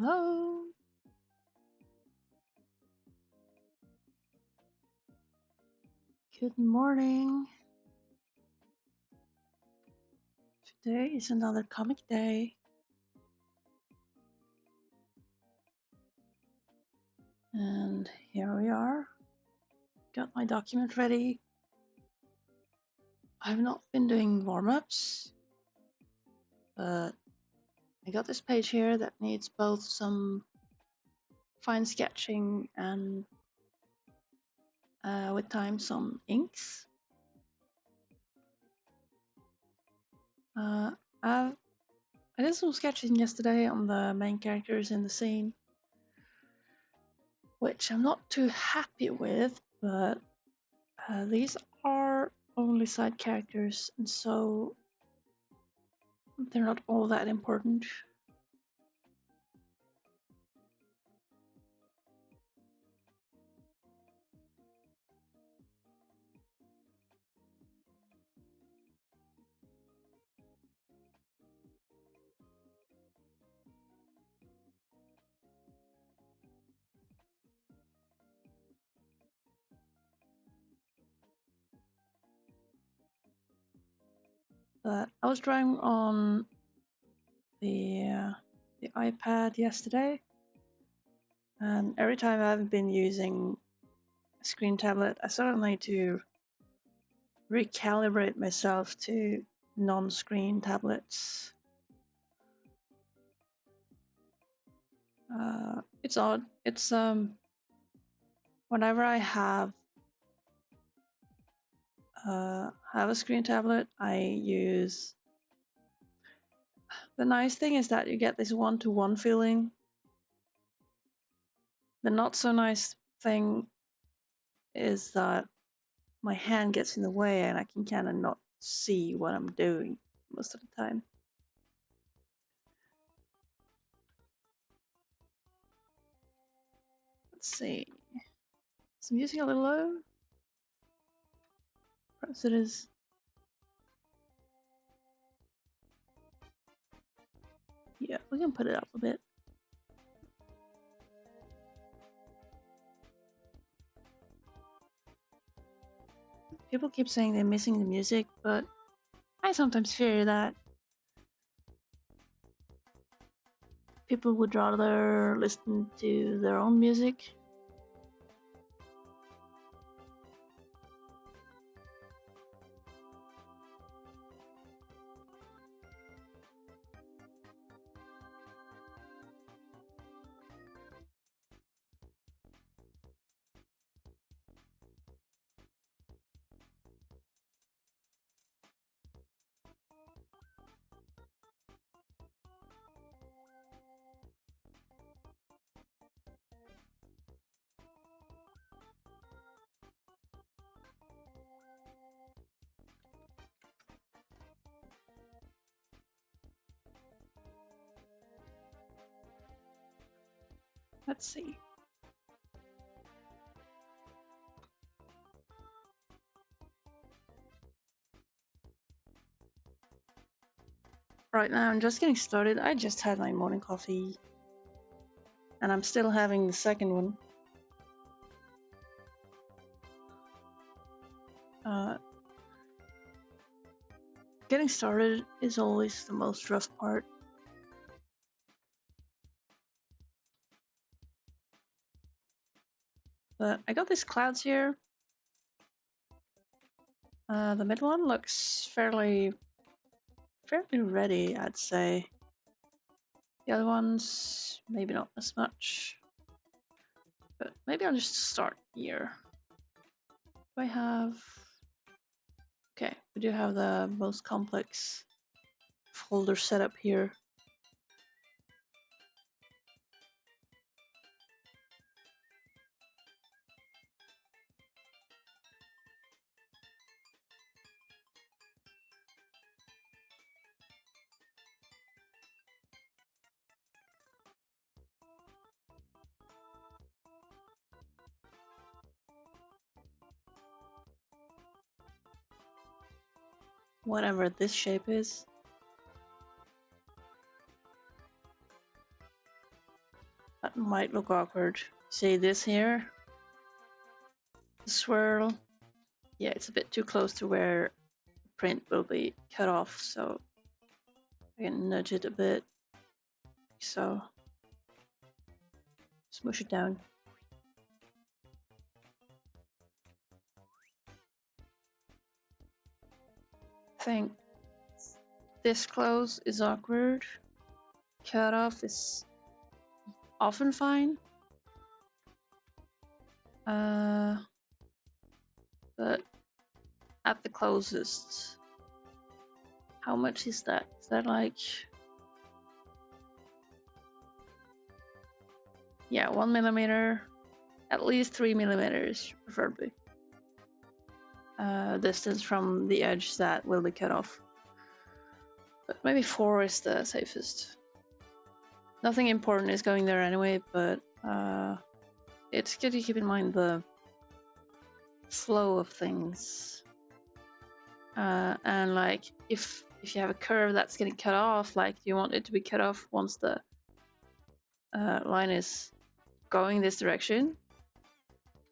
Hello. Good morning. Today is another comic day. And here we are. Got my document ready. I've not been doing warm-ups, but I got this page here that needs both some fine sketching and with time some inks. I did some sketching yesterday on the main characters in the scene, which I'm not too happy with, but these are only side characters, and so they're not all that important. But I was drawing on the iPad yesterday, and every time I've been using a screen tablet, I sort of need to recalibrate myself to non-screen tablets. It's odd. It's whenever I have a screen tablet, I use. The nice thing is that you get this one-to-one feeling. The not so nice thing is that my hand gets in the way and I can kind of not see what I'm doing most of the time. Let's see. Is the music a little low? Perhaps it is. Yeah, we can put it up a bit. People keep saying they're missing the music, but I sometimes fear that people would rather listen to their own music. Let's see. Right now, I'm just getting started. I just had my morning coffee, and I'm still having the second one. Getting started is always the most rough part. But I got these clouds here. The middle one looks fairly ready, I'd say. The other ones, maybe not as much. But maybe I'll just start here. Do I have... Okay, we do have the most complex folder set up here. Whatever this shape is. might look awkward. See this here? The swirl. Yeah, it's a bit too close to where the print will be cut off, so I can nudge it a bit. So smush it down. I think this close is awkward. Cut off is often fine. But at the closest, how much is that? Is that like, yeah, 1 millimeter, at least 3 millimeters, preferably. Distance from the edge that will be cut off. But maybe 4 is the safest. Nothing important is going there anyway, but it's good to keep in mind the flow of things. And like, if you have a curve that's getting cut off, like, you want it to be cut off once the line is going this direction,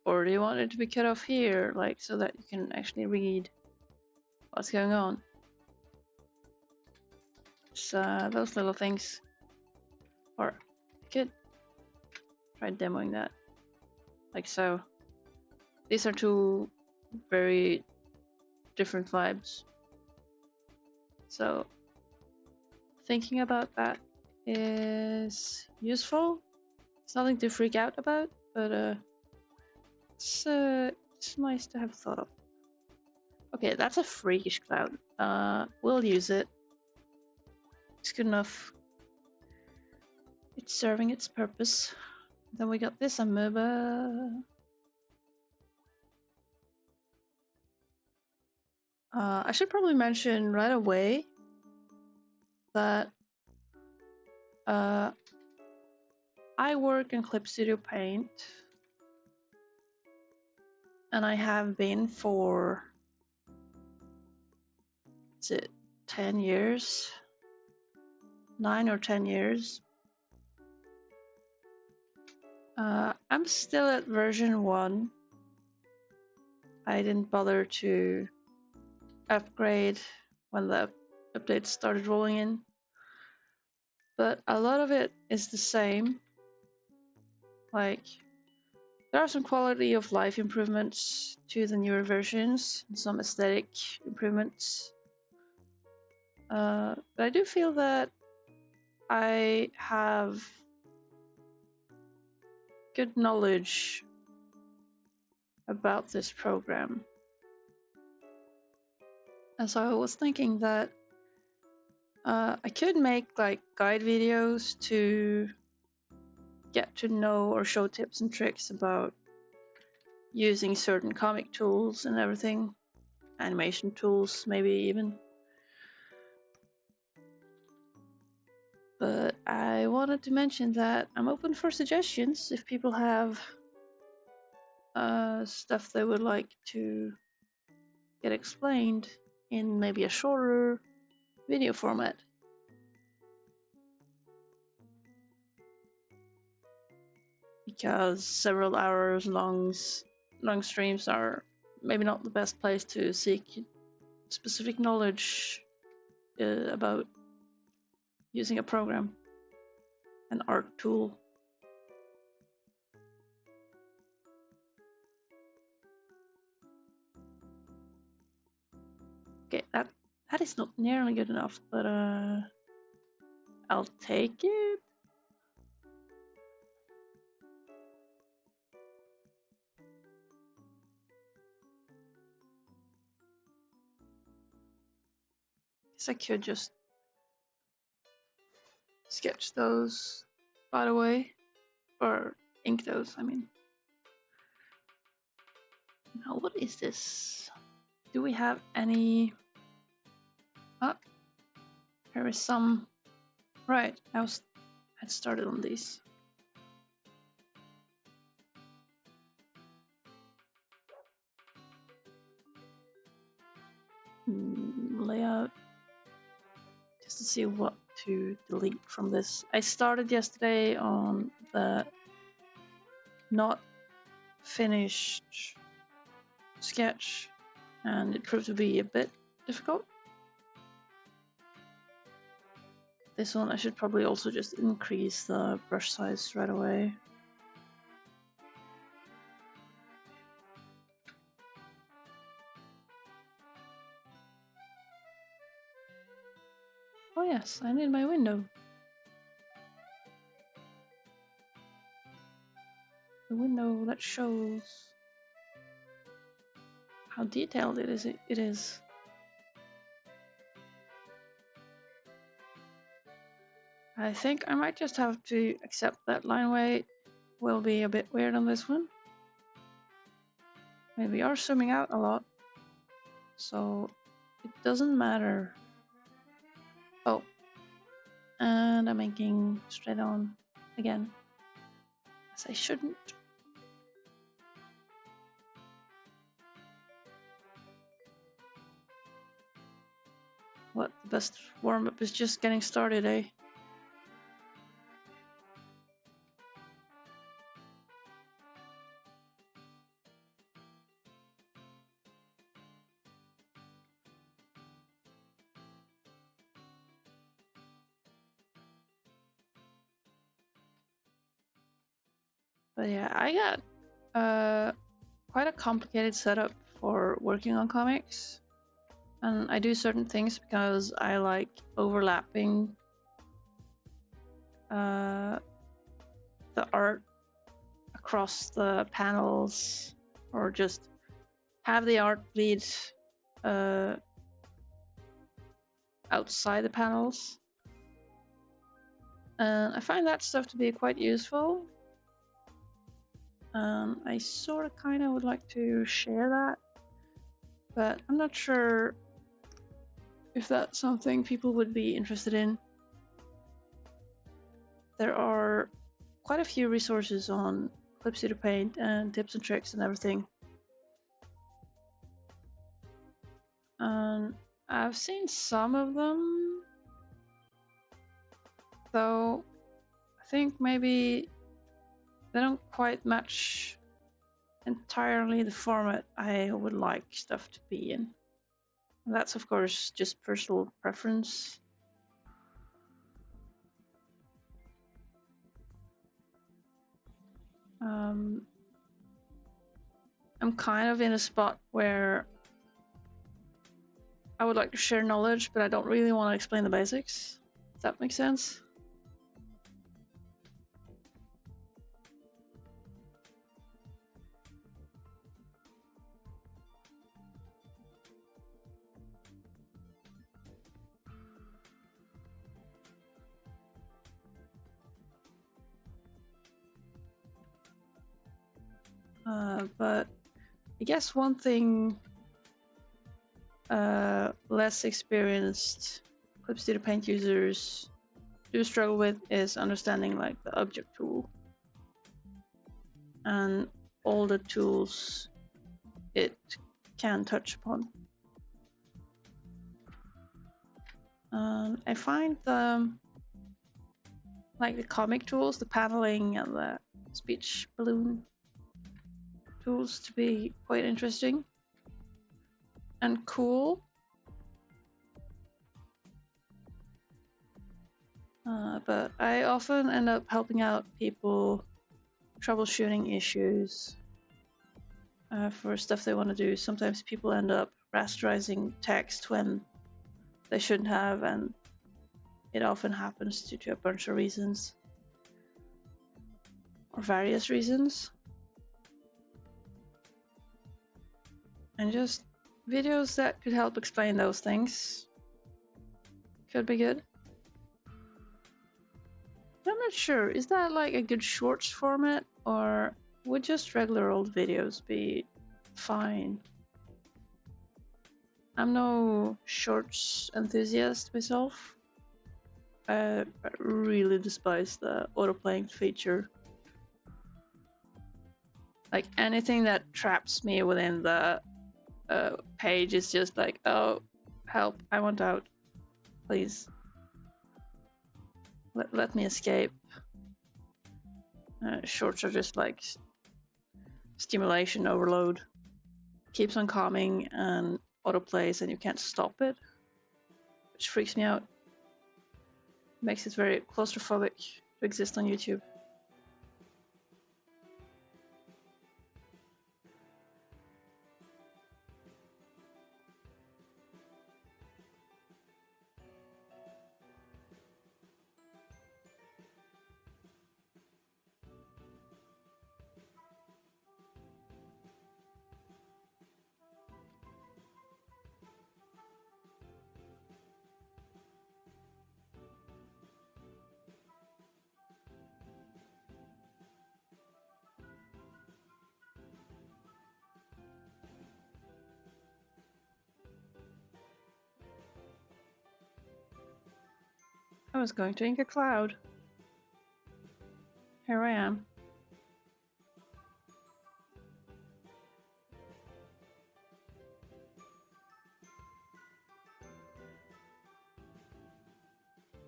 or do you want it to be cut off here, like, so that you can actually read what's going on? So those little things. Or I could try demoing that, like so. These are two very different vibes, so thinking about that is useful. It's nothing to freak out about, but it's nice to have thought of. Okay, that's a freakish cloud. We'll use it. It's good enough. It's serving its purpose. Then we got this amoeba. I should probably mention right away that I work in Clip Studio Paint, and I have been for, is it 10 years? 9 or 10 years. I'm still at version 1. I didn't bother to upgrade when the updates started rolling in, but a lot of it is the same. Like, there are some quality of life improvements to the newer versions, and some aesthetic improvements. But I do feel that I have good knowledge about this program. And so I was thinking that I could make like guide videos to get to know or show tips and tricks about using certain comic tools and everything, animation tools maybe even. But I wanted to mention that I'm open for suggestions if people have stuff they would like to get explained in maybe a shorter video format. Because several hours long streams are maybe not the best place to seek specific knowledge about using a program, an art tool. Okay, that is not nearly good enough, but I'll take it. Guess I could just sketch those by the way, or ink those, I mean. Now, what is this? Do we have any? Oh, there is some. Right, I'd started on these. Layout, just to see what to delete from this. I started yesterday on the not finished sketch, and it proved to be a bit difficult. This one I should probably also just increase the brush size right away. Oh yes, I need my window. The window that shows how detailed it is. I think I might just have to accept that line weight will be a bit weird on this one. I mean, we are zooming out a lot, so it doesn't matter. Oh, and I'm making straight on again, as I shouldn't. What, the best warm-up is just getting started, eh? But yeah, I got quite a complicated setup for working on comics. And I do certain things because I like overlapping the art across the panels, or just have the art bleed outside the panels. And I find that stuff to be quite useful. I sort of kind of would like to share that, but I'm not sure if that's something people would be interested in. There are quite a few resources on Clip Studio Paint and tips and tricks and everything. I've seen some of them, though I think maybe they don't quite match entirely the format I would like stuff to be in. And that's of course just personal preference. I'm kind of in a spot where I would like to share knowledge, but I don't really want to explain the basics. Does that make sense? But I guess one thing less experienced Clip Studio Paint users do struggle with is understanding like the object tool and all the tools it can touch upon. I find the comic tools, the paneling and the speech balloon tools to be quite interesting and cool. But I often end up helping out people troubleshooting issues for stuff they want to do. Sometimes people end up rasterizing text when they shouldn't have, and it often happens due to a bunch of reasons or various reasons. And just videos that could help explain those things could be good. But I'm not sure, is that like a good shorts format, or would just regular old videos be fine? I'm no shorts enthusiast myself. I really despise the autoplaying feature. Like anything that traps me within the page is just like, oh, help, I want out, please. Let me escape. Shorts are just like stimulation overload. Keeps on coming and autoplays and you can't stop it, which freaks me out. Makes it very claustrophobic to exist on YouTube. I was going to ink a cloud. Here I am.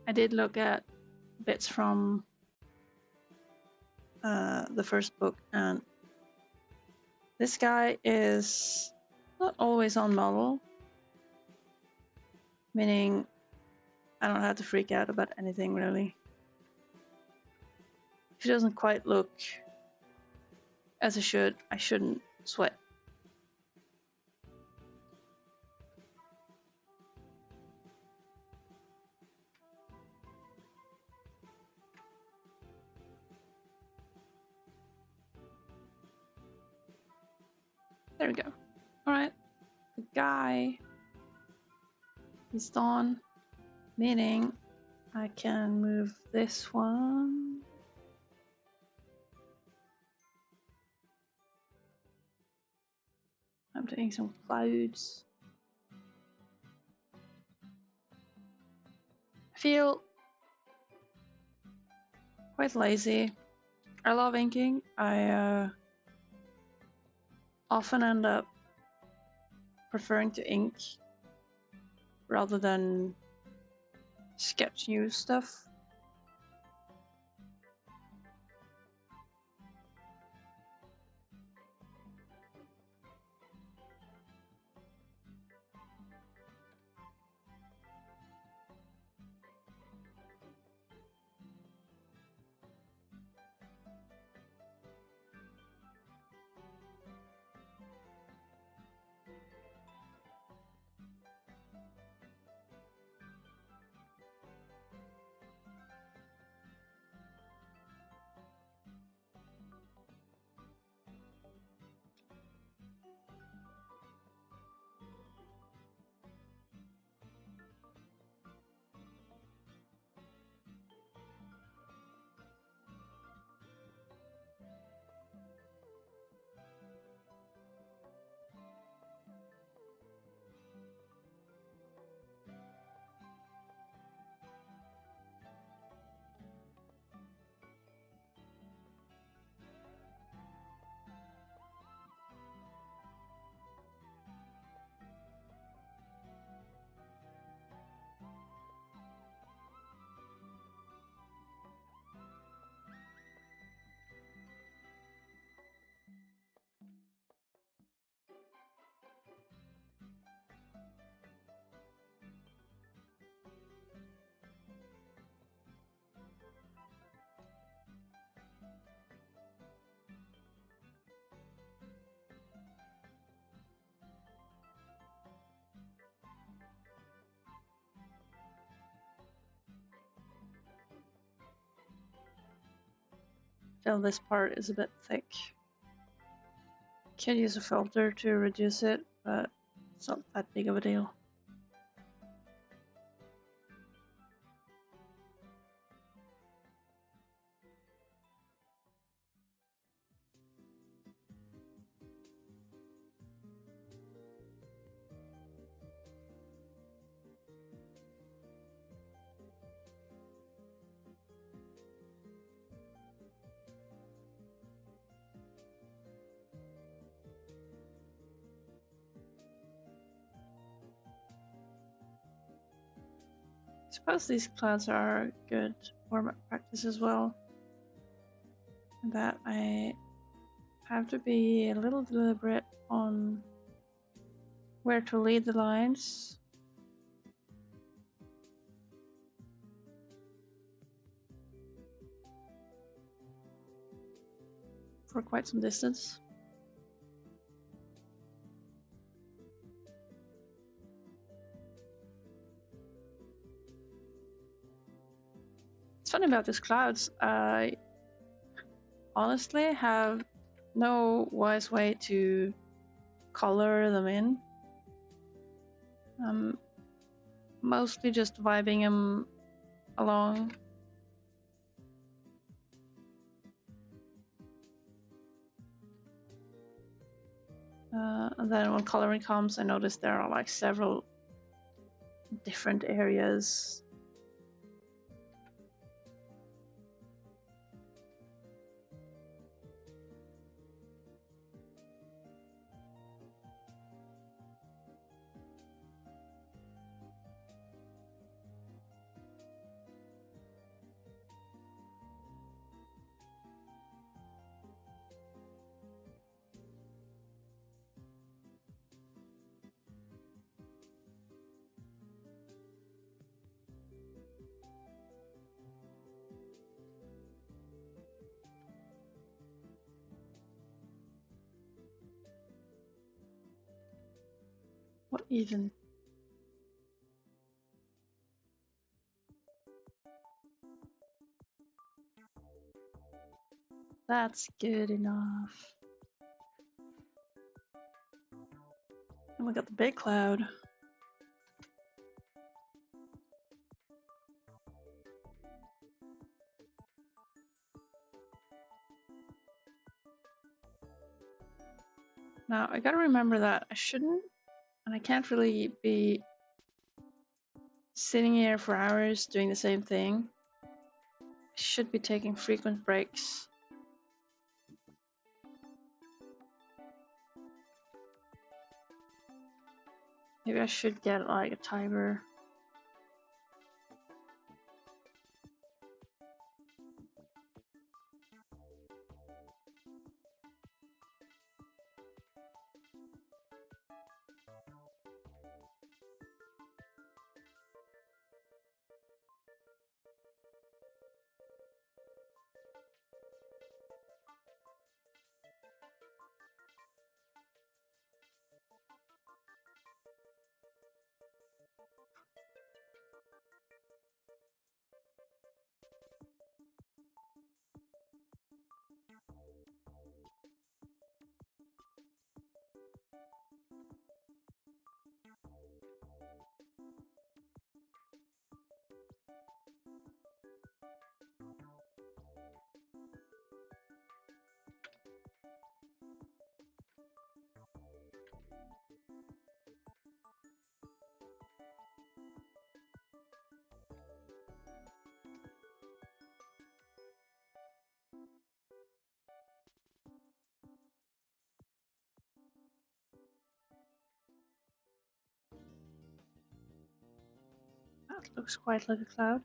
I did look at bits from the first book, and this guy is not always on model, meaning I don't have to freak out about anything really. If he doesn't quite look as it should, I shouldn't sweat. There we go. Alright. The guy is done, meaning I can move this one. I'm doing some clouds. I feel quite lazy. I love inking. I often end up preferring to ink rather than sketch new stuff. Feel this part is a bit thick. Could use a filter to reduce it, but it's not that big of a deal. I suppose these clouds are good warm-up practice as well. That I have to be a little deliberate on where to lead the lines. For quite some distance. It's funny about these clouds. I honestly have no wise way to color them in. I'm mostly just vibing them along. And then when coloring comes, I notice there are like several different areas. What even? That's good enough. And we got the big cloud. Now, I gotta remember that I shouldn't, and I can't really be sitting here for hours doing the same thing. I should be taking frequent breaks. Maybe I should get like a timer. That looks quite like a cloud.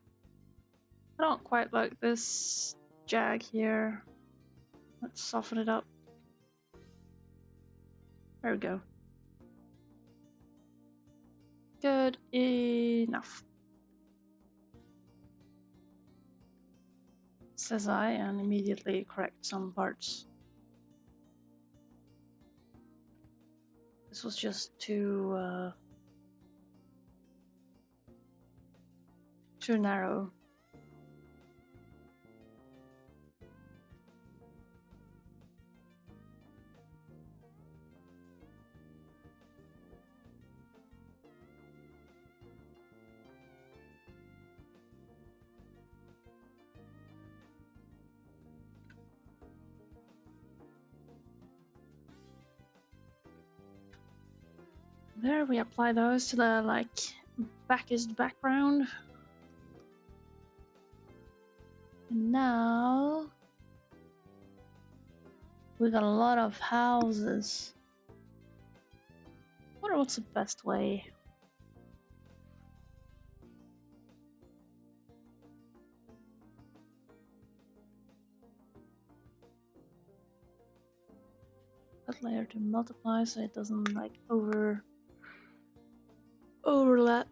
I don't quite like this jag here. Let's soften it up. There we go. Good enough. Says I, and immediately correct some parts. This was just too narrow. There, we apply those to the like backest background. And now we got a lot of houses. I wonder what's the best way. input layer to multiply so it doesn't like overlap.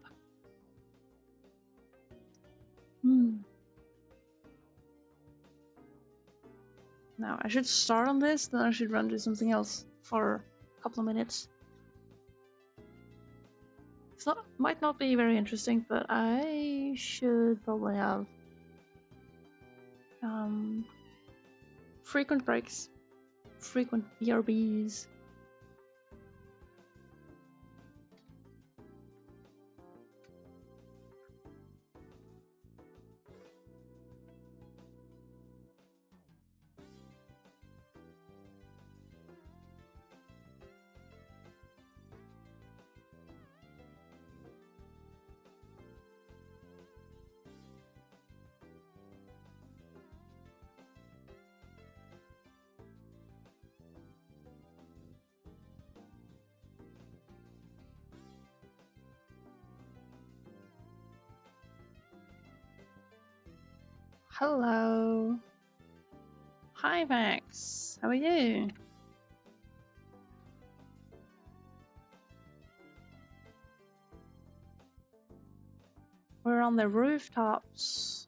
Now I should start on this, then I should run to something else for a couple of minutes. It's not, might not be very interesting, but I should probably have frequent breaks, frequent BRBs. Hello. Hi Max, how are you? We're on the rooftops.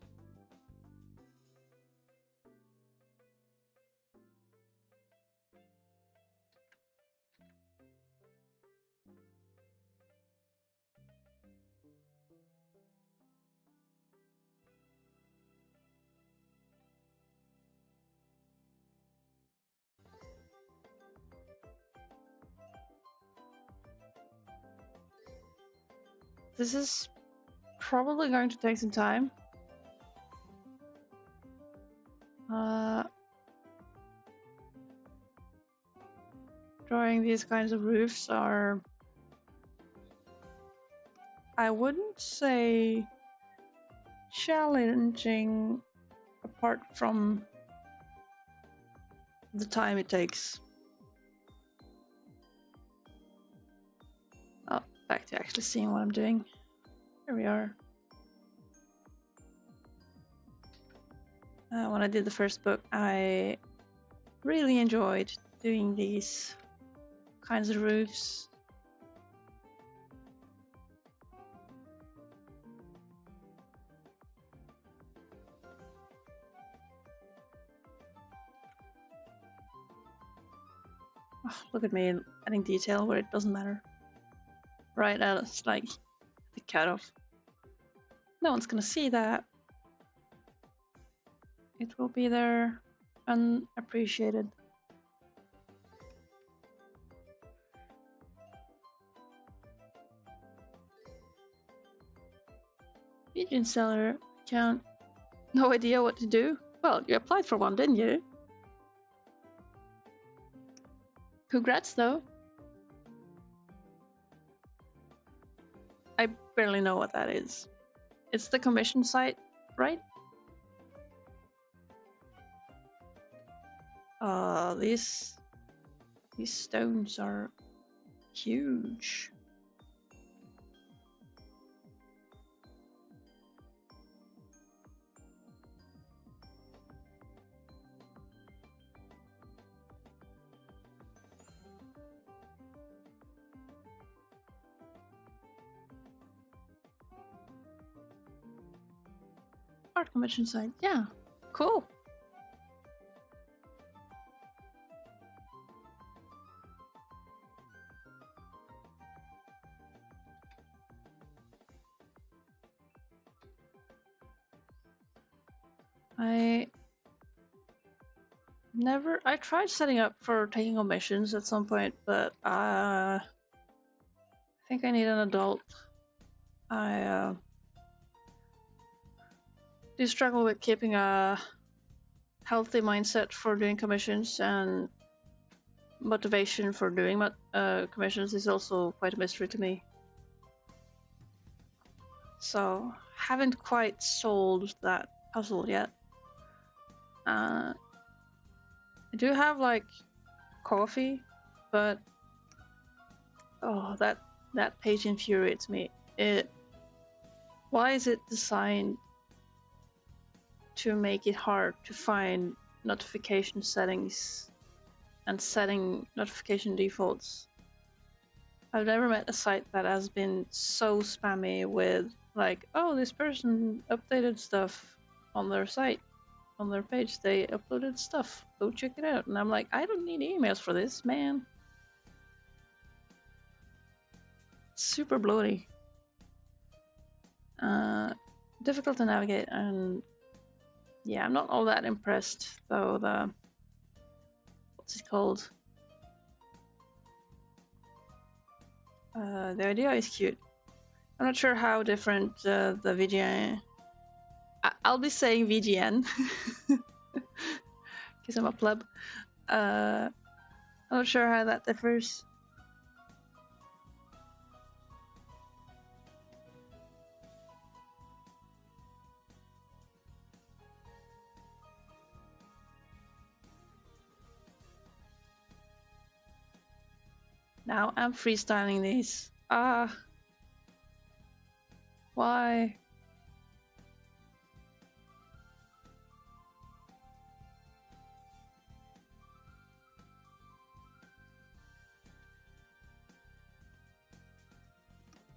This is probably going to take some time. Drawing these kinds of roofs are, I wouldn't say challenging apart from the time it takes. Oh, back to actually seeing what I'm doing. Here we are. When I did the first book, I really enjoyed doing these kinds of roofs. Oh, look at me adding detail where it doesn't matter. Right, it's like the cutoff. No one's gonna see that. It will be there unappreciated. Pigeon seller account. No idea what to do. Well, you applied for one, didn't you? Congrats, though. I barely know what that is. It's the commission site, right? These stones are huge. Art commission site, yeah, cool. I tried setting up for taking commissions at some point, but I think I need an adult. I do struggle with keeping a healthy mindset for doing commissions, and motivation for doing commissions is also quite a mystery to me. So haven't quite solved that puzzle yet. I do have like coffee, but oh, that page infuriates me. Why is it designed to make it hard to find notification settings and setting notification defaults. I've never met a site that has been so spammy with like, oh, this person updated stuff on their site, on their page. They uploaded stuff. Go check it out. And I'm like, I don't need emails for this, man. Super bloaty. Difficult to navigate, and yeah, I'm not all that impressed though. What's it called? The idea is cute. I'm not sure how different the VGN. I'll be saying VGN because I'm a pleb. I'm not sure how that differs. Now I'm freestyling these. Why?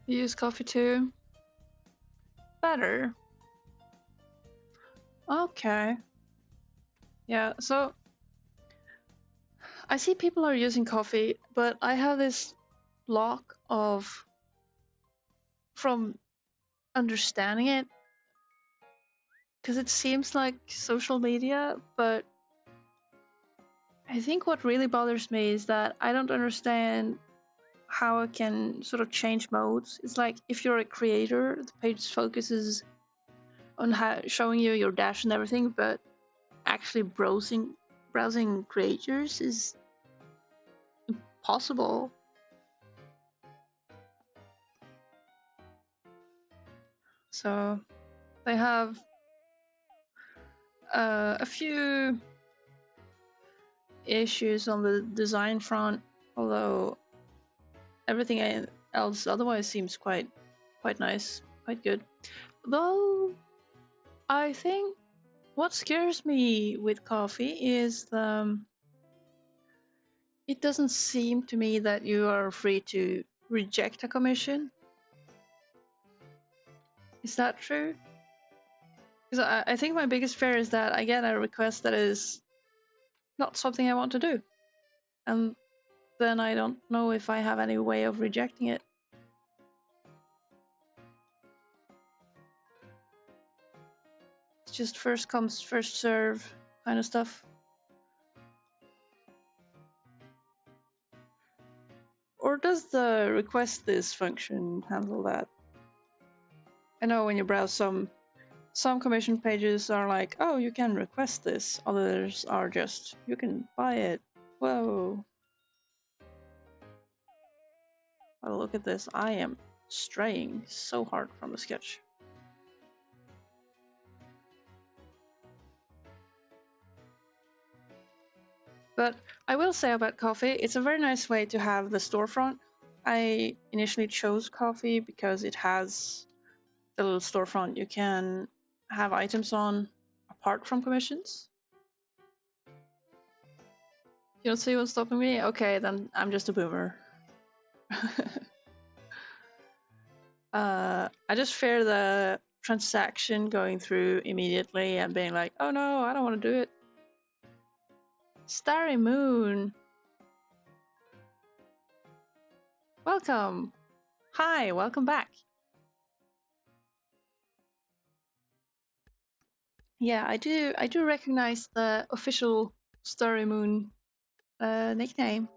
You use coffee too? Better. Okay. Yeah, so I see people are using coffee, but I have this block of from understanding it because it seems like social media, but I think what really bothers me is that I don't understand how it can sort of change modes. It's like if you're a creator, the page focuses on showing you your dash and everything, but actually browsing creators is impossible. So they have a few issues on the design front, although everything else otherwise seems quite nice, quite good. Though I think what scares me with coffee is it doesn't seem to me that you are free to reject a commission. Is that true? Because I think my biggest fear is that I get a request that is not something I want to do, and then I don't know if I have any way of rejecting it. It's just first comes, first serve kind of stuff. Or does the request this function handle that? I know when you browse some commission pages are like, oh, you can request this. Others are just, you can buy it. Whoa. Oh, look at this. I am straying so hard from the sketch. But I will say about coffee, it's a very nice way to have the storefront. I initially chose coffee because it has the little storefront you can have items on apart from commissions. You don't see what's stopping me? Okay, then I'm just a boomer. I just fear the transaction going through immediately and being like, oh no, I don't want to do it. Starry Moon. Welcome. Hi, welcome back. Yeah, I do recognize the official Starry Moon nickname.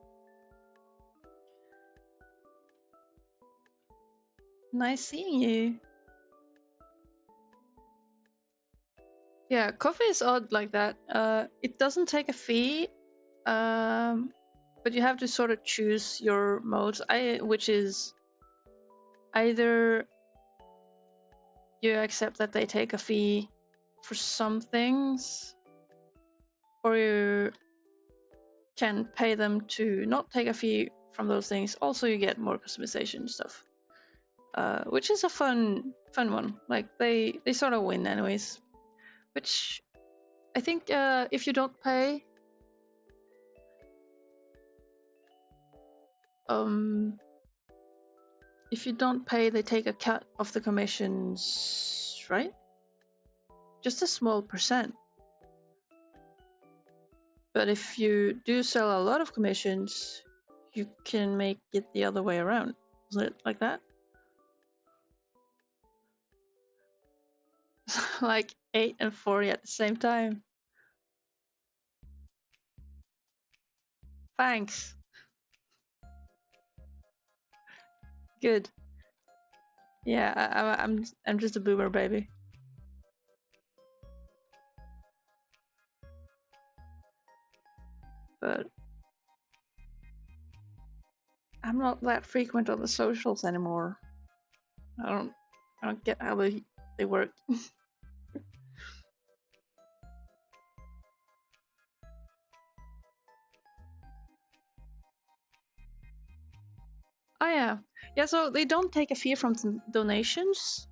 Nice seeing you. Yeah, coffee is odd like that. It doesn't take a fee, but you have to sort of choose your modes. Which is either you accept that they take a fee for some things, or you can pay them to not take a fee from those things. Also, you get more customization stuff, which is a fun one. Like they sort of win anyways. Which I think if you don't pay, if you don't pay, they take a cut of the commissions, right? Just a small percent. But if you do sell a lot of commissions, you can make it the other way around. Is it like that? Like 8 and 40 at the same time. Thanks. Good. Yeah, I'm just a boomer, baby. But I'm not that frequent on the socials anymore. I don't get how they work. Oh yeah, yeah. So they don't take a fee from donations,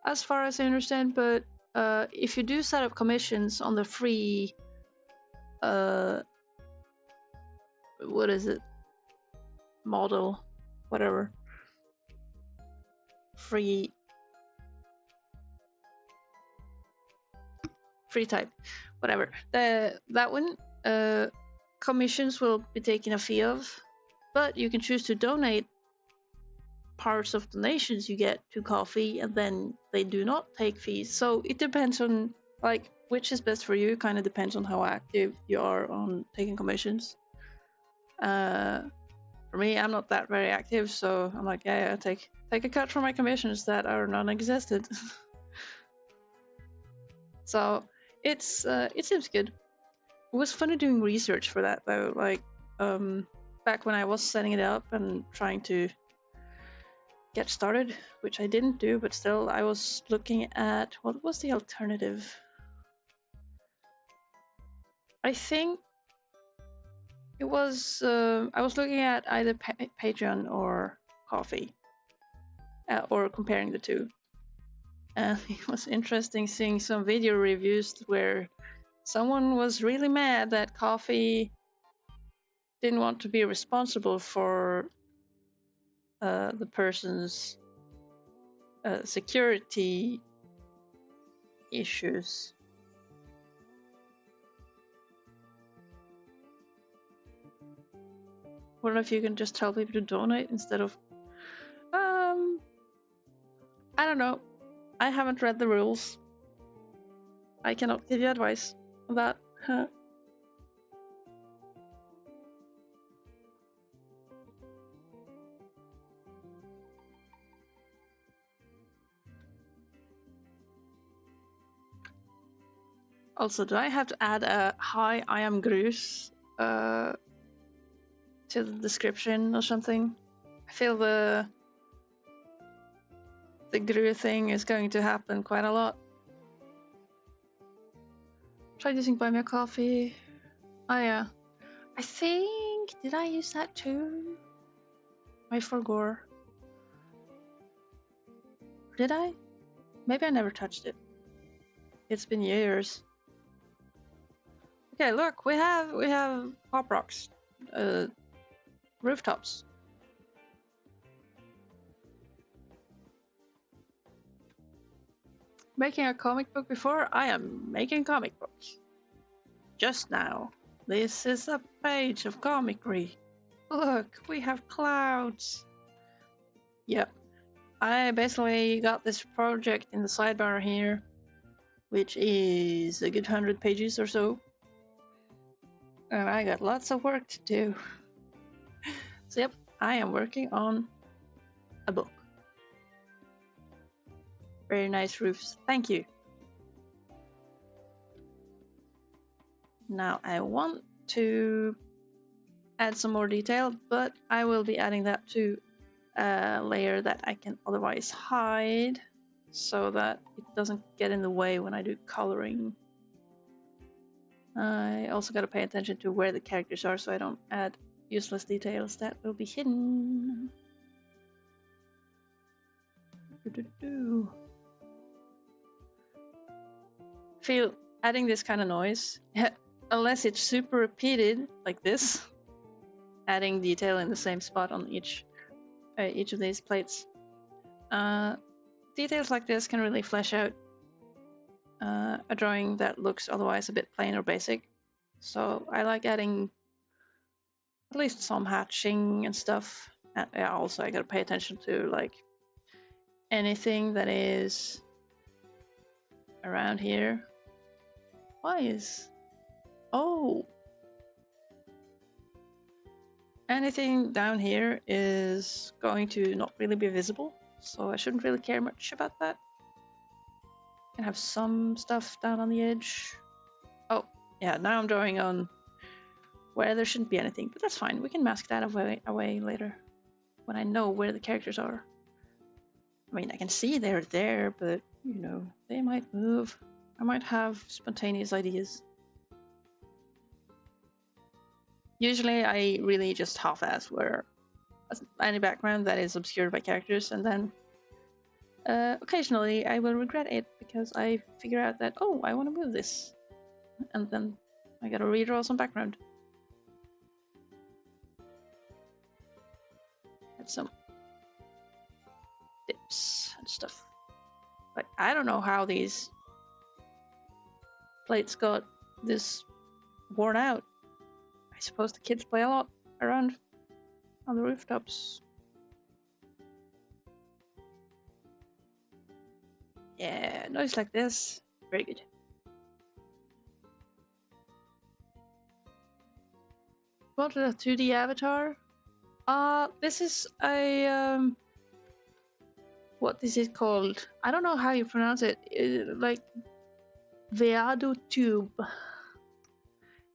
as far as I understand. But if you do set up commissions on the free, what is it? Model, whatever. Free type, whatever. That one, commissions will be taken a fee of, but you can choose to donate parts of donations you get to coffee, and then they do not take fees. So it depends on like which is best for you. Kind of depends on how active you are on taking commissions. For me, I'm not that very active, so I'm like, yeah, take a cut from my commissions that are non-existent. So it seems good. It was funny doing research for that though, like back when I was setting it up and trying to get started, which I didn't do, but still I was looking at what was the alternative. I think it was I was looking at either Patreon or Coffee, or comparing the two, and it was interesting seeing some video reviews where someone was really mad that Coffee didn't want to be responsible for the person's security issues. I don't know if you can just tell people to donate instead of I don't know. I haven't read the rules. I cannot give you advice on that. Also, do I have to add a "Hi, I am Grus" to the description or something? I feel the Gru thing is going to happen quite a lot. Try using Buy Me a Coffee. Oh yeah. I think, did I use that too? I forgot. Did I? Maybe I never touched it. It's been years. Okay, look, we have pop rocks, rooftops. Making a comic book before? I am making comic books. Just now. This is a page of comicry. Look, we have clouds. Yep. I basically got this project in the sidebar here, which is a good 100 pages or so. And I got lots of work to do. So yep, I am working on a book. Very nice roofs. Thank you. Now I want to add some more detail, but I will be adding that to a layer that I can otherwise hide so that it doesn't get in the way when I do coloring. I also got to pay attention to where the characters are so I don't add useless details that will be hidden. Feel adding this kind of noise, unless it's super repeated like this, adding detail in the same spot on each of these plates. Details like this can really flesh out a drawing that looks otherwise a bit plain or basic. So I like adding at least some hatching and stuff. And yeah, also I gotta pay attention to like anything that is around here. Why is... Oh! Anything down here is going to not really be visible, so I shouldn't really care much about that. Can have some stuff down on the edge. Oh, yeah, now I'm drawing on where there shouldn't be anything, but that's fine. We can mask that away later when I know where the characters are. I mean, I can see they're there, but, you know, they might move. I might have spontaneous ideas. Usually I really just half-ass where any background that is obscured by characters, and then occasionally I will regret it because I figure out that, oh, I want to move this, and then I gotta redraw some background. Add some dips and stuff. But I don't know how these plates got this worn out. I suppose the kids play a lot around on the rooftops. Yeah, noise like this. Very good. Wanted a 2D avatar? This is a what is it called? I don't know how you pronounce it. Like Veado Tube.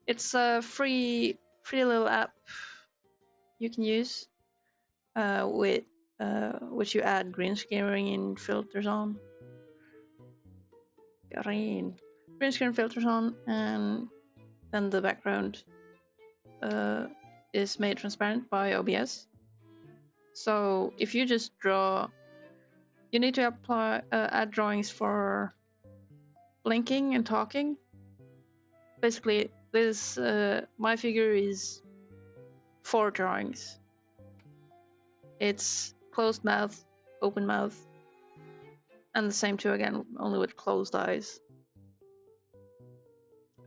It's a free little app you can use with which you add green screen filters on. Green screen filters on, and then the background is made transparent by OBS. So if you just draw, you need to apply add drawings for blinking and talking. Basically, this my figure is 4 drawings. It's closed mouth, open mouth, and the same 2 again, only with closed eyes.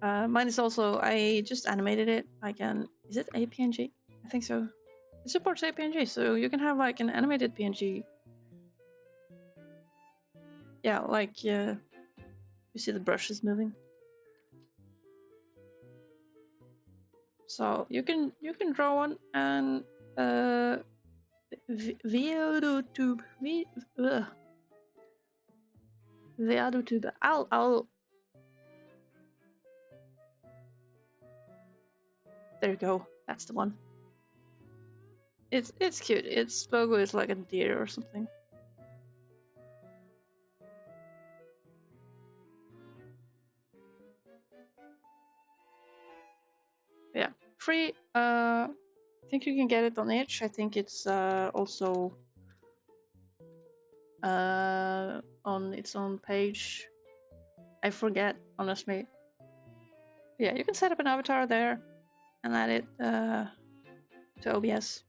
Mine is also, I just animated it. I can, is it APNG? I think so. It supports APNG, so you can have like an animated PNG. Yeah, like you see the brushes moving. So you can draw one, and ViadoTube, ViadoTube. I'll. There you go. That's the one. It's cute. Its logo is like a deer or something. Yeah, free. I think you can get it on itch. I think it's also on its own page. I forget, honestly. Yeah, you can set up an avatar there and add it to OBS.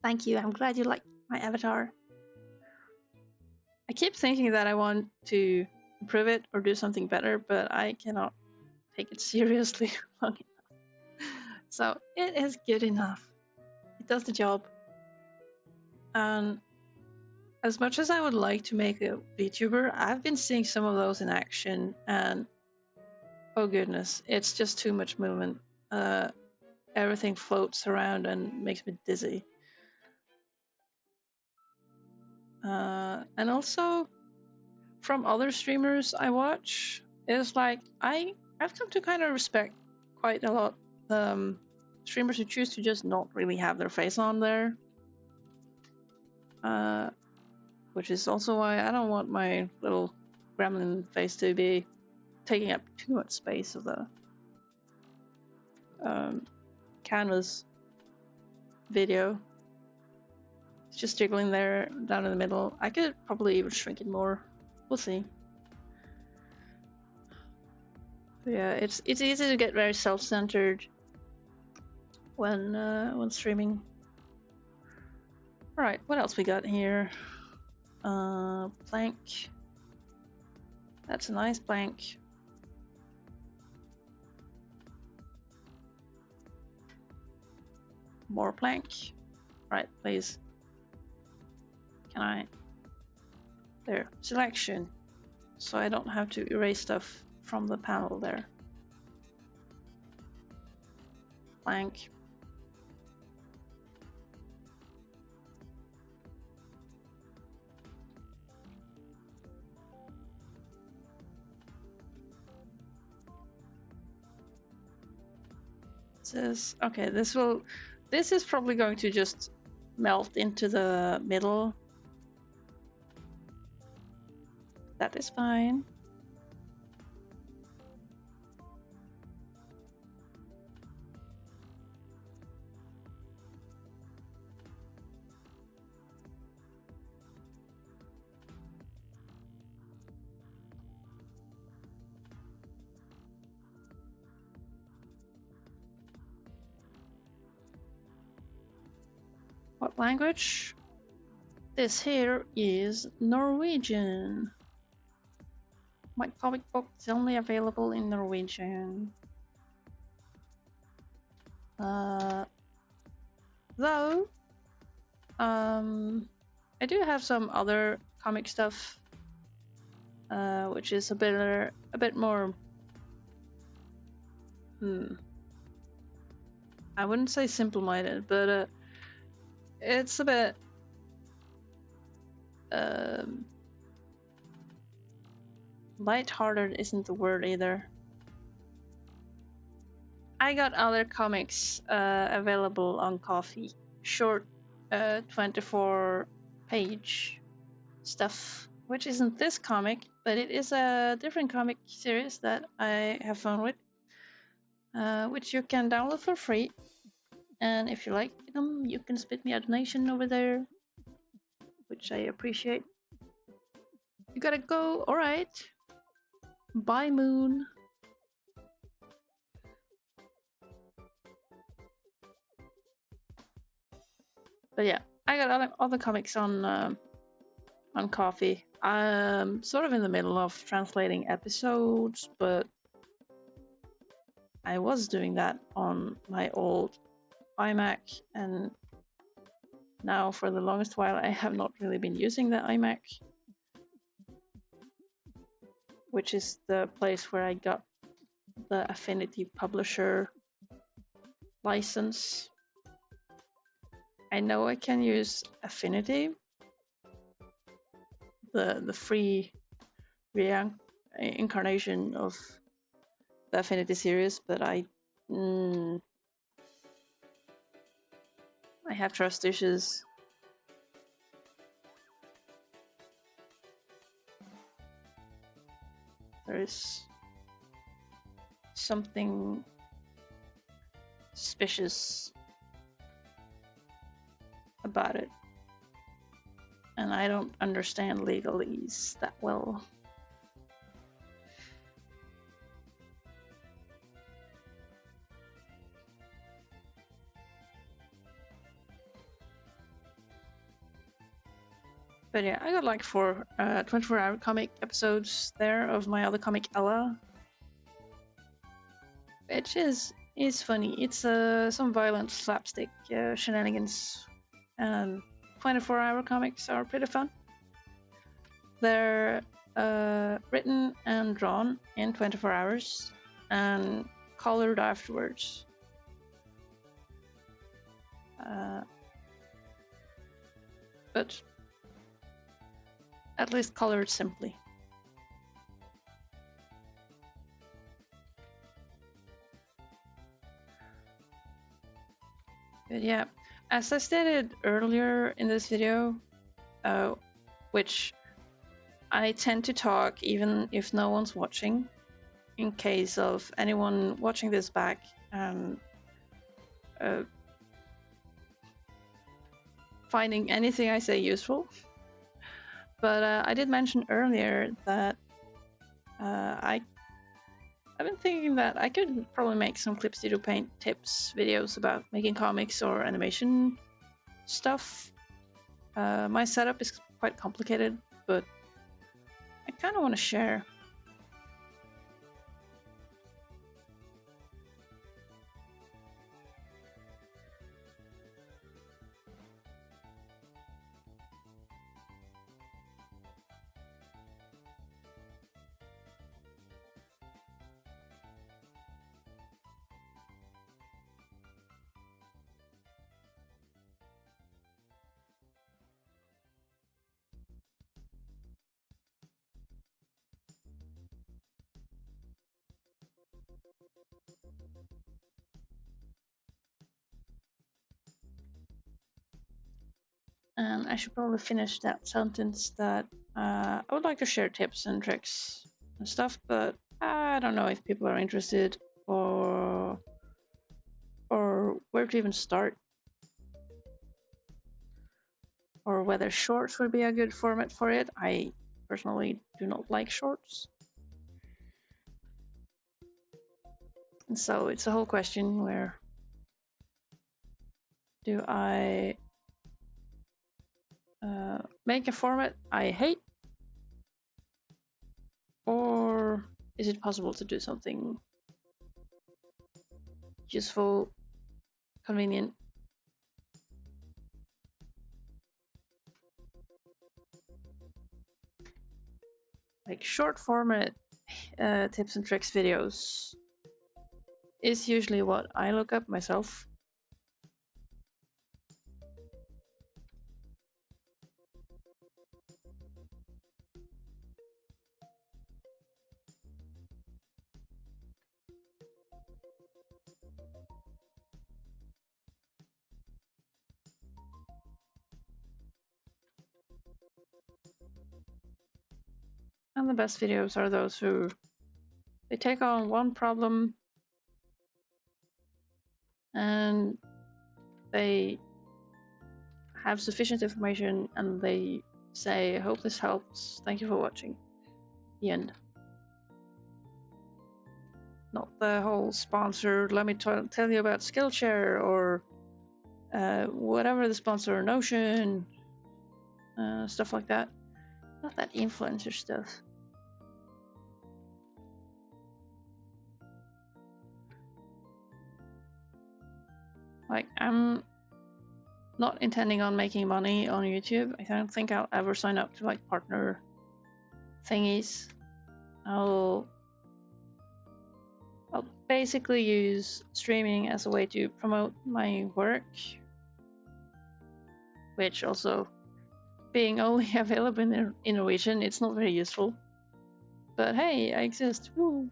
Thank you. I'm glad you like my avatar. I keep thinking that I want to improve it or do something better, but I cannot take it seriously long enough. So it is good enough. It does the job. And as much as I would like to make a VTuber, I've been seeing some of those in action, and oh goodness, it's just too much movement. Everything floats around and makes me dizzy. And also, from other streamers I watch, it's like I've come to kind of respect quite a lot streamers who choose to just not really have their face on there. Which is also why I don't want my little gremlin face to be taking up too much space of the canvas video. It's just jiggling there down in the middle. I could probably even shrink it more. We'll see. Yeah, it's easy to get very self-centered when streaming. All right, what else we got here? Plank. That's a nice plank. More plank. Right, please. Can I? There. Selection. So I don't have to erase stuff from the panel there. Plank. This okay. This is probably going to just melt into the middle. That is fine. What language? This here is Norwegian. My comic book is only available in Norwegian. Though, I do have some other comic stuff, which is a bit more. I wouldn't say simple-minded, but it's a bit. Light-hearted isn't the word either. I got other comics available on Coffee. Short 24-page stuff, which isn't this comic, but it is a different comic series that I have fun with, which you can download for free. And if you like them, you can spit me a donation over there, which I appreciate. You gotta go, alright. Bye, Moon. But yeah, I got other comics on Coffee. I'm sort of in the middle of translating episodes, but I was doing that on my old iMac, and now for the longest while I have not really been using the iMac, which is the place where I got the Affinity Publisher license. I know I can use Affinity, the free reincarnation of the Affinity series, but I have trust issues. There is something suspicious about it, and I don't understand legalese that well. But yeah, I got like 4 24-hour comic episodes there of my other comic Ella, which is funny. It's some violent slapstick shenanigans, and 24-hour comics are pretty fun. They're written and drawn in 24 hours and colored afterwards. But at least colored simply. But yeah, as I stated earlier in this video, which I tend to talk even if no one's watching, in case of anyone watching this back and finding anything I say useful. But I did mention earlier that I've been thinking that I could probably make some Clip Studio Paint tips videos about making comics or animation stuff. My setup is quite complicated, but I kind of want to share. And I should probably finish that sentence that I would like to share tips and tricks and stuff, but I don't know if people are interested or where to even start, or whether shorts would be a good format for it. I personally do not like shorts. And so it's a whole question where do I make a format I hate, or is it possible to do something useful, convenient? Like short format tips and tricks videos is usually what I look up myself. And the best videos are those who they take on one problem and they have sufficient information and they say, I hope this helps. Thank you for watching. The end. Not the whole sponsored, let me tell you about Skillshare or whatever the sponsor, Notion, stuff like that. Not that influencer stuff. Like, I'm not intending on making money on YouTube. I don't think I'll ever sign up to like partner thingies. I'll basically use streaming as a way to promote my work, which also being only available in Norwegian, it's not very useful. But hey, I exist. Woo!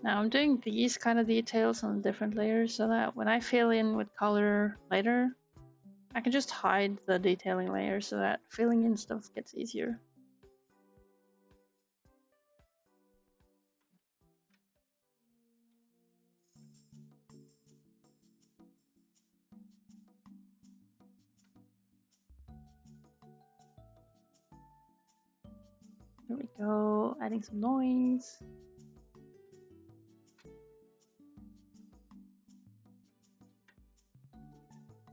Now I'm doing these kind of details on different layers so that when I fill in with color later, I can just hide the detailing layer so that filling in stuff gets easier. There we go, adding some noise.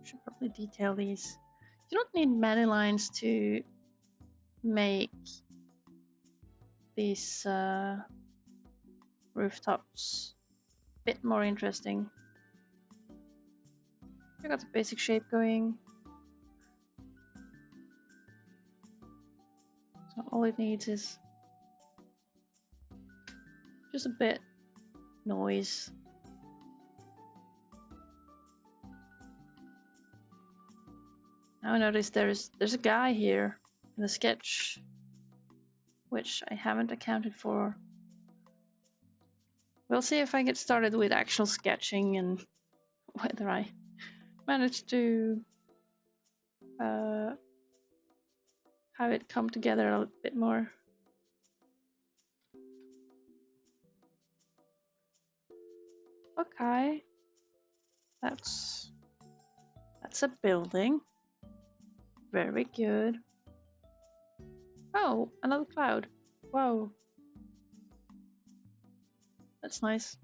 Should probably detail these. You don't need many lines to make these rooftops a bit more interesting. I got the basic shape going. So all it needs is just a bit noise. Now I notice there's a guy here in the sketch. which I haven't accounted for. We'll see if I get started with actual sketching and whether I manage to have it come together a bit more. Okay, that's a building. Very good. Oh, another cloud. Whoa. That's nice.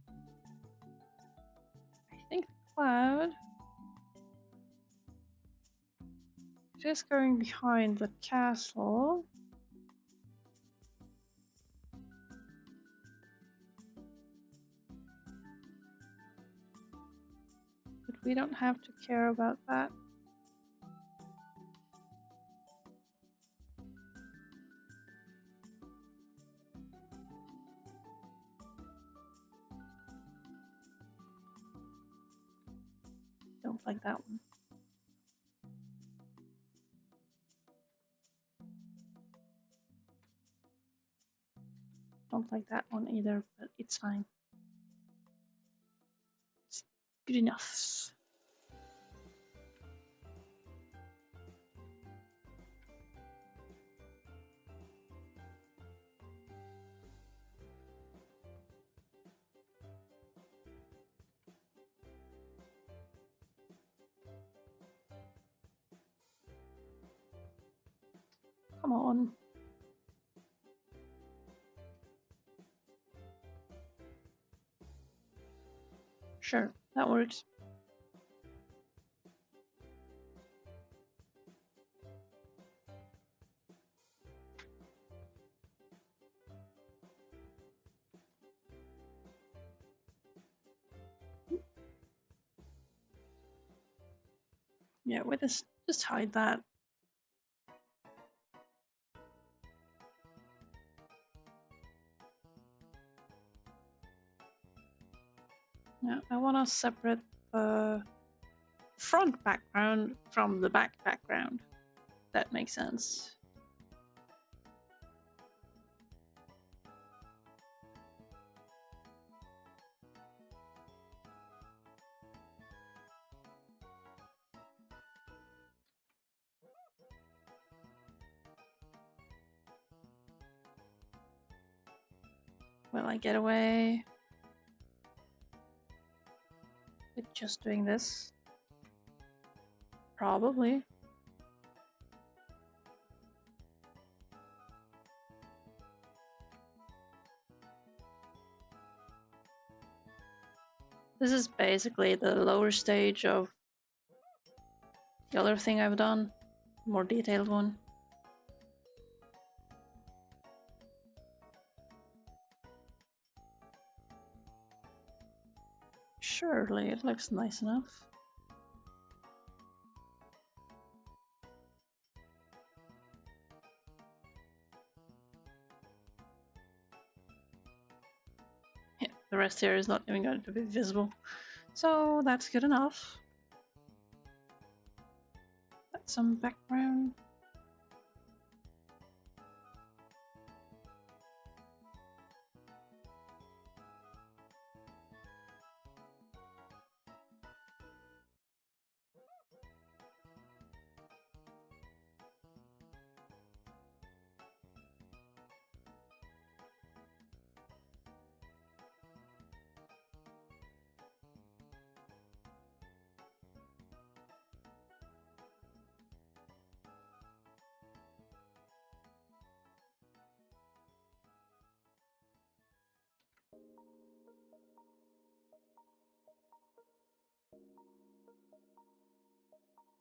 I think the cloud is just going behind the castle. But we don't have to care about that. Don't like that one. Don't like that one either, but it's fine. It's good enough. Come on. Sure, that works. Yeah, with this, just hide that. Yeah, I want to separate the front background from the back background. That makes sense. Will I get away with just doing this? Probably. This is basically the lower stage of the other thing I've done, more detailed one. Surely it looks nice enough. Yeah, the rest here is not even going to be visible. So that's good enough. That's some background.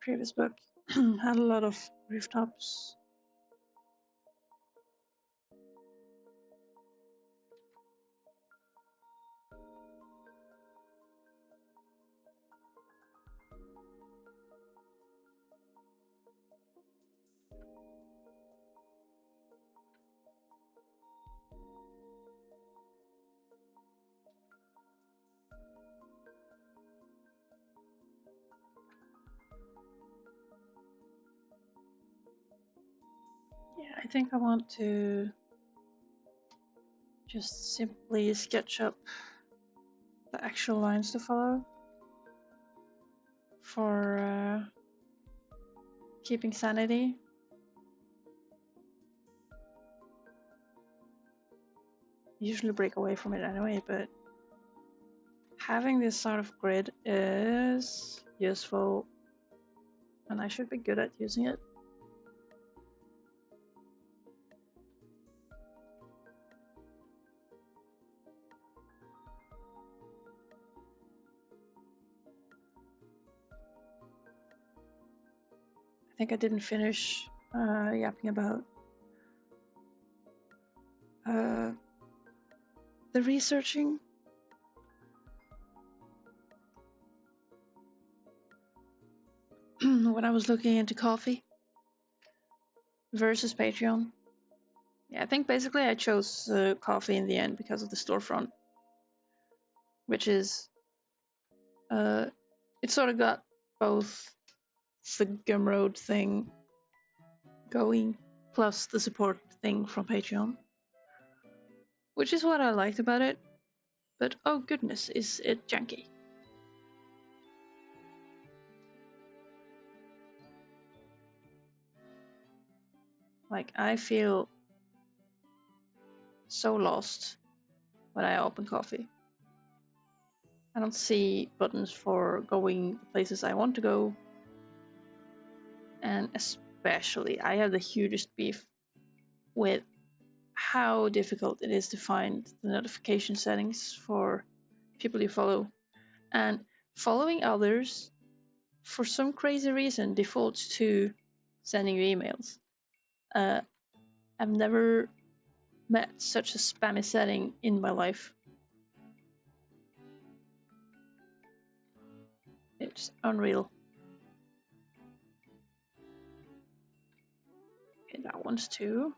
Previous book had a lot of rooftops. Yeah, I think I want to just simply sketch up the actual lines to follow for keeping sanity. I usually break away from it anyway, but having this sort of grid is useful, and I should be good at using it. I think I didn't finish yapping about the researching. When I was looking into coffee versus Patreon. Yeah, I think basically I chose coffee in the end because of the storefront, which is it sort of got both the Gumroad thing going plus the support thing from Patreon, which is what I liked about it. But oh goodness, is it janky. Like, I feel so lost when I open coffee. I don't see buttons for going places I want to go. And especially, I have the hugest beef with how difficult it is to find the notification settings for people you follow. And following others, for some crazy reason, defaults to sending you emails. I've never met such a spammy setting in my life. It's unreal. Okay, that one's two.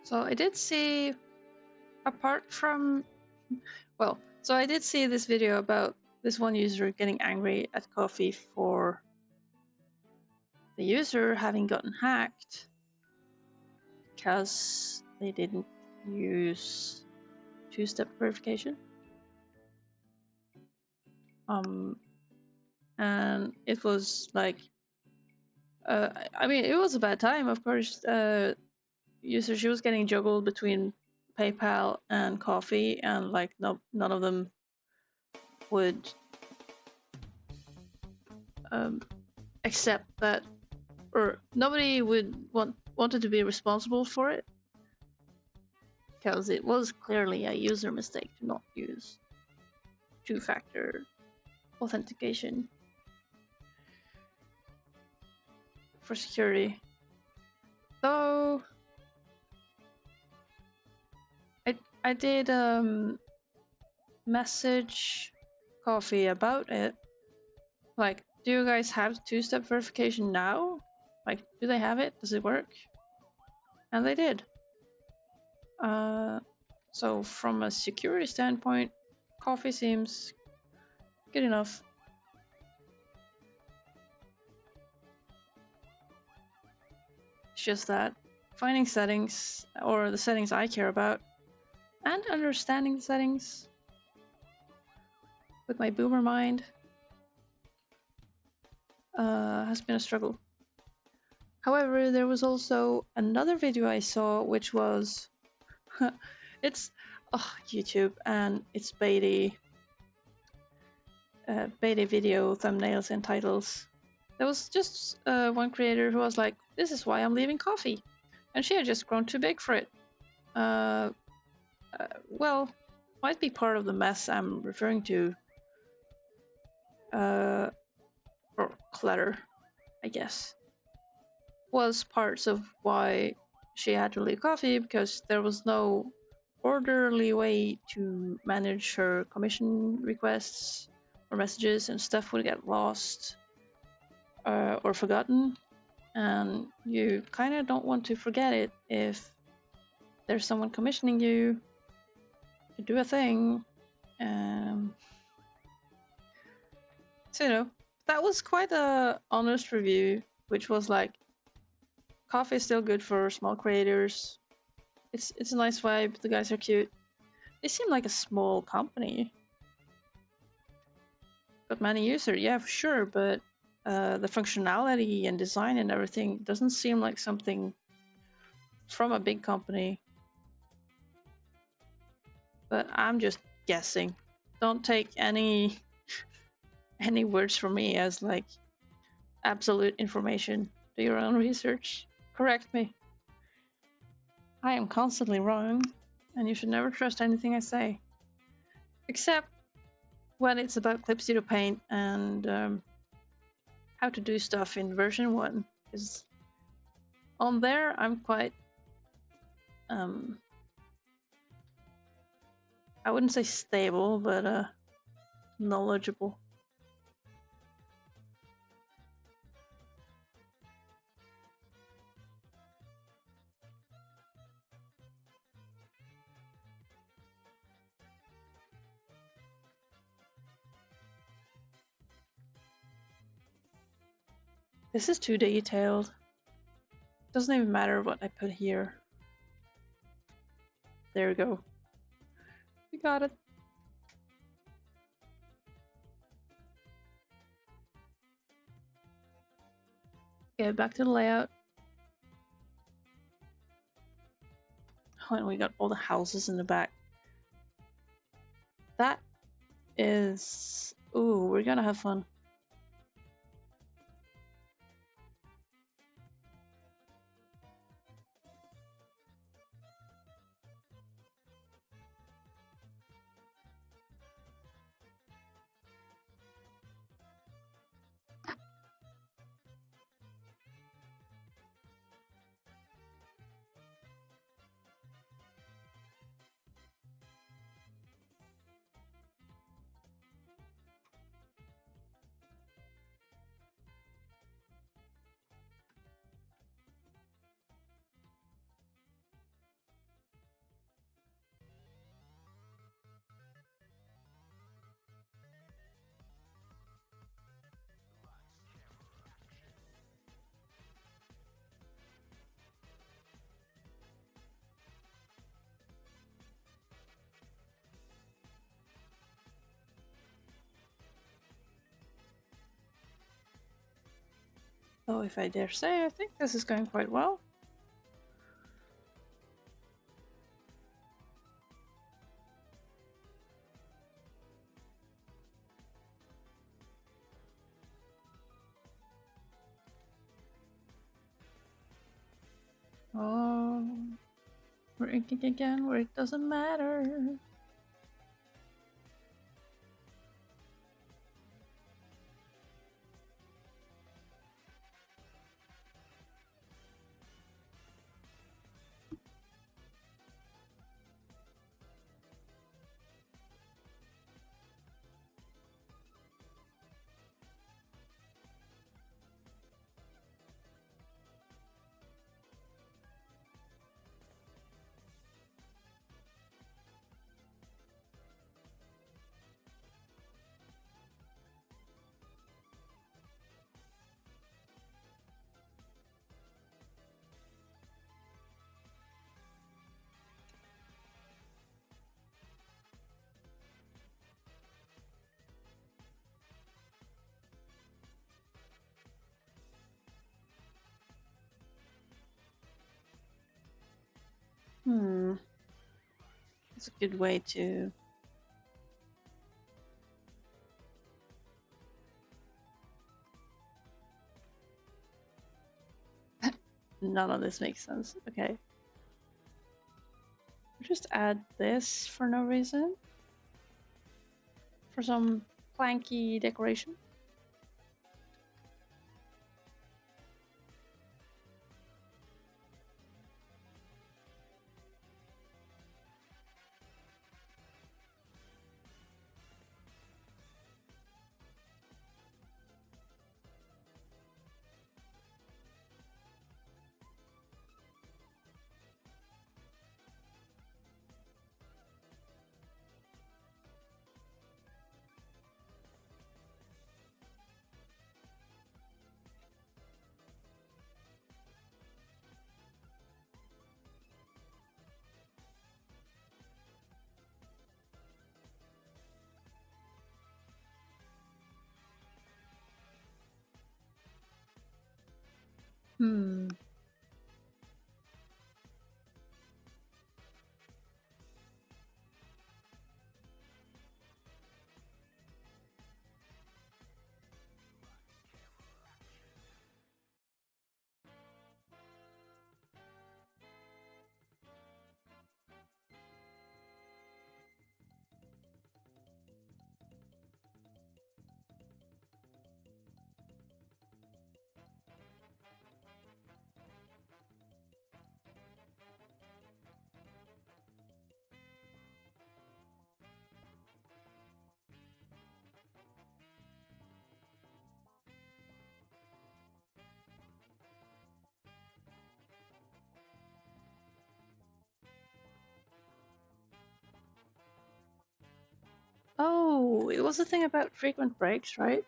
So I did see, apart from, well, so I did see this video about this one user getting angry at coffee for the user having gotten hacked because they didn't use two-step verification. And it was like, I mean, it was a bad time, of course. User, she was getting juggled between PayPal and coffee, and like none of them would accept that, or nobody would wanted to be responsible for it because it was clearly a user mistake to not use two-factor authentication for security. Though I did message coffee about it. Like, do you guys have two-step verification now? Like, do they have it? Does it work? And they did. So from a security standpoint, coffee seems good enough. It's just that finding settings, or the settings I care about, and understanding the settings with my boomer mind has been a struggle. However, there was also another video I saw, which was it's YouTube, and it's baity video thumbnails and titles. There was just one creator who was like, "This is why I'm leaving coffee," and she had just grown too big for it. Well, might be part of the mess I'm referring to, or clutter, I guess. Was parts of why she had to leave coffee, because there was no orderly way to manage her commission requests or messages, and stuff would get lost or forgotten. And you kind of don't want to forget it if there's someone commissioning you to do a thing. So, you know, that was quite a honest review, which was like, coffee is still good for small creators. It's a nice vibe. The guys are cute. They seem like a small company. Got many users, yeah, for sure, but the functionality and design and everything doesn't seem like something from a big company. But I'm just guessing. Don't take any words from me as like absolute information. Do your own research. Correct me. I am constantly wrong, and you should never trust anything I say. Except when it's about Clip Studio Paint and how to do stuff in version 1. Because on there, I'm quite... I wouldn't say stable, but knowledgeable. This is too detailed. Doesn't even matter what I put here. There we go. We got it. Okay, back to the layout. Oh, and we got all the houses in the back. That is... Ooh, we're gonna have fun. So if I dare say, I think this is going quite well. Oh, we're inking again where it doesn't matter. It's a good way to... None of this makes sense. Okay. Just add this for no reason. For some planky decoration. Hmm. Oh, it was a thing about frequent breaks, right?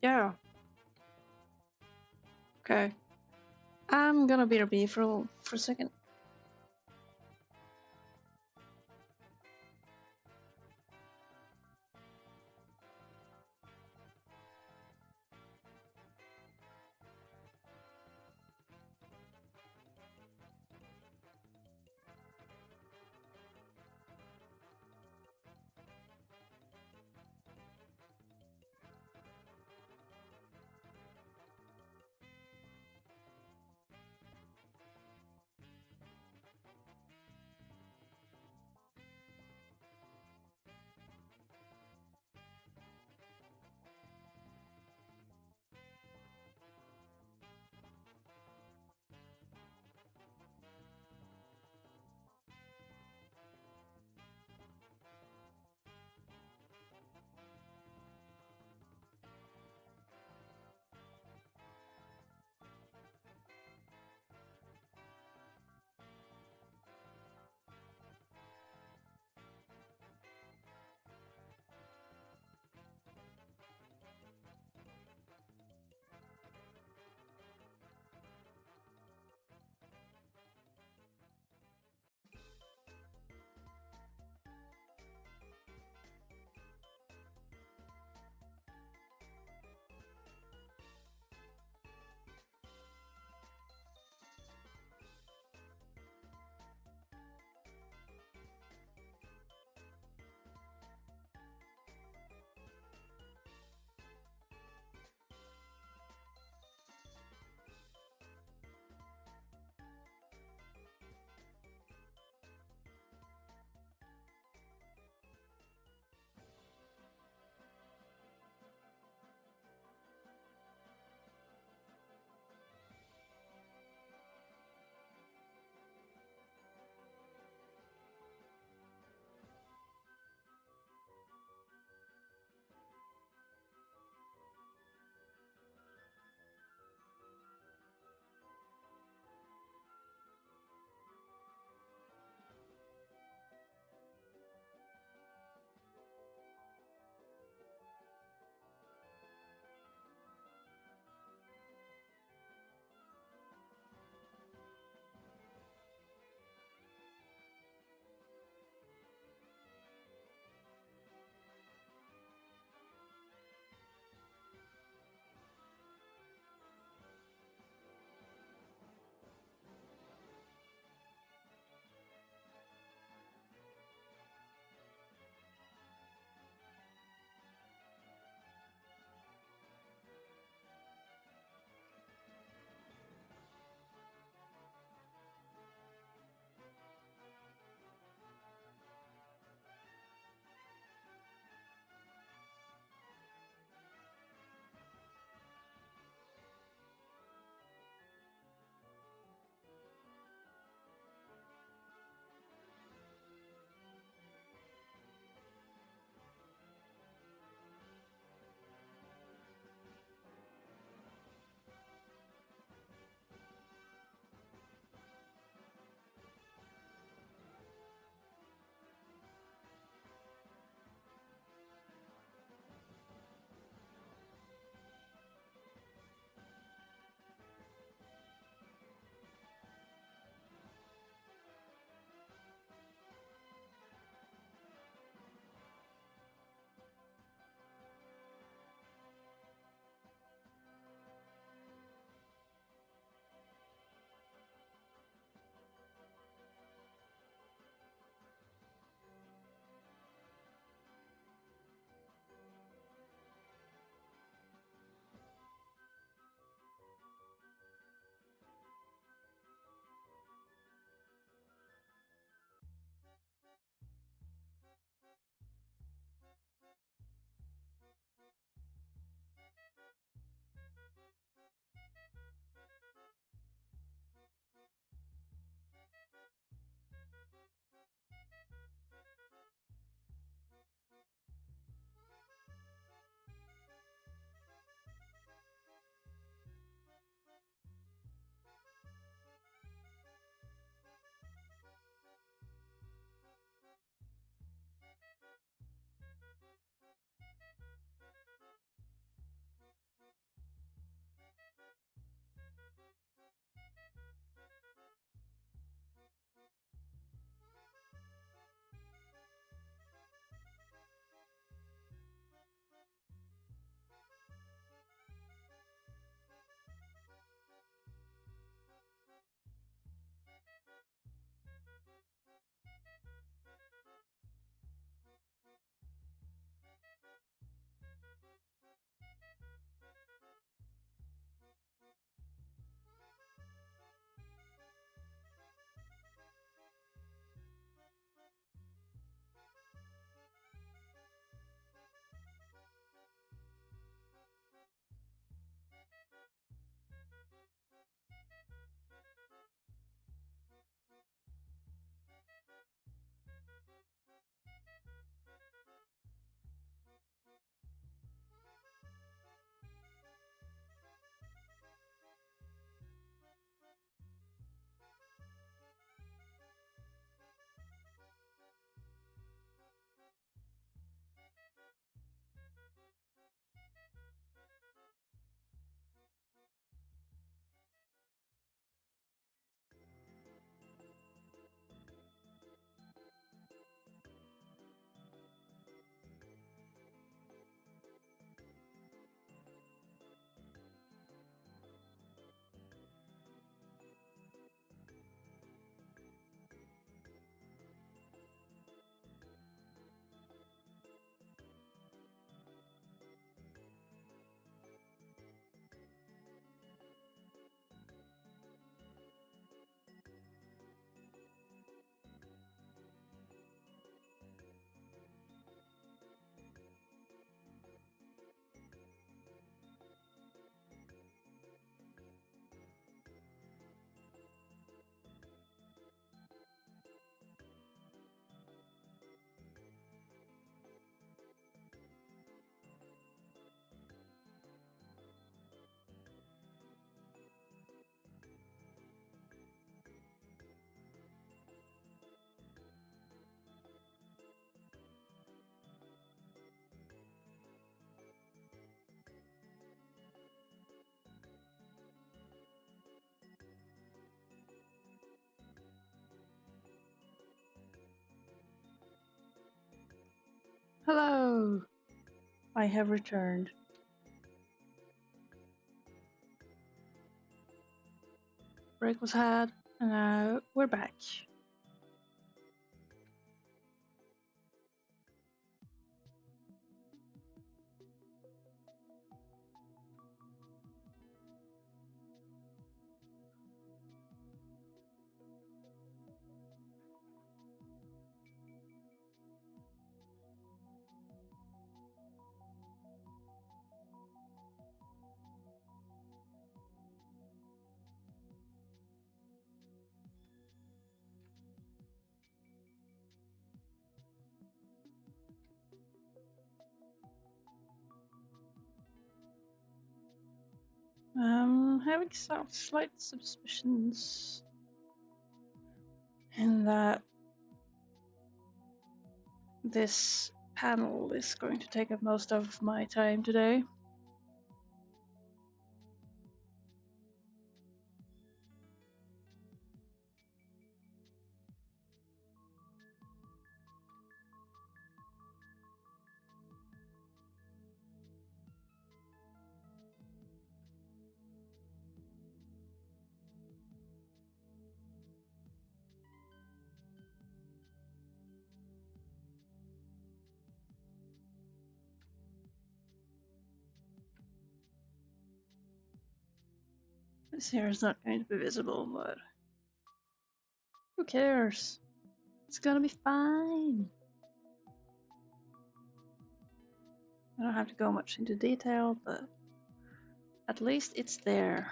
Yeah. Okay. I'm gonna be a bee for a second. Hello! I have returned. Break was had, and now we're back. Having some slight suspicions in that this panel is going to take up most of my time today. This here is not going to be visible, but who cares? It's gonna be fine. I don't have to go much into detail, but at least it's there.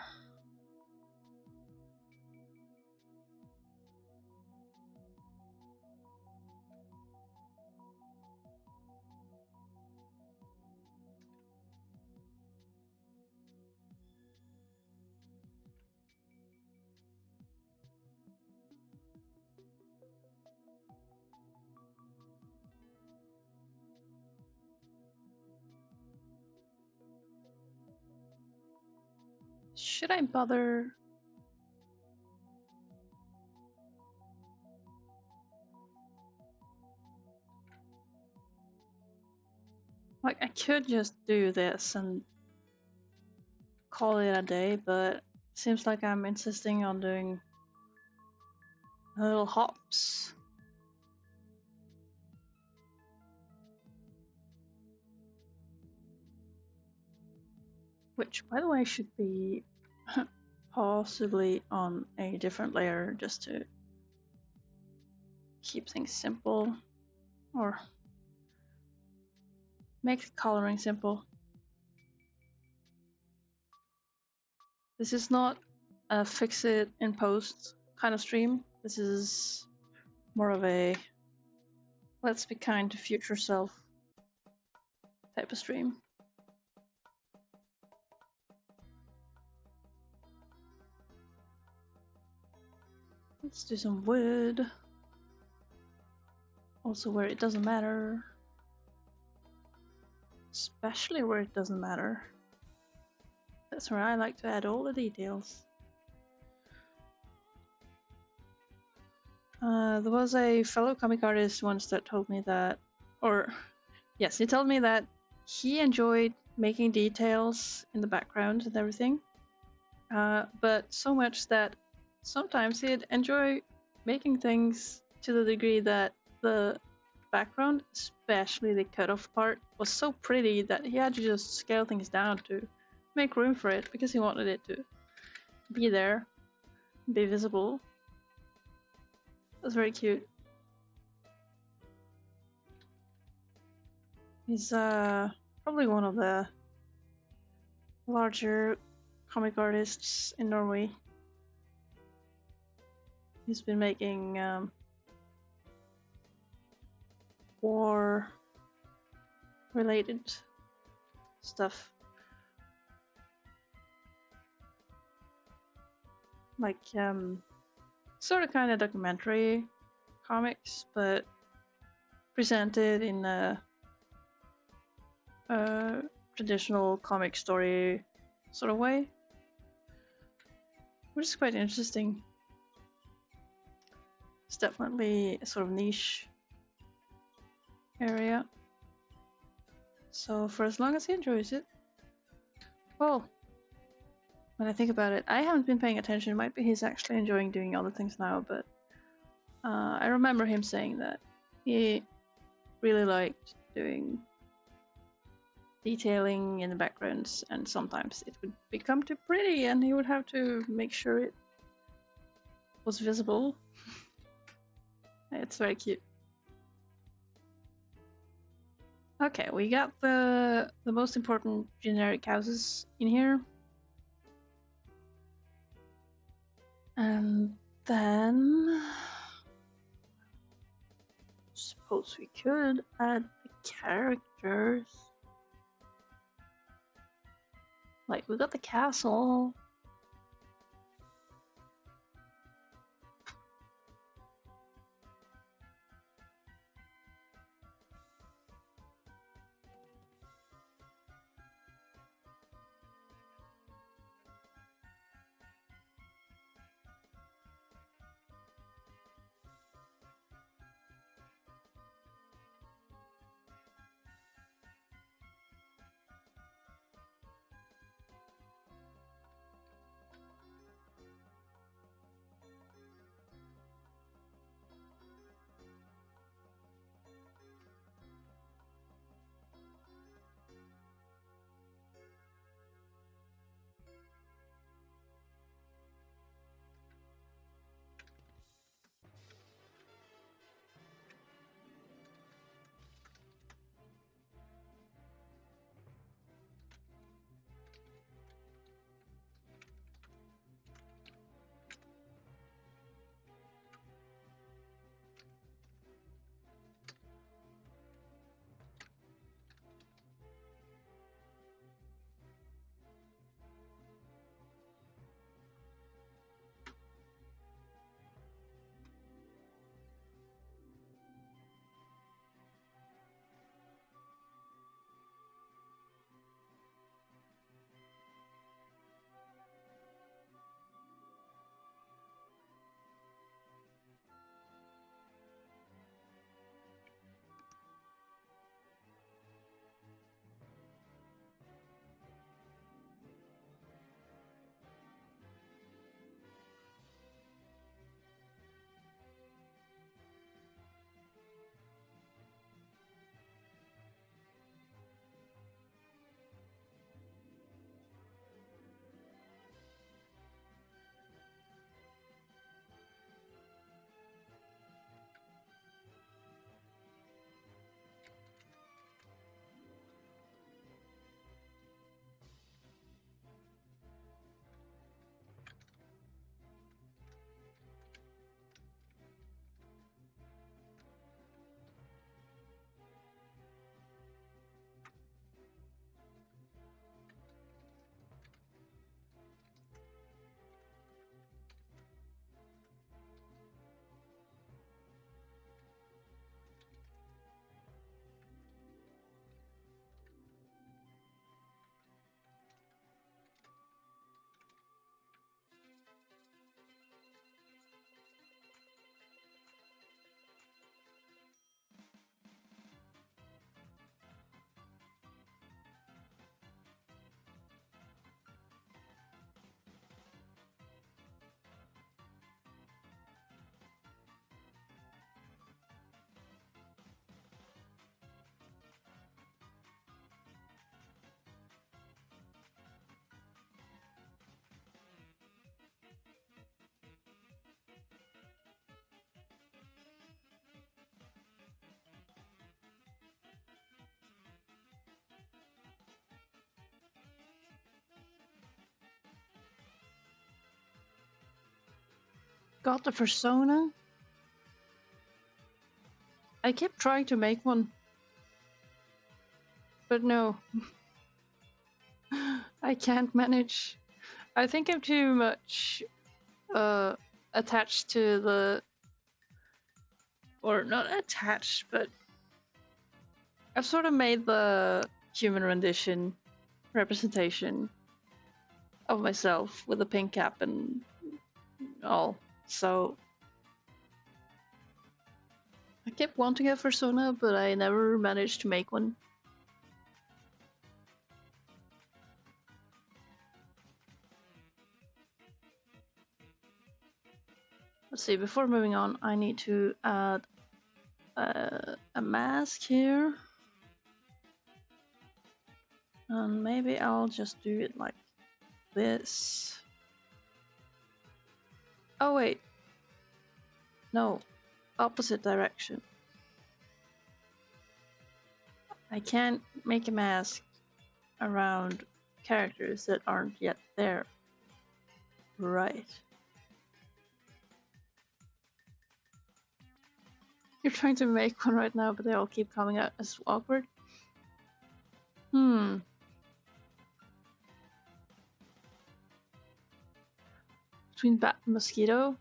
Should I bother? Like, I could just do this and call it a day, but it seems like I'm insisting on doing little hops. Which, by the way, should be possibly on a different layer just to keep things simple or make the coloring simple. This is not a fix it in post kind of stream. This is more of a let's be kind to future self type of stream. Let's do some wood. Also where it doesn't matter. Especially where it doesn't matter. That's where I like to add all the details. There was a fellow comic artist once that told me that, or yes, he told me that he enjoyed making details in the background and everything, but so much that sometimes he'd enjoy making things to the degree that the background, especially the cutoff part, was so pretty that he had to just scale things down to make room for it because he wanted it to be there, be visible. That's very cute. He's probably one of the larger comic artists in Norway. He's been making war-related stuff. Like, sort of kind of documentary comics, but presented in a traditional comic story sort of way, which is quite interesting. It's definitely a sort of niche area. So for as long as he enjoys it. Well, when I think about it, I haven't been paying attention. It might be he's actually enjoying doing other things now, but I remember him saying that he really liked doing detailing in the backgrounds, and sometimes it would become too pretty and he would have to make sure it was visible. It's very cute. Okay, we got the most important generic houses in here. And then suppose we could add the characters. Like, we got the castle. Got the persona. I kept trying to make one, but no. I can't manage. I think I'm too much attached to the, or not attached, but I've sort of made the human rendition representation of myself with the pink cap and all. So I kept wanting a persona, but I never managed to make one. Let's see, before moving on, I need to add a mask here. And maybe I'll just do it like this. Oh wait. No, opposite direction. I can't make a mask around characters that aren't yet there. Right. You're trying to make one right now, but they all keep coming out as awkward. Between bat and mosquito,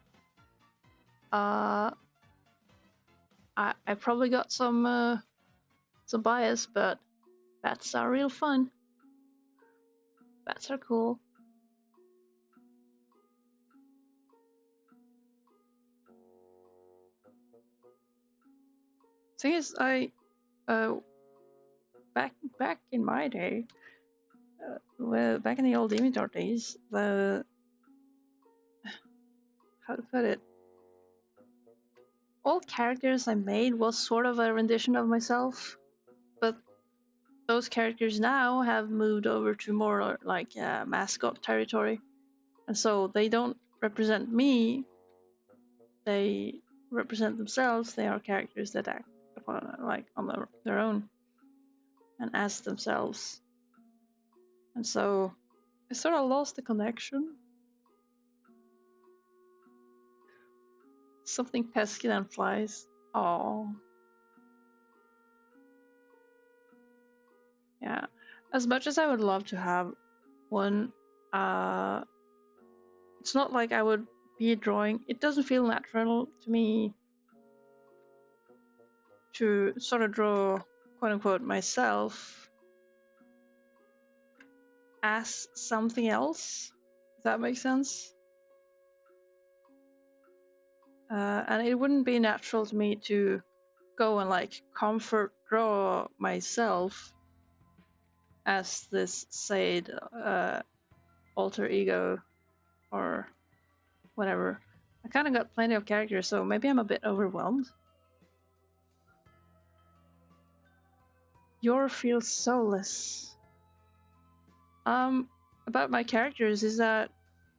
I probably got some bias, but bats are real fun. Bats are cool. Thing is, back in my day, well, back in the old Demitor days, how to put it, all characters I made was sort of a rendition of myself, but those characters now have moved over to more like mascot territory, and so they don't represent me. They represent themselves. They are characters that act upon like on their own and as themselves, and so I sort of lost the connection. Something pesky than flies. Oh, yeah. As much as I would love to have one, it's not like I would be drawing. It doesn't feel natural to me to sort of draw, quote unquote, myself as something else. If that makes sense. And it wouldn't be natural to me to go and like comfort draw myself as this said alter ego or whatever. I kind of got plenty of characters, so maybe I'm a bit overwhelmed. Your feels soulless. About my characters is that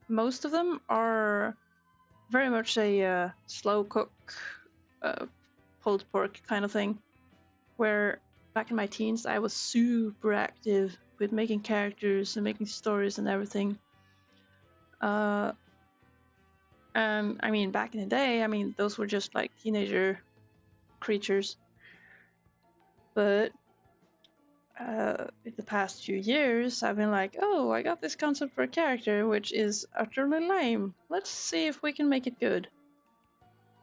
most of them are very much a slow cook, pulled pork kind of thing. Where back in my teens, I was super active with making characters and making stories and everything. And I mean, back in the day, I mean, those were just like teenager creatures. But in the past few years, I've been like, oh, I got this concept for a character, which is utterly lame. Let's see if we can make it good.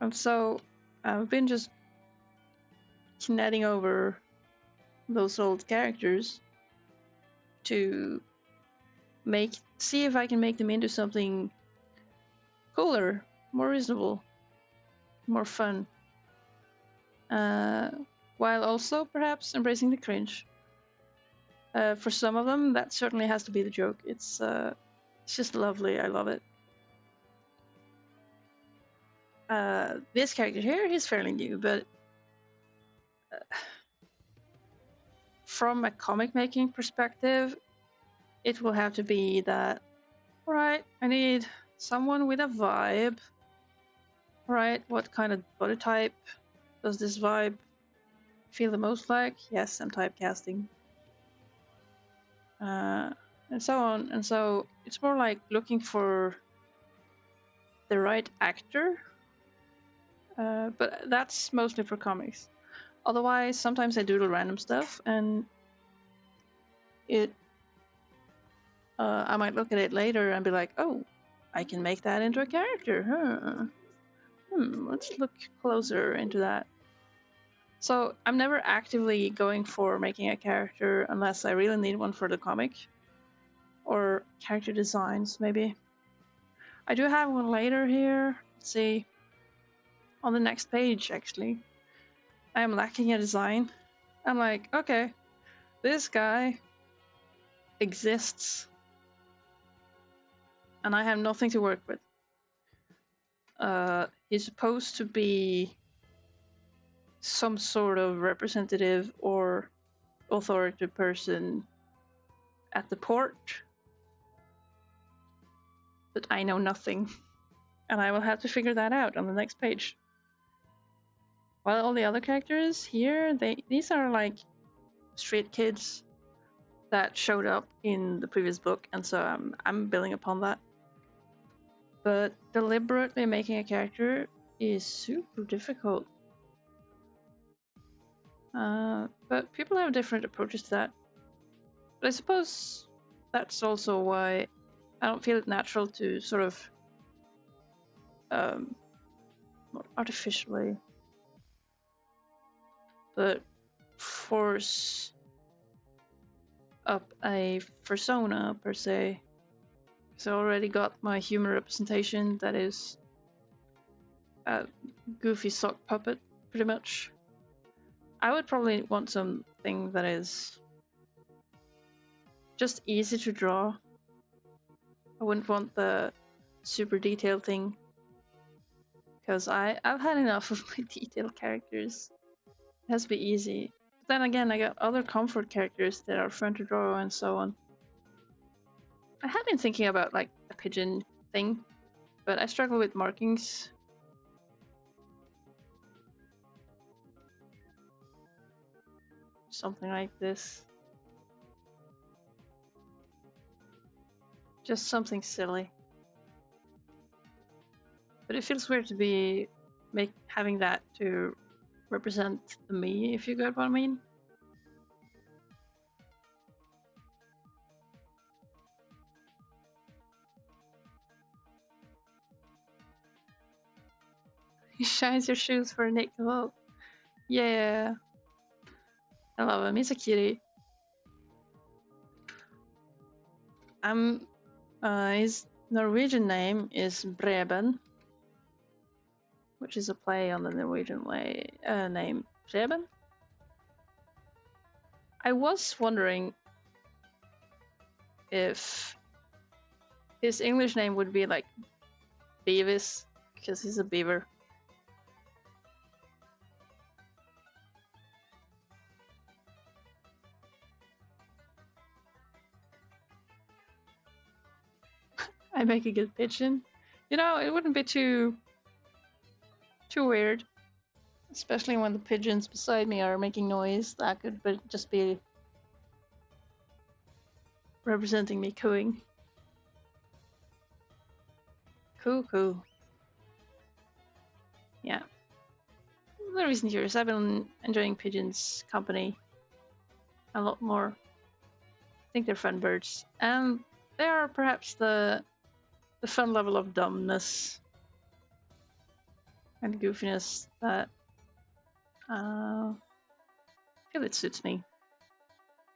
And so I've been just kineting over those old characters to see if I can make them into something cooler, more reasonable, more fun, while also perhaps embracing the cringe. For some of them, that certainly has to be the joke. It's just lovely. I love it. This character here, he's fairly new, but from a comic making perspective, it will have to be that, alright, I need someone with a vibe. Alright, what kind of body type does this vibe feel the most like? Yes, I'm typecasting. And so on. And so it's more like looking for the right actor. But that's mostly for comics. Otherwise, sometimes I doodle random stuff, and I might look at it later and be like, oh, I can make that into a character, huh? Let's look closer into that. So I'm never actively going for making a character unless I really need one for the comic. Or character designs, maybe. I do have one later here. Let's see. On the next page, actually. I am lacking a design. I'm like, okay, this guy exists. And I have nothing to work with. he's supposed to be some sort of representative or authority person at the port, but I know nothing, and I will have to figure that out on the next page. While all the other characters here, these are like street kids that showed up in the previous book, and so I'm building upon that. But deliberately making a character is super difficult. But people have different approaches to that. But I suppose that's also why I don't feel it natural to sort of not artificially, but force up a persona per se. So I already got my human representation that is a goofy sock puppet, pretty much. I would probably want something that is just easy to draw. I wouldn't want the super detailed thing, because I've had enough of my detailed characters. It has to be easy. But then again, I got other comfort characters that are fun to draw and so on. I have been thinking about like a pigeon thing, but I struggle with markings. Something like this. Just something silly. But it feels weird to be having that to represent me, if you get what I mean. He shines your shoes for Nick. Oh, yeah. I love him. He's a cutie. His Norwegian name is Breben, which is a play on the Norwegian name Preben. I was wondering if his English name would be like Beavis, because he's a beaver. I make a good pigeon. You know, it wouldn't be too weird. Especially when the pigeons beside me are making noise. That could just be representing me cooing. Coo. Yeah. The recent years, I've been enjoying pigeons' company a lot more. I think they're fun birds. And they are perhaps the fun level of dumbness and goofiness that I feel it suits me.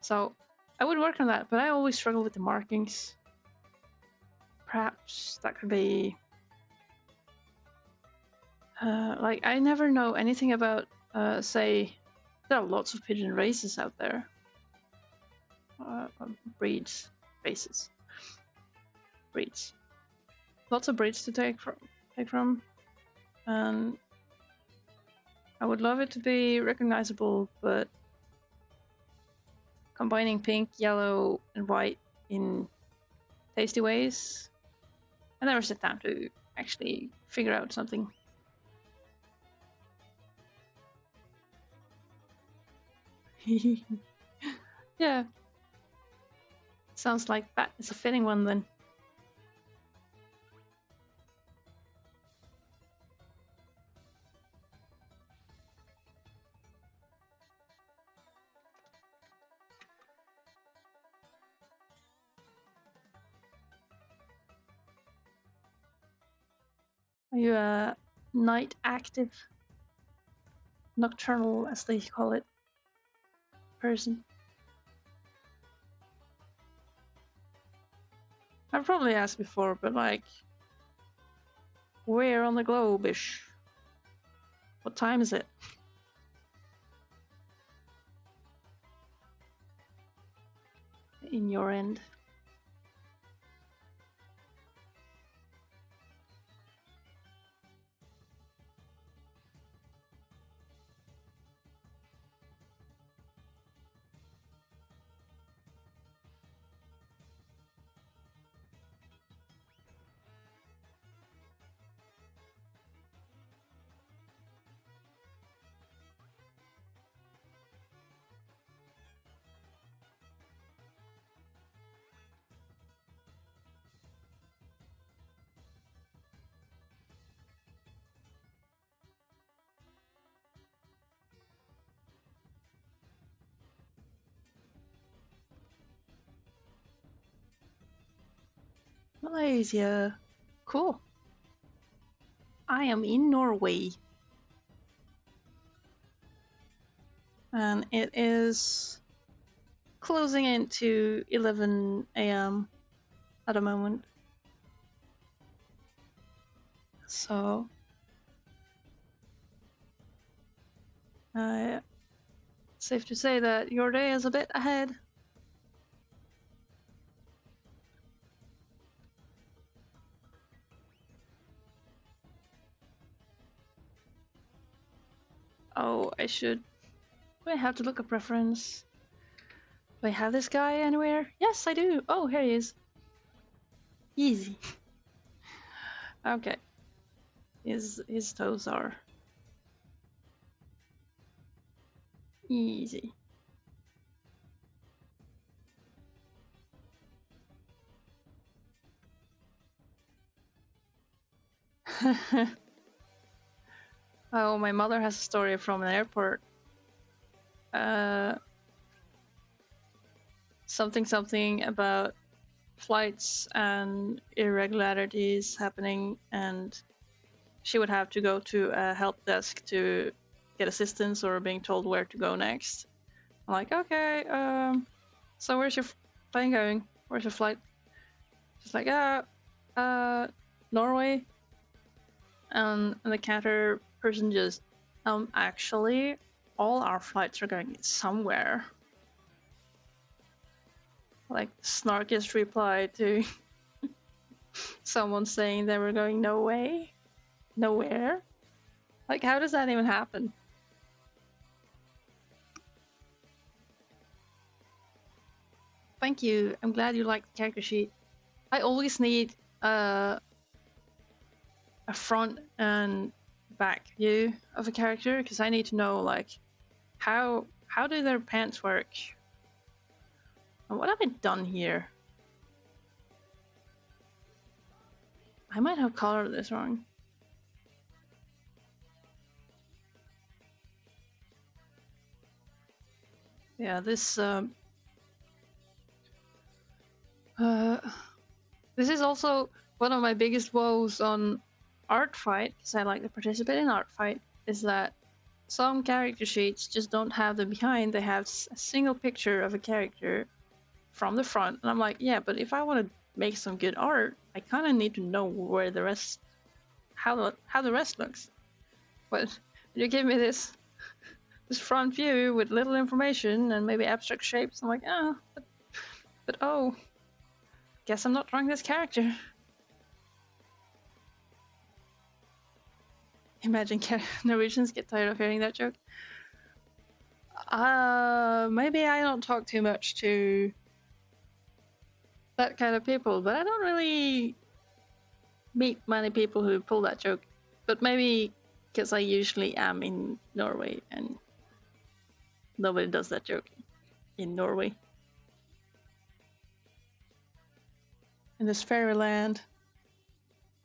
So I would work on that, but I always struggle with the markings. Perhaps that could be like I never know anything about say there are lots of pigeon races out there. Breeds, races, breeds. Lots of breeds to take from, and I would love it to be recognizable, but combining pink, yellow, and white in tasty ways, I never sit down to actually figure out something. Yeah. Sounds like that is a fitting one then. Are you a night active, nocturnal as they call it, person? I've probably asked before, but like, where on the globe-ish? What time is it? In your end? Malaysia. Cool. I am in Norway. And it is closing into 11 a.m. at the moment. So safe to say that your day is a bit ahead. Oh, I should. Do I have to look up reference? Do I have this guy anywhere? Yes, I do. Oh, here he is. Easy. Okay. His toes are easy. Oh, my mother has a story from an airport. Something about flights and irregularities happening, and she would have to go to a help desk to get assistance or being told where to go next. I'm like, okay, so where's your plane going? Where's your flight? She's like, Norway. And the counter person just, actually, all our flights are going somewhere. Like, snarkiest reply to someone saying they were going no way, nowhere. Like, how does that even happen? Thank you. I'm glad you liked the character sheet. I always need a front and back view of a character because I need to know like how do their pants work? And what have I done here? I might have colored this wrong. Yeah, this this is also one of my biggest woes on art fight, because I like to participate in art fight, is that some character sheets just don't have the behind. They have a single picture of a character from the front, and I'm like, yeah, but if I want to make some good art, I kind of need to know where the rest, how the rest looks. But you give me this front view with little information and maybe abstract shapes, I'm like, oh, but oh, guess I'm not drawing this character. Imagine Norwegians get tired of hearing that joke. Maybe I don't talk too much to that kind of people, but I don't really meet many people who pull that joke. But maybe because I usually am in Norway and nobody does that joke in Norway. In this fairyland,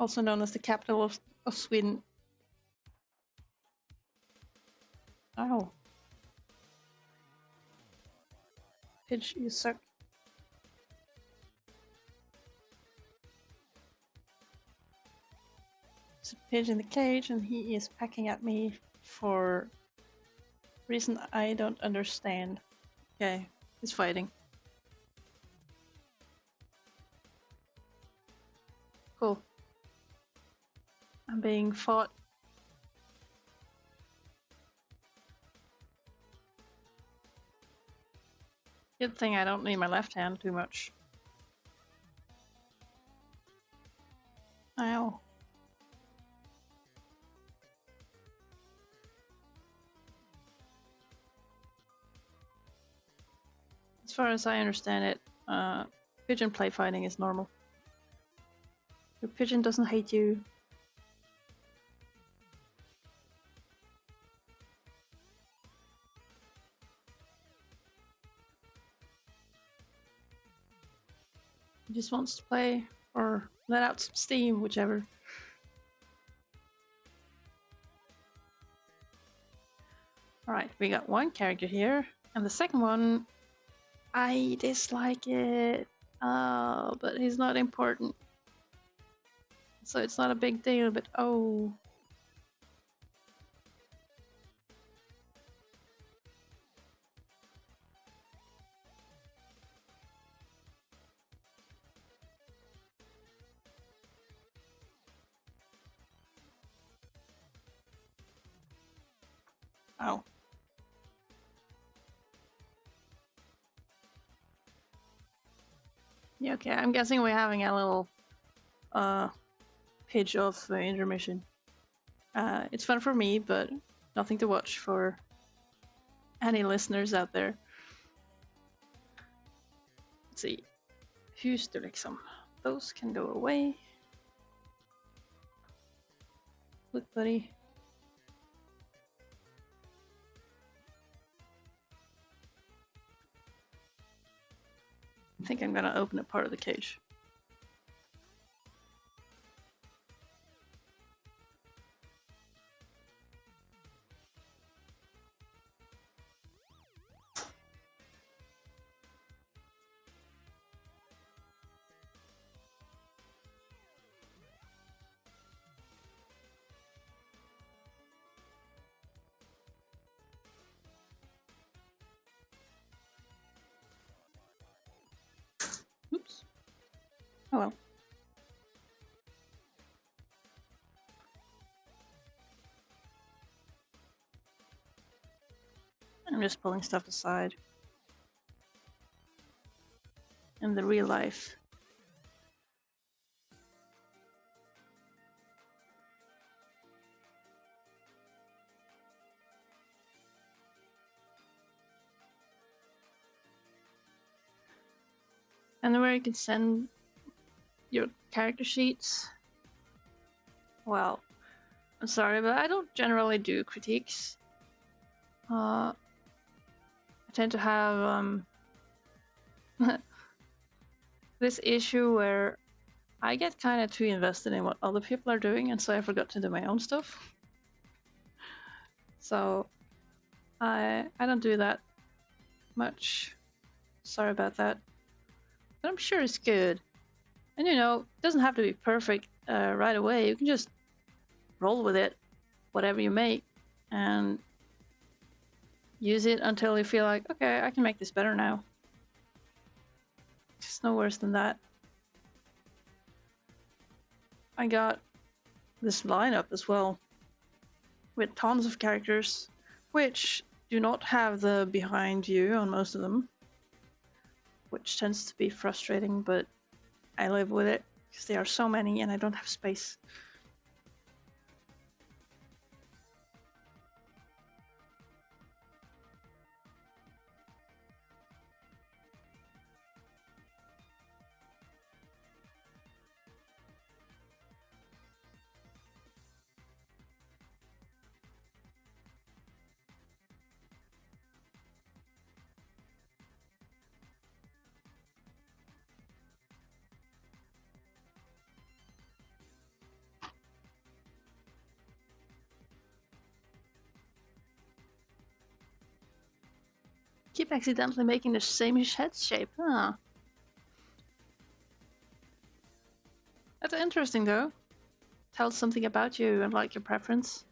also known as the capital of Sweden. Oh. Pidge, you suck. There's a Pidge in the cage and he is pecking at me for reason I don't understand. Okay, he's fighting. Cool. I'm being fought. Good thing I don't need my left hand too much. Ow. As far as I understand it, pigeon play fighting is normal. Your pigeon doesn't hate you. He just wants to play or let out some steam, whichever. Alright, we got one character here, and the second one, I dislike it. But he's not important. So it's not a big deal, but oh. Oh. Yeah, okay, I'm guessing we're having a little pitch of intermission. It's fun for me, but nothing to watch for any listeners out there. Let's see. Who's the liksom? Those can go away. Look, buddy. I think I'm gonna open a part of the cage. Oops. Oh well. I'm just pulling stuff aside. In the real life. And where you can send your character sheets. Well, I'm sorry, but I don't generally do critiques. I tend to have this issue where I get kind of too invested in what other people are doing, and so I forgot to do my own stuff. So I don't do that much. Sorry about that. But I'm sure it's good. And you know, it doesn't have to be perfect right away. You can just roll with it, whatever you make, and use it until you feel like, okay, I can make this better now. It's no worse than that. I got this lineup as well, with tons of characters, which do not have the behind view on most of them, which tends to be frustrating, but I live with it because there are so many and I don't have space. Keep accidentally making the same-ish head shape, huh? That's interesting though. Tells something about you and like your preference.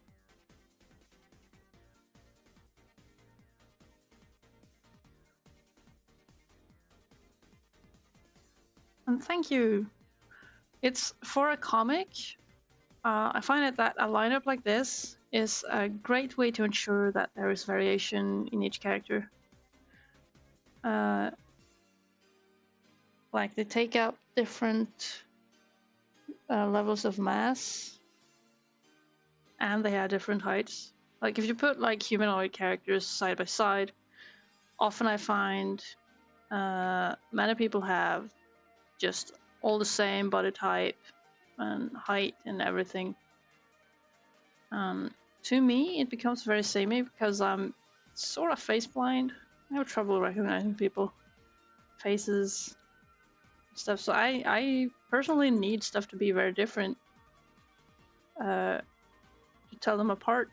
And thank you. It's for a comic. I find it that a lineup like this is a great way to ensure that there is variation in each character. Like they take out different levels of mass, and they have different heights. Like if you put like humanoid characters side by side, often I find many people have just all the same body type and height and everything. To me, it becomes very samey because I'm sort of face blind. I have trouble recognizing people, faces, stuff. So I personally need stuff to be very different to tell them apart,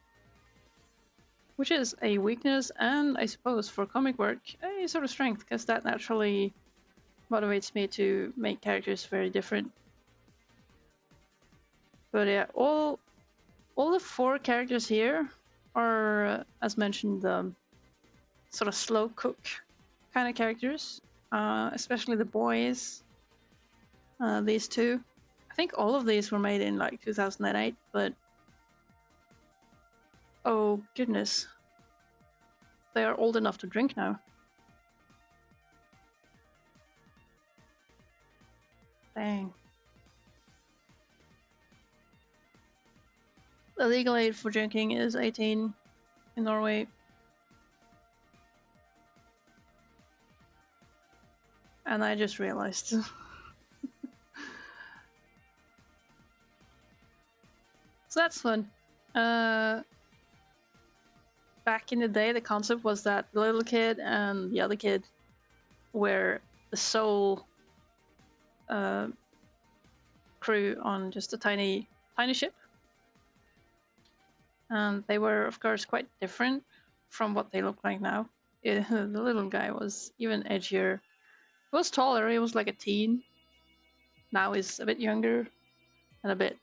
which is a weakness and I suppose for comic work a sort of strength because that naturally motivates me to make characters very different. But yeah, all the 4 characters here are, as mentioned, sort of slow cook kind of characters. Especially the boys. These 2. I think all of these were made in like 2008, but oh goodness, they are old enough to drink now. Dang. The legal age for drinking is 18 in Norway. And I just realized. So that's fun. Back in the day, the concept was that the little kid and the other kid were the sole crew on just a tiny ship. And they were, of course, quite different from what they look like now. The little guy was even edgier. He was taller, he was like a teen. Now he's a bit younger and a bit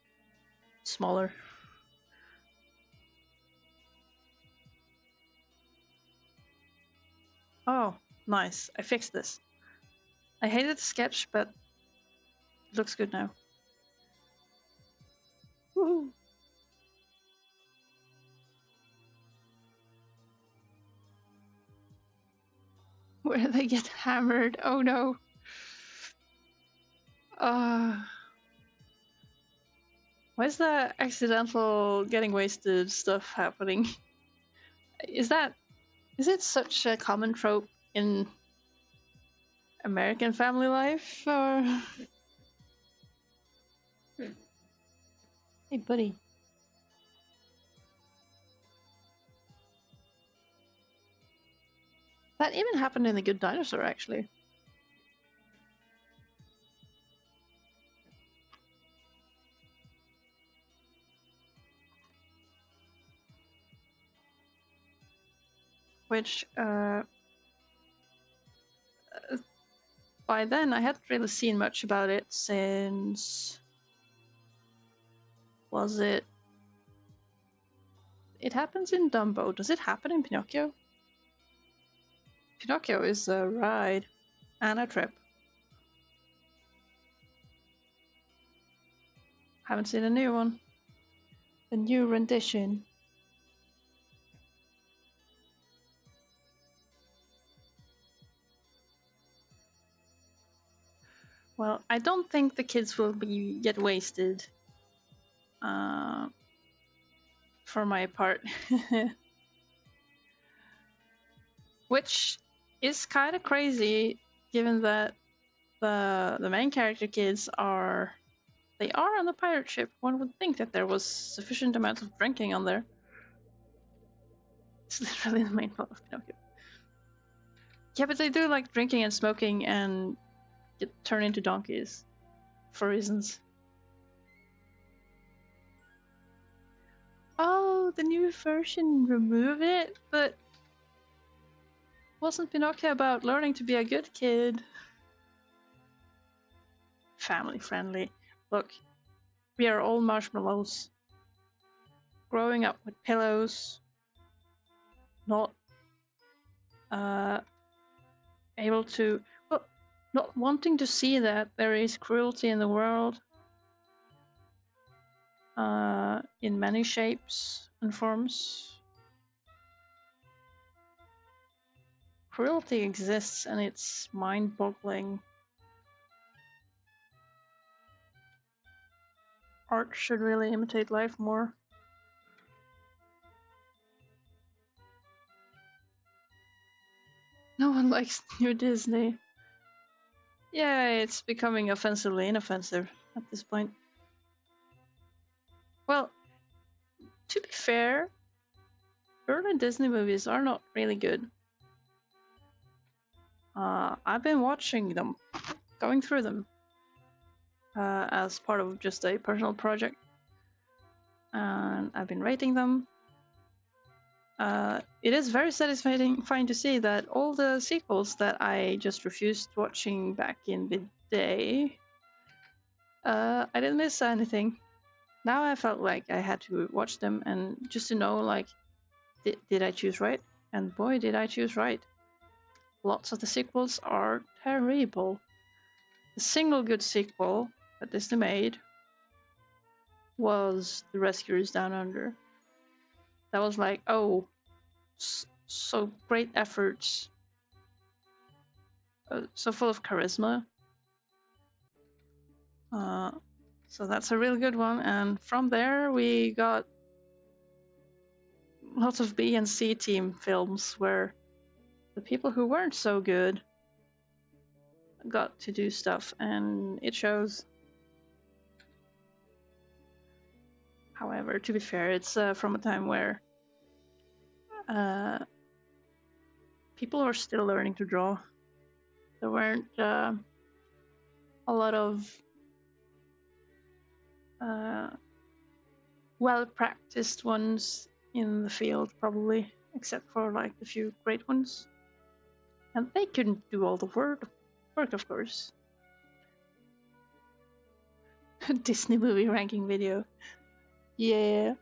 smaller. Oh, nice. I fixed this. I hated the sketch, but it looks good now. Woohoo! Where they get hammered. Oh no. Why is the accidental getting wasted stuff happening? Is it such a common trope in American family life, or? Hey, buddy. That even happened in The Good Dinosaur, actually. Which, by then I hadn't really seen much about it since... Was it... It happens in Dumbo. Does it happen in Pinocchio? Pinocchio is a ride and a trip. Haven't seen a new one. A new rendition. Well, I don't think the kids will get wasted. For my part. Which is kind of crazy, given that the main character kids are on the pirate ship. One would think that there was sufficient amount of drinking on there. It's literally the main plot of Pinocchio. Yeah, but they do like drinking and smoking and turn into donkeys for reasons. Oh, the new version removed it, but wasn't Pinocchio about learning to be a good kid? Family friendly. Look, we are all marshmallows. Growing up with pillows. Not able to... Well, not wanting to see that there is cruelty in the world. In many shapes and forms. Cruelty exists and it's mind-boggling. Art should really imitate life more. No one likes New Disney. Yeah, it's becoming offensively inoffensive at this point. Well, to be fair, early Disney movies are not really good. I've been watching them, going through them, as part of just a personal project. And I've been rating them. It is very satisfying to see that all the sequels that I just refused watching back in the day, I didn't miss anything. Now I felt like I had to watch them and just to know, like, did I choose right? And boy, did I choose right. Lots of the sequels are terrible. The single good sequel that Disney made was The Rescuers Down Under. That was like, oh, so great efforts, so full of charisma. So that's a real good one. And from there, we got lots of B and C team films where the people who weren't so good got to do stuff, and it shows. However, to be fair, it's from a time where people were still learning to draw. There weren't a lot of well-practiced ones in the field, probably, except for like the few great ones. And they couldn't do all the work, of course. Disney movie ranking video. Yeah.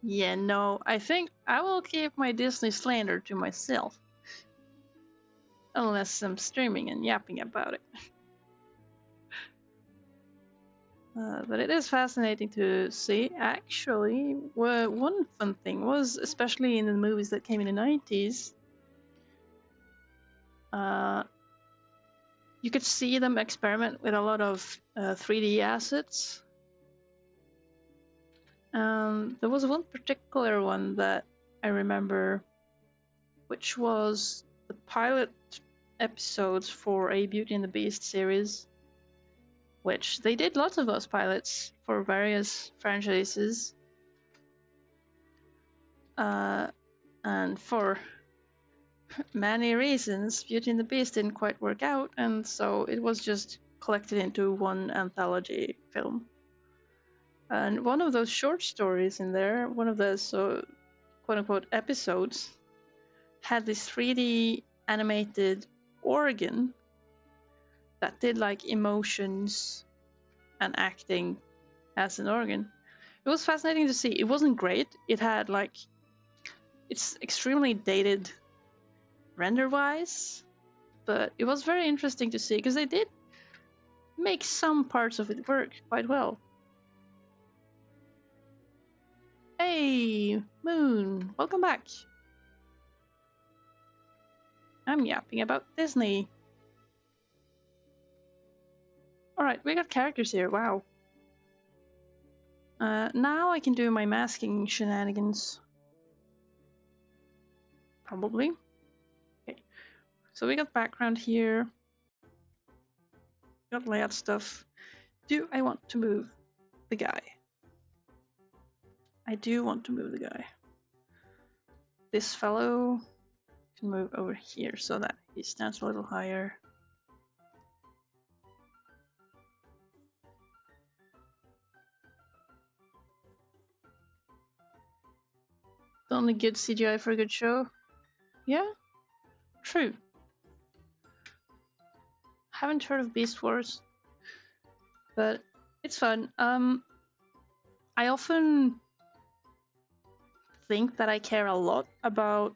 Yeah, no, I think I will keep my Disney slander to myself. Unless I'm streaming and yapping about it. But it is fascinating to see, actually. One fun thing was, especially in the movies that came in the 90s, you could see them experiment with a lot of 3D assets. There was one particular one that I remember, which was the pilot episodes for a Beauty and the Beast series, which they did lots of those pilots for various franchises. And for many reasons, Beauty and the Beast didn't quite work out, and so it was just collected into one anthology film. And one of those short stories in there, one of those quote unquote episodes, had this 3D animated organ that did like emotions and acting as an organ. It was fascinating to see. It wasn't great. It had like, it's extremely dated render wise, but it was very interesting to see because they did make some parts of it work quite well. Hey, Moon, welcome back. I'm yapping about Disney. Alright, we got characters here, wow. Now I can do my masking shenanigans. Probably. Okay, so we got background here. Got layout stuff. Do I want to move the guy? I do want to move the guy. This fellow can move over here so that he stands a little higher. The only good CGI for a good show? Yeah, true. Haven't heard of Beast Wars, but it's fun. I often think that I care a lot about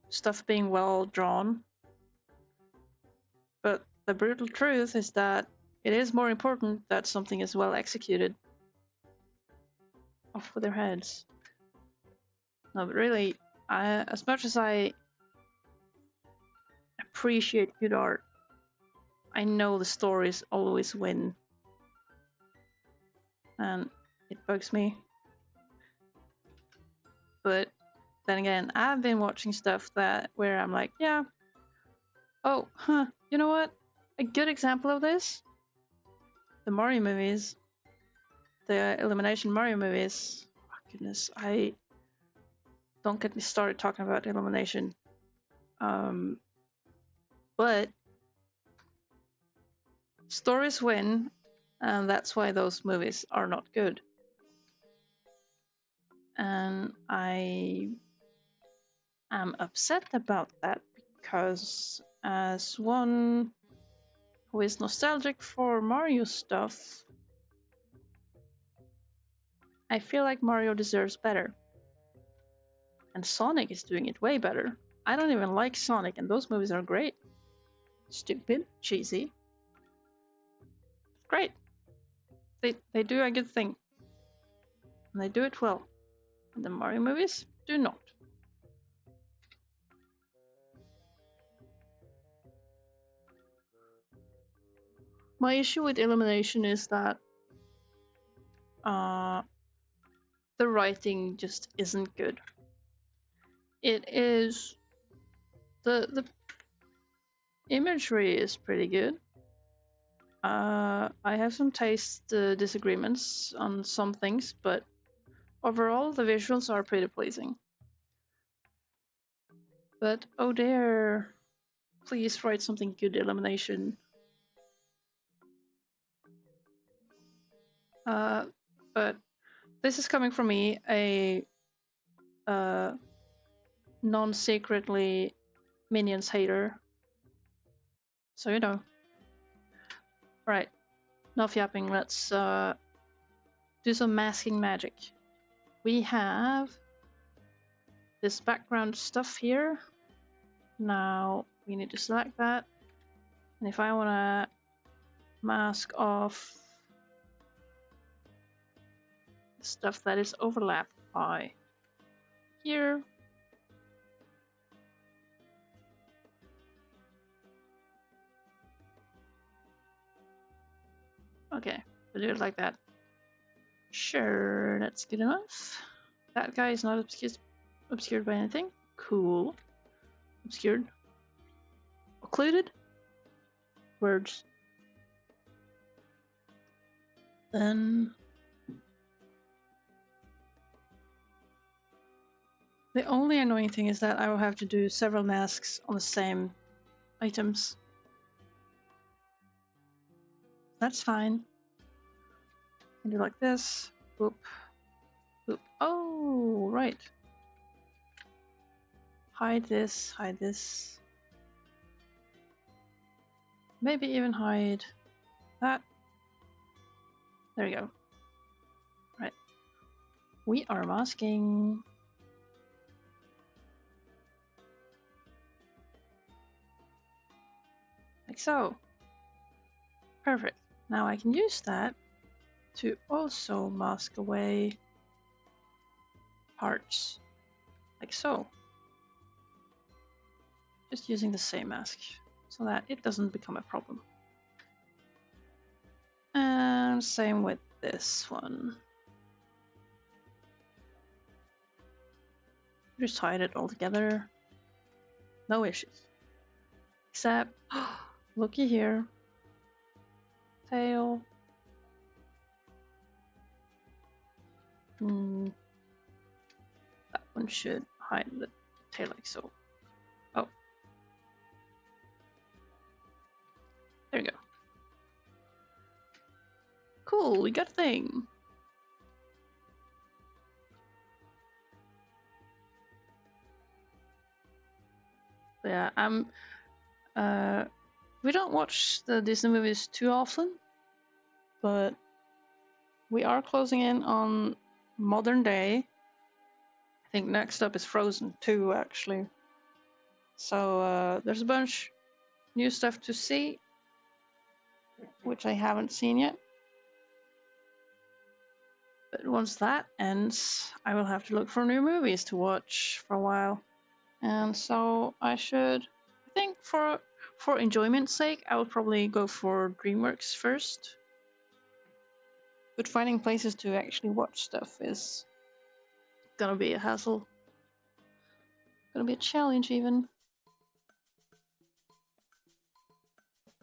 stuff being well drawn, but the brutal truth is that it is more important that something is well executed. Off with their heads. No, but really, as much as I appreciate good art, I know the stories always win. And it bugs me. But then again, I've been watching stuff where I'm like, yeah, oh, huh, you know what? A good example of this? The Mario movies. The Illumination Mario movies. Oh, goodness, don't get me started talking about Illumination. But stories win, and that's why those movies are not good. And I am upset about that because, as one who is nostalgic for Mario stuff, I feel like Mario deserves better. And Sonic is doing it way better. I don't even like Sonic, and those movies are great. Stupid, cheesy. Great. They do a good thing. And they do it well. And the Mario movies do not. My issue with Illumination is that the writing just isn't good. It is the imagery is pretty good. I have some taste disagreements on some things, but overall the visuals are pretty pleasing. But oh dear, please write something good, Illumination. But this is coming from me, a non-secretly Minions hater. So you know. Right, enough yapping, let's do some masking magic. We have this background stuff here. Now we need to select that. And if I want to mask off the stuff that is overlapped by here. Okay, we'll do it like that. Sure, that's good enough. That guy is not obscured by anything. Cool. Obscured. Occluded. Words. Then the only annoying thing is that I will have to do several masks on the same items. That's fine. And do like this. Boop. Boop. Oh, right. Hide this, hide this. Maybe even hide that. There we go. Right. We are masking. Like so. Perfect. Now I can use that to also mask away parts. Like so. Just using the same mask so that it doesn't become a problem. And same with this one. Just hide it all together. No issues. Except, looky here. Tail. That one should hide the tail like so. Oh. There you go. Cool, we got a thing. Yeah, we don't watch the Disney movies too often, but we are closing in on modern day. I think next up is Frozen 2, actually. So there's a bunch new stuff to see, which I haven't seen yet. But once that ends, I will have to look for new movies to watch for a while. And so I think for enjoyment's sake, I would probably go for DreamWorks first. But finding places to actually watch stuff is gonna be a hassle. Gonna be a challenge even.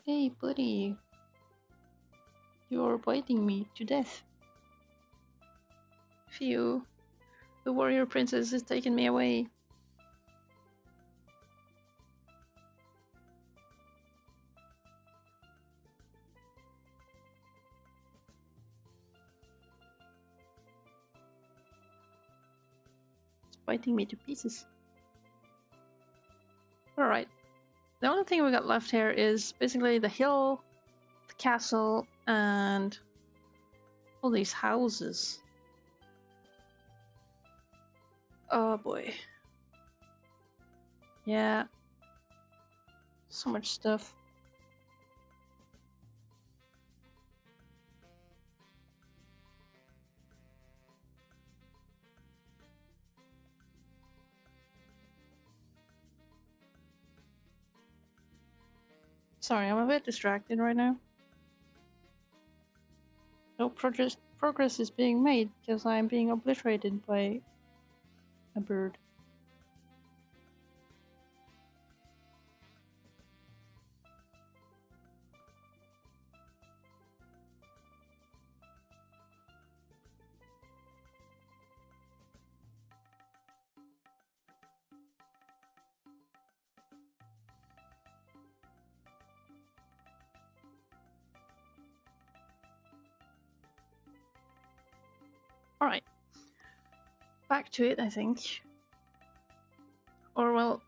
Hey buddy, you're biting me to death. Phew, the warrior princess has taken me away. It's biting me to pieces. Alright, the only thing we got left here is basically the hill the castle and all these houses. Oh boy. Yeah. So much stuff. Sorry, I'm a bit distracted right now. No progress is being made because I'm being obliterated by a bird. Alright. Back to it, I think. Or, well,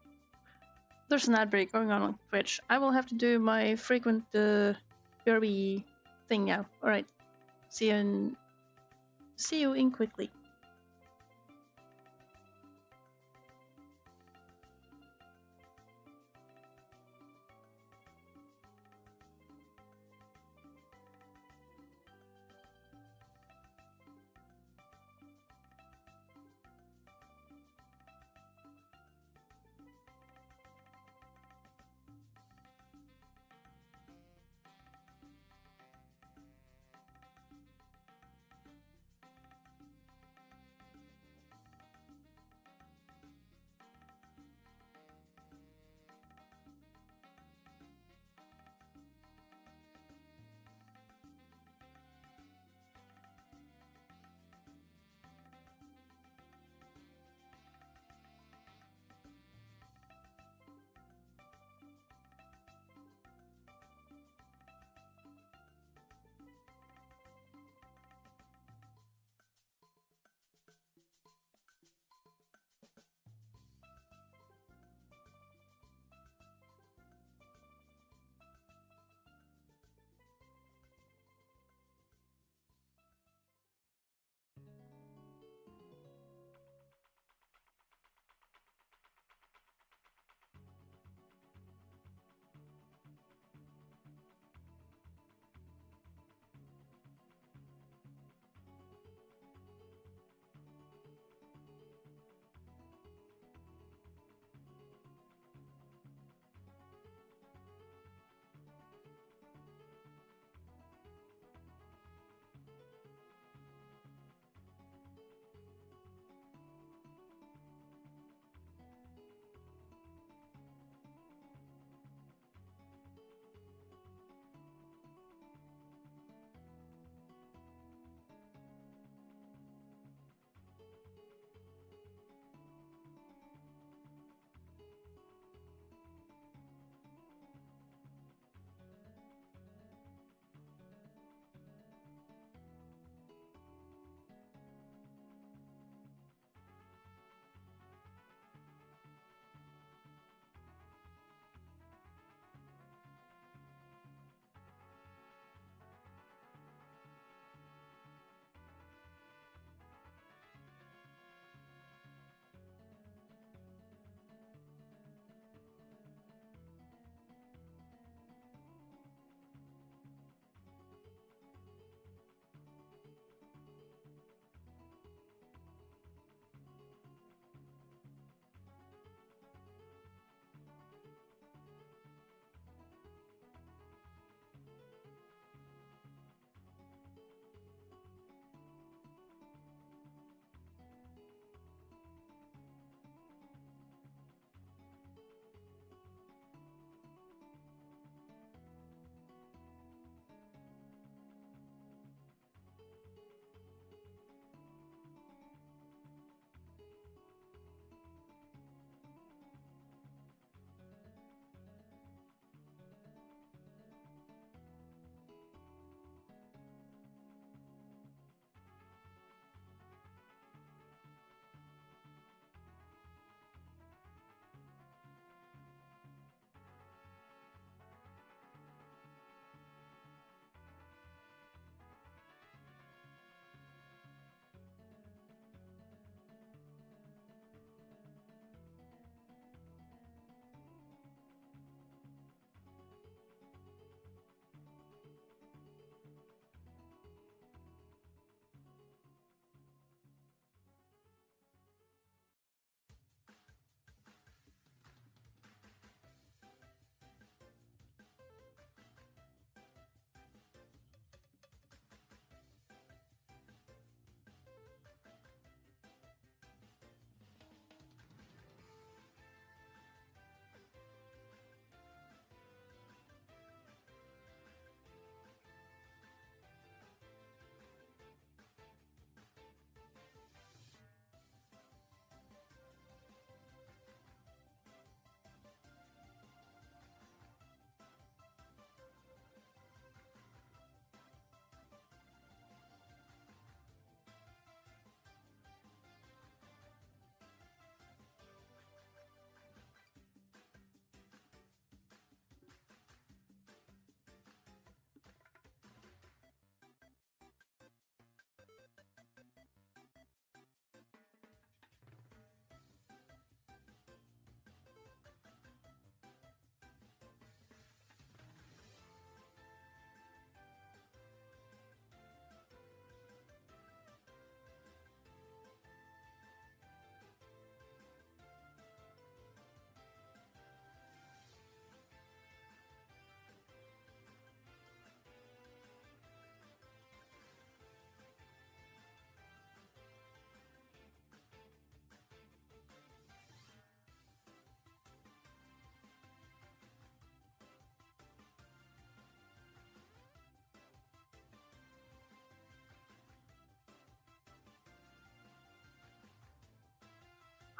there's an ad break going on Twitch. I will have to do my frequent BRB thing now. Alright. See you in quickly.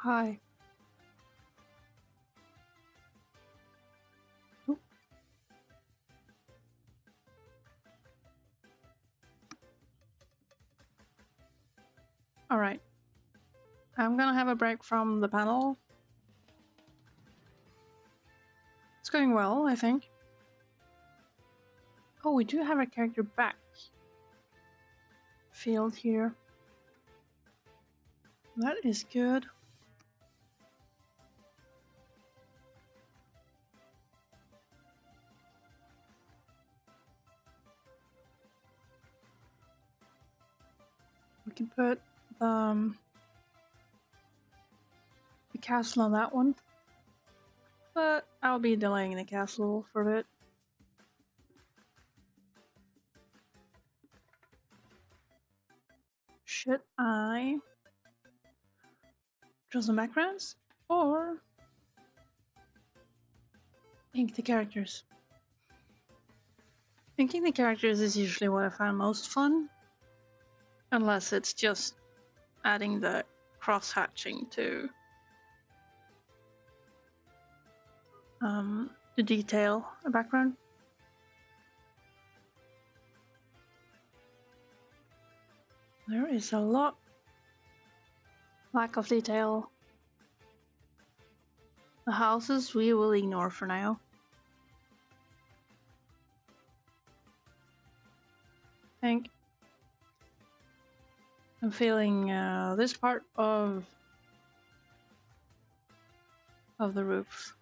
Hi. Oop. All right. I'm gonna have a break from the panel. It's going well, I think. Oh, we do have a character back field here. That is good. We can put the castle on that one. But I'll be delaying the castle for a bit. Should I draw some backgrounds or ink the characters? Inking the characters is usually what I find most fun, unless it's just adding the cross-hatching to detail a background. There is a lot lack of detail. The houses we will ignore for now. I think I'm feeling this part of the roof.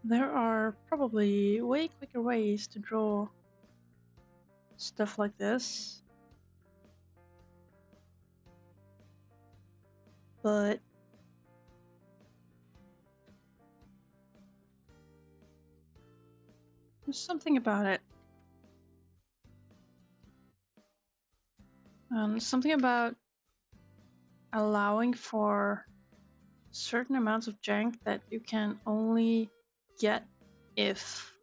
There are probably way quicker ways to draw stuff like this, but there's something about it. Something about allowing for certain amounts of jank that you can only get if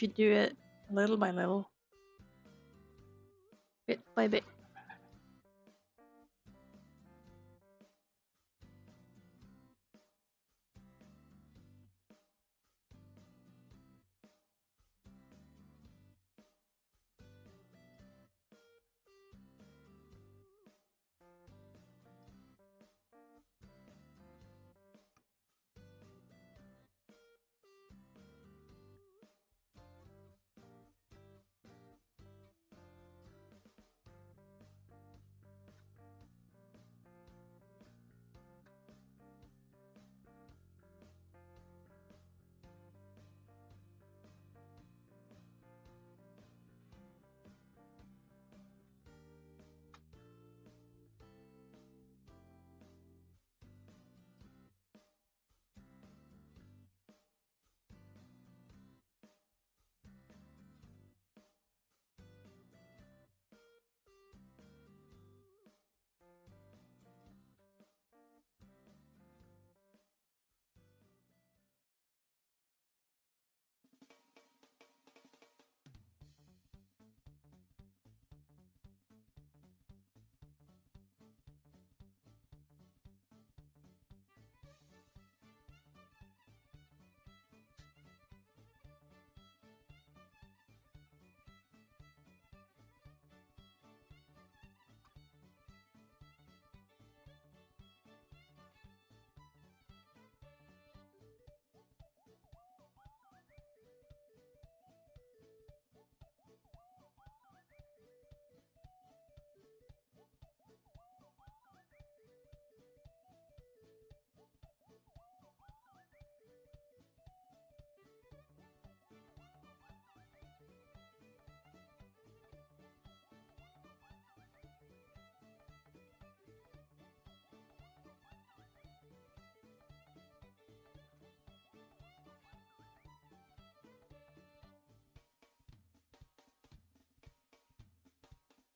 you do it little by little, bit by bit.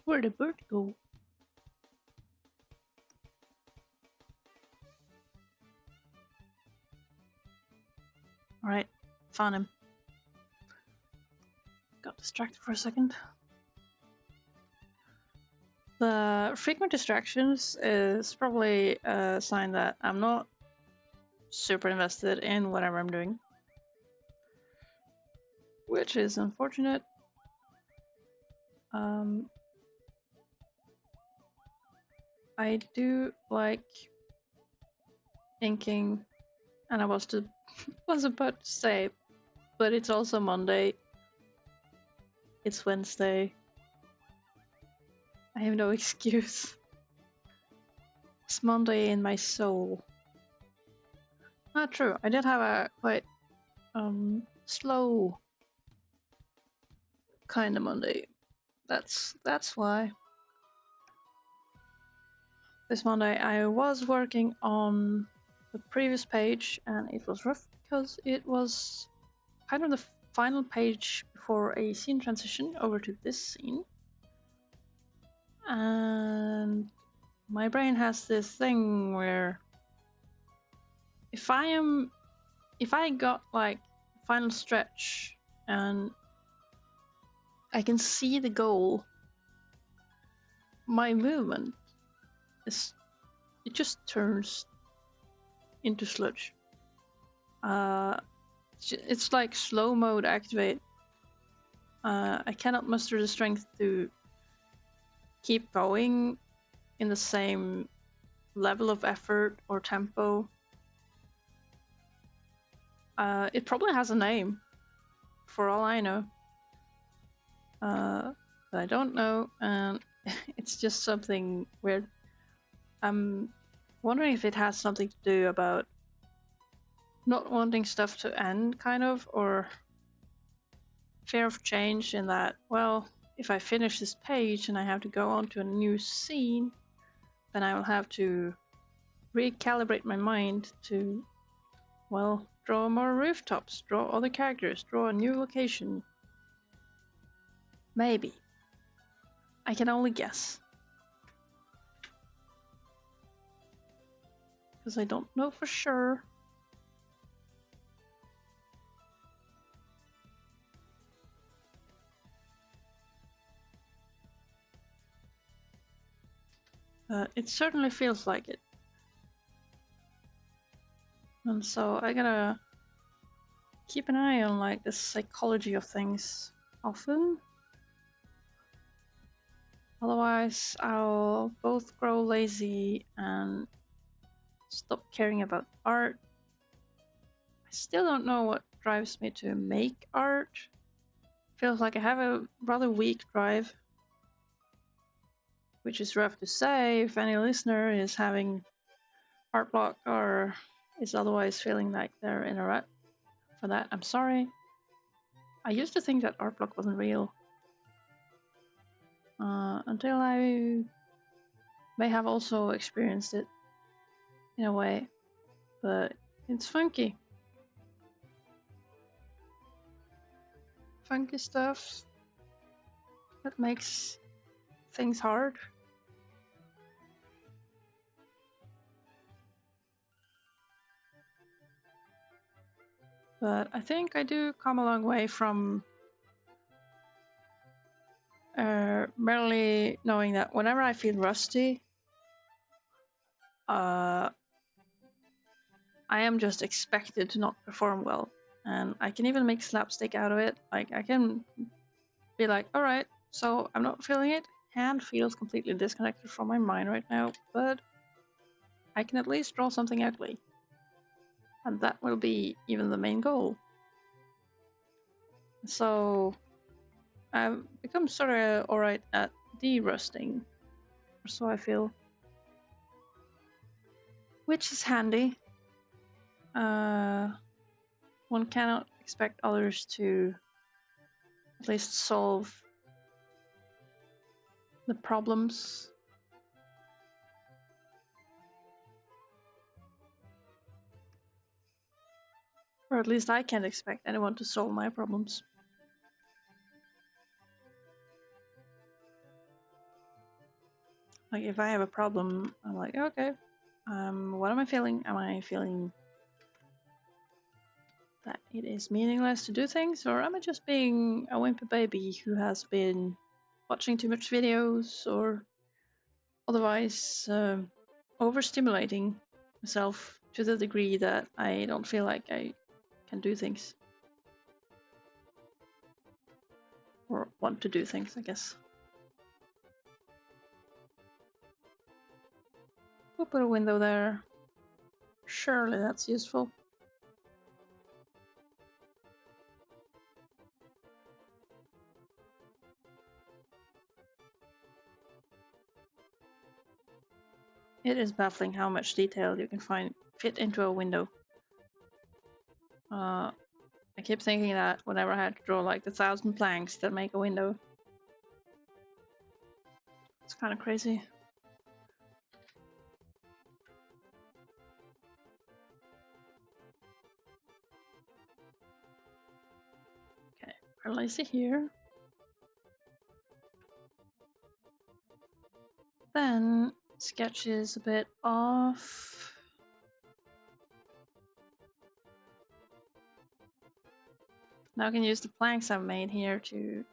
Where'd the bird go? Alright, found him. Got distracted for a second. The frequent distractions is probably a sign that I'm not super invested in whatever I'm doing, which is unfortunate. I do like thinking, and I was about to say, but it's also Monday. It's Wednesday. I have no excuse. It's Monday in my soul. Not true. I did have a quite slow kind of Monday. That's why. This Monday I was working on the previous page and it was rough because it was kind of the final page before a scene transition over to this scene. And my brain has this thing where if I got like final stretch and I can see the goal, my movement it just turns into sludge. It's like slow mode activate. I cannot muster the strength to keep going in the same level of effort or tempo. It probably has a name, for all I know. But I don't know, and it's just something weird. I'm wondering if it has something to do about not wanting stuff to end, kind of, or fear of change in that, well, if I finish this page and I have to go on to a new scene, then I will have to recalibrate my mind to, well, draw more rooftops, draw other characters, draw a new location. Maybe. I can only guess. Because I don't know for sure. It certainly feels like it. And so I gotta keep an eye on like the psychology of things often. Otherwise, I'll both grow lazy and stop caring about art. I still don't know what drives me to make art. Feels like I have a rather weak drive, which is rough to say if any listener is having art block or is otherwise feeling like they're in a rut. For that, I'm sorry. I used to think that art block wasn't real. Until I may have also experienced it in a way, but it's funky. Funky stuff that makes things hard. But I think I do come a long way from merely knowing that whenever I feel rusty, I am just expected to not perform well. And I can even make slapstick out of it. Like, I can be like, alright, so I'm not feeling it. Hand feels completely disconnected from my mind right now, but I can at least draw something ugly. And that will be even the main goal. So I've become sort of alright at de-rusting, or so I feel. Which is handy. One cannot expect others to at least solve the problems. Or at least I can't expect anyone to solve my problems. Like if I have a problem, I'm like, okay, what am I feeling? Am I feeling that it is meaningless to do things, or am I just being a wimpy baby who has been watching too much videos or otherwise overstimulating myself to the degree that I don't feel like I can do things or want to do things, I guess. We'll put a window there. Surely that's useful. It is baffling how much detail you can fit into a window. I keep thinking that whenever I had to draw like the 1,000 planks that make a window. It's kind of crazy. Okay, place it here. Then sketch is a bit off. Now I can use the planks I've made here to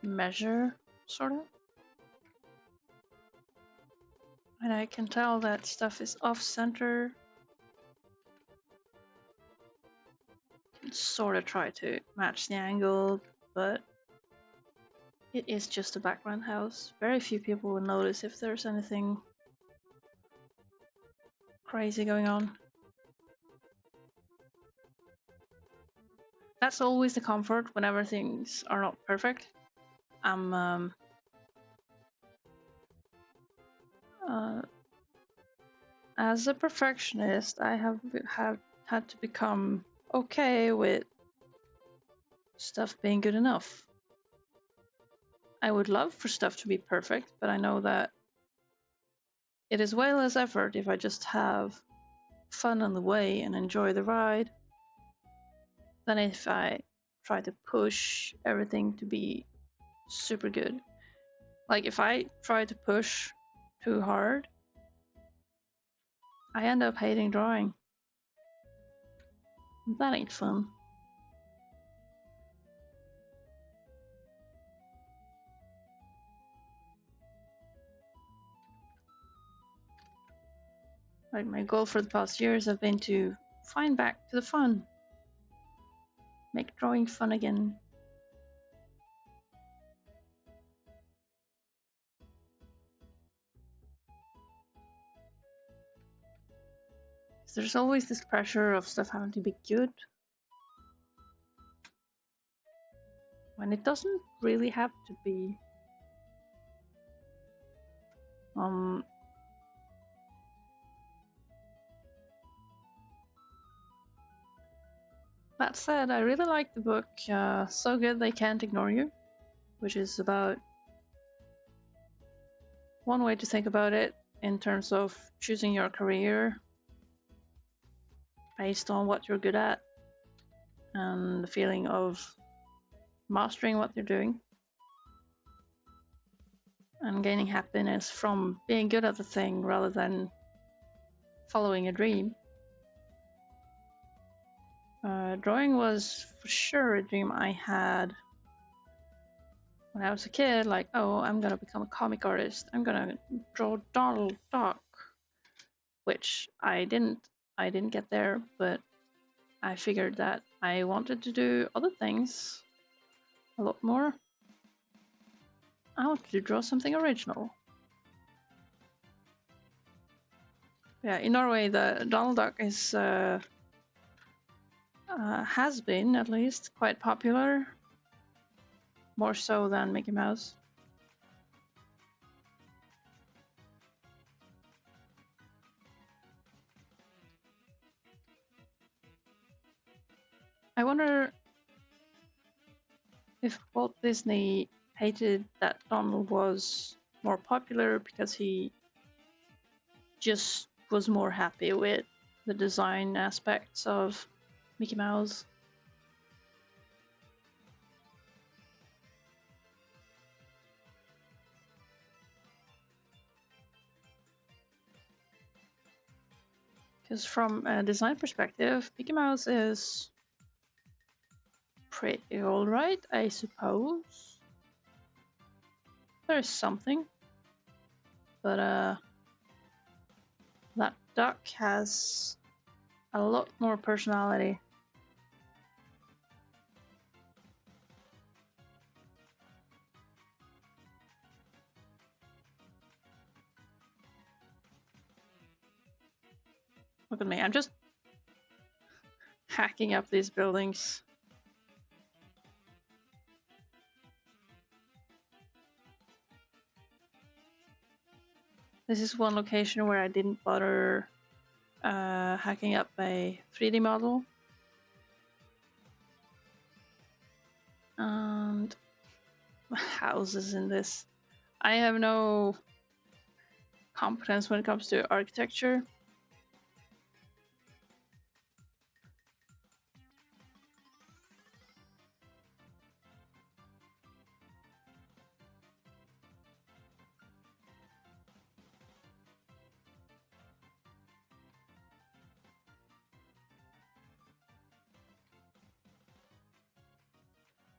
measure, sort of. And I can tell that stuff is off-center. Sort of try to match the angle, but it is just a background house. Very few people will notice if there's anything crazy going on. That's always the comfort whenever things are not perfect. I'm as a perfectionist, I have had to become okay with stuff being good enough. I would love for stuff to be perfect, but I know that it is way less effort if I just have fun on the way and enjoy the ride than if I try to push everything to be super good. Like if I try to push too hard, I end up hating drawing. That ain't fun. Like my goal for the past years have been to find back to the fun. Make drawing fun again. There's always this pressure of stuff having to be good, when it doesn't really have to be. That said, I really like the book So Good They Can't Ignore You, which is about one way to think about it in terms of choosing your career based on what you're good at and the feeling of mastering what you're doing and gaining happiness from being good at the thing rather than following a dream. Drawing was for sure a dream I had when I was a kid, like, oh, I'm gonna become a comic artist. I'm gonna draw Donald Duck, which I didn't get there, but I figured that I wanted to do other things a lot more. I wanted to draw something original. Yeah, in Norway, the Donald Duck is has been at least quite popular, more so than Mickey Mouse. I wonder if Walt Disney hated that Donald was more popular because he just was more happy with the design aspects of Mickey Mouse. Because from a design perspective, Mickey Mouse is pretty alright, I suppose. There's something. But that duck has a lot more personality. Look at me, I'm just hacking up these buildings. This is one location where I didn't bother hacking up a 3D model. And houses in this. I have no competence when it comes to architecture.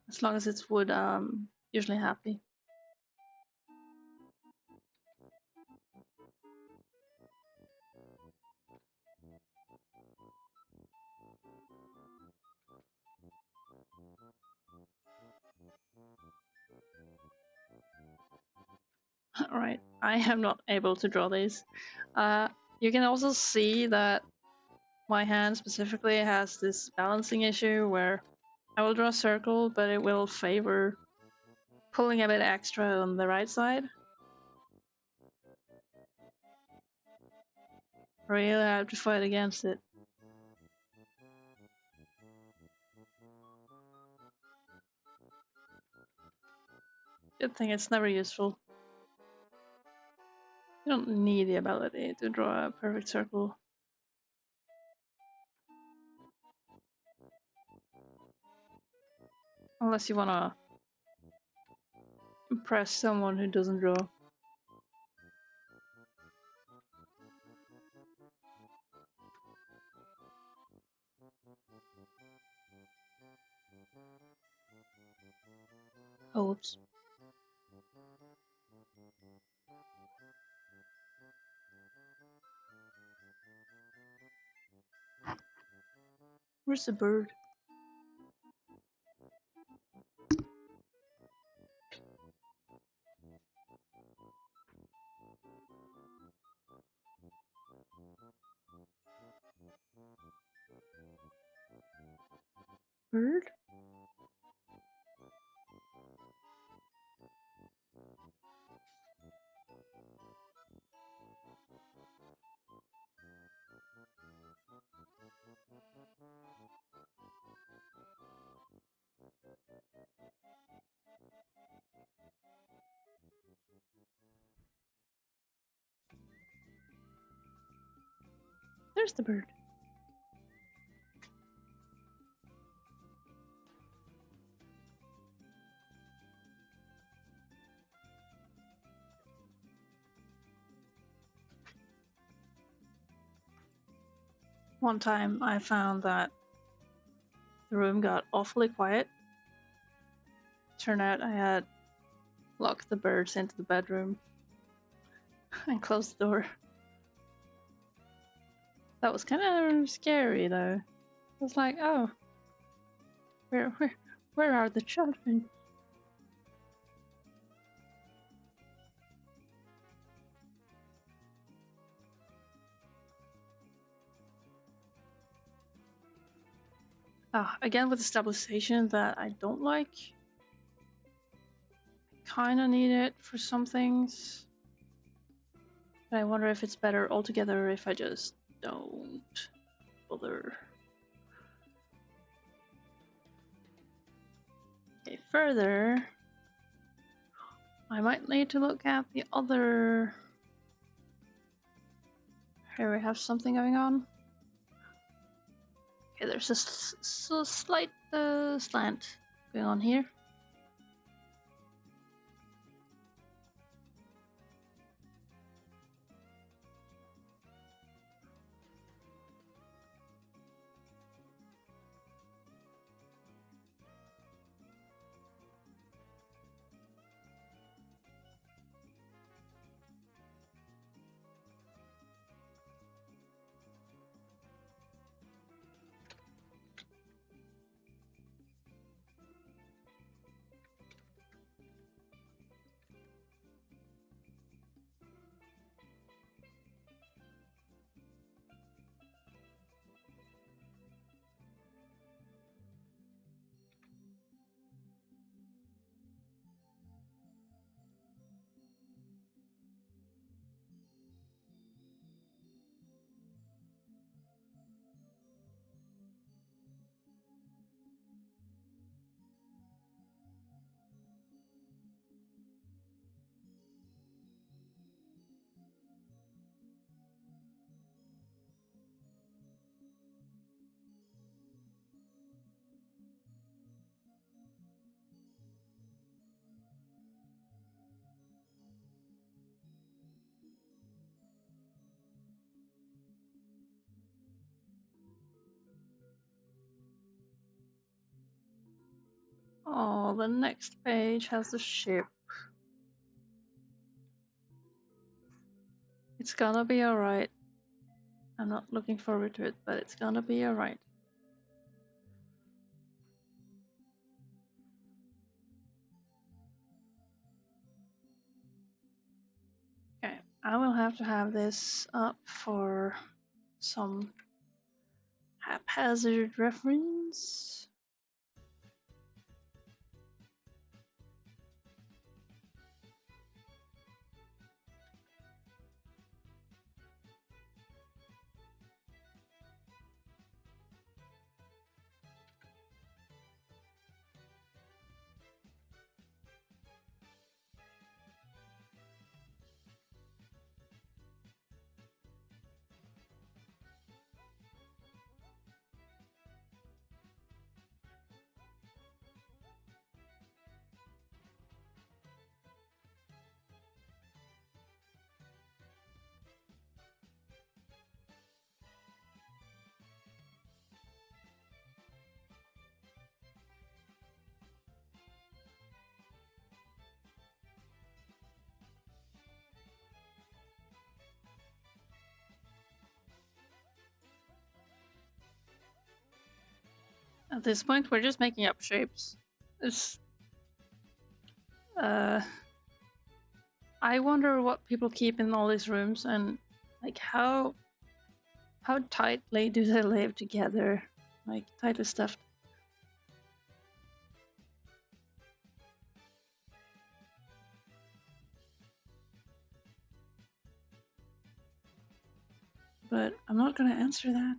As long as it's wood, I'm usually happy. Alright, I am not able to draw these. You can also see that my hand specifically has this balancing issue where I will draw a circle, but it will favor pulling a bit extra on the right side. Really have to fight against it. Good thing it's never useful. You don't need the ability to draw a perfect circle. Unless you wanna impress someone who doesn't draw. Oh, whoops. Where's the bird? Bird? There's the bird. One time I found that the room got awfully quiet. Turned out I had locked the birds into the bedroom and closed the door. That was kind of scary though. I was like, oh, where are the children? Again with the stabilization that I don't like. Kinda need it for some things. But I wonder if it's better altogether if I just don't bother. Okay, further, I might need to look at the other. Here we have something going on. Okay, there's a slight slant going on here. Oh, the next page has the ship. It's gonna be alright. I'm not looking forward to it, but it's gonna be alright. Okay, I will have to have this up for some haphazard reference. At this point, we're just making up shapes. It's, I wonder what people keep in all these rooms and like how tightly do they live together? Like tightly stuffed. But I'm not gonna answer that.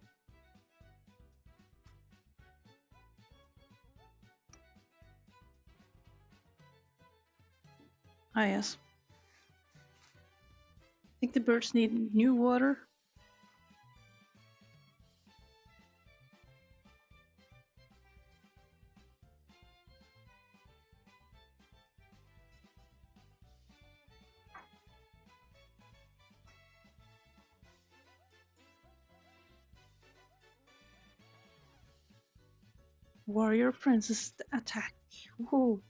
Ah yes. I think the birds need new water. Warrior princess attack. Whoa.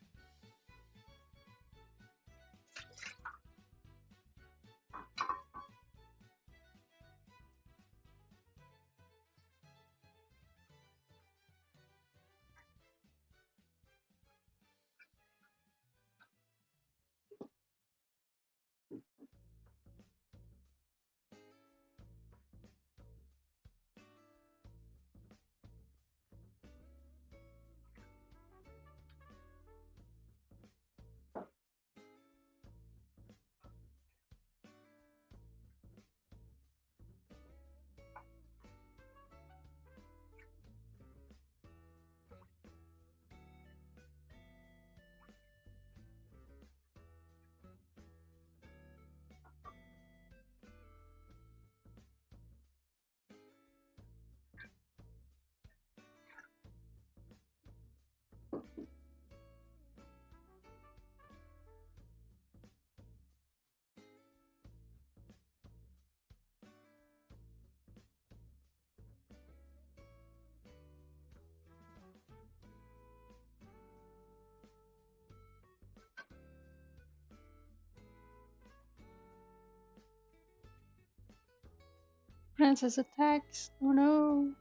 Princess attacks. Oh no.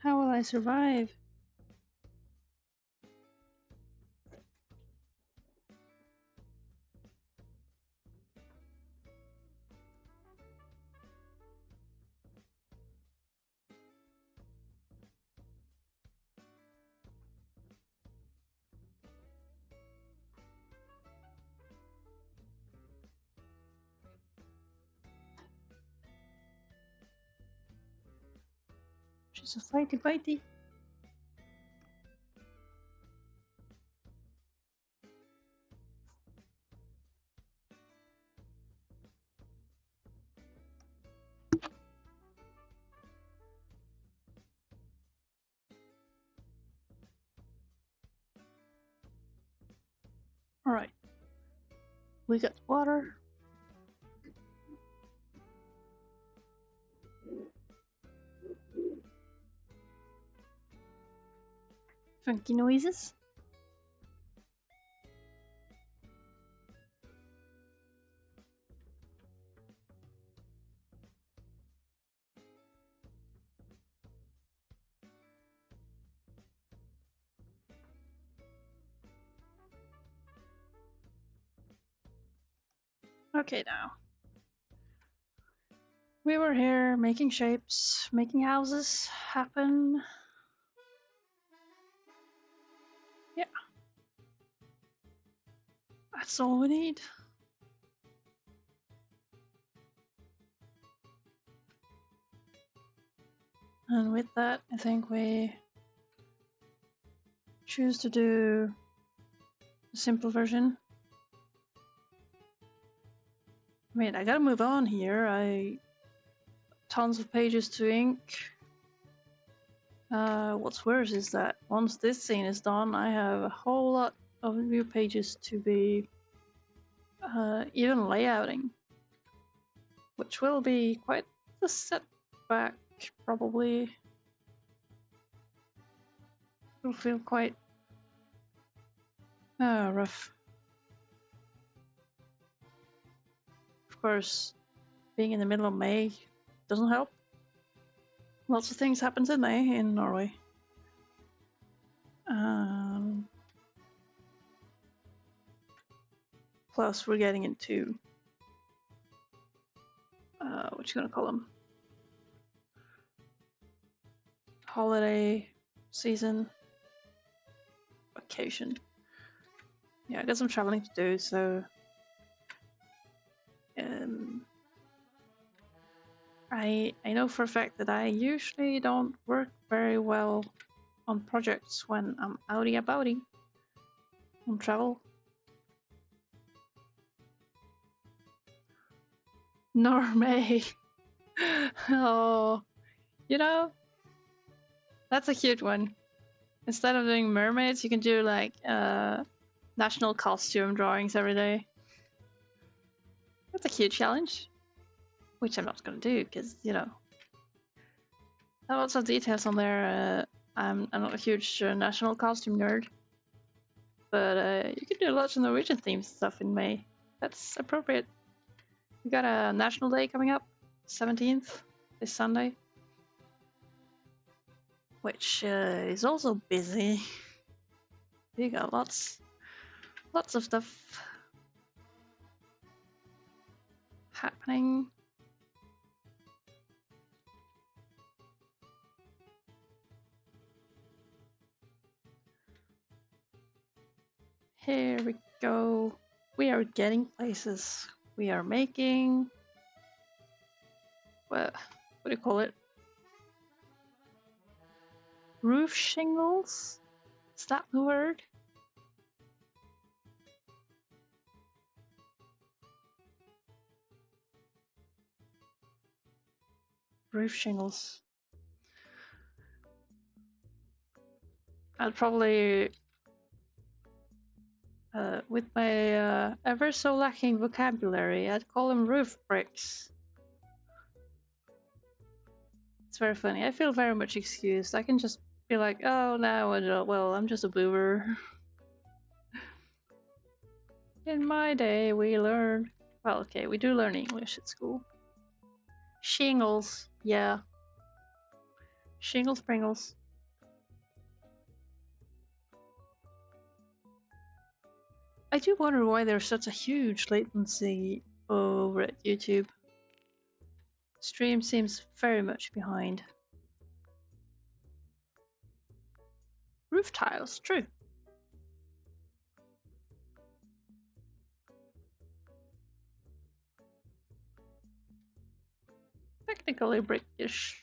How will I survive? She's a fighty fighty. Alright. We got water. Funky noises. Okay, now. We were here making shapes, making houses happen. Yeah. That's all we need. And with that, I think we choose to do the simple version. I mean, I gotta move on here. Tons of pages to ink. What's worse is that once this scene is done, I have a whole lot of new pages to be even layouting, which will be quite a setback, probably. It'll feel quite rough. Of course, being in the middle of May doesn't help. Lots of things happen in May in Norway. Plus, we're getting into what you gonna call them? Holiday season, vacation. Yeah, I got some traveling to do, so I know for a fact that I usually don't work very well on projects when I'm outy abouty on travel. Nor May. Oh, you know, that's a cute one. Instead of doing mermaids, you can do like national costume drawings every day. That's a cute challenge, which I'm not gonna do because there are lots of details on there. I'm not a huge national costume nerd, but you can do lots of Norwegian themed stuff in May. That's appropriate. We got a national day coming up, 17th, this Sunday, which is also busy. We got lots of stuff happening. Here we go. We are getting places. We are making, what do you call it? Roof shingles? Is that the word? Roof shingles. I'd probably, with my ever so lacking vocabulary, I'd call them roof bricks. It's very funny. I feel very much excused. I can just be like, oh, no, well, I'm just a boomer. In my day, we learned. Well, okay, we do learn English at school. Shingles, yeah. Shingles Pringles. I do wonder why there's such a huge latency over at YouTube. Stream seems very much behind. Roof tiles, true. Technically brickish.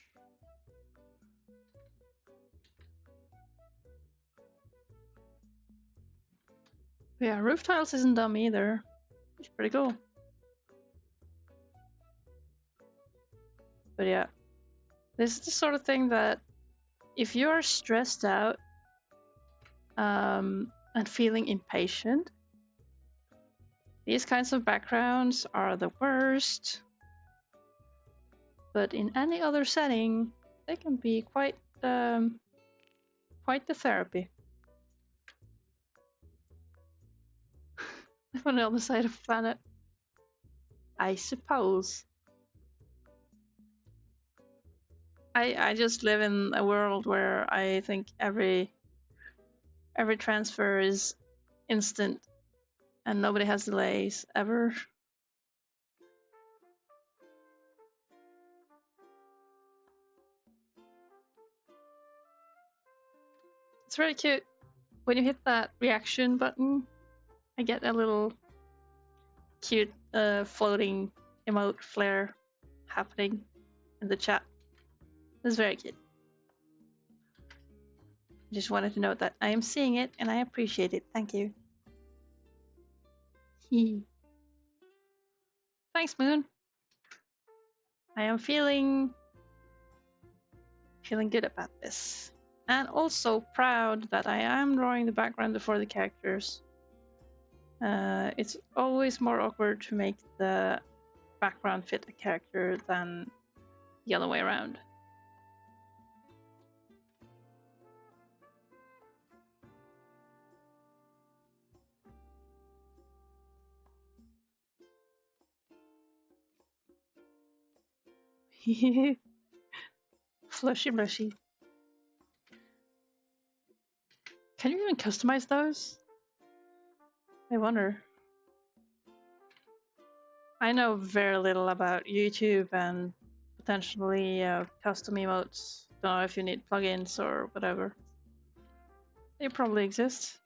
Yeah, roof tiles isn't dumb either. It's pretty cool. But yeah, this is the sort of thing that if you're stressed out and feeling impatient, these kinds of backgrounds are the worst. But in any other setting, they can be quite the therapy. live on the other side of the planet. I suppose. I just live in a world where I think every transfer is instant and nobody has delays ever. It's very cute. When you hit that reaction button, I get a little cute floating emote flare happening in the chat. It's very cute. I just wanted to note that I am seeing it and I appreciate it. Thank you. Thanks, Moon. I am feeling good about this. And also proud that I am drawing the background before the characters. It's always more awkward to make the background fit a character than the other way around. Flushy blushy. Can you even customize those? I wonder. I know very little about YouTube and potentially custom emotes. Don't know if you need plugins or whatever. They probably exist.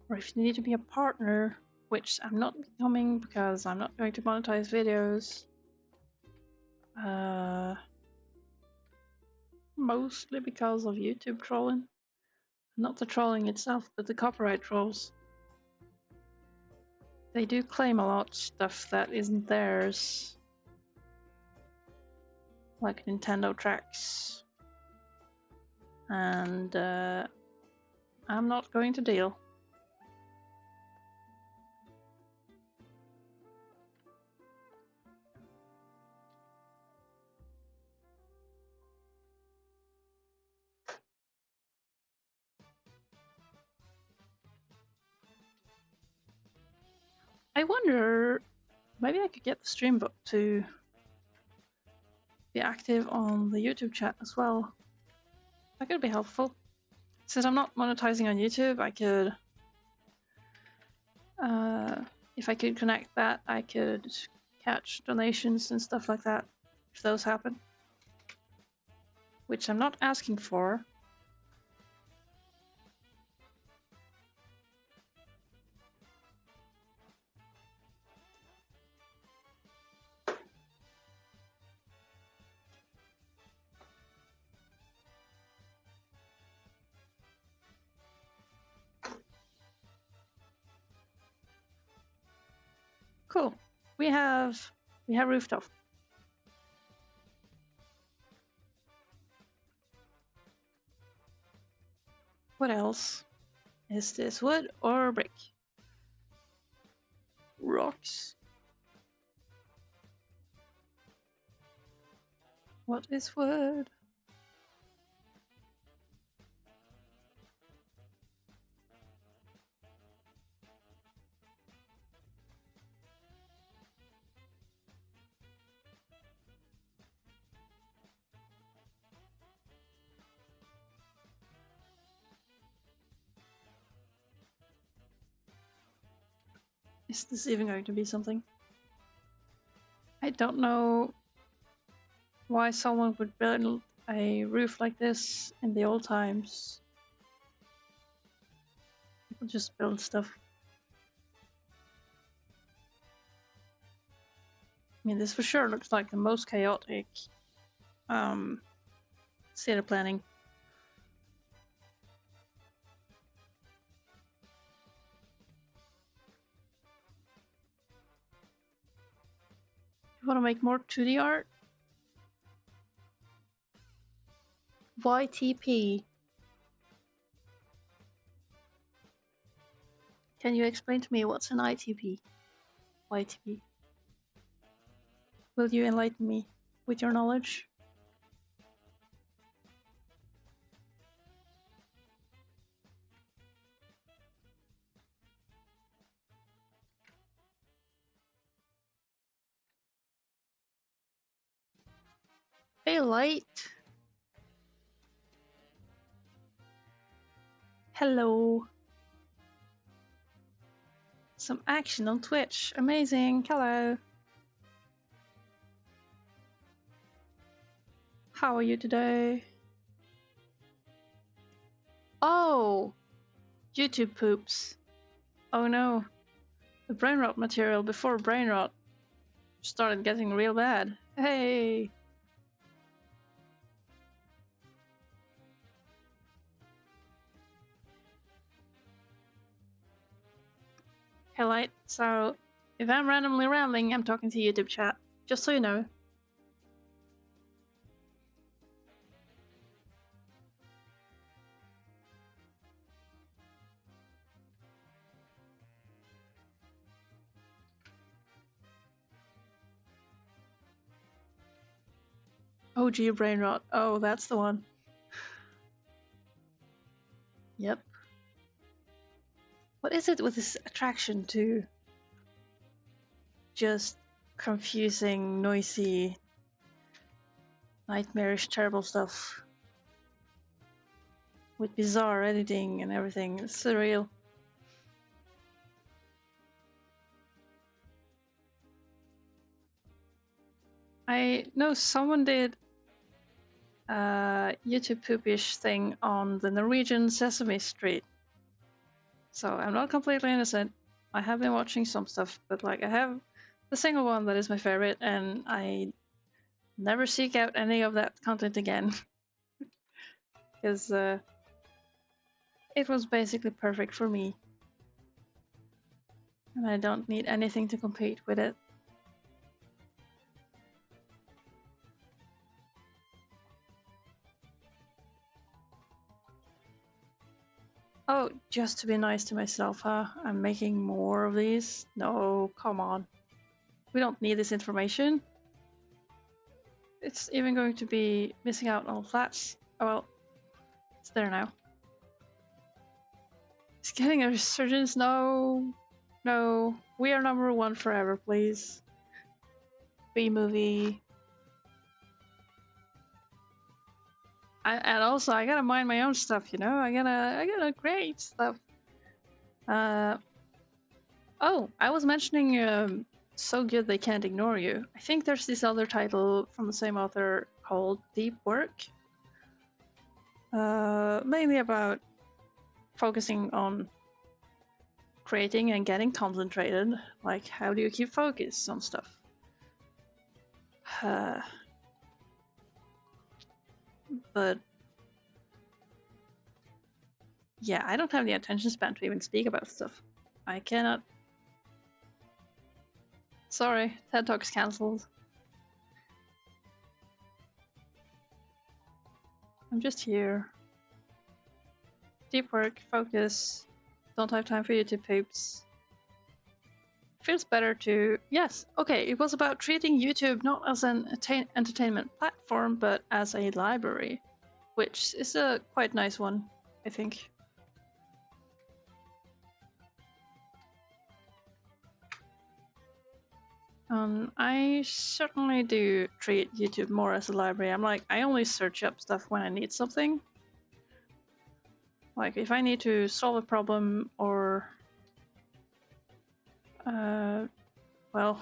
Or if you need to be a partner, which I'm not becoming because I'm not going to monetize videos. Mostly because of YouTube trolling. Not the trolling itself, but the copyright trolls. They do claim a lot of stuff that isn't theirs. Like Nintendo tracks. And I'm not going to deal. I wonder, maybe I could get the stream bot to be active on the YouTube chat as well. That could be helpful. Since I'm not monetizing on YouTube, I could, if I could connect that, I could catch donations and stuff like that, if those happen. Which I'm not asking for. Cool. We have rooftop. What else? Is this wood or brick? Rocks. What is wood? Is this even going to be something? I don't know why someone would build a roof like this in the old times. People just build stuff. I mean, this for sure looks like the most chaotic city planning. You want to make more 2D art? YTP. Can you explain to me what's an ITP? YTP. Will you enlighten me with your knowledge? Highlight. Hello. Some action on Twitch. Amazing. Hello. How are you today? Oh, YouTube poops. Oh no. The brain rot material before brain rot started getting real bad. Hey. Highlight. So, if I'm randomly rambling, I'm talking to YouTube chat. Just so you know. OG brain rot. Oh, that's the one. Yep. What is it with this attraction to just confusing, noisy, nightmarish, terrible stuff? With bizarre editing and everything. It's surreal. I know someone did a YouTube poopish thing on the Norwegian Sesame Street. So I'm not completely innocent. I have been watching some stuff, but like I have the single one that is my favorite, and I never seek out any of that content again. Because it was basically perfect for me. And I don't need anything to compete with it. Oh, just to be nice to myself, huh? I'm making more of these? No, come on. We don't need this information. It's even going to be missing out on flats. Oh well, it's there now. It's getting a resurgence? No. No. We are number one forever, please. B-movie. And also, I gotta mind my own stuff, you know? I gotta create stuff. Oh, I was mentioning So Good They Can't Ignore You. I think there's this other title from the same author called Deep Work. Mainly about focusing on creating and getting concentrated. Like, how do you keep focus on stuff? But yeah, I don't have the attention span to even speak about stuff. I cannot. Sorry, TED Talk's cancelled. I'm just here. Deep work, focus. Don't have time for YouTube poops. Feels better to. Yes, okay, it was about treating YouTube not as an entertainment platform, but as a library, which is a quite nice one, I think. I certainly do treat YouTube more as a library. I'm like, I only search up stuff when I need something. Like, if I need to solve a problem or... well,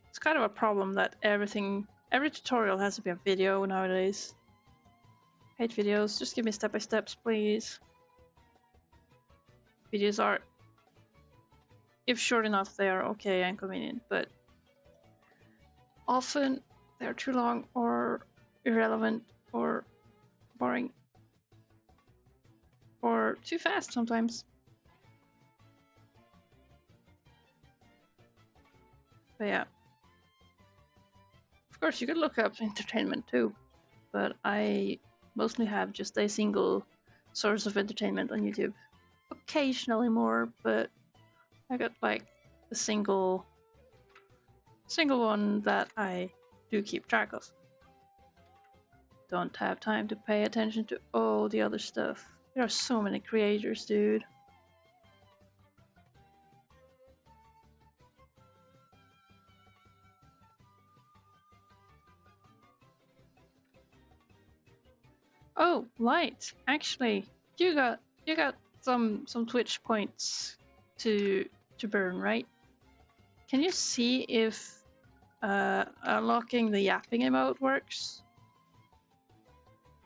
it's kind of a problem that every tutorial has to be a video nowadays. Hate videos, just give me step-by-steps, please. Videos are, if short enough, they are okay and convenient, but often they're too long or irrelevant or boring or too fast sometimes. But yeah. Of course, you could look up entertainment too, but I mostly have just a single source of entertainment on YouTube. Occasionally more, but I got like a single one that I do keep track of. Don't have time to pay attention to all the other stuff. There are so many creators, dude. Oh, Light. Actually, you got some Twitch points to burn, right? Can you see if unlocking the yapping emote works?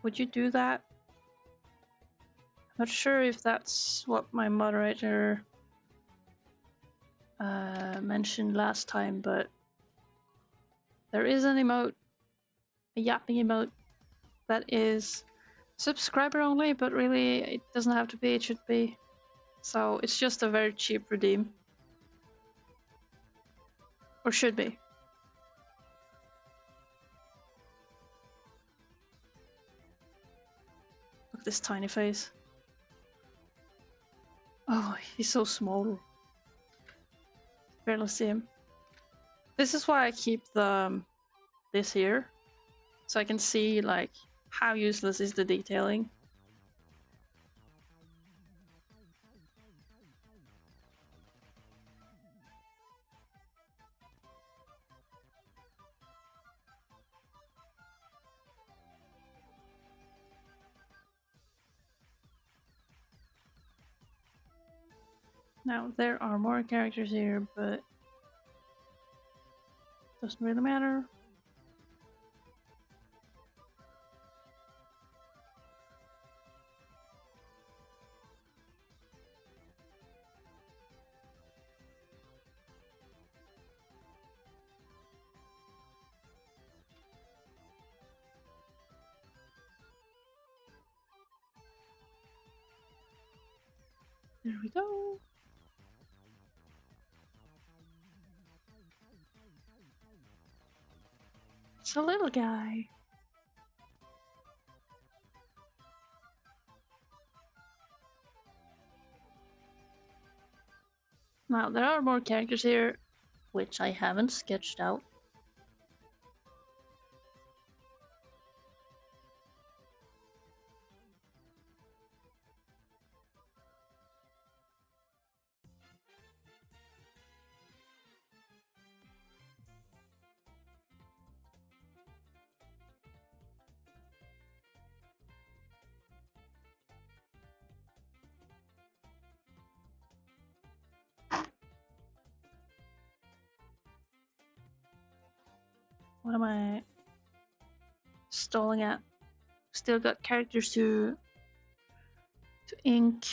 Would you do that? Not sure if that's what my moderator mentioned last time, but there is an emote, a yapping emote, that is subscriber only, but really it doesn't have to be, it should be. So it's just a very cheap redeem. Or should be. Look at this tiny face. Oh, he's so small. Barely see him. This is why I keep the this here, so I can see like how useless is the detailing. Now there are more characters here, but doesn't really matter. There we go. It's a little guy. Now there are more characters here, which I haven't sketched out. What am I stalling at? Still got characters to ink.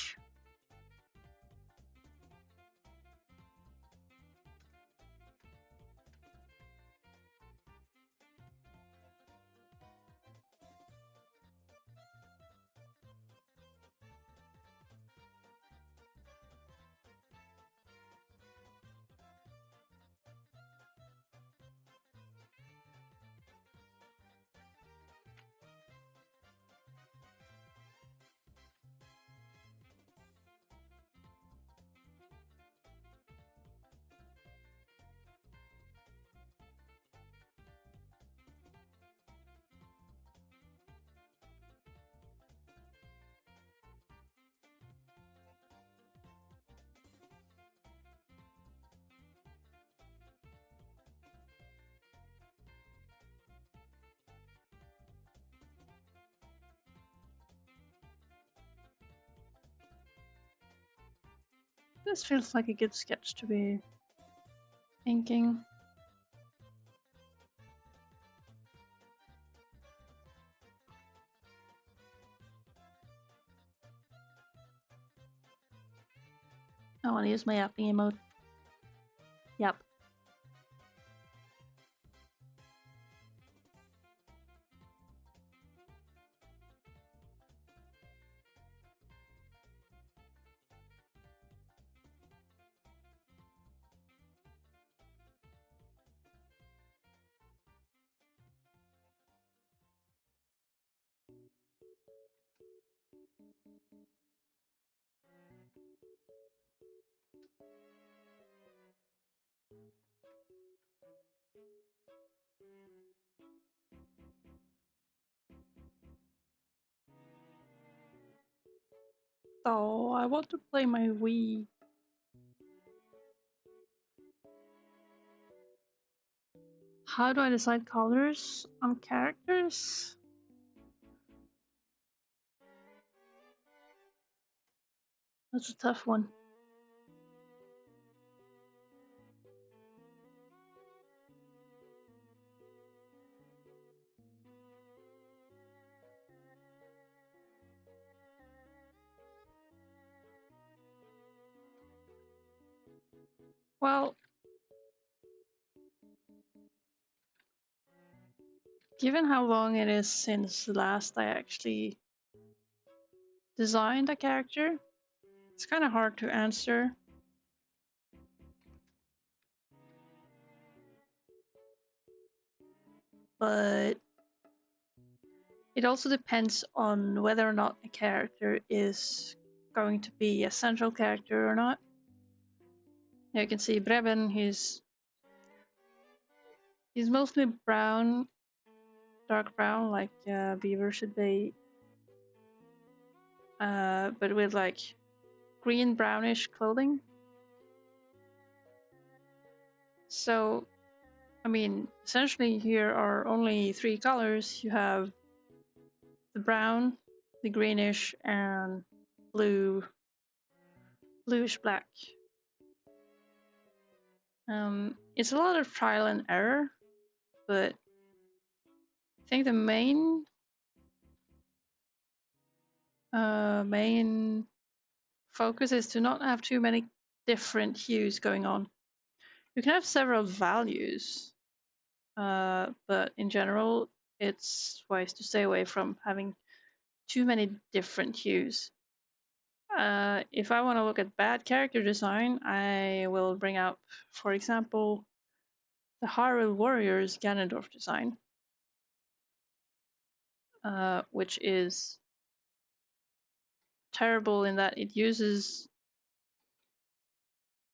This feels like a good sketch to be inking. I want to use my yapping emote. Yep. Oh, I want to play my Wii. How do I decide colors on characters? That's a tough one. Well, given how long it is since last I actually designed a character, it's kind of hard to answer. But it also depends on whether or not a character is going to be a central character or not. You can see Breben, he's mostly brown, dark brown, like Beaver should be, but with like green brownish clothing. So, I mean, essentially here are only three colors. You have the brown, the greenish, and bluish black. It's a lot of trial and error, but I think the main focus is to not have too many different hues going on. You can have several values, but in general, it's wise to stay away from having too many different hues. If I want to look at bad character design, I will bring up, for example, the Hyrule Warriors Ganondorf design, which is terrible in that it uses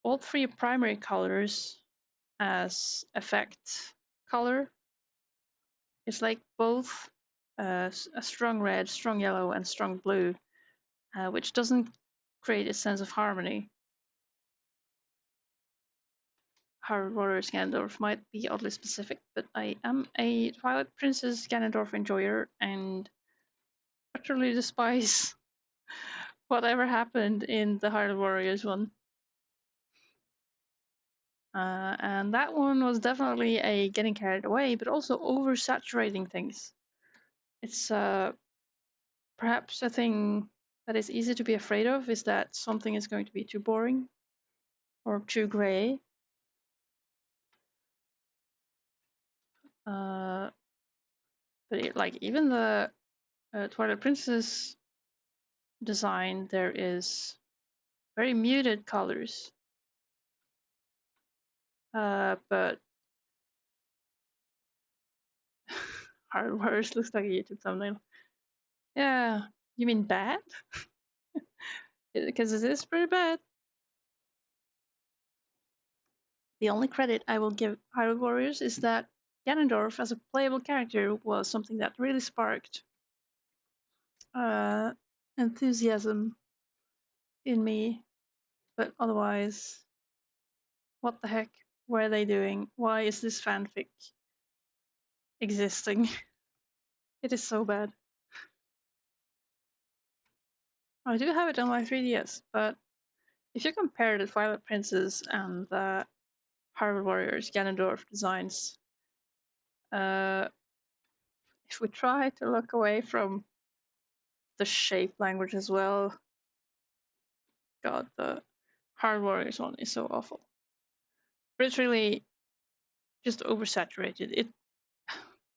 all three primary colors as effect color. It's like both a strong red, strong yellow, and strong blue, which doesn't create a sense of harmony. Hyrule Warriors Ganondorf might be oddly specific, but I am a Twilight Princess Ganondorf enjoyer and utterly despise whatever happened in the Hyrule Warriors one. And that one was definitely a getting carried away, but also oversaturating things. It's perhaps a thing that is easy to be afraid of is that something is going to be too boring or too gray. But like even the Twilight Princess design, there is very muted colors. But Hard Wars looks like a YouTube thumbnail. Yeah, you mean bad? Because it is pretty bad. The only credit I will give Hyrule Warriors is that Ganondorf as a playable character was something that really sparked uh, enthusiasm in me. But otherwise, what the heck were they doing? Why is this fanfic existing? It is so bad. I do have it on my 3DS, but if you compare the Twilight Princess and the Hyrule Warriors Ganondorf designs, uh, if we try to look away from the shape language as well, God, the Hyrule Warriors one is so awful. But it's really just oversaturated. It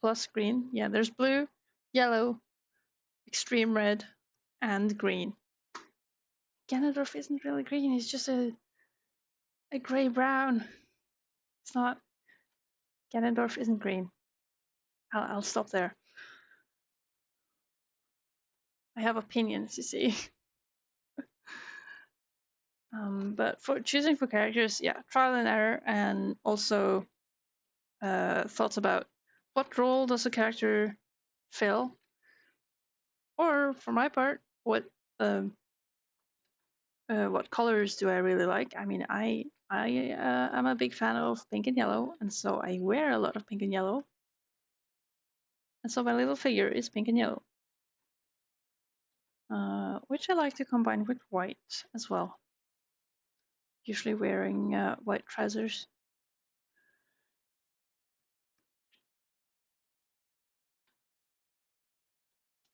plus green, yeah. There's blue, yellow, extreme red, and green. Ganondorf isn't really green. He's just a gray brown. It's not. Ganondorf isn't green. I'll stop there. I have opinions, you see. But for choosing for characters, yeah, trial and error, and also thoughts about what role does a character fill, or for my part, what colors do I really like. I mean, I am a big fan of pink and yellow, and so I wear a lot of pink and yellow, and so my little figure is pink and yellow. which I like to combine with white as well. Usually wearing white trousers.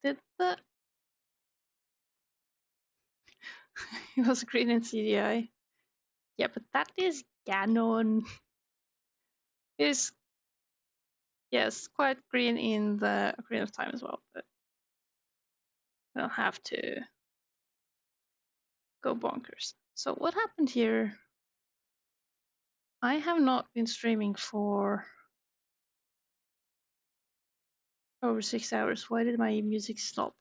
Did that? It was green in CDI. Yeah, but that is Ganon. Is yes, quite green in the Ocarina of Time as well, but we'll have to go bonkers. So what happened here? I have not been streaming for over 6 hours. Why did my music stop?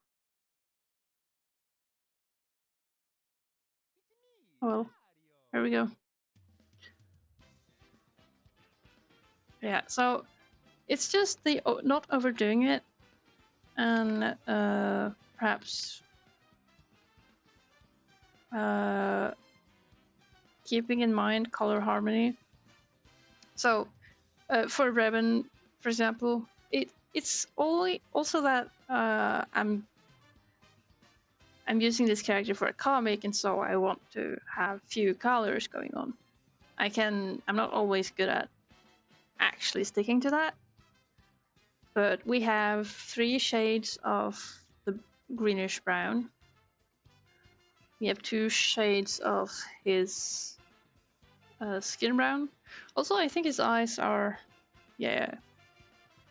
Well, here we go. Yeah, so it's just the not overdoing it, and perhaps keeping in mind color harmony. So for Rebon, for example, it's only also that I'm using this character for a comic, and so I want to have few colors going on. I'm not always good at actually sticking to that, but we have 3 shades of the greenish brown. We have 2 shades of his skin brown. Also, I think his eyes are, yeah,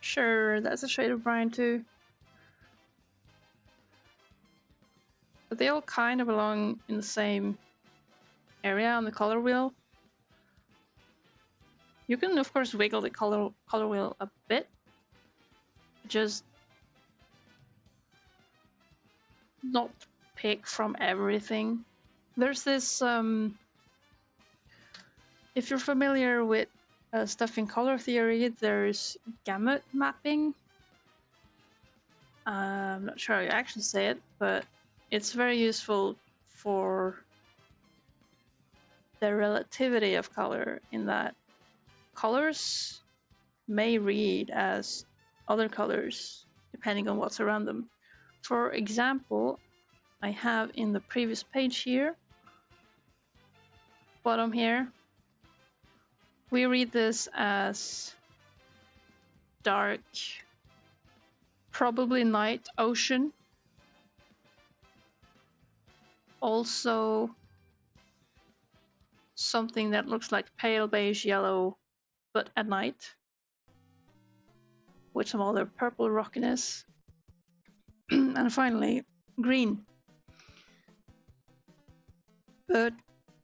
sure, that's a shade of brown too. But they all kind of belong in the same area on the color wheel. You can, of course, wiggle the color wheel a bit. Just not pick from everything. There's this, if you're familiar with stuff in color theory, there's gamut mapping. I'm not sure how you actually say it, but it's very useful for the relativity of color, in that colors may read as other colors depending on what's around them. For example, I have in the previous page here, bottom here, we read this as dark, probably night ocean. Also something that looks like pale beige yellow, but at night, with some other purple rockiness. And finally, green. But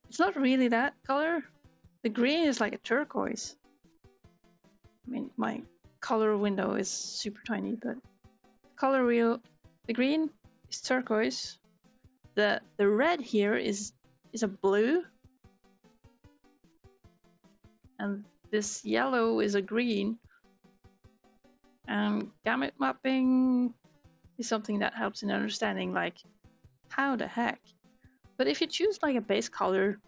it's not really that color. The green is like a turquoise. I mean, my color window is super tiny, but color wheel, the green is turquoise. The red here is a blue, and this yellow is a green. And gamut mapping is something that helps in understanding, like, how the heck. But if you choose like a base color,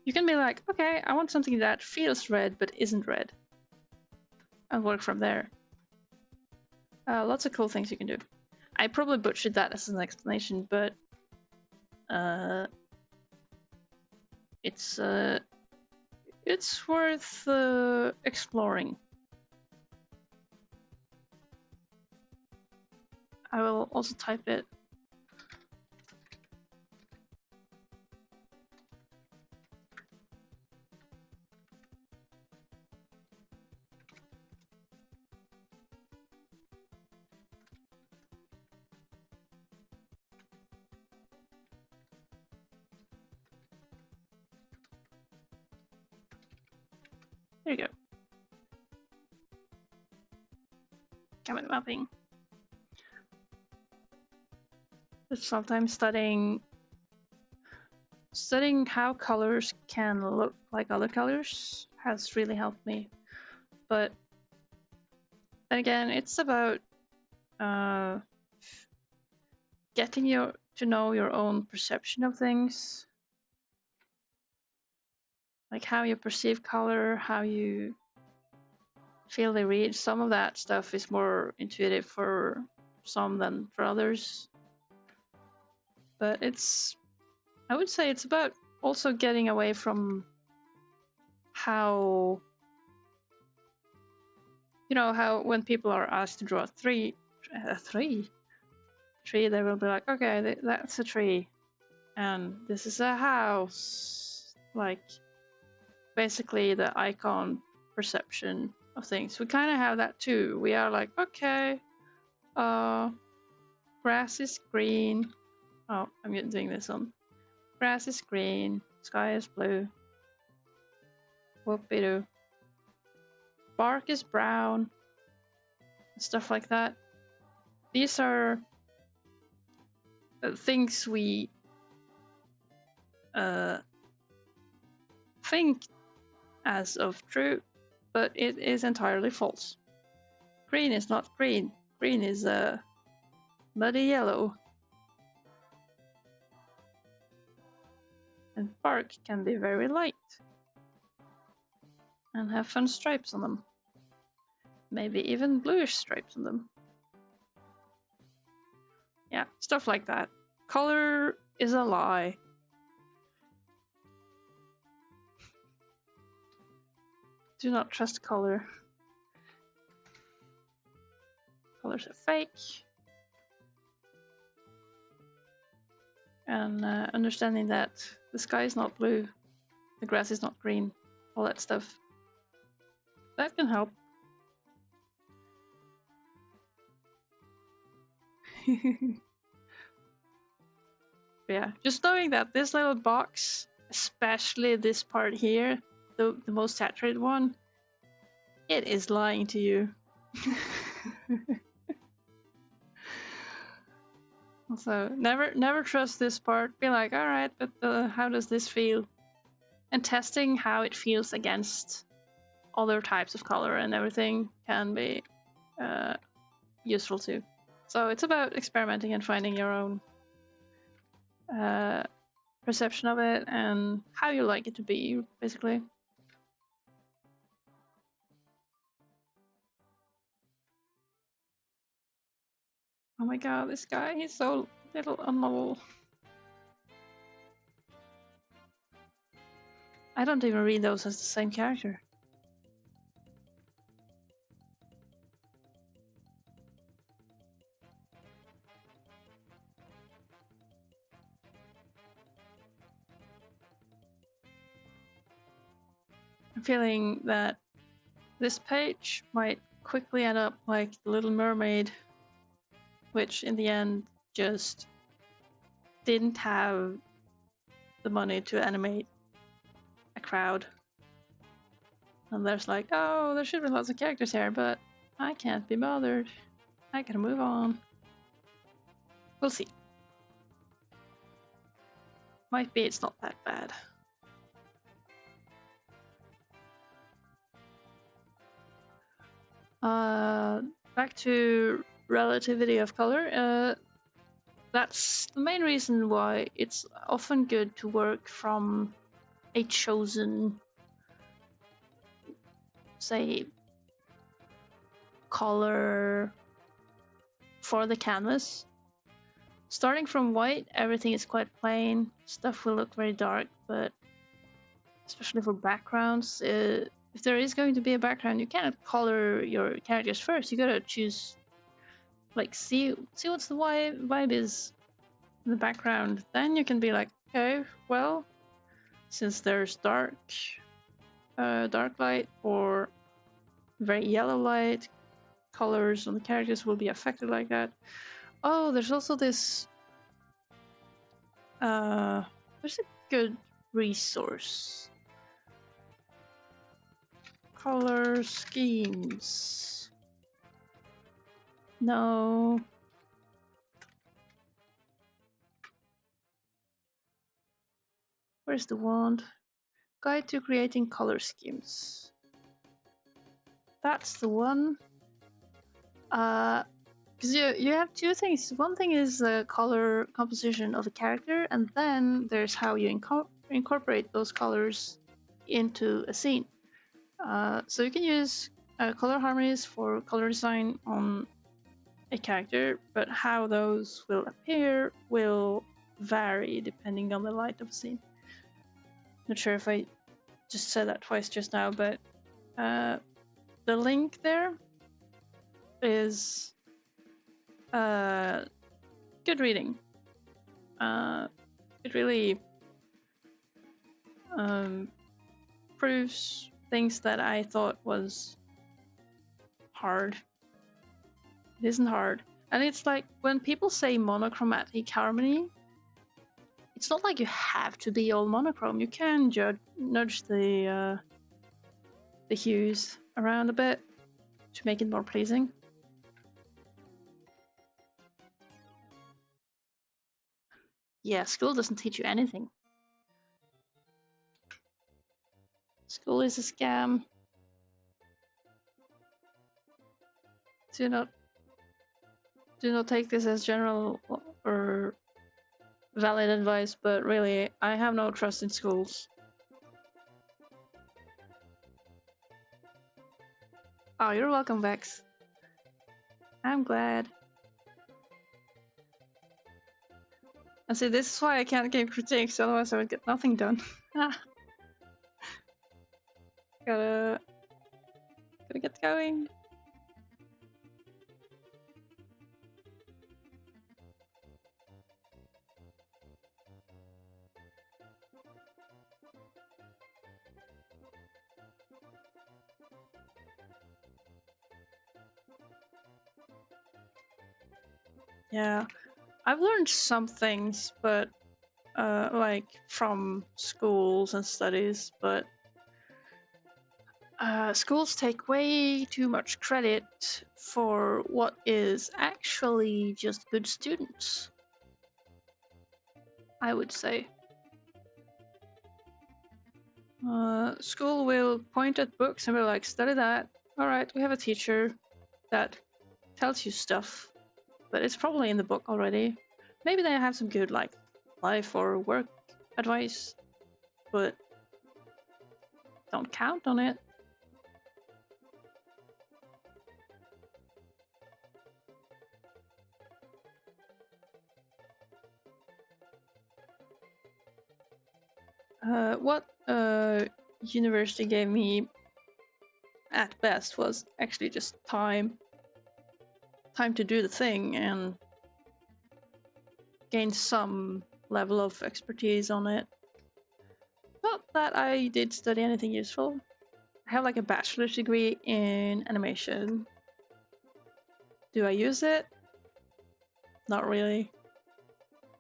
you can be like, okay, I want something that feels red but isn't red, and work from there. Lots of cool things you can do. I probably butchered that as an explanation, but it's worth exploring. I will also type it. There you go. Gamut mapping. But sometimes studying how colors can look like other colors has really helped me. But then again, it's about getting to know your own perception of things, like how you perceive color, how you feel they read. Some of that stuff is more intuitive for some than for others. But I would say it's about also getting away from how, how when people are asked to draw a tree, they will be like, okay, that's a tree, and this is a house. Like, basically the icon perception of things. We kind of have that too. We are like, okay, grass is green. Oh, I'm doing this on. Grass is green, sky is blue. Whoop-de-doo. Bark is brown. Stuff like that. These are things we think as of true, but it is entirely false. Green is not green. Green is a muddy yellow. And bark can be very light and have fun stripes on them. Maybe even bluish stripes on them. Yeah, stuff like that. Color is a lie. Do not trust color. Colors are fake. And understanding that the sky is not blue, the grass is not green, all that stuff. That can help. Yeah, just knowing that this little box, especially this part here, the most saturated one, it is lying to you. So never trust this part. Be like, all right, but how does this feel? And testing how it feels against other types of color and everything can be useful too. So it's about experimenting and finding your own perception of it and how you like it to be, basically. Oh my god, this guy, he's so little unlovable. I don't even read those as the same character. I'm feeling that this page might quickly end up like The Little Mermaid, which in the end just didn't have the money to animate a crowd. And there's like, oh, there should be lots of characters here, but I can't be bothered. I gotta move on. We'll see. Might be it's not that bad. Back to relativity of color. That's the main reason why it's often good to work from a chosen, say, color for the canvas. Starting from white, everything is quite plain. Stuff will look very dark, but especially for backgrounds, if there is going to be a background, you cannot color your characters first. You gotta choose, like, see what's the vibe is in the background. Then you can be like, okay, well, since there's dark light or very yellow light, colors on the characters will be affected like that. Oh, there's also this. There's a good resource. Color schemes. No. Where's the wand? Guide to creating color schemes. That's the one. Because you have two things. One thing is the color composition of a character, and then there's how you incorporate those colors into a scene. So you can use color harmonies for color design on a character, but how those will appear will vary depending on the light of the scene. Not sure if I just said that twice just now, but the link there is good reading. It really proves things that I thought was hard. It isn't hard. And it's like when people say monochromatic harmony, it's not like you have to be all monochrome. You can nudge the hues around a bit to make it more pleasing. Yeah, school doesn't teach you anything. School is a scam. Do not take this as general or valid advice, but really, I have no trust in schools. Oh, you're welcome, Vex. I'm glad. And see, this is why I can't give critiques, otherwise I would get nothing done. Gotta get going. Yeah, I've learned some things, but like from schools and studies, but schools take way too much credit for what is actually just good students, I would say. School will point at books and be like, study that. Alright, we have a teacher that tells you stuff, but it's probably in the book already. Maybe they have some good like life or work advice, but don't count on it. What university gave me at best was actually just time to do the thing and gain some level of expertise on it. Not that I did study anything useful. I have like a bachelor's degree in animation. Do I use it? Not really.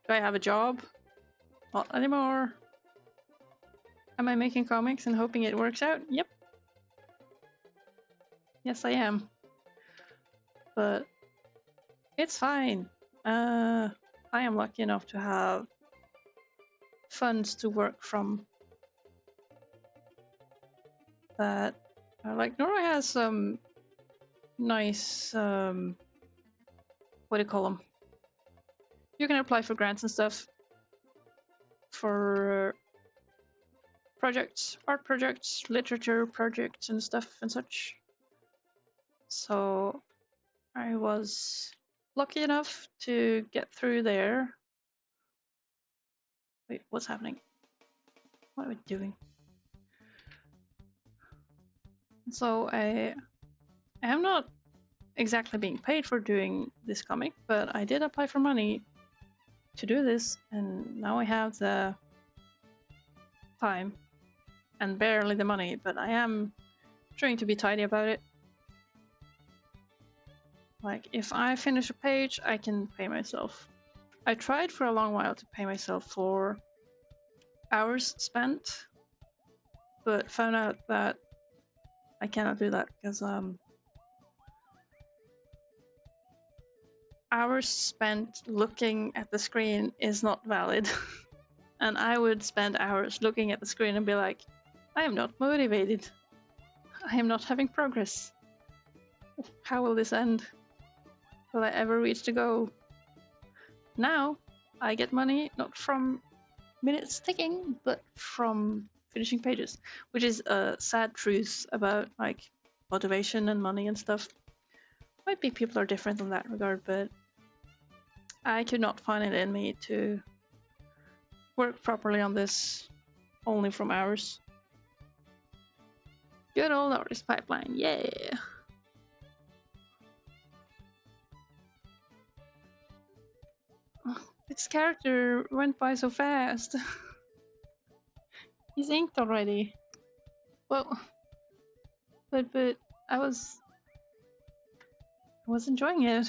Do I have a job? Not anymore. Am I making comics and hoping it works out? Yep. Yes, I am. But it's fine. I am lucky enough to have funds to work from. That, like, Norway has some nice, what do you call them? You can apply for grants and stuff for projects, art projects, literature projects and stuff and such. So I was lucky enough to get through there. Wait, what's happening? What are we doing? So I am not exactly being paid for doing this comic, but I did apply for money to do this, and now I have the time and barely the money, but I am trying to be tidy about it. Like, if I finish a page, I can pay myself. I tried for a long while to pay myself for hours spent, but found out that I cannot do that because hours spent looking at the screen is not valid. And I would spend hours looking at the screen and be like, I am not motivated. I am not having progress. How will this end? Will I ever reach the goal? Now, I get money not from minutes ticking, but from finishing pages, which is a sad truth about like motivation and money and stuff. Might be people are different in that regard, but I could not find it in me to work properly on this only from ours. Good old artist pipeline, yeah! This character went by so fast. He's inked already. Well, but I was enjoying it.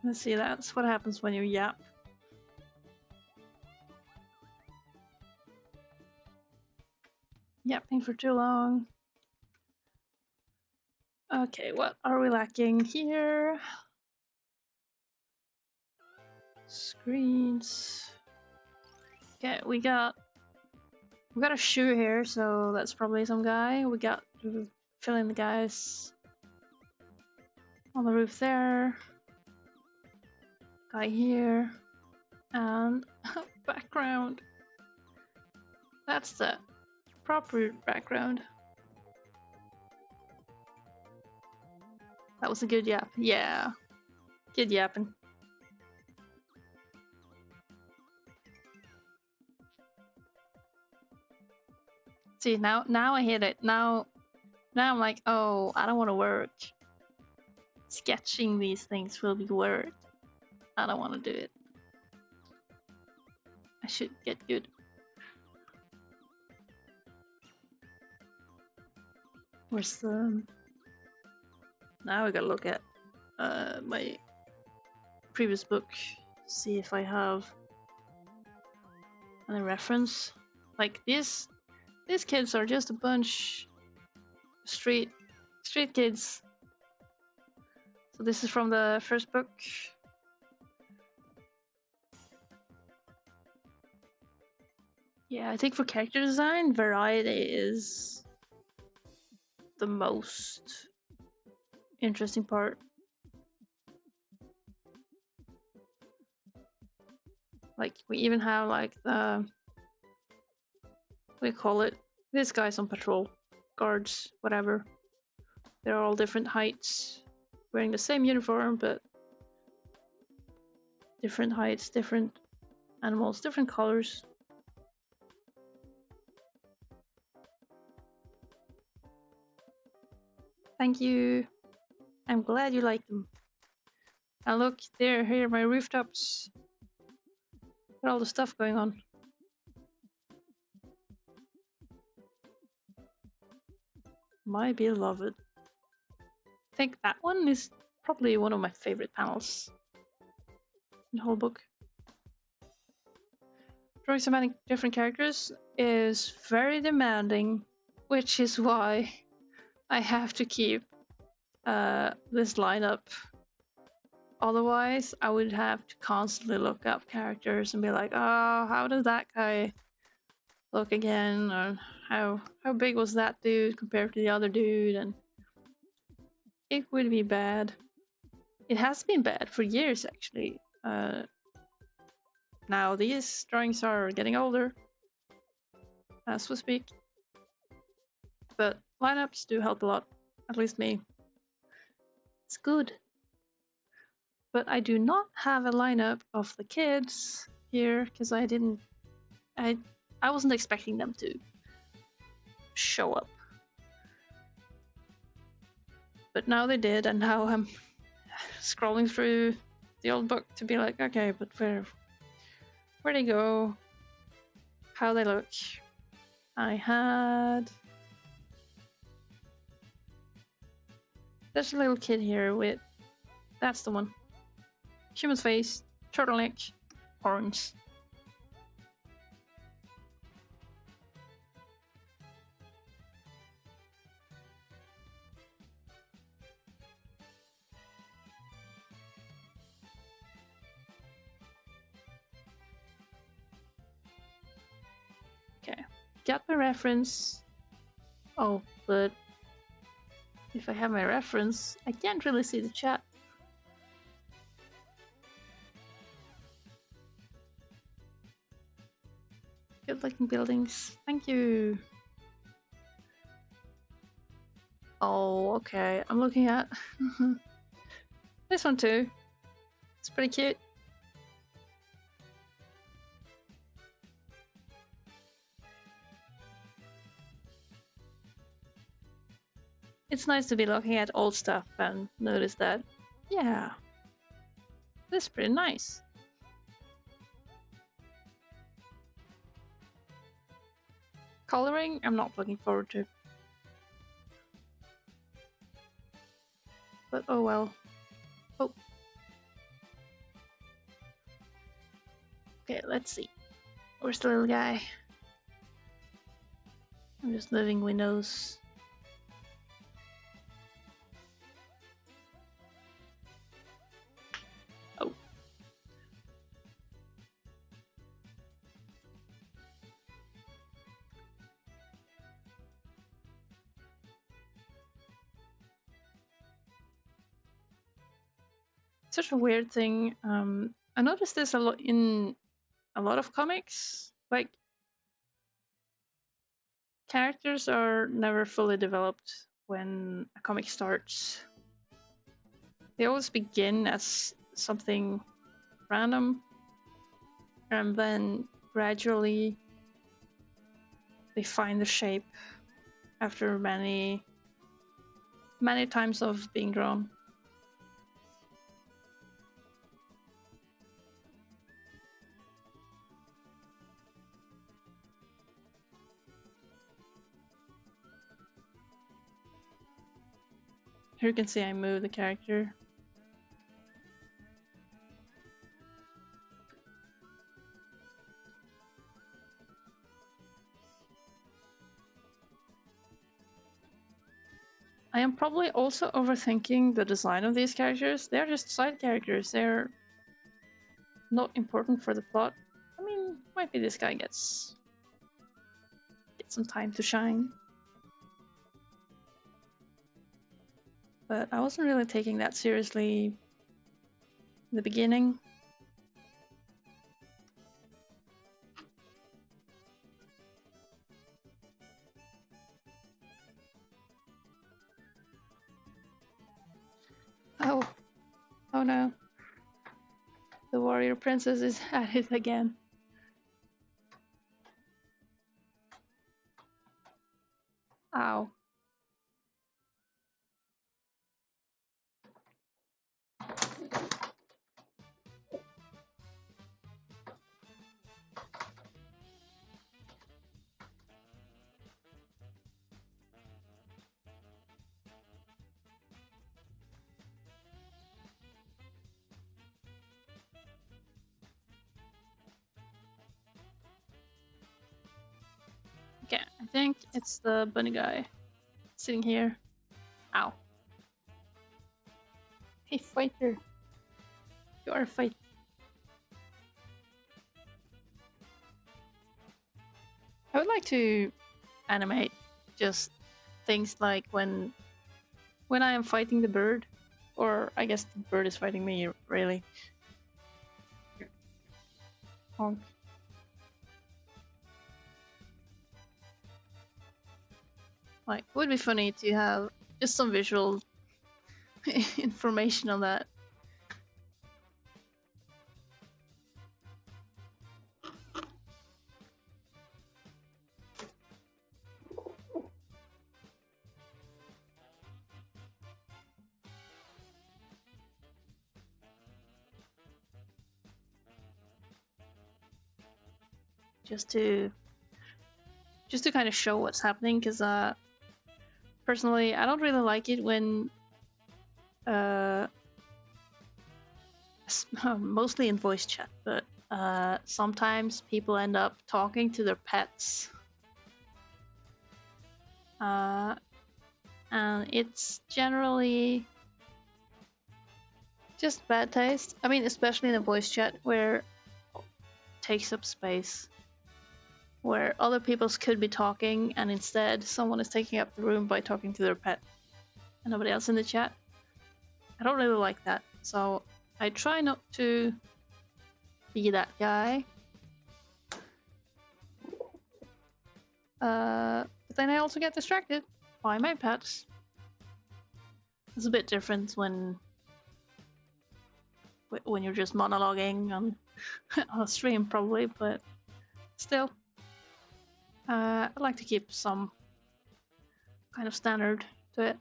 Let's see, that's what happens when you yap. Yapping for too long. Okay, what are we lacking here? Screens. Okay, we got a shoe here, so that's probably some guy. We got filling the guys on the roof there. Guy here. And background. That's the proper background. That was a good yap. Yeah. Good yapping. See, now I hit it. Now I'm like, oh, I don't want to work. Sketching these things will be work. I don't want to do it. I should get good. Where's the... Now I gotta look at my previous book, see if I have any reference. Like these kids are just a bunch of street kids. So this is from the first book. Yeah, I think for character design, variety is the most interesting part. Like we even have like the, we call it, this guy's on patrol, guards, whatever. They're all different heights, wearing the same uniform but different heights, different animals, different colors. Thank you. I'm glad you like them. And look, here are my rooftops. Look at all the stuff going on. My beloved. I think that one is probably one of my favorite panels in the whole book. Drawing so many different characters is very demanding, which is why I have to keep this lineup. Otherwise, I would have to constantly look up characters and be like, oh, how does that guy look again? Or how big was that dude compared to the other dude? And it would be bad. It has been bad for years, actually. Now these drawings are getting older, as we speak. But lineups do help a lot, at least me. It's good. But I do not have a lineup of the kids here, because I wasn't expecting them to show up. But now they did, and now I'm scrolling through the old book to be like, okay, but where they go, how they look. There's a little kid here with, that's the one. Human face, turtleneck, horns. Okay, got my reference. Oh, but if I have my reference, I can't really see the chat. Get like making buildings. Thank you. Oh, okay. I'm looking at this one too. It's pretty cute. It's nice to be looking at old stuff and notice that, yeah, this is pretty nice. Coloring, I'm not looking forward to. But oh well. Oh. Okay, let's see. Where's the little guy? I'm just moving windows. Oh. Such a weird thing. I noticed this a lot in a lot of comics. Like, characters are never fully developed when a comic starts. They always begin as something random, and then gradually they find the shape after many times of being drawn. Here you can see I move the character. I am probably also overthinking the design of these characters. They're just side characters. They're not important for the plot. I mean, might be this guy gets some time to shine. But I wasn't really taking that seriously in the beginning. Oh. Oh no. The warrior princess is at it again. Ow. Okay, I think it's the bunny guy sitting here. Ow. Hey, fighter. You are a fighter. I would like to animate just things like when I am fighting the bird, or I guess the bird is fighting me, really. Honk. Like, it would be funny to have just some visual information on that. Just to kind of show what's happening, because personally I don't really like it when mostly in voice chat, but sometimes people end up talking to their pets, and it's generally just bad taste. I mean, especially in a voice chat where it takes up space, where other people could be talking and instead someone is taking up the room by talking to their pet and nobody else in the chat. I don't really like that, so I try not to be that guy. But then I also get distracted by my pets. It's a bit different when you're just monologuing on on a stream, probably, but still, I like to keep some kind of standard to it.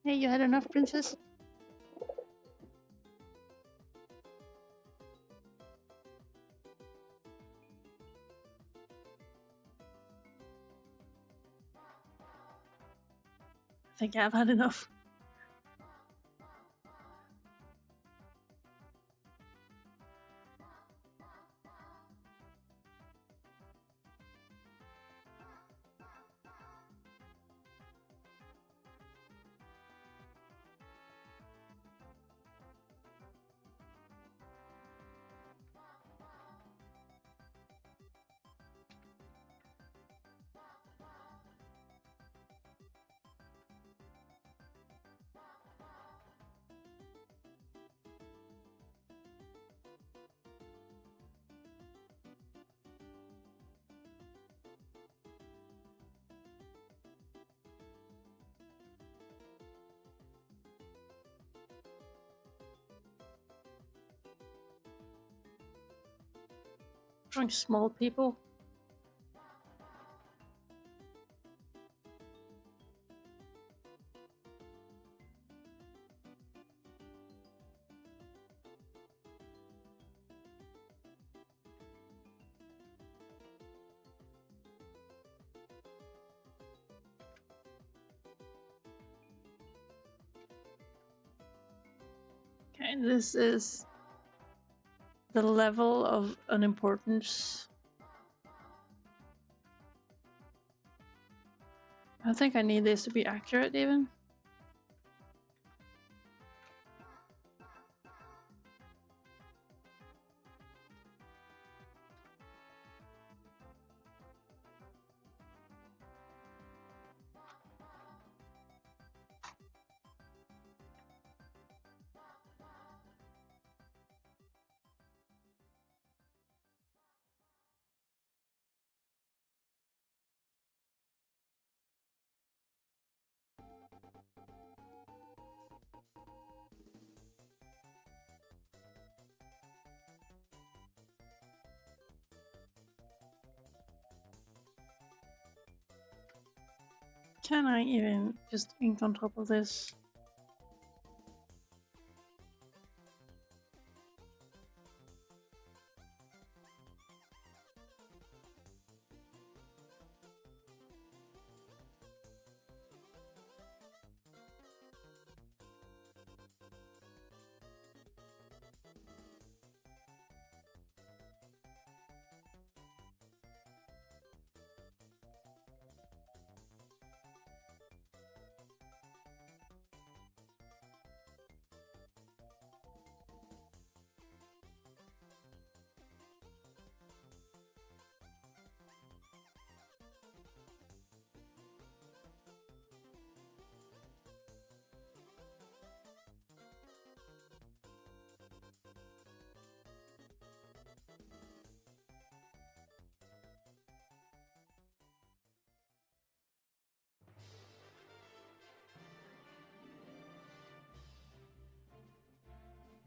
Hey, you had enough, princess? I think I've had enough. Drink small people. Okay, this is the level of unimportance. I think I need this to be accurate, even. Can I even just ink on top of this?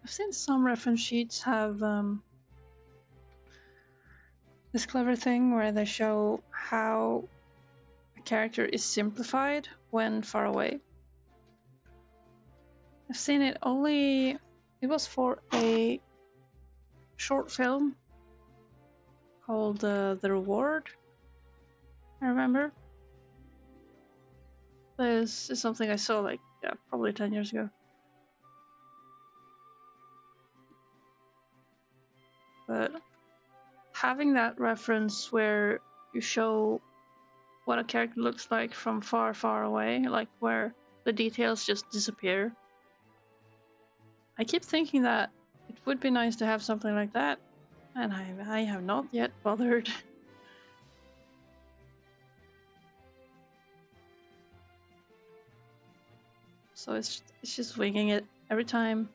I've seen some reference sheets have this clever thing where they show how a character is simplified when far away. I've seen it only. It was for a short film called The Reward. I remember. This is something I saw like probably 10 years ago. But having that reference where you show what a character looks like from far, far away, like where the details just disappear. I keep thinking that it would be nice to have something like that, and I have not yet bothered. So it's just winging it every time.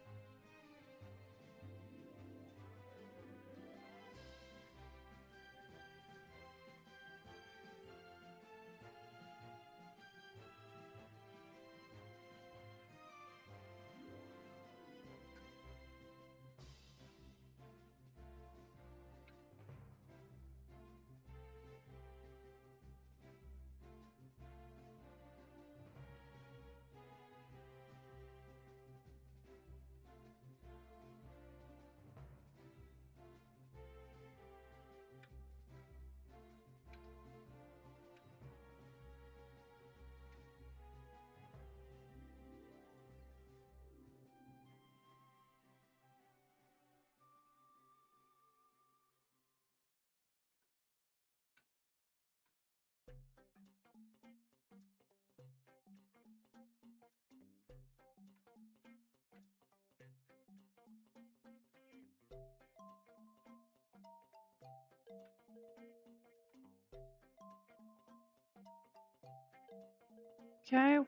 Okay,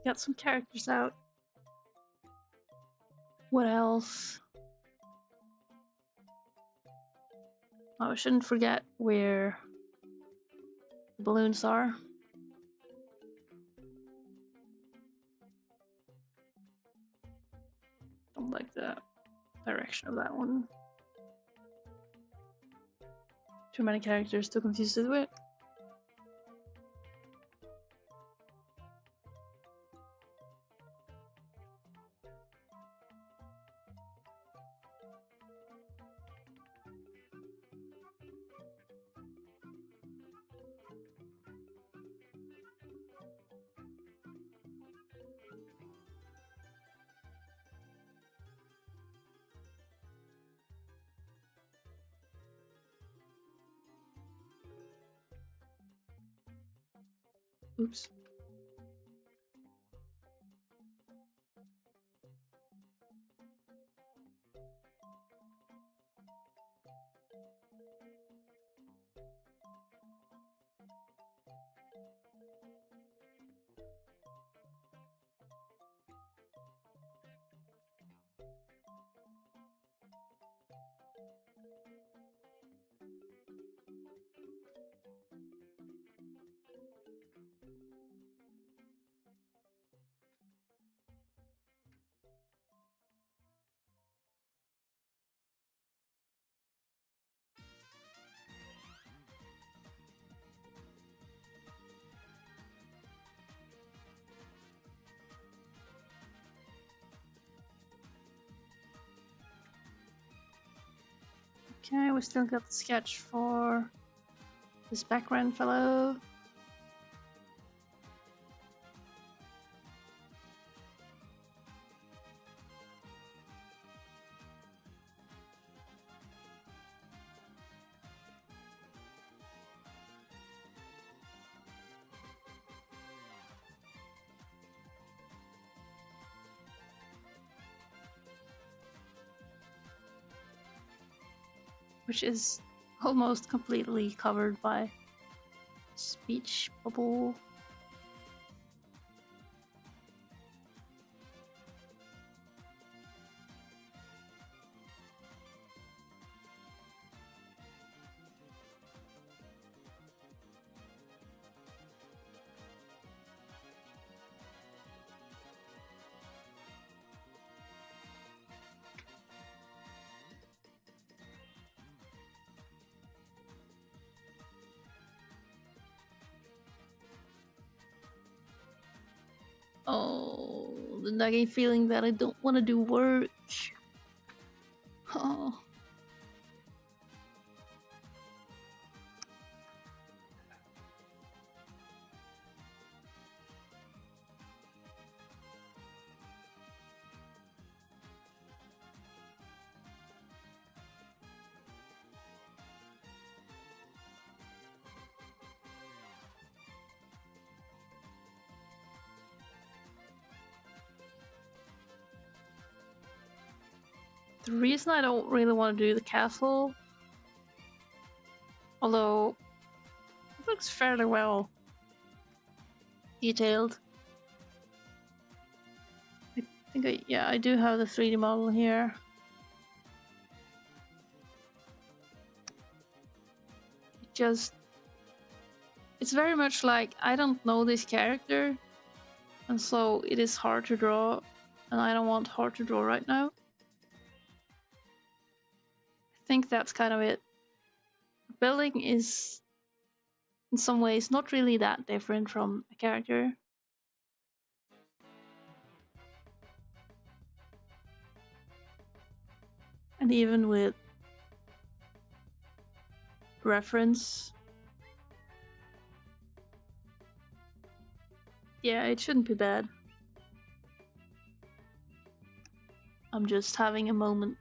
got some characters out. What else? Oh, I shouldn't forget where the balloons are. Don't like the direction of that one. Too many characters to confuse it with. Oops. Okay, we still got the sketch for this background fellow. Which is almost completely covered by speech bubble. Oh, the nagging feeling that I don't want to do work. Oh. The reason I don't really want to do the castle, although it looks fairly well detailed. I think I do have the 3D model here. It's very much like I don't know this character, and so it is hard to draw, and I don't want hard to draw right now. I think that's kind of it. Building is, in some ways, not really that different from a character. And even with reference, yeah, it shouldn't be bad. I'm just having a moment.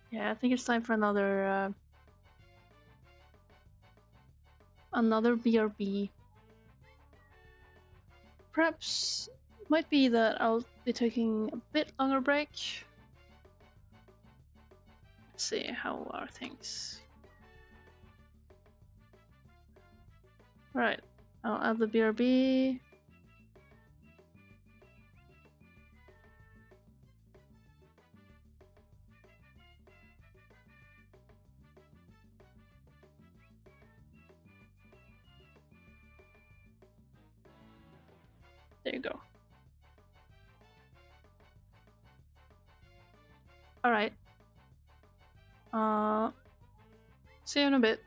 Yeah, I think it's time for another BRB. Perhaps it might be that I'll be taking a bit longer break. Let's see, how are things? Right, I'll add the BRB. There you go. Alright. See you in a bit.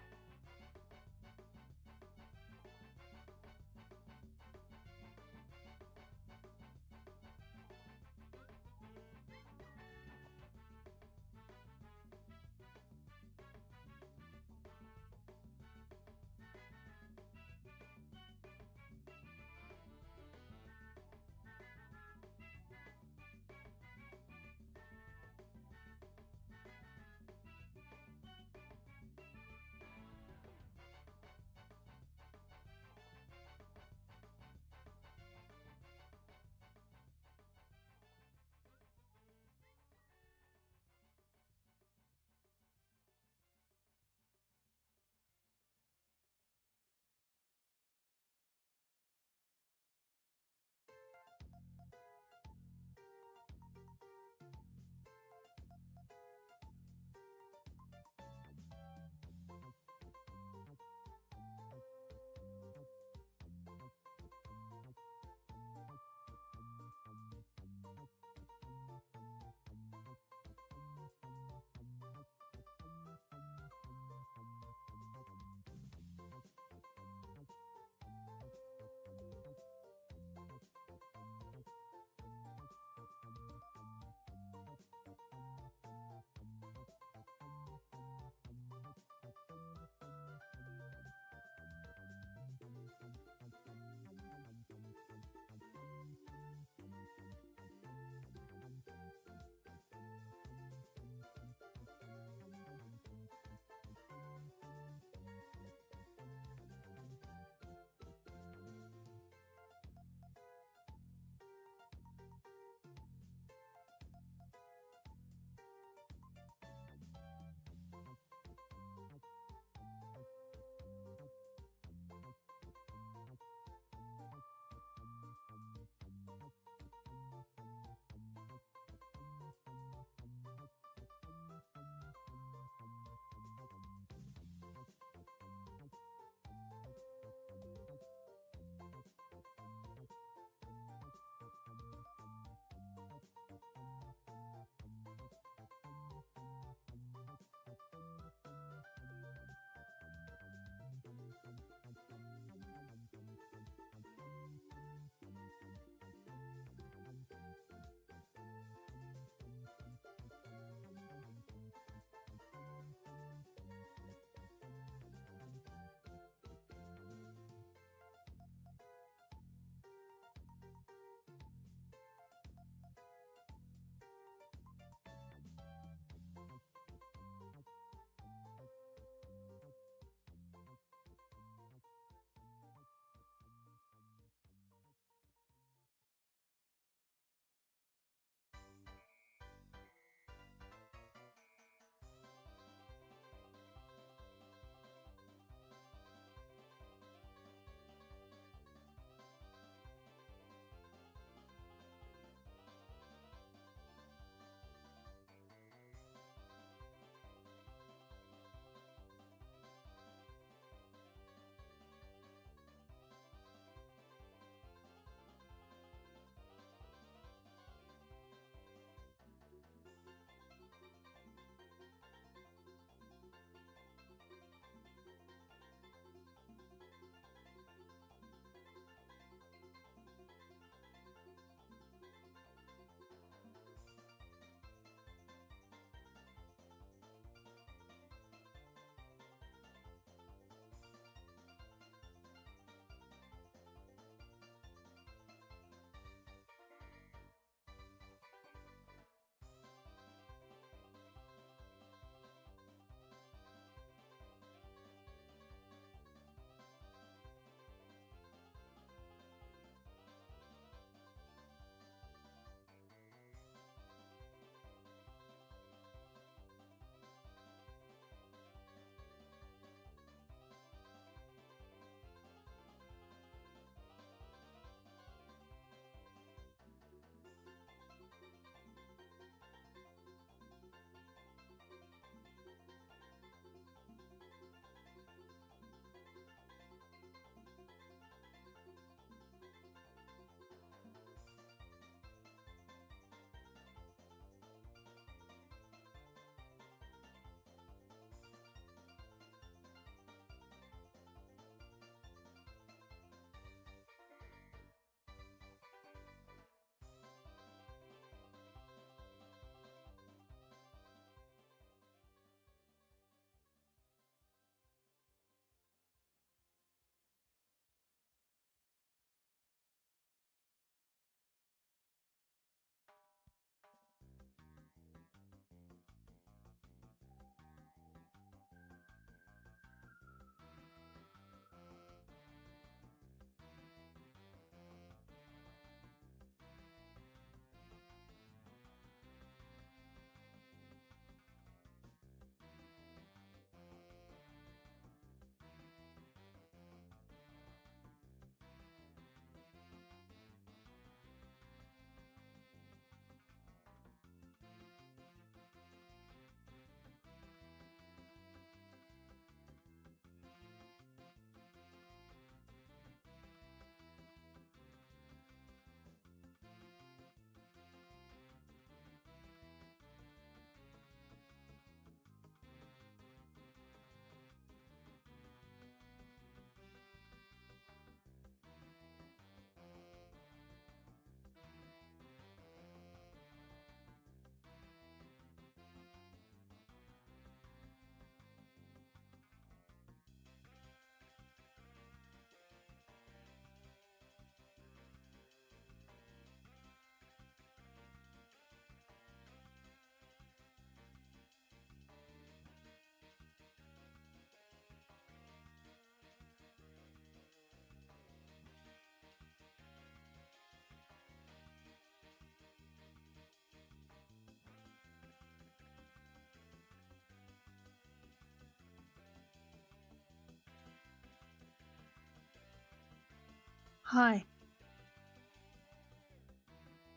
Hi.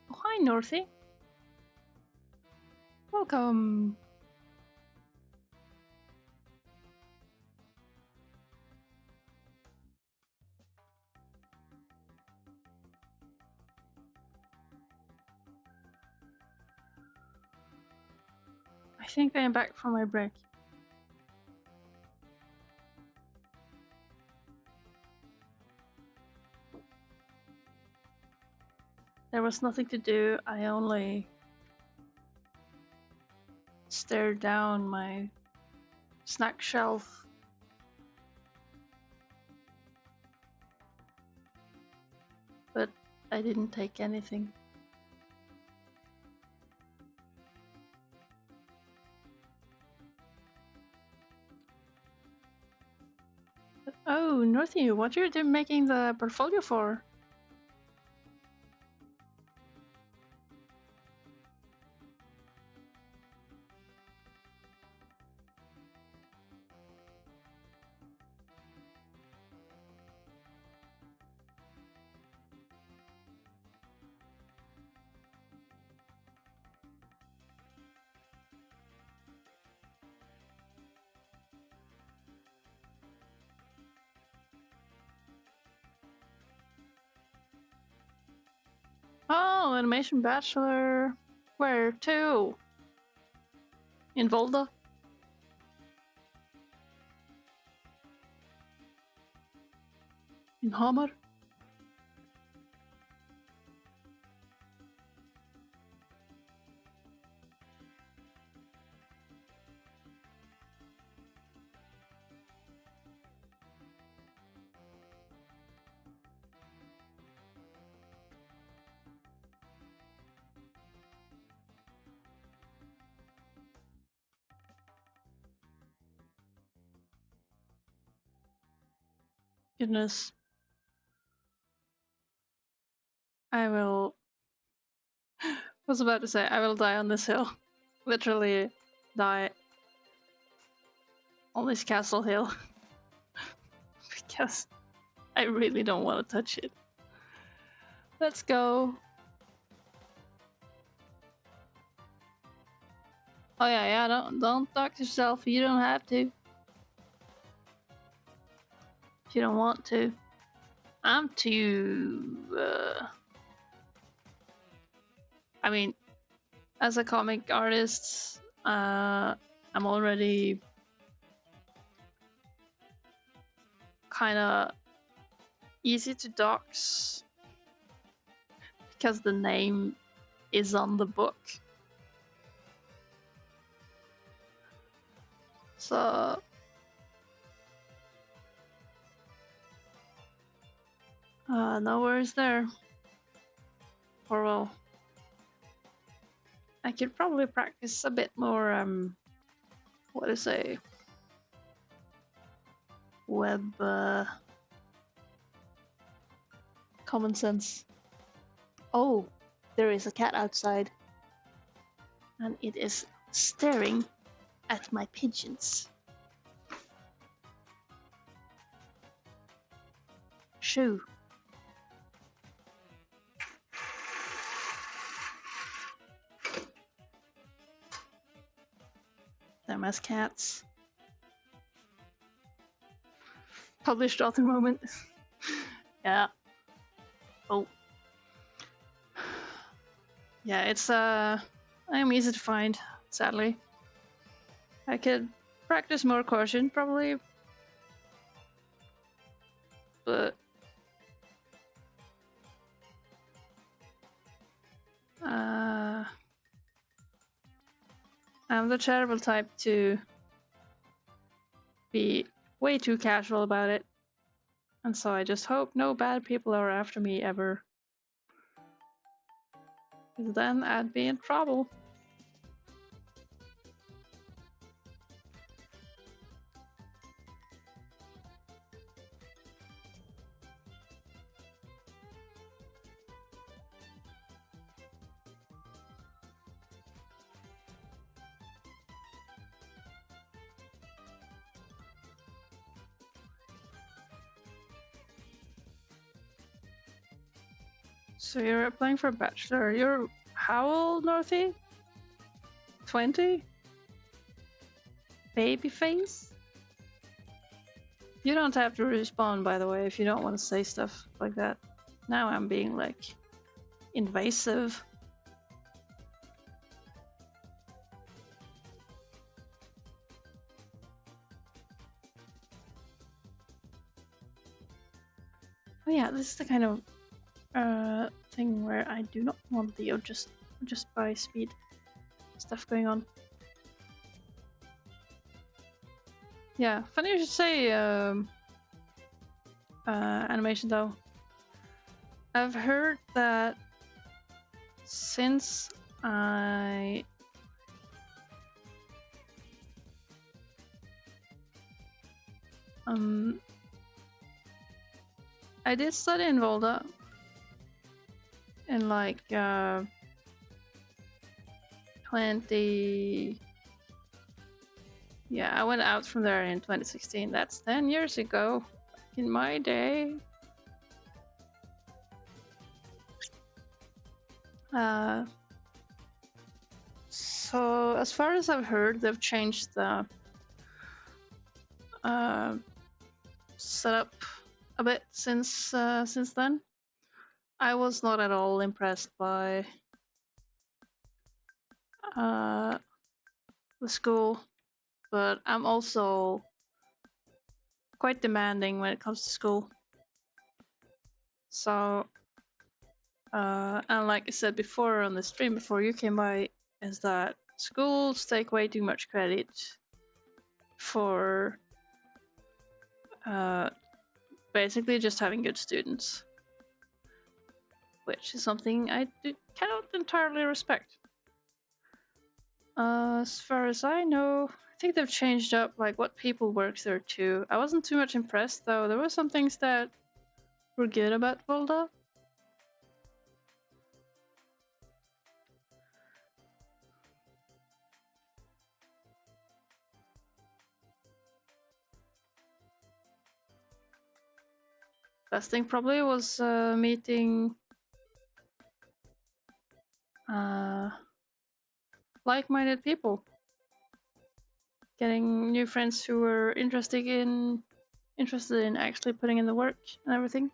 Oh, hi, Northy. Welcome. I think I am back from my break. There was nothing to do. I only stared down my snack shelf. But I didn't take anything. Oh, Northy, what are you making the portfolio for? Oh, animation bachelor. Where to? In Volda? In Hamar? Goodness. I will. Was about to say, I will die on this hill. Literally die on this castle hill. Because I really don't want to touch it. Let's go. Oh yeah, don't dox yourself. You don't have to. If you don't want to. I'm too. I mean, as a comic artist, I'm already kind of easy to dox because the name is on the book. So no worries there. Or well, I could probably practice a bit more what is a web common sense. Oh, there is a cat outside. And it is staring at my pigeons. Shoo. Dumbass cats. Published author moment. Yeah. Oh. Yeah, it's I'm easy to find, sadly. I could practice more caution, probably. But I'm the terrible type to be way too casual about it. And so I just hope no bad people are after me ever. Because then I'd be in trouble. So you're applying for a bachelor. You're how old, Northy? 20? Baby face? You don't have to respond, by the way, if you don't want to say stuff like that. Now I'm being, like, invasive. Oh yeah, this is the kind of thing where I do not want the just by speed stuff going on. Yeah, funny you should say animation though. I've heard that since I did study in Volda in like 20. Yeah, I went out from there in 2016. That's 10 years ago. Back in my day. So as far as I've heard, they've changed the setup a bit since then. I was not at all impressed by the school, but I'm also quite demanding when it comes to school. So, and like I said before on the stream before you came by, is that schools take way too much credit for basically just having good students, which is something I cannot entirely respect. As far as I know, I think they've changed up like what people work there too. I wasn't too much impressed though. There were some things that were good about Volda. Best thing probably was meeting like-minded people, getting new friends who were interested in actually putting in the work and everything.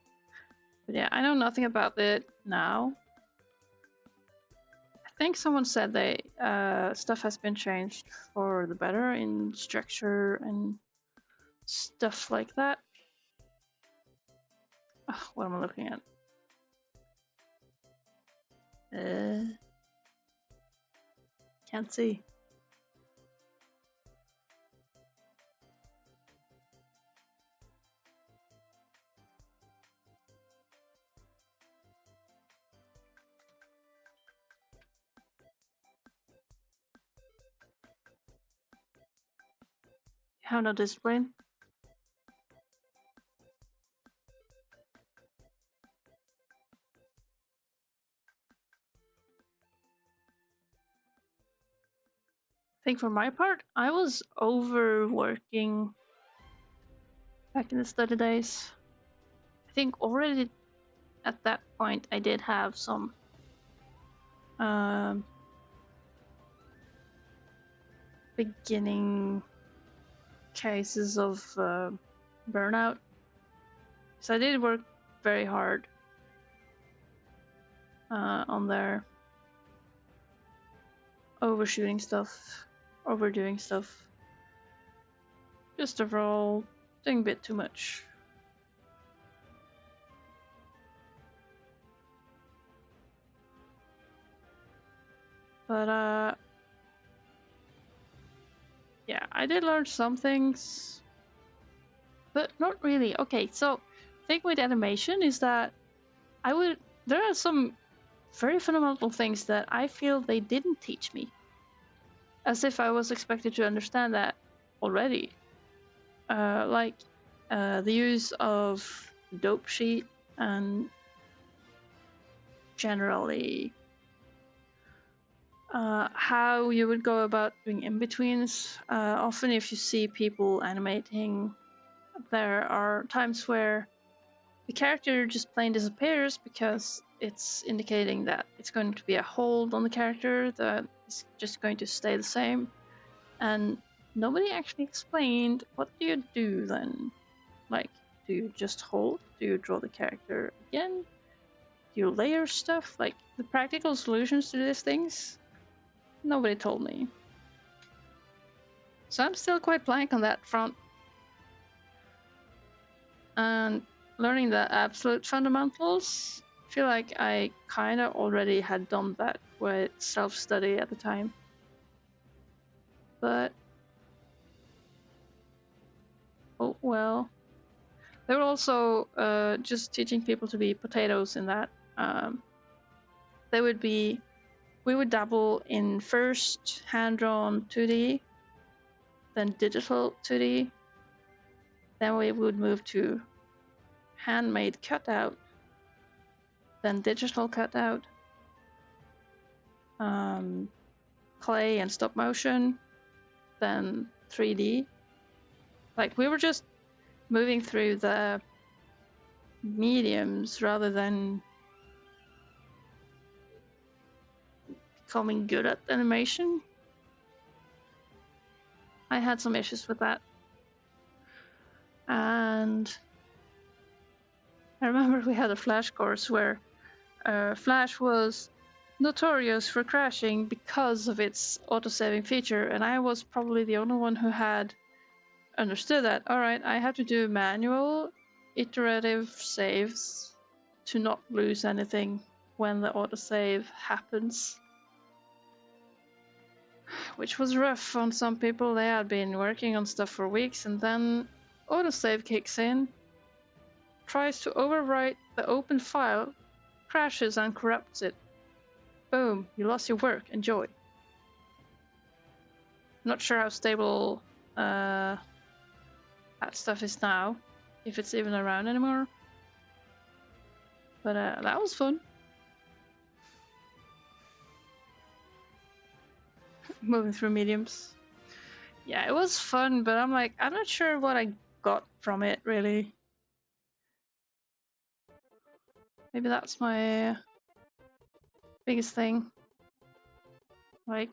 But yeah, I know nothing about it now. I think someone said they stuff has been changed for the better in structure and stuff like that. Oh, what am I looking at? Can't see. Have no discipline. I think for my part, I was overworking back in the study days. I think already at that point I did have some beginning cases of burnout. So I did work very hard on there, overshooting stuff, overdoing stuff, just overall doing a bit too much. But yeah, I did learn some things, but not really. Okay, so the thing with animation is that there are some very fundamental things that I feel they didn't teach me, as if I was expected to understand that already. Like the use of dope sheet and generally how you would go about doing in-betweens. Often if you see people animating, there are times where the character just plain disappears because it's indicating that it's going to be a hold on the character that is just going to stay the same. And nobody actually explained, what do you do then? Like, do you just hold? Do you draw the character again? Do you layer stuff? Like, the practical solutions to these things? Nobody told me. So I'm still quite blank on that front. And learning the absolute fundamentals, I feel like I kind of already had done that with self-study at the time. But oh well. They were also just teaching people to be potatoes in that. We would dabble in first hand-drawn 2D, then digital 2D, then we would move to handmade cutout, then digital cutout, clay and stop motion, then 3D. Like, we were just moving through the mediums rather than becoming good at animation. I had some issues with that. And I remember we had a Flash course where Flash was notorious for crashing because of its autosaving feature, and I was probably the only one who had understood that. Alright, I have to do manual iterative saves to not lose anything when the autosave happens. Which was rough on some people. They had been working on stuff for weeks, and then autosave kicks in, tries to overwrite the open file, crashes and corrupts it. Boom, you lost your work, enjoy. Not sure how stable that stuff is now, if it's even around anymore. But that was fun. Moving through mediums. Yeah, it was fun, but I'm not sure what I got from it, really. Maybe that's my biggest thing. Like,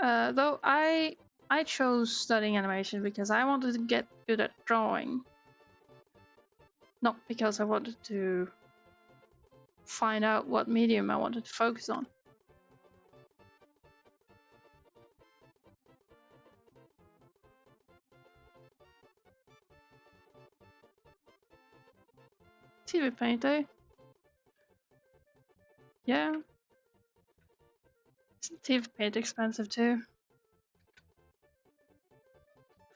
though I chose studying animation because I wanted to get good at drawing, not because I wanted to find out what medium I wanted to focus on. TV Paint, eh? Yeah. Isn't TV Paint expensive too?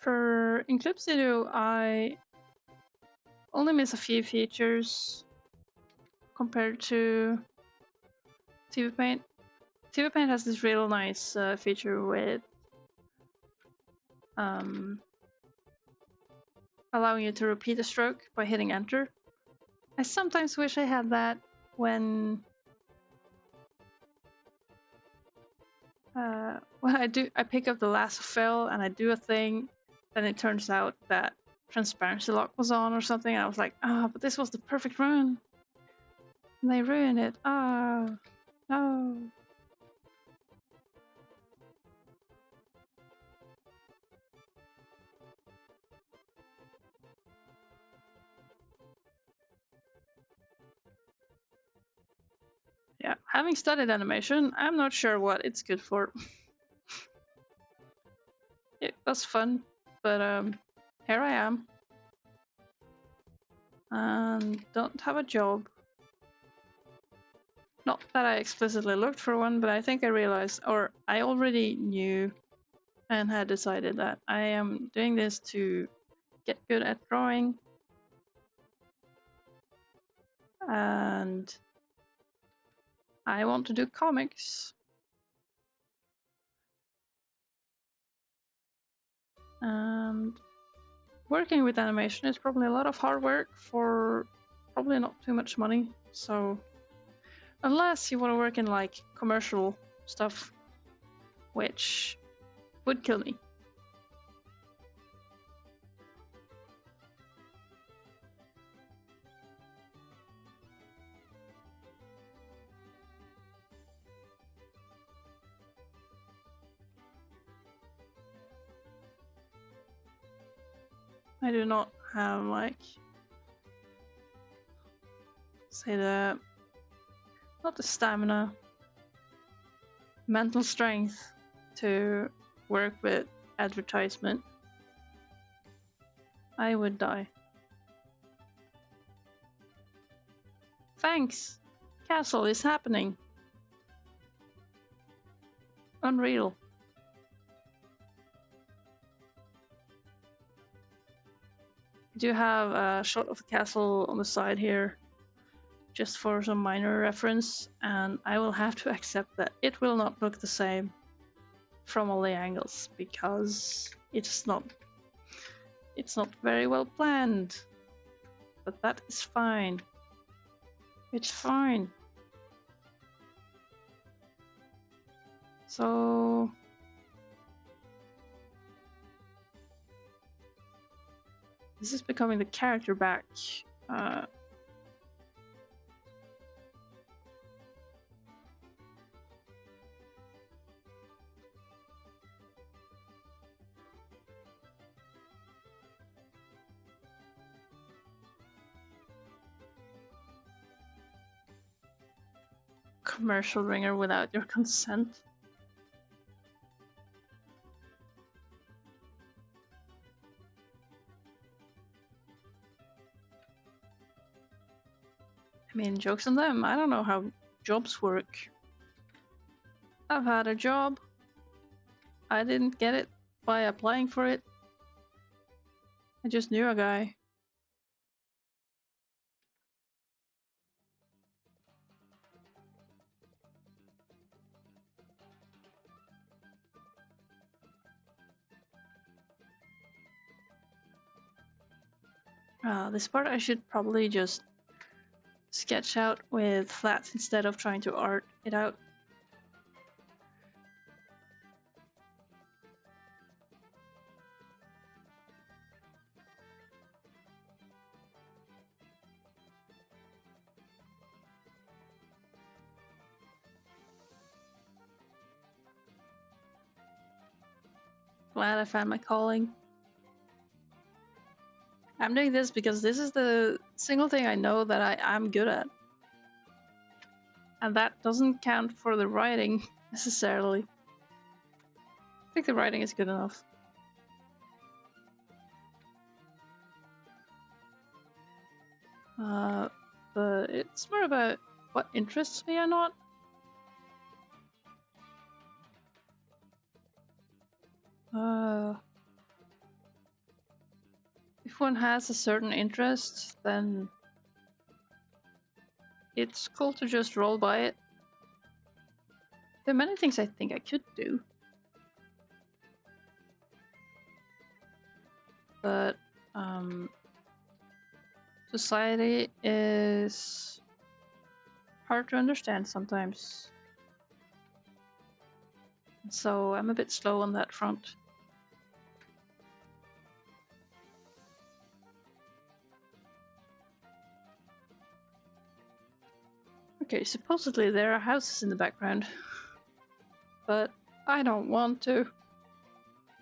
For in Clip Studio, I only miss a few features compared to TV Paint. TV Paint has this real nice feature with allowing you to repeat a stroke by hitting enter. I sometimes wish I had that when I pick up the lasso fill and I do a thing, then it turns out that transparency lock was on or something, and I was like, but this was the perfect run. And they ruined it. Oh, no. Yeah, having studied animation, I'm not sure what it's good for. It was fun, but here I am. And don't have a job. Not that I explicitly looked for one, but I think I realized, or I already knew and had decided that I am doing this to get good at drawing. And I want to do comics. And working with animation is probably a lot of hard work for probably not too much money. So unless you want to work in like commercial stuff, which would kill me. I do not have, like, say the, not the stamina, mental strength to work with advertisement. I would die. Thanks! Castle is happening. Unreal. I do have a shot of the castle on the side here, just for some minor reference, and I will have to accept that it will not look the same from all the angles, because it's not very well planned. But that is fine. It's fine. So this is becoming the character back. Commercial ringer without your consent. I mean, jokes on them. I don't know how jobs work. I've had a job. I didn't get it by applying for it. I just knew a guy. This part I should probably just sketch out with flats instead of trying to art it out. Glad I found my calling. I'm doing this because this is the single thing I know that I'm good at. And that doesn't count for the writing, necessarily. I think the writing is good enough. But it's more about what interests me or not. If one has a certain interest, then it's cool to just roll by it. There are many things I think I could do. But, society is hard to understand sometimes. So I'm a bit slow on that front. Okay, supposedly there are houses in the background. But I don't want to.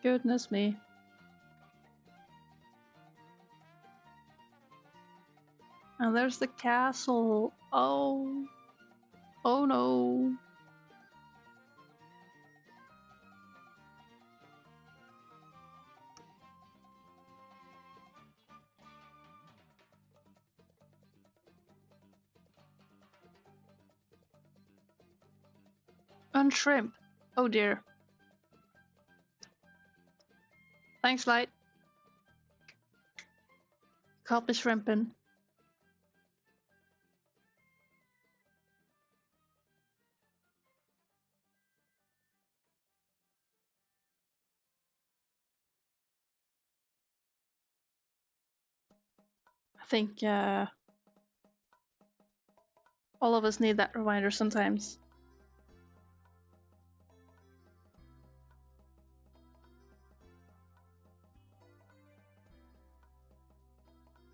Goodness me. And there's the castle. Oh. Oh no. Unshrimp. Oh dear. Thanks, Light. Caught me shrimping. I think all of us need that reminder sometimes.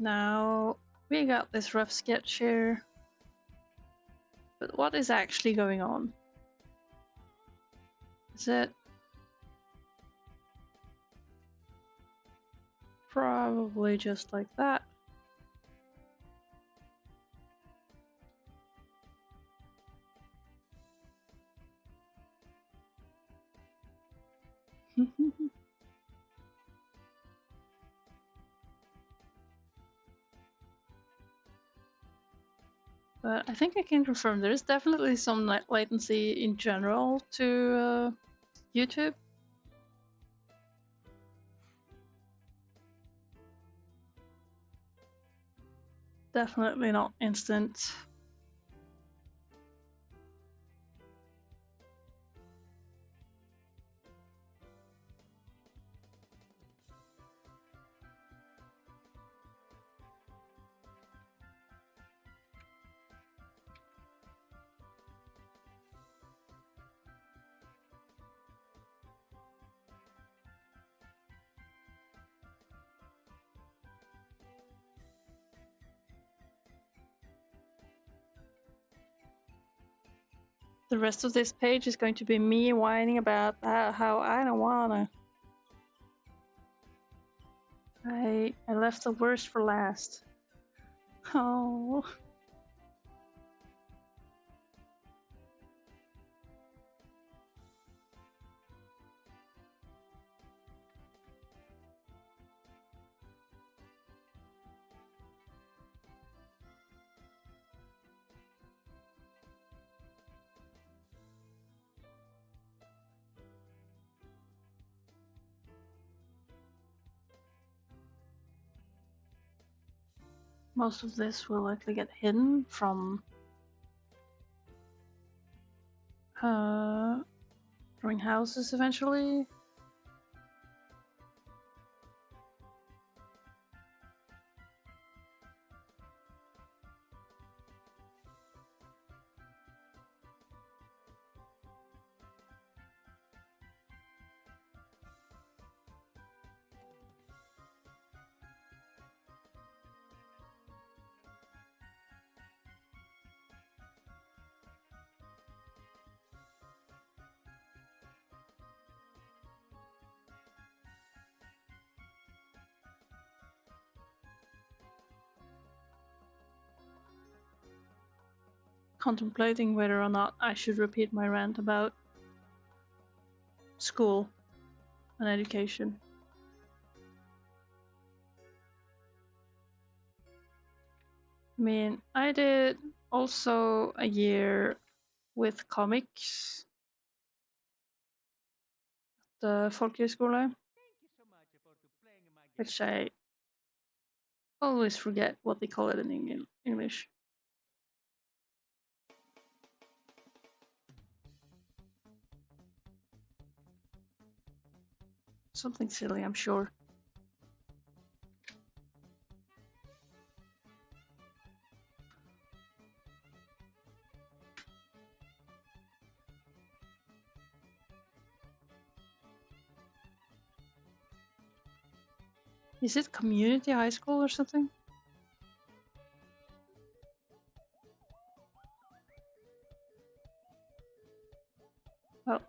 Now, we got this rough sketch here. But what is actually going on? Is it... Probably just like that. But I think I can confirm there is definitely some latency in general to YouTube. Definitely not instant. The rest of this page is going to be me whining about how I don't wanna. I left the worst for last. Oh. Most of this will likely get hidden from drawing houses eventually. Contemplating whether or not I should repeat my rant about school and education. I mean, I did also a year with comics, the folkhögskola, which I always forget what they call it in English. Something silly, I'm sure. Is it community high school or something? Well,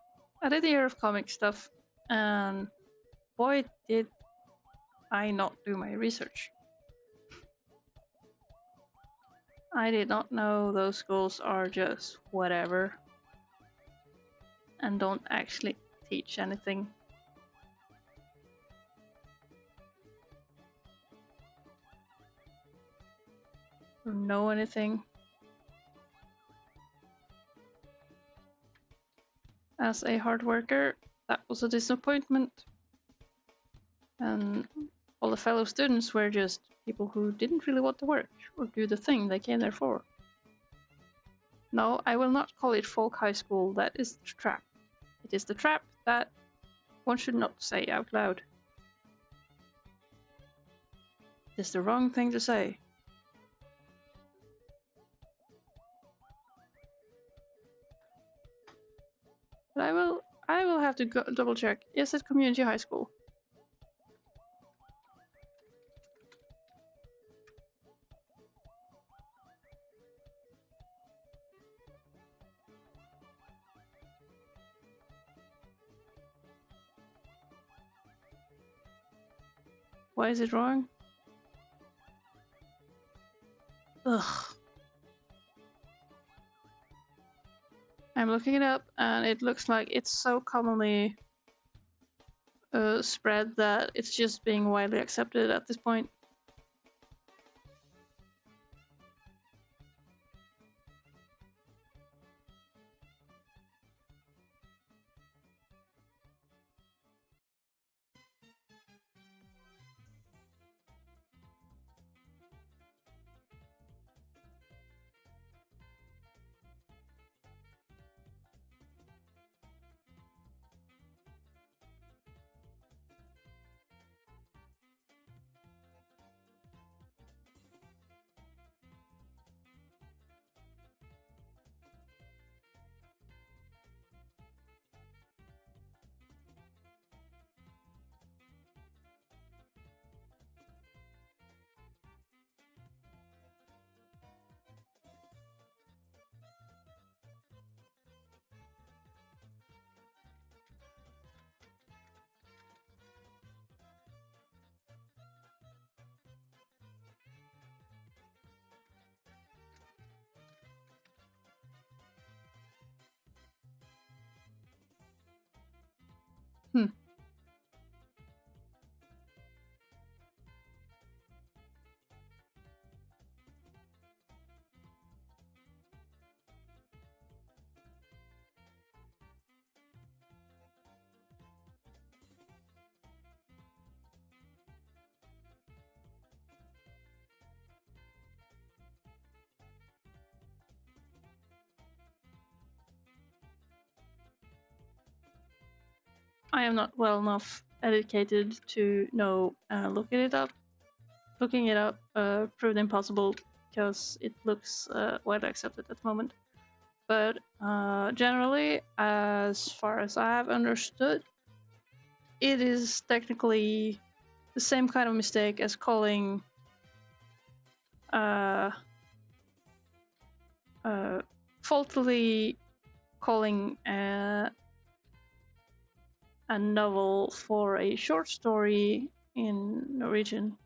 I did a year of comic stuff, and boy, did I not do my research. I did not know those schools are just whatever and don't actually teach anything. Or know anything. As a hard worker, that was a disappointment. And all the fellow students were just people who didn't really want to work or do the thing they came there for. No, I will not call it folk high school. That is the trap. It is the trap that one should not say out loud. It is the wrong thing to say. But I will have to go double check. Is it community high school? Why is it wrong? Ugh. I'm looking it up, and it looks like it's so commonly spread that it's just being widely accepted at this point. Hmm. I am not well enough educated to know looking it up proved impossible because it looks widely accepted at the moment. But generally, as far as I have understood, it is technically the same kind of mistake as calling faultily calling a novel for a short story in Norwegian.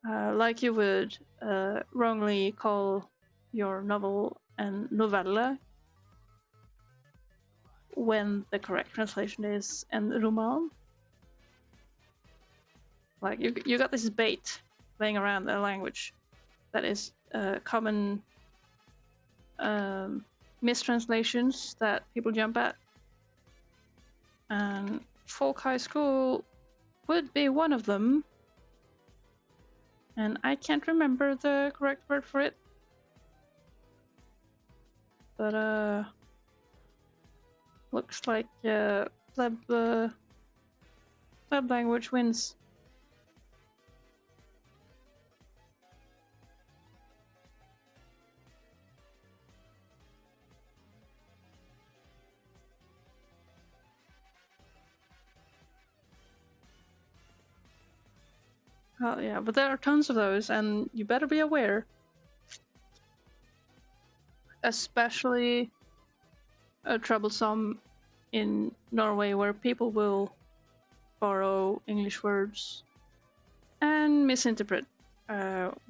Like you would wrongly call your novel an novelle when the correct translation is en roman. Like you got this bait playing around the language that is common mistranslations that people jump at. And folk high school would be one of them. And I can't remember the correct word for it. But looks like pleb language wins. Oh yeah, but there are tons of those, and you better be aware. Especially troublesome in Norway, where people will borrow English words and misinterpret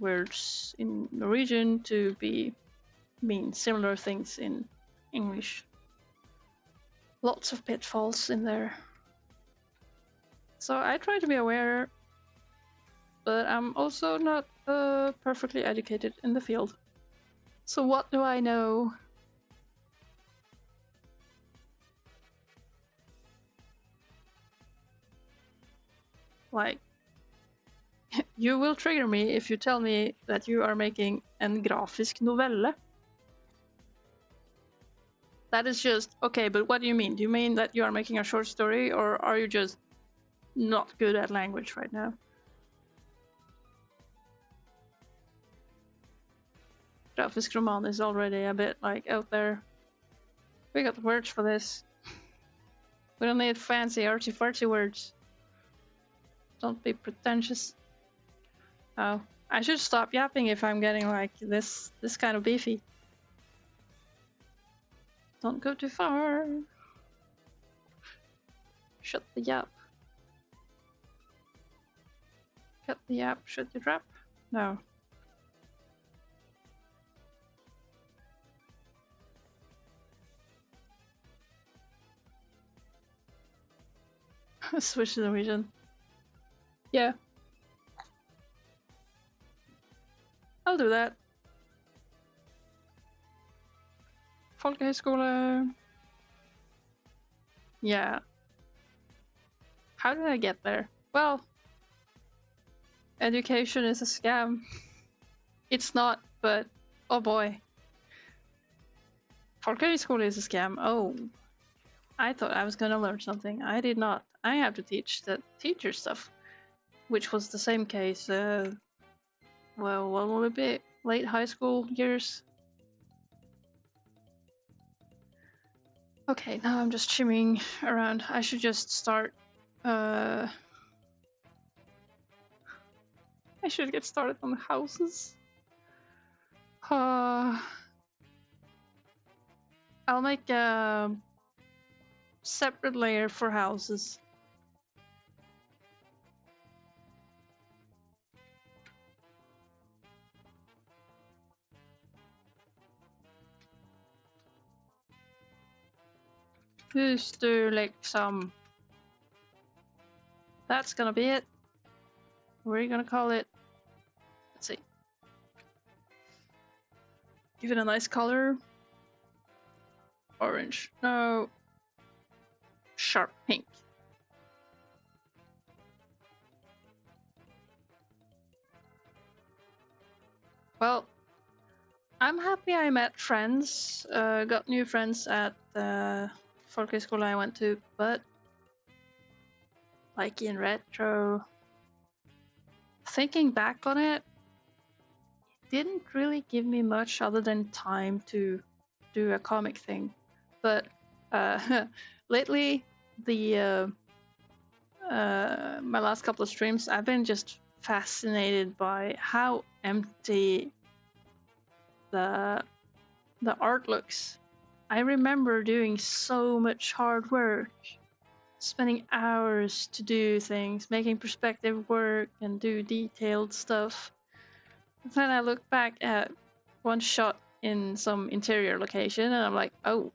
words in Norwegian to mean similar things in English. Lots of pitfalls in there. So I try to be aware, but I'm also not perfectly educated in the field. So what do I know? Like, you will trigger me if you tell me that you are making en grafisk novelle. That is just, okay, but what do you mean? Do you mean that you are making a short story, or are you just not good at language right now? Grafisk roman is already a bit like out there. We got words for this. We don't need fancy artsy-fartsy words. Don't be pretentious. Oh, I should stop yapping if I'm getting like this kind of beefy. Don't go too far. Shut the yap. Cut the app, should you drop? No. Switch to Norwegian. Yeah. I'll do that. Folkehøyskole. Yeah. How did I get there? Well, education is a scam. It's not, but oh boy. Folkehøyskole is a scam. Oh. I thought I was gonna learn something. I did not. I have to teach the teacher stuff. Which was the same case, well, what will it be? Late high school years? Okay, now I'm just shimmying around. I should just start, I should get started on the houses. I'll make a separate layer for houses. Husdu liksom. That's gonna be it. What are you gonna call it? Let's see. Give it a nice color. Orange. No. Sharp pink. Well, I'm happy I met friends, got new friends at the folkehøyskole I went to, but like in retro, thinking back on it, didn't really give me much other than time to do a comic thing. But lately, the my last couple of streams, I've been just fascinated by how empty the art looks. I remember doing so much hard work, spending hours to do things, making perspective work and do detailed stuff. And then I look back at one shot in some interior location and I'm like, oh,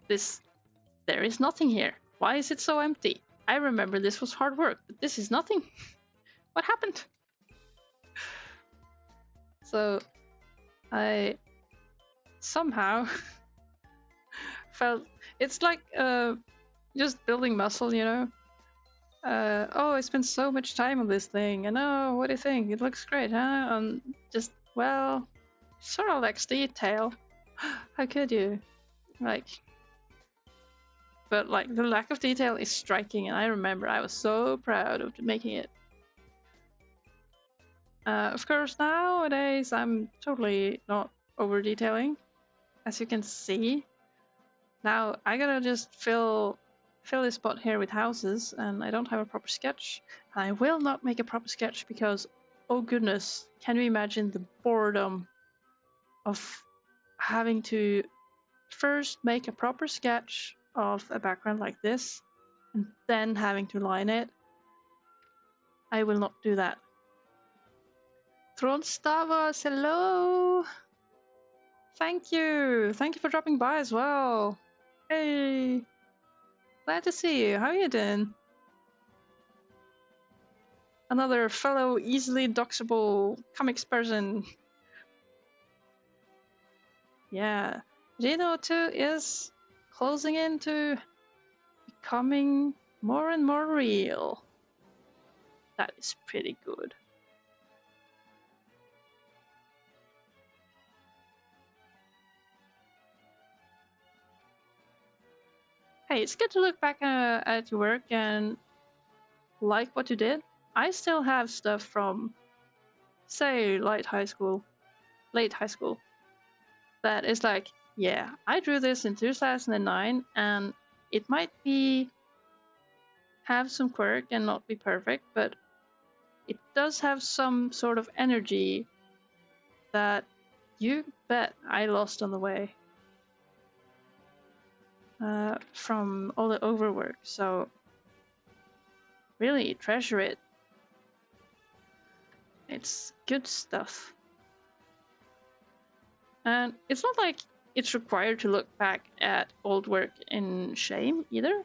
there is nothing here. Why is it so empty? I remember this was hard work, but this is nothing. What happened? So I somehow felt it's like just building muscle, you know. Oh, I spent so much time on this thing, and oh, what do you think? It looks great, huh? Just well, sort of lacks detail. How could you? Like, but like the lack of detail is striking, and I remember I was so proud of making it. Of course, nowadays I'm totally not over detailing, as you can see. Now I gotta just fill this spot here with houses, and I don't have a proper sketch. I will not make a proper sketch because, oh goodness, can you imagine the boredom of having to first make a proper sketch of a background like this, and then having to line it? I will not do that. Tronstavas, hello! Thank you! Thank you for dropping by as well! Hey! Glad to see you. How are you doing? Another fellow easily doxable comics person. Yeah. Reno 2 is closing into becoming more and more real. That is pretty good. Hey, it's good to look back at your work and like what you did. I still have stuff from, say, late high school, that is like, yeah, I drew this in 2009, and it might have some quirk and not be perfect, but it does have some sort of energy that you bet I lost on the way. From all the overwork, so really treasure it. It's good stuff. And it's not like it's required to look back at old work in shame either.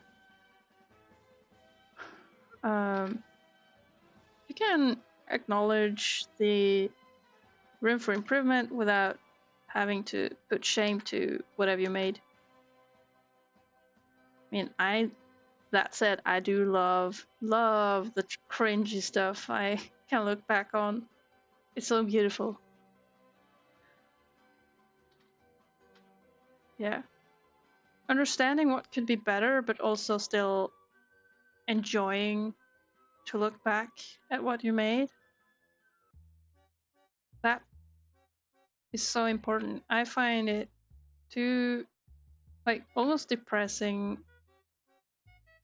You can acknowledge the room for improvement without having to put shame to whatever you made. I mean, that said, I do love the cringy stuff I can look back on. It's so beautiful. Yeah. Understanding what could be better, but also still enjoying to look back at what you made. That is so important. I find it too, like, almost depressing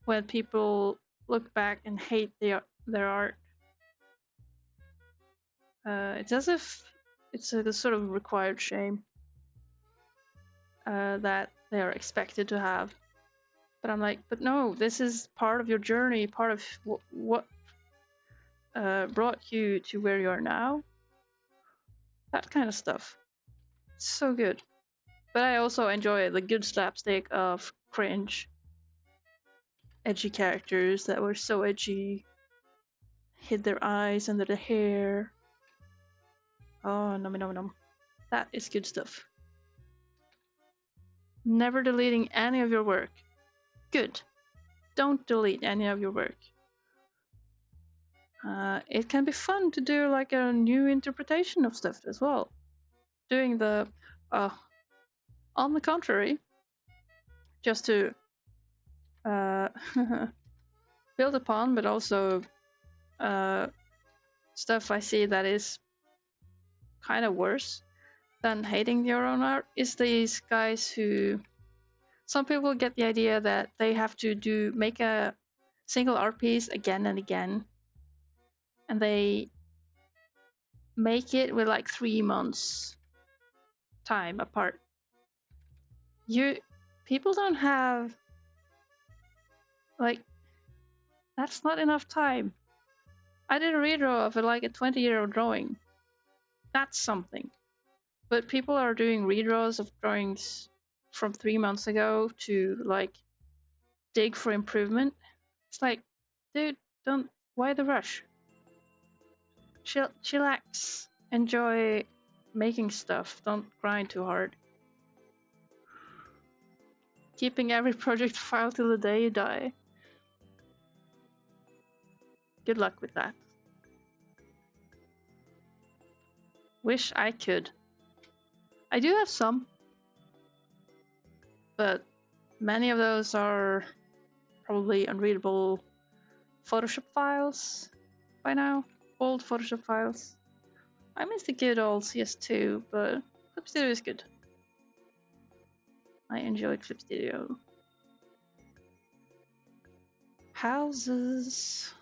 when people look back and hate their art. It's as if it's a sort of required shame that they are expected to have. But I'm like, but no, this is part of your journey, part of what brought you to where you are now. That kind of stuff. It's so good. But I also enjoy the good slapstick of cringe, edgy characters that were so edgy, hid their eyes under the hair. Oh, nom nom nom. That is good stuff. Never deleting any of your work. Good. Don't delete any of your work. It can be fun to do like a new interpretation of stuff as well. Doing the, on the contrary, just to build upon, but also stuff I see that is kind of worse than hating your own art is these guys who, some people get the idea that they have to make a single art piece again and again, and they make it with like 3 months time apart. People don't have, like, that's not enough time. I did a redraw of like a 20-year-old drawing. That's something. But people are doing redraws of drawings from 3 months ago to like dig for improvement. It's like, dude, don't, why the rush? Chillax. Enjoy making stuff. Don't grind too hard. Keeping every project file till the day you die. Good luck with that. Wish I could. I do have some, but many of those are probably unreadable Photoshop files by now. Old Photoshop files. I miss the good old CS2, but Clip Studio is good. I enjoy Clip Studio. Houses.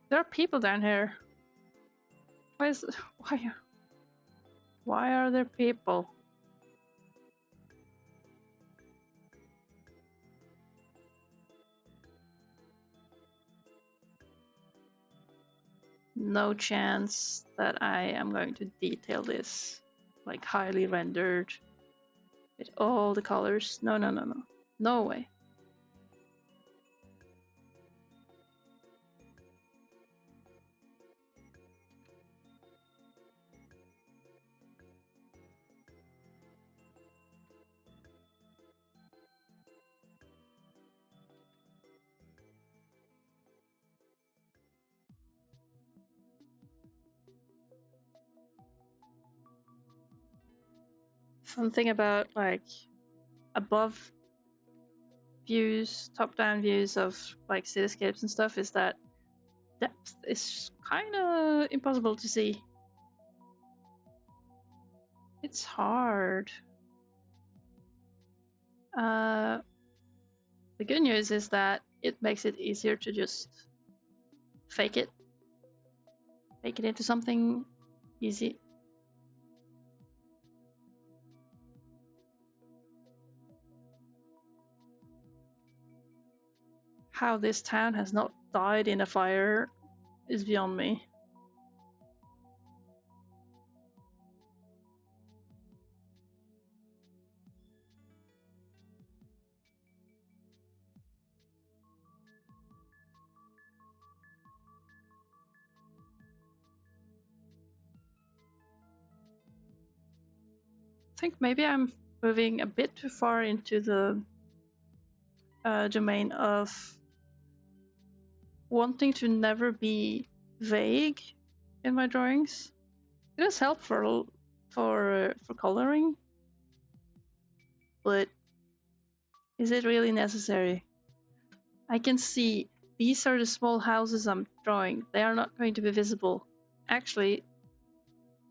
There are people down here. Why are there people? No chance that I am going to detail this, like highly rendered with all the colors. No, no, no, no. No way. Something about like above views, top-down views of like cityscapes and stuff is that depth is kind of impossible to see. It's hard. The good news is that it makes it easier to just fake it into something easy. How this town has not died in a fire is beyond me. I think maybe I'm moving a bit too far into the domain of wanting to never be vague in my drawings. It is helpful for coloring, but is it really necessary? I can see these are the small houses I'm drawing. They are not going to be visible. Actually,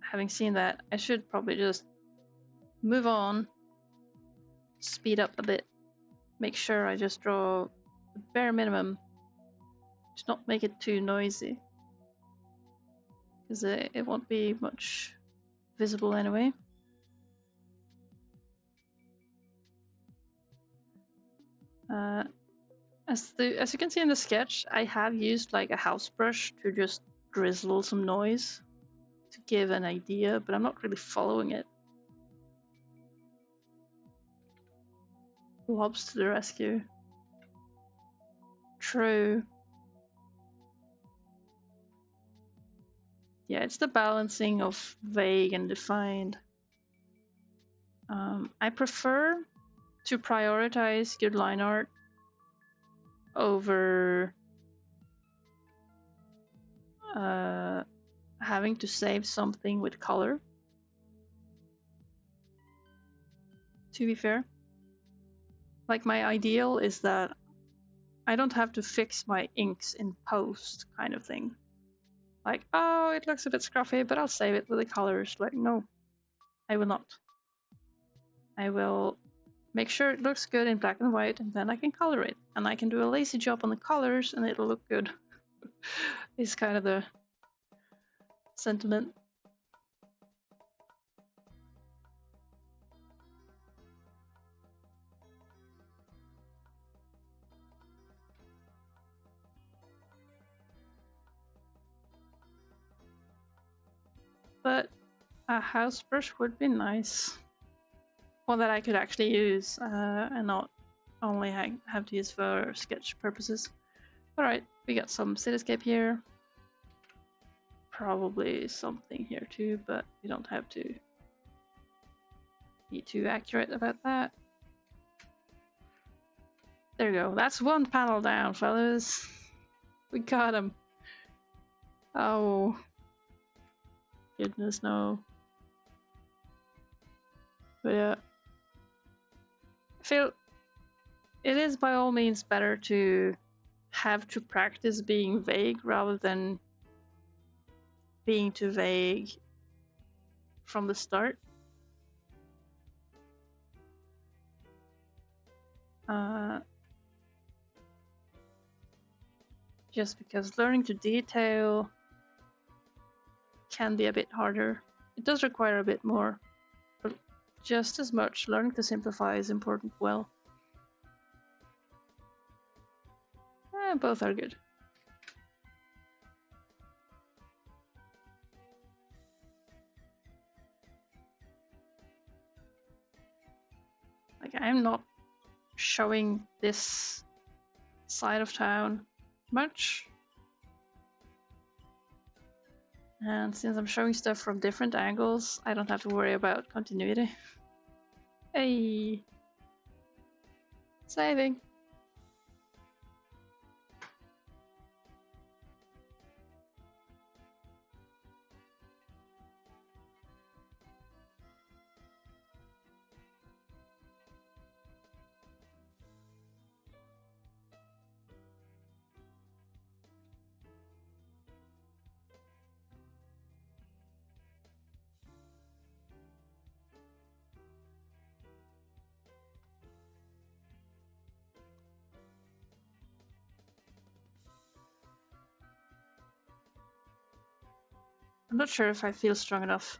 having seen that, I should probably just move on, speed up a bit, make sure I just draw the bare minimum to not make it too noisy, because it won't be much visible anyway. As you can see in the sketch, I have used like a house brush to just drizzle some noise to give an idea, but I'm not really following it. Lobs to the rescue. True. Yeah, it's the balancing of vague and defined. I prefer to prioritize good line art over having to save something with color, to be fair. Like, my ideal is that I don't have to fix my inks in post, kind of thing. Like, oh, it looks a bit scruffy, but I'll save it with the colors. Like, no, I will not. I will make sure it looks good in black and white, and then I can color it. And I can do a lazy job on the colors, and it'll look good. It's kind of the sentiment. But a house brush would be nice. One that I could actually use and not only have to use for sketch purposes. Alright, we got some cityscape here. Probably something here too, but we don't have to be too accurate about that. There we go. That's one panel down, fellas. We got him. Oh. Goodness, no. But yeah. I feel it is by all means better to have to practice being vague rather than being too vague from the start. Just because learning to detail can be a bit harder. It does require a bit more, but just as much, learning to simplify is important. Well, both are good. Like, I'm not showing this side of town much, and since I'm showing stuff from different angles, I don't have to worry about continuity. Hey, saving. I'm not sure if I feel strong enough.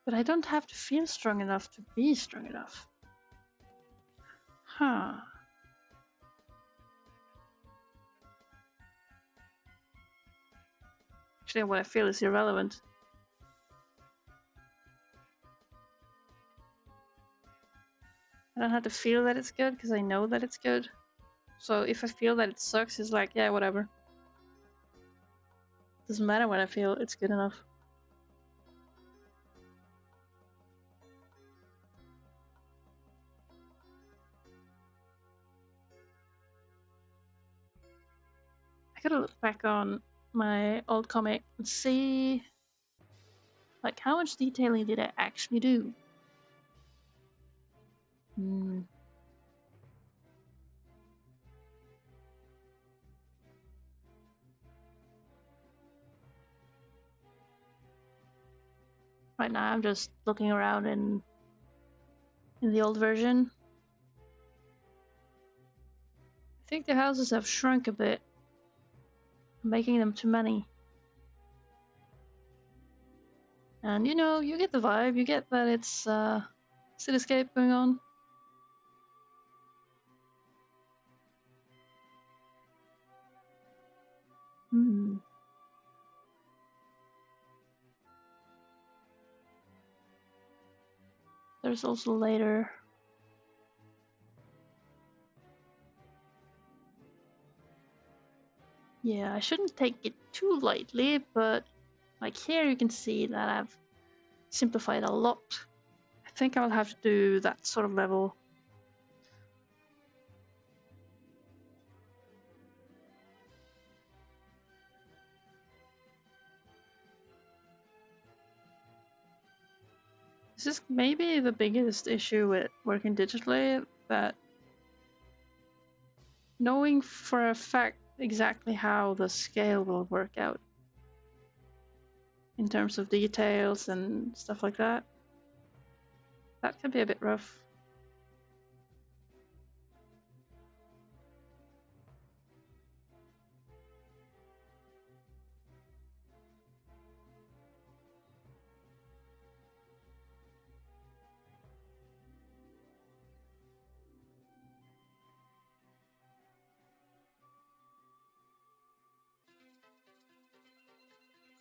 But I don't have to feel strong enough to be strong enough. Huh. Actually, what I feel is irrelevant. I don't have to feel that it's good because I know that it's good. So if I feel that it sucks, it's like, yeah, whatever. Doesn't matter what I feel, it's good enough. I gotta look back on my old comic and see, like, how much detailing did I actually do? Right now I'm just looking around in the old version. I think the houses have shrunk a bit, making them too many. And you know, you get the vibe, you get that it's cityscape going on. There's also later. Yeah, I shouldn't take it too lightly, but like here you can see that I've simplified a lot. I think I'll have to do that sort of level. This is maybe the biggest issue with working digitally, that knowing for a fact exactly how the scale will work out in terms of details and stuff like that, that can be a bit rough.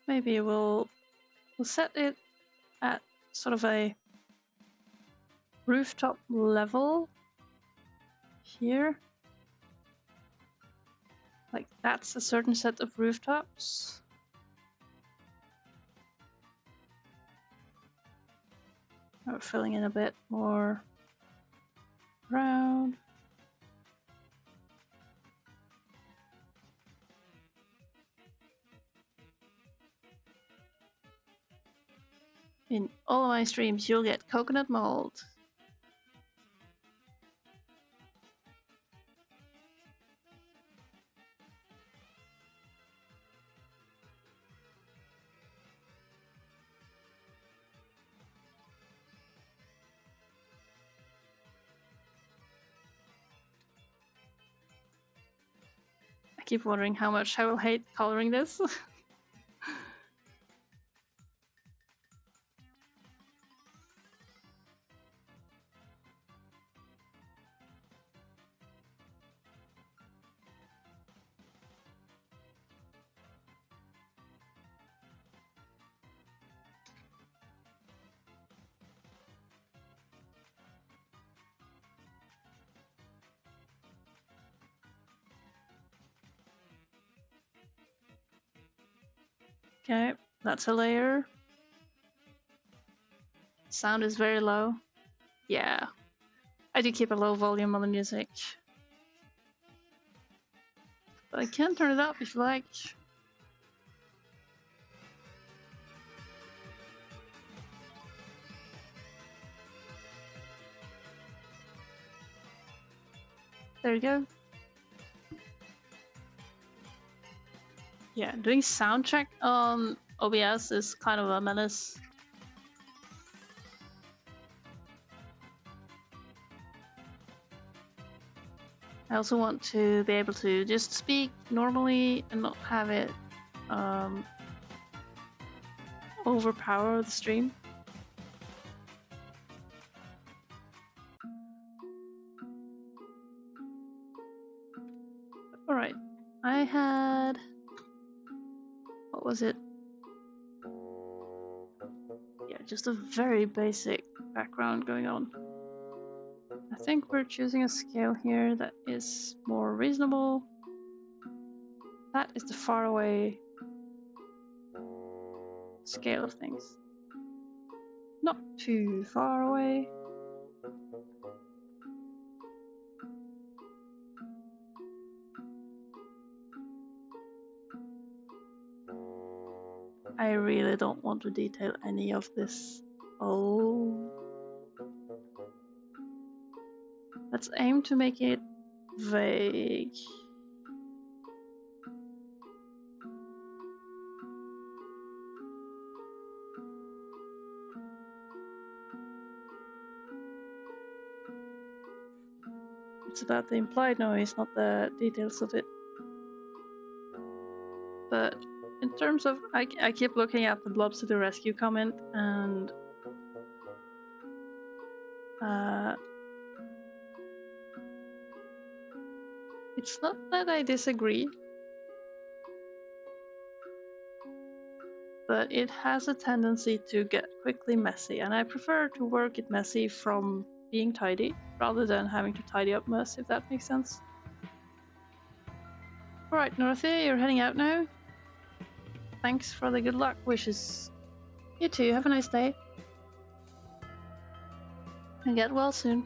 Maybe we'll set it at sort of a rooftop level here. Like that's a certain set of rooftops. We're filling in a bit more around. In all of my streams, you'll get coconut mold. I keep wondering how much I will hate coloring this. Okay, that's a layer. Sound is very low. Yeah, I do keep a low volume on the music. But I can turn it up if you like. There you go. Yeah, doing sound check on OBS is kind of a menace. I also want to be able to just speak normally and not have it overpower the stream. Alright, I had... what was it? Yeah, just a very basic background going on. I think we're choosing a scale here that is more reasonable. That is the far away scale of things. Not too far away. I really don't want to detail any of this. Oh. Let's aim to make it vague. It's about the implied noise, not the details of it. But in terms of, I keep looking at the blobs to the rescue comment, and it's not that I disagree, but it has a tendency to get quickly messy, and I prefer to work it messy from being tidy rather than having to tidy up mess, if that makes sense. Alright, Northie, you're heading out now. Thanks for the good luck wishes. You too, have a nice day. And get well soon.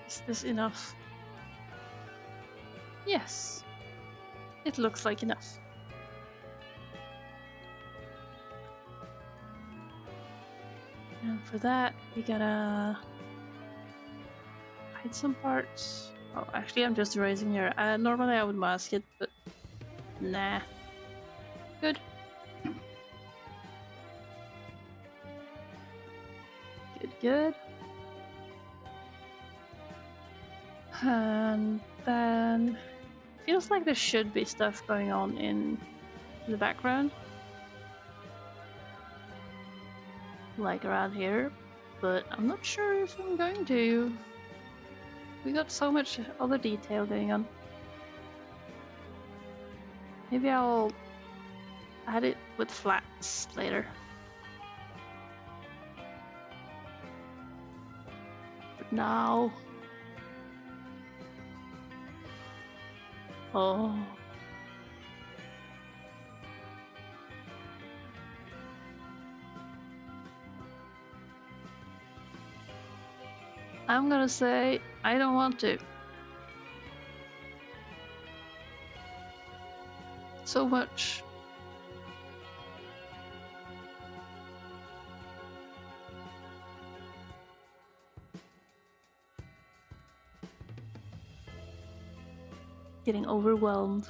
Is this enough? Yes. It looks like enough. And for that, we gotta hide some parts. Oh, actually, I'm just erasing here. Normally I would mask it, but nah. Good. Good. And then feels like there should be stuff going on in the background, like around here, but I'm not sure if I'm going to. We got so much other detail going on. Maybe I'll add it with flats later. But now... oh. I'm gonna say I don't want to. So much. Getting overwhelmed.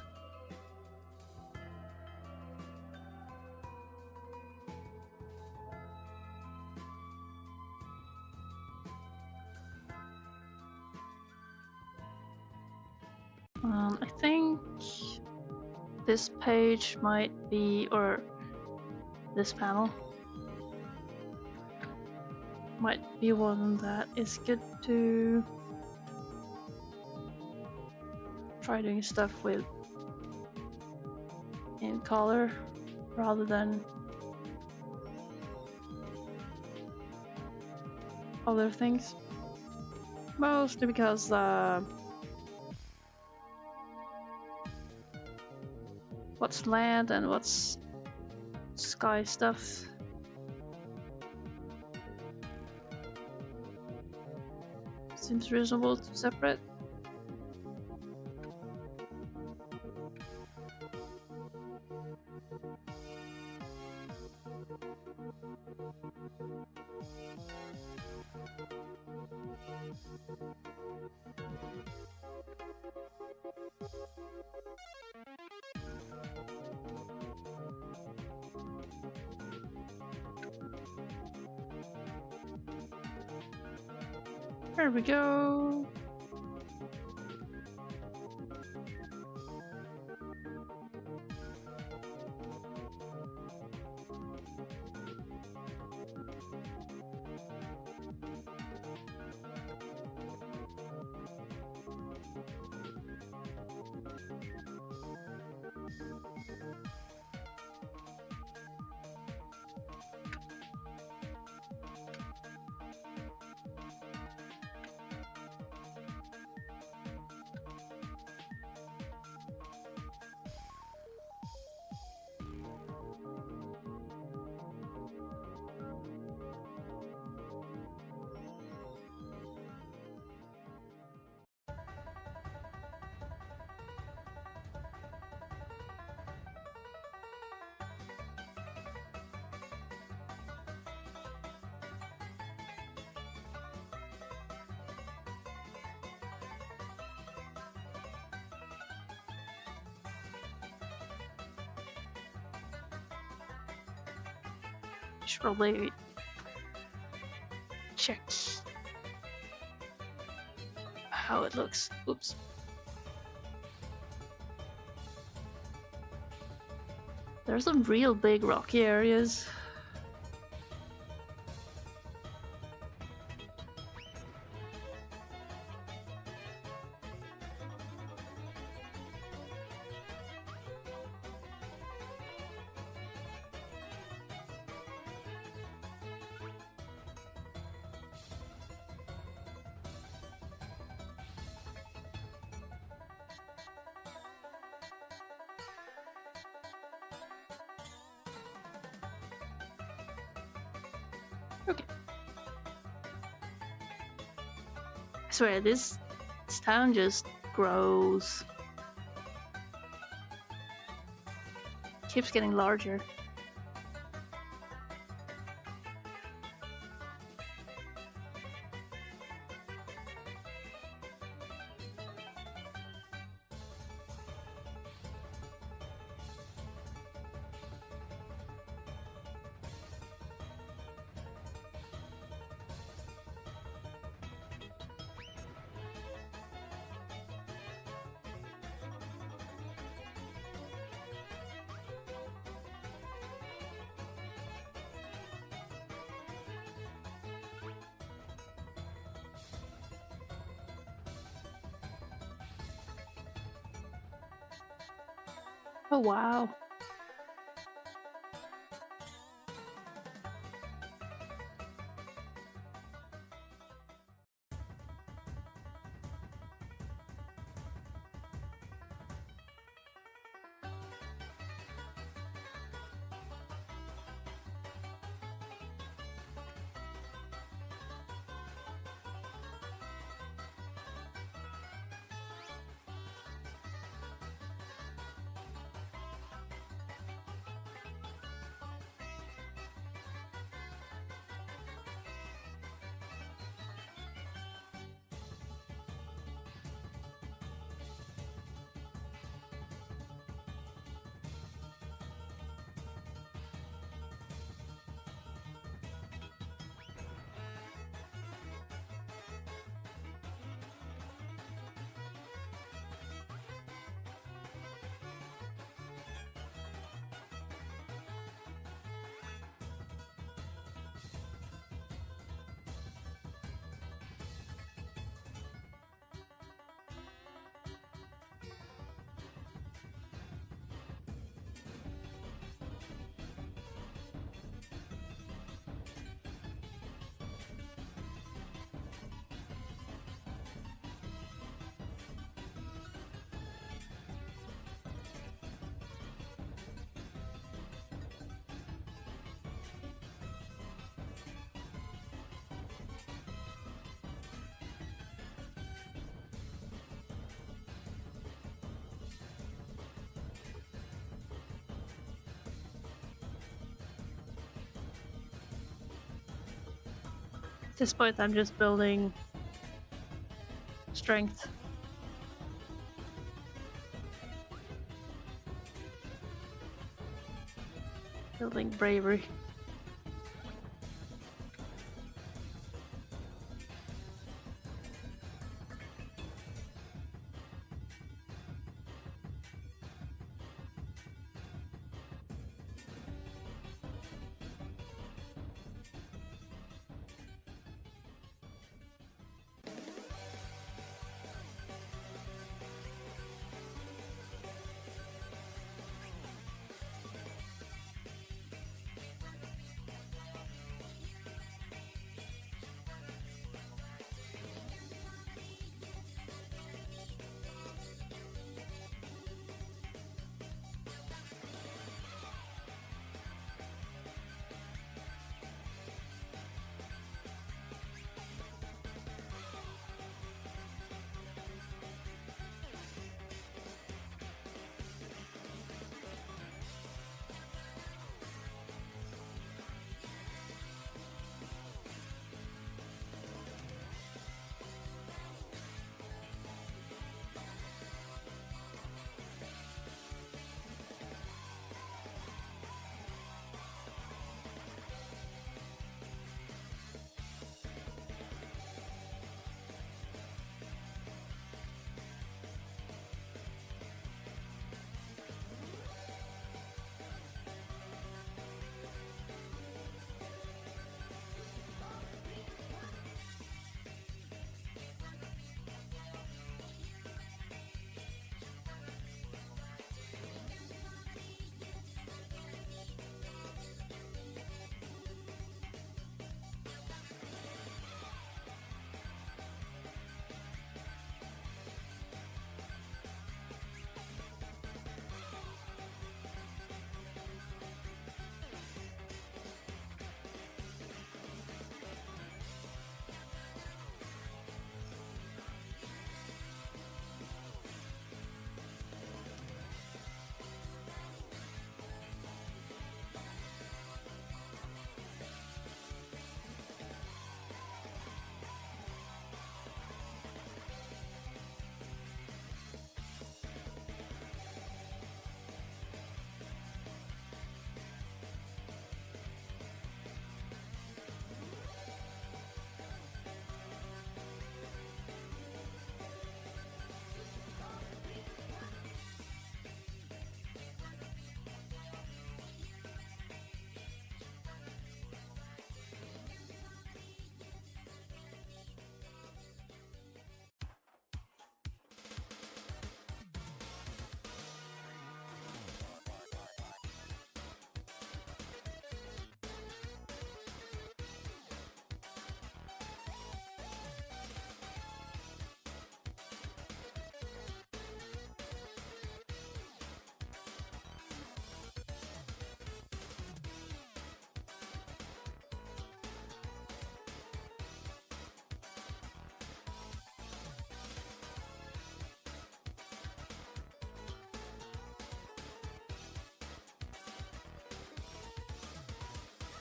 I think this page might be, or this panel might be one that is good to try doing stuff with in color rather than other things. Mostly because what's land and what's sky stuff Seems reasonable to separate. There we go. Should probably check how it looks. Oops. There's some real big rocky areas. Okay. I swear, this town just grows. Keeps getting larger. Oh wow. this point, I'm just building strength. Building bravery.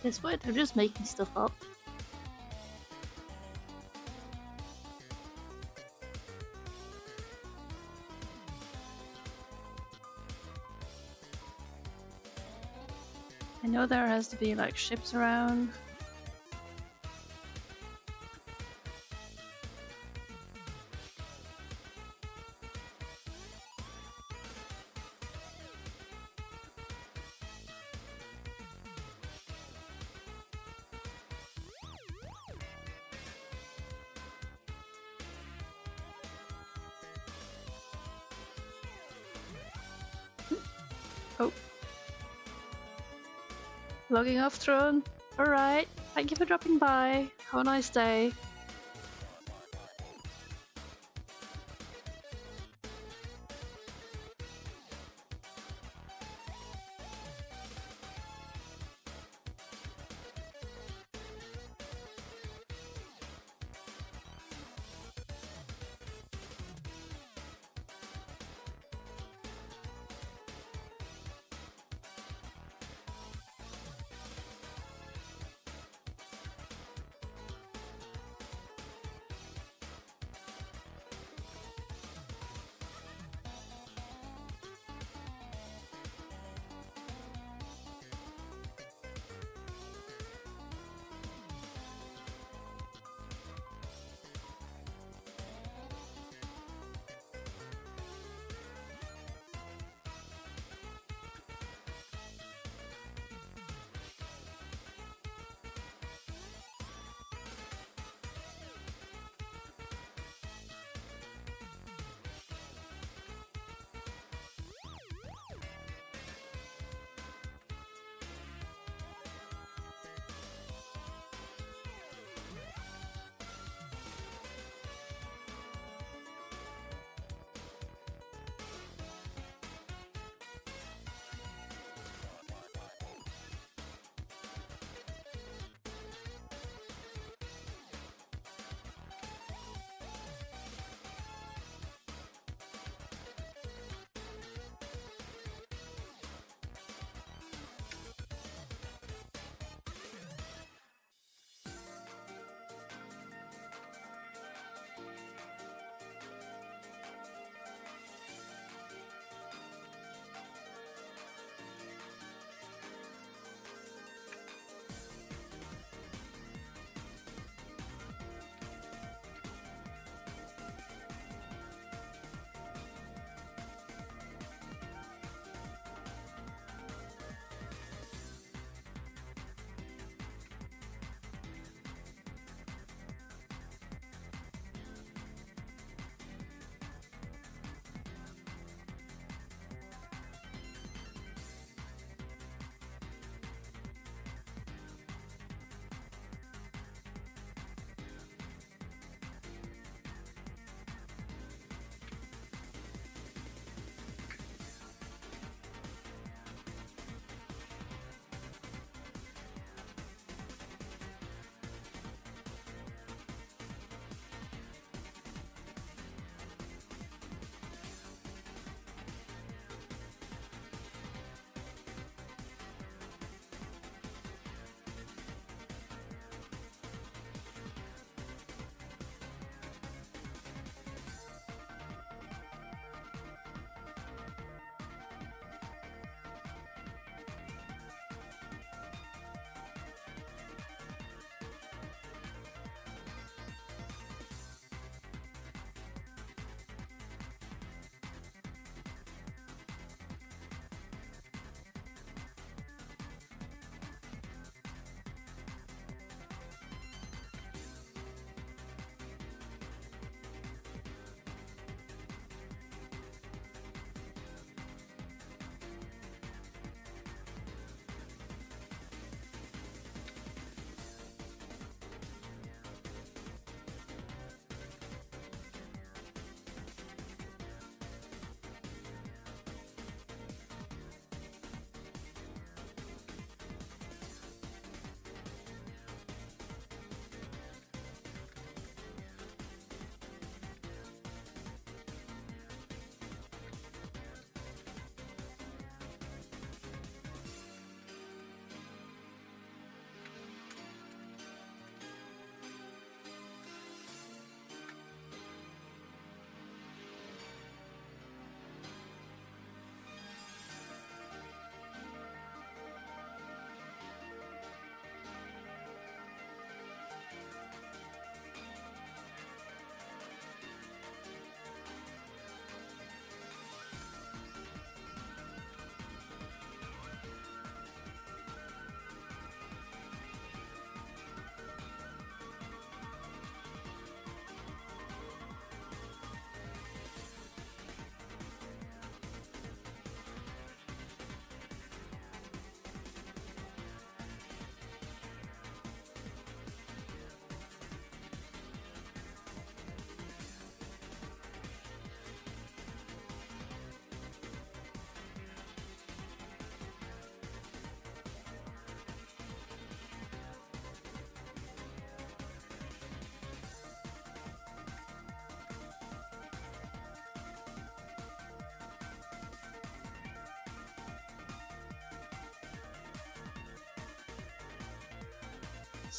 This point, I'm just making stuff up. I know there has to be like ships around. Oh. Logging off throne. Alright. Thank you for dropping by. Have a nice day.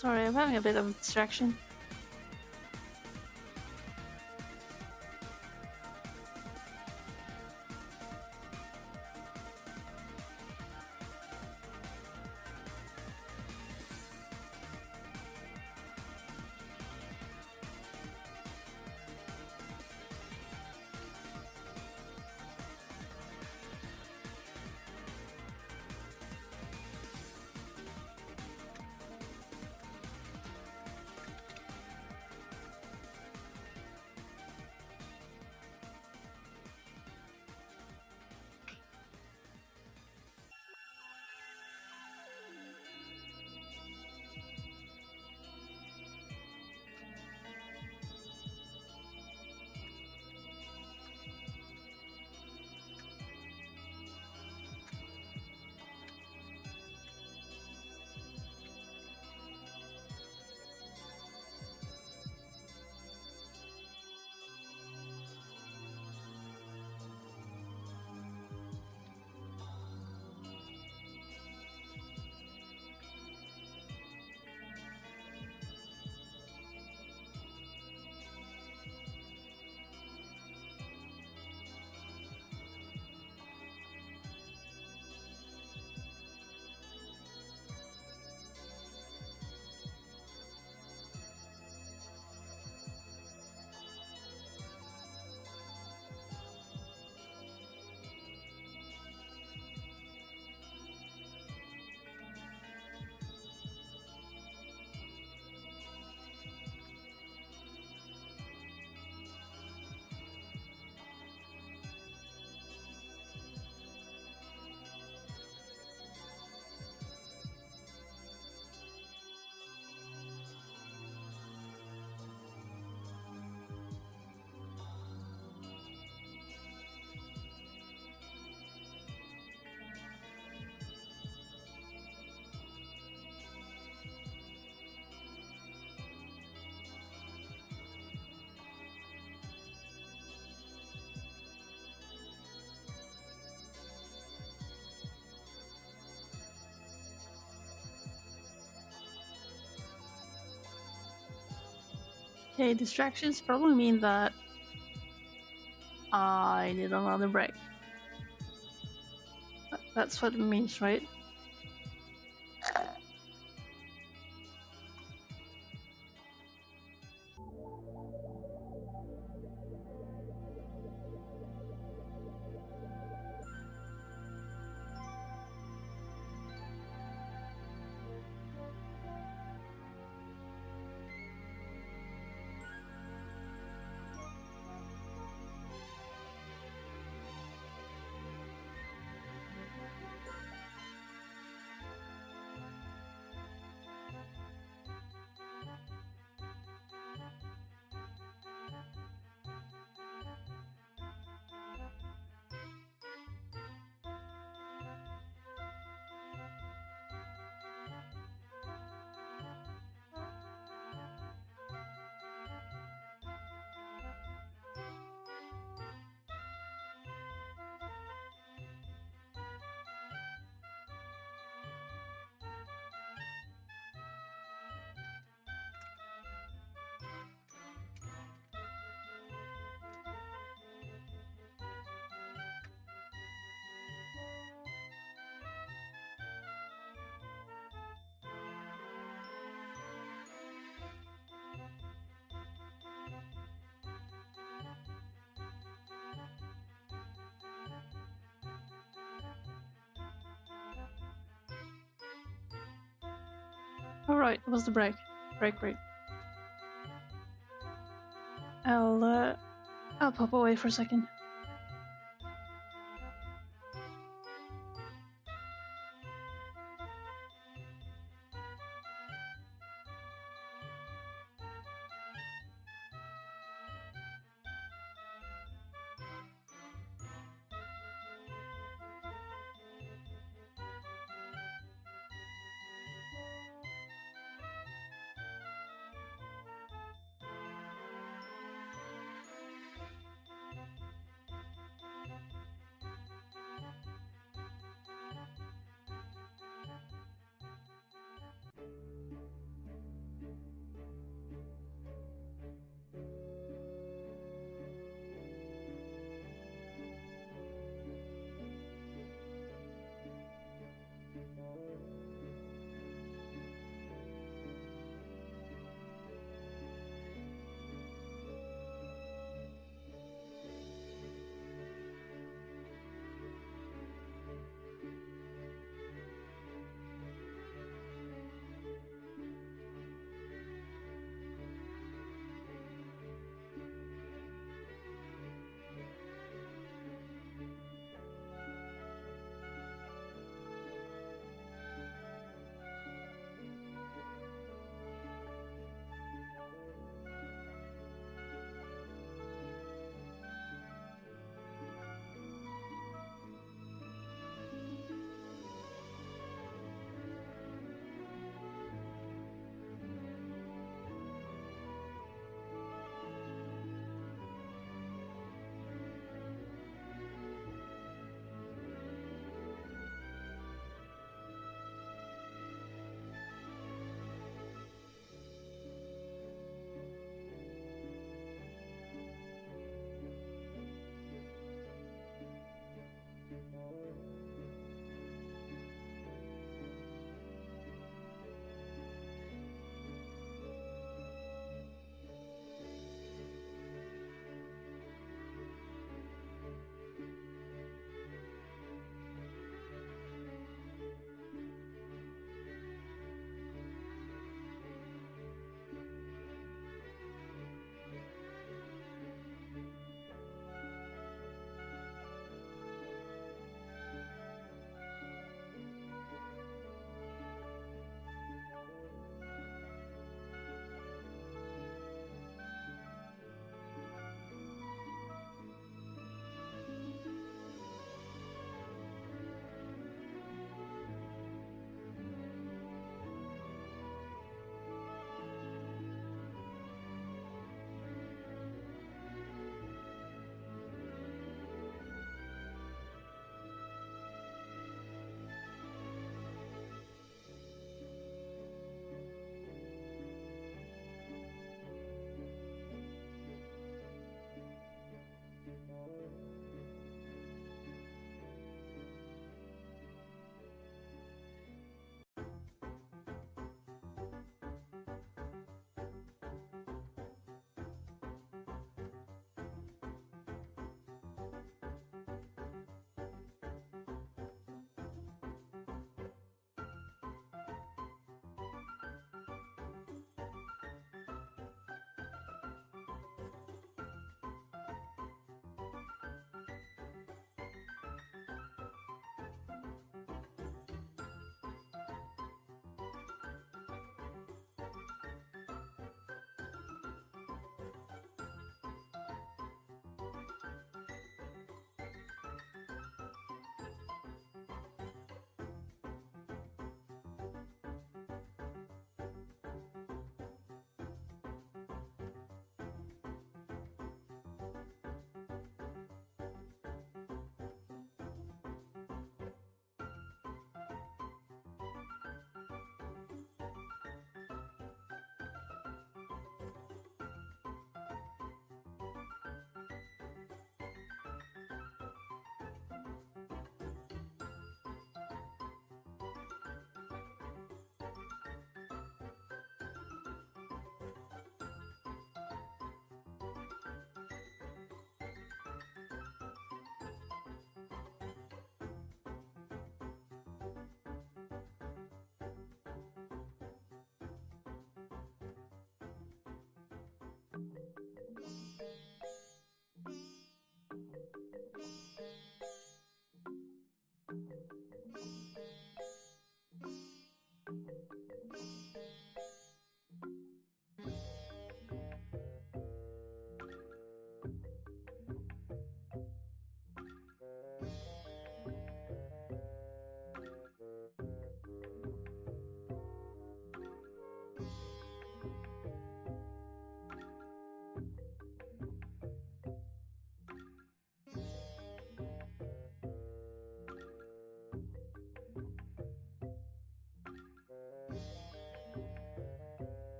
Sorry, I'm having a bit of a distraction. Okay, distractions probably mean that I need another break. That's what it means, right? Alright, what's the break? Break. I'll pop away for a second.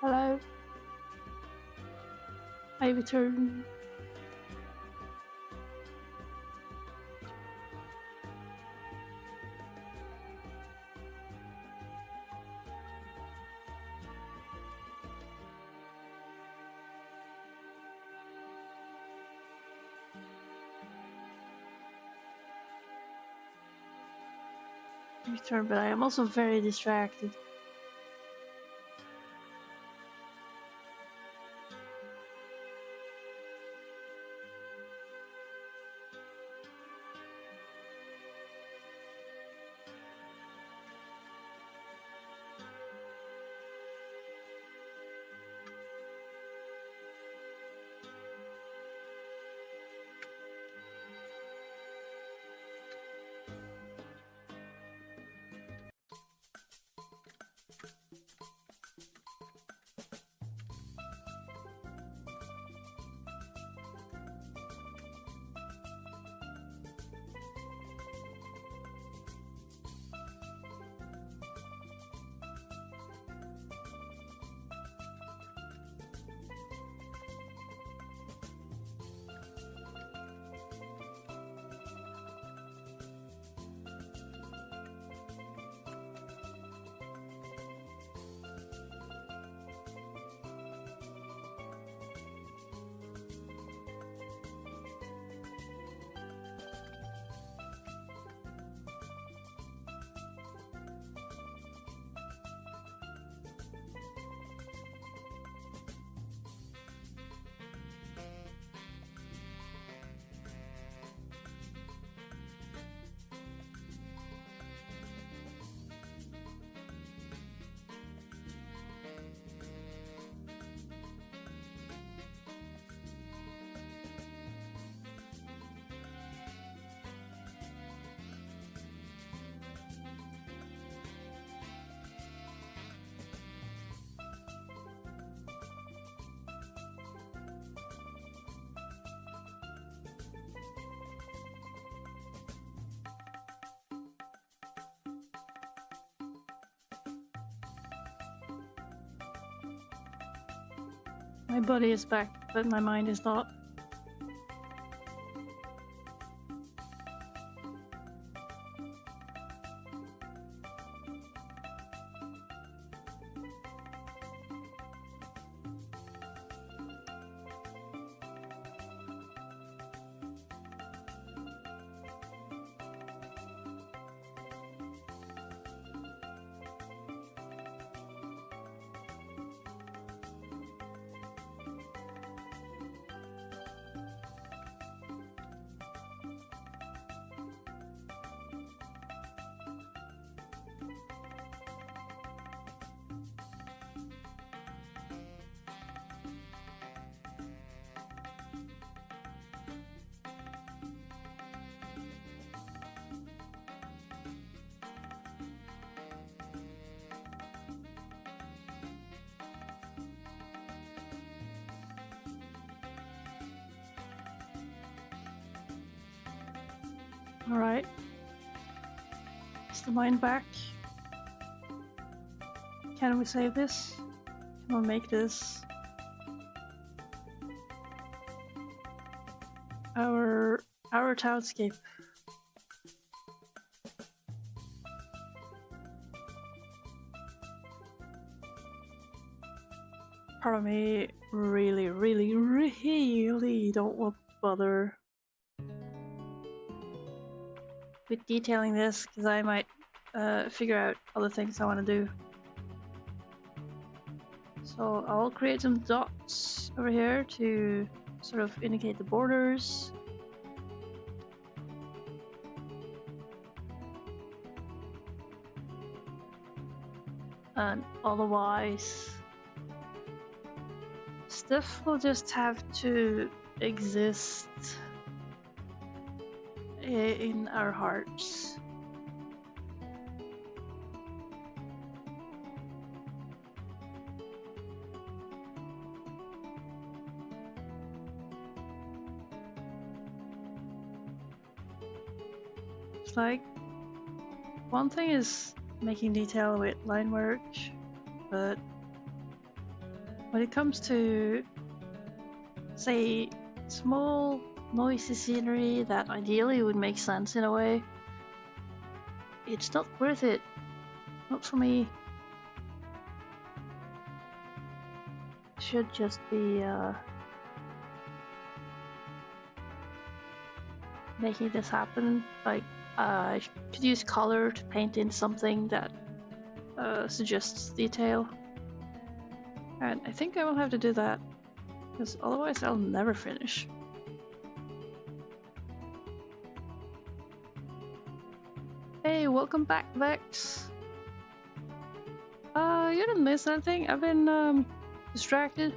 Hello. I return. Return, but I am also very distracted. My body is back, but my mind is not. Alright. Is the mind back? Can we save this? Can we make this our townscape? Part of me really don't want to bother with detailing this because I might figure out other things I want to do. So I'll create some dots over here to sort of indicate the borders. And otherwise, stuff will just have to exist in our hearts. It's like, one thing is making detail with line work, but when it comes to, say, small, noisy scenery that ideally would make sense in a way, it's not worth it. Not for me. It should just be making this happen. Like, I could use color to paint in something that suggests detail. And I think I will have to do that, because otherwise I'll never finish. Hey, welcome back, Vex. You didn't miss anything. I've been distracted.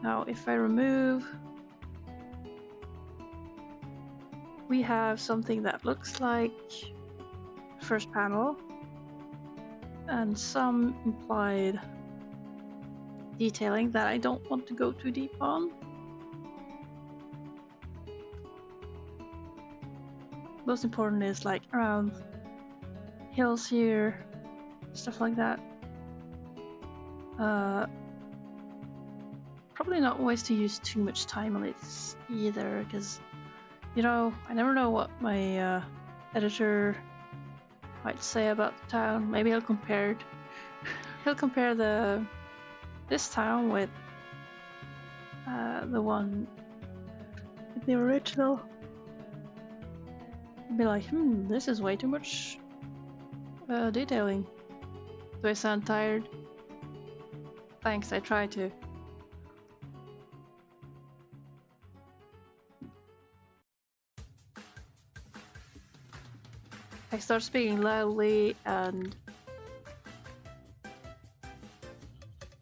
Now, if I remove, we have something that looks like first panel and some implied detailing that I don't want to go too deep on. Most important is like around hills here, stuff like that. Probably not wise to use too much time on it either, because, you know, I never know what my editor might say about the town. Maybe he'll compare this town with the one with the original. Be like, this is way too much detailing. Do I sound tired? Thanks, I try to. I start speaking loudly and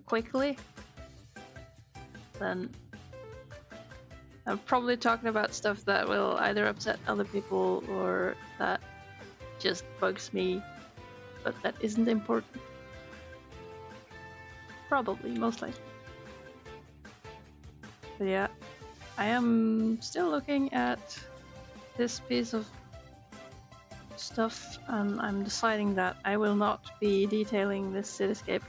quickly, then I'm probably talking about stuff that will either upset other people or that just bugs me, but that isn't important. Probably, most likely. But yeah, I am still looking at this piece of stuff, and I'm deciding that I will not be detailing this cityscape.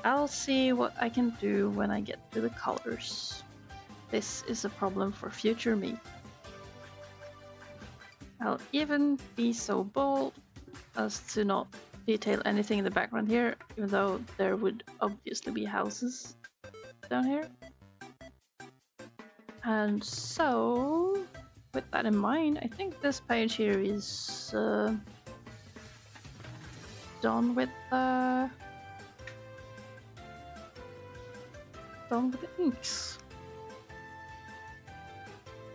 I'll see what I can do when I get to the colors. This is a problem for future me. I'll even be so bold as to not detail anything in the background here, even though there would obviously be houses down here. And so, with that in mind, I think this page here is done with the inks.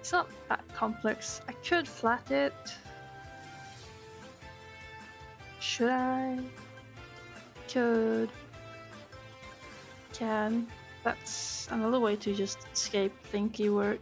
It's not that complex. I could flat it. Should I? Could. Can. That's another way to just escape thinky work.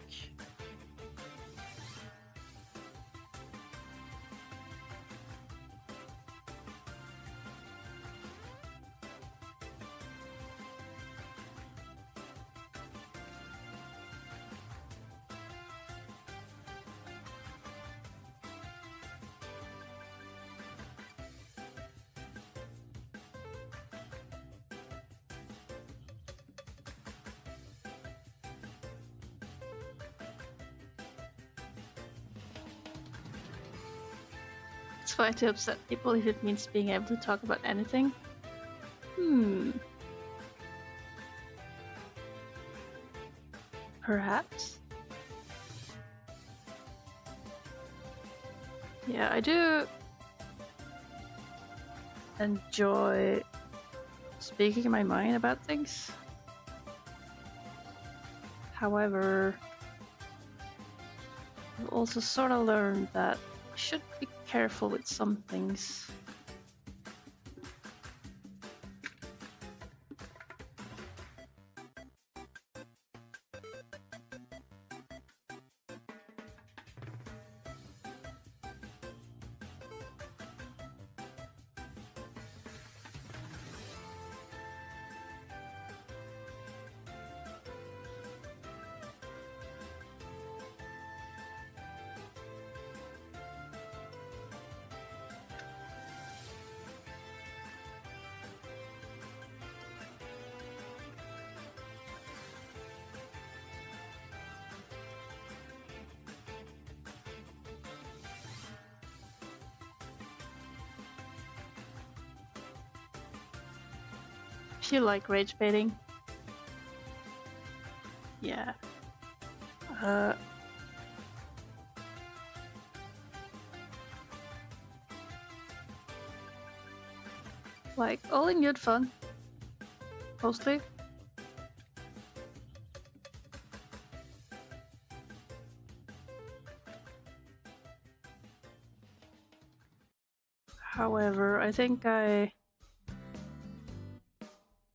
It's fine to upset people if it means being able to talk about anything. Perhaps. Yeah, I do enjoy speaking my mind about things. However, I've also sort of learned that I should be careful with some things. feel like rage baiting. Yeah. Like, all in good fun. Mostly. However, I think I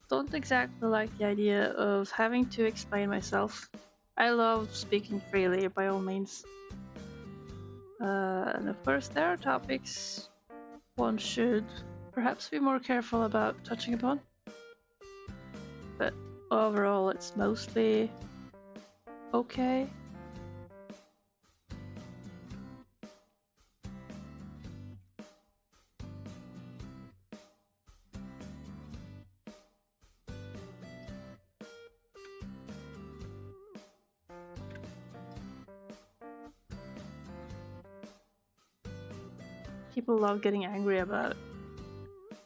don't exactly like the idea of having to explain myself. I love speaking freely, by all means. And of course, there are topics one should perhaps be more careful about touching upon. But overall, it's mostly okay. People love getting angry about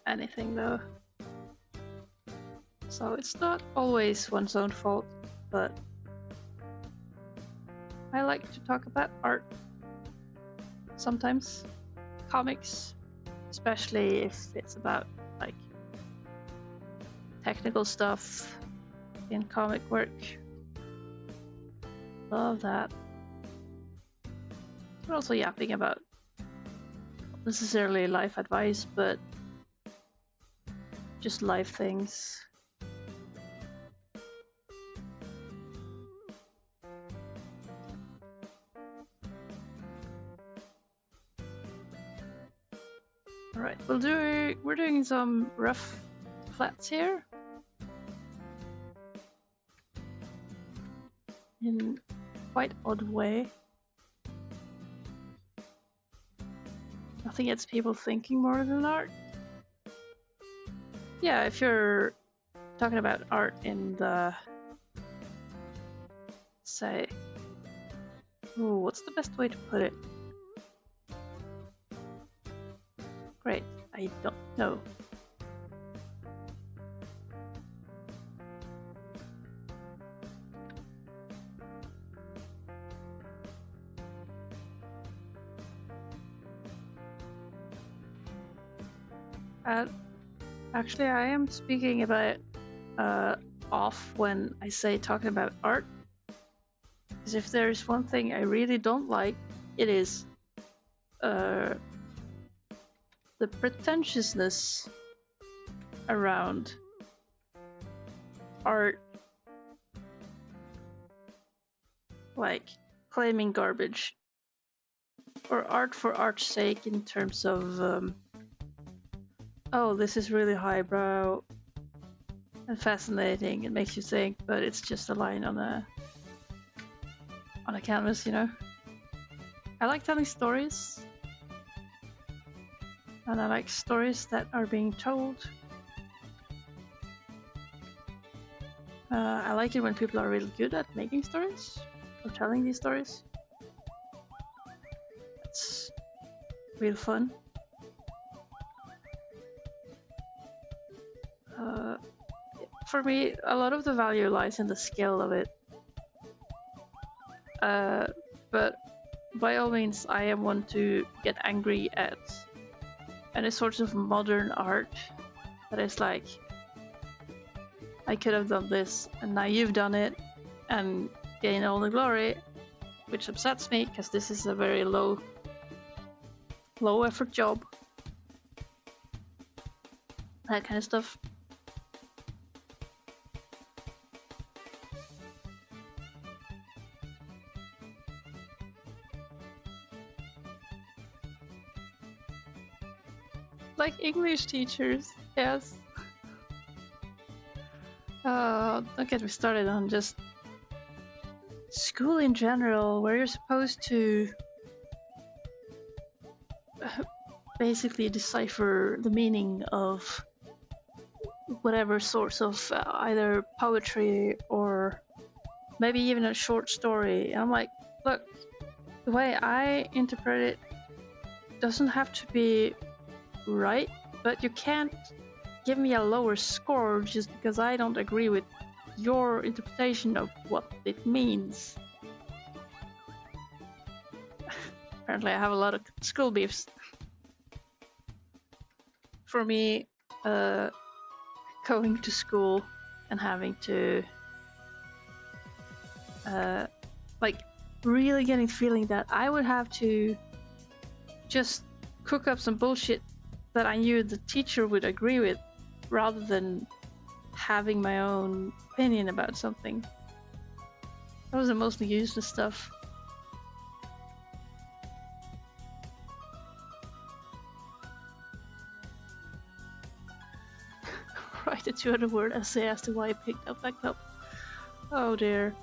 anything, though. So it's not always one's own fault, but I like to talk about art sometimes. Comics, especially if it's about like technical stuff in comic work. Love that. But also yapping about not necessarily life advice, but just life things. Alright, we're doing some rough flats here. In quite odd way. Nothing gets people thinking more than art. Yeah, if you're talking about art in the, say, ooh, what's the best way to put it? Great, I don't know. Actually, I am speaking about off when I say talking about art. Because if there's one thing I really don't like, it is the pretentiousness around art, like claiming garbage, or art for art's sake in terms of oh, this is really highbrow and fascinating. It makes you think, but it's just a line on a canvas, you know. I like telling stories, and I like stories that are being told. I like it when people are really good at making stories or telling these stories. It's real fun. For me, a lot of the value lies in the skill of it. But by all means, I am one to get angry at any sorts of modern art that is like, I could have done this, and now you've done it, and gain all the glory, which upsets me because this is a very low effort job. That kind of stuff. Like English teachers, yes. Don't get me started on just school in general, where you're supposed to basically decipher the meaning of whatever source of either poetry or maybe even a short story. And I'm like, look, the way I interpret it doesn't have to be right, but you can't give me a lower score just because I don't agree with your interpretation of what it means. Apparently, I have a lot of school beefs. For me, going to school and having to, like, really getting the feeling that I would have to just cook up some bullshit that I knew the teacher would agree with, rather than having my own opinion about something. That was the mostly useless stuff. Write a 200-word essay as to why I picked up that cup. Oh dear.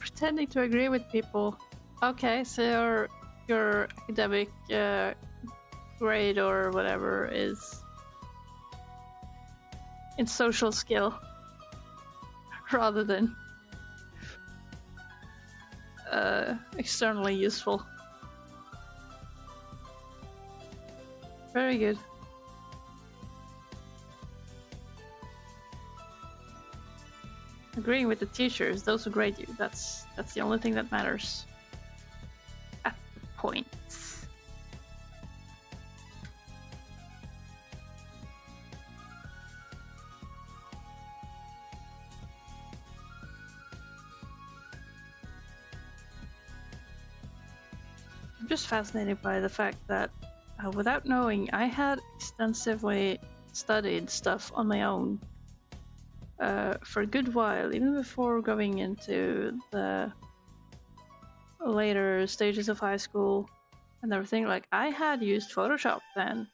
Pretending to agree with people. Okay, so your academic grade or whatever is in social skill rather than externally useful. Very good. Agreeing with the teachers, those who grade you, that's the only thing that matters at the point. I'm just fascinated by the fact that without knowing, I had extensively studied stuff on my own for a good while, even before going into the later stages of high school and everything. Like, I had used Photoshop then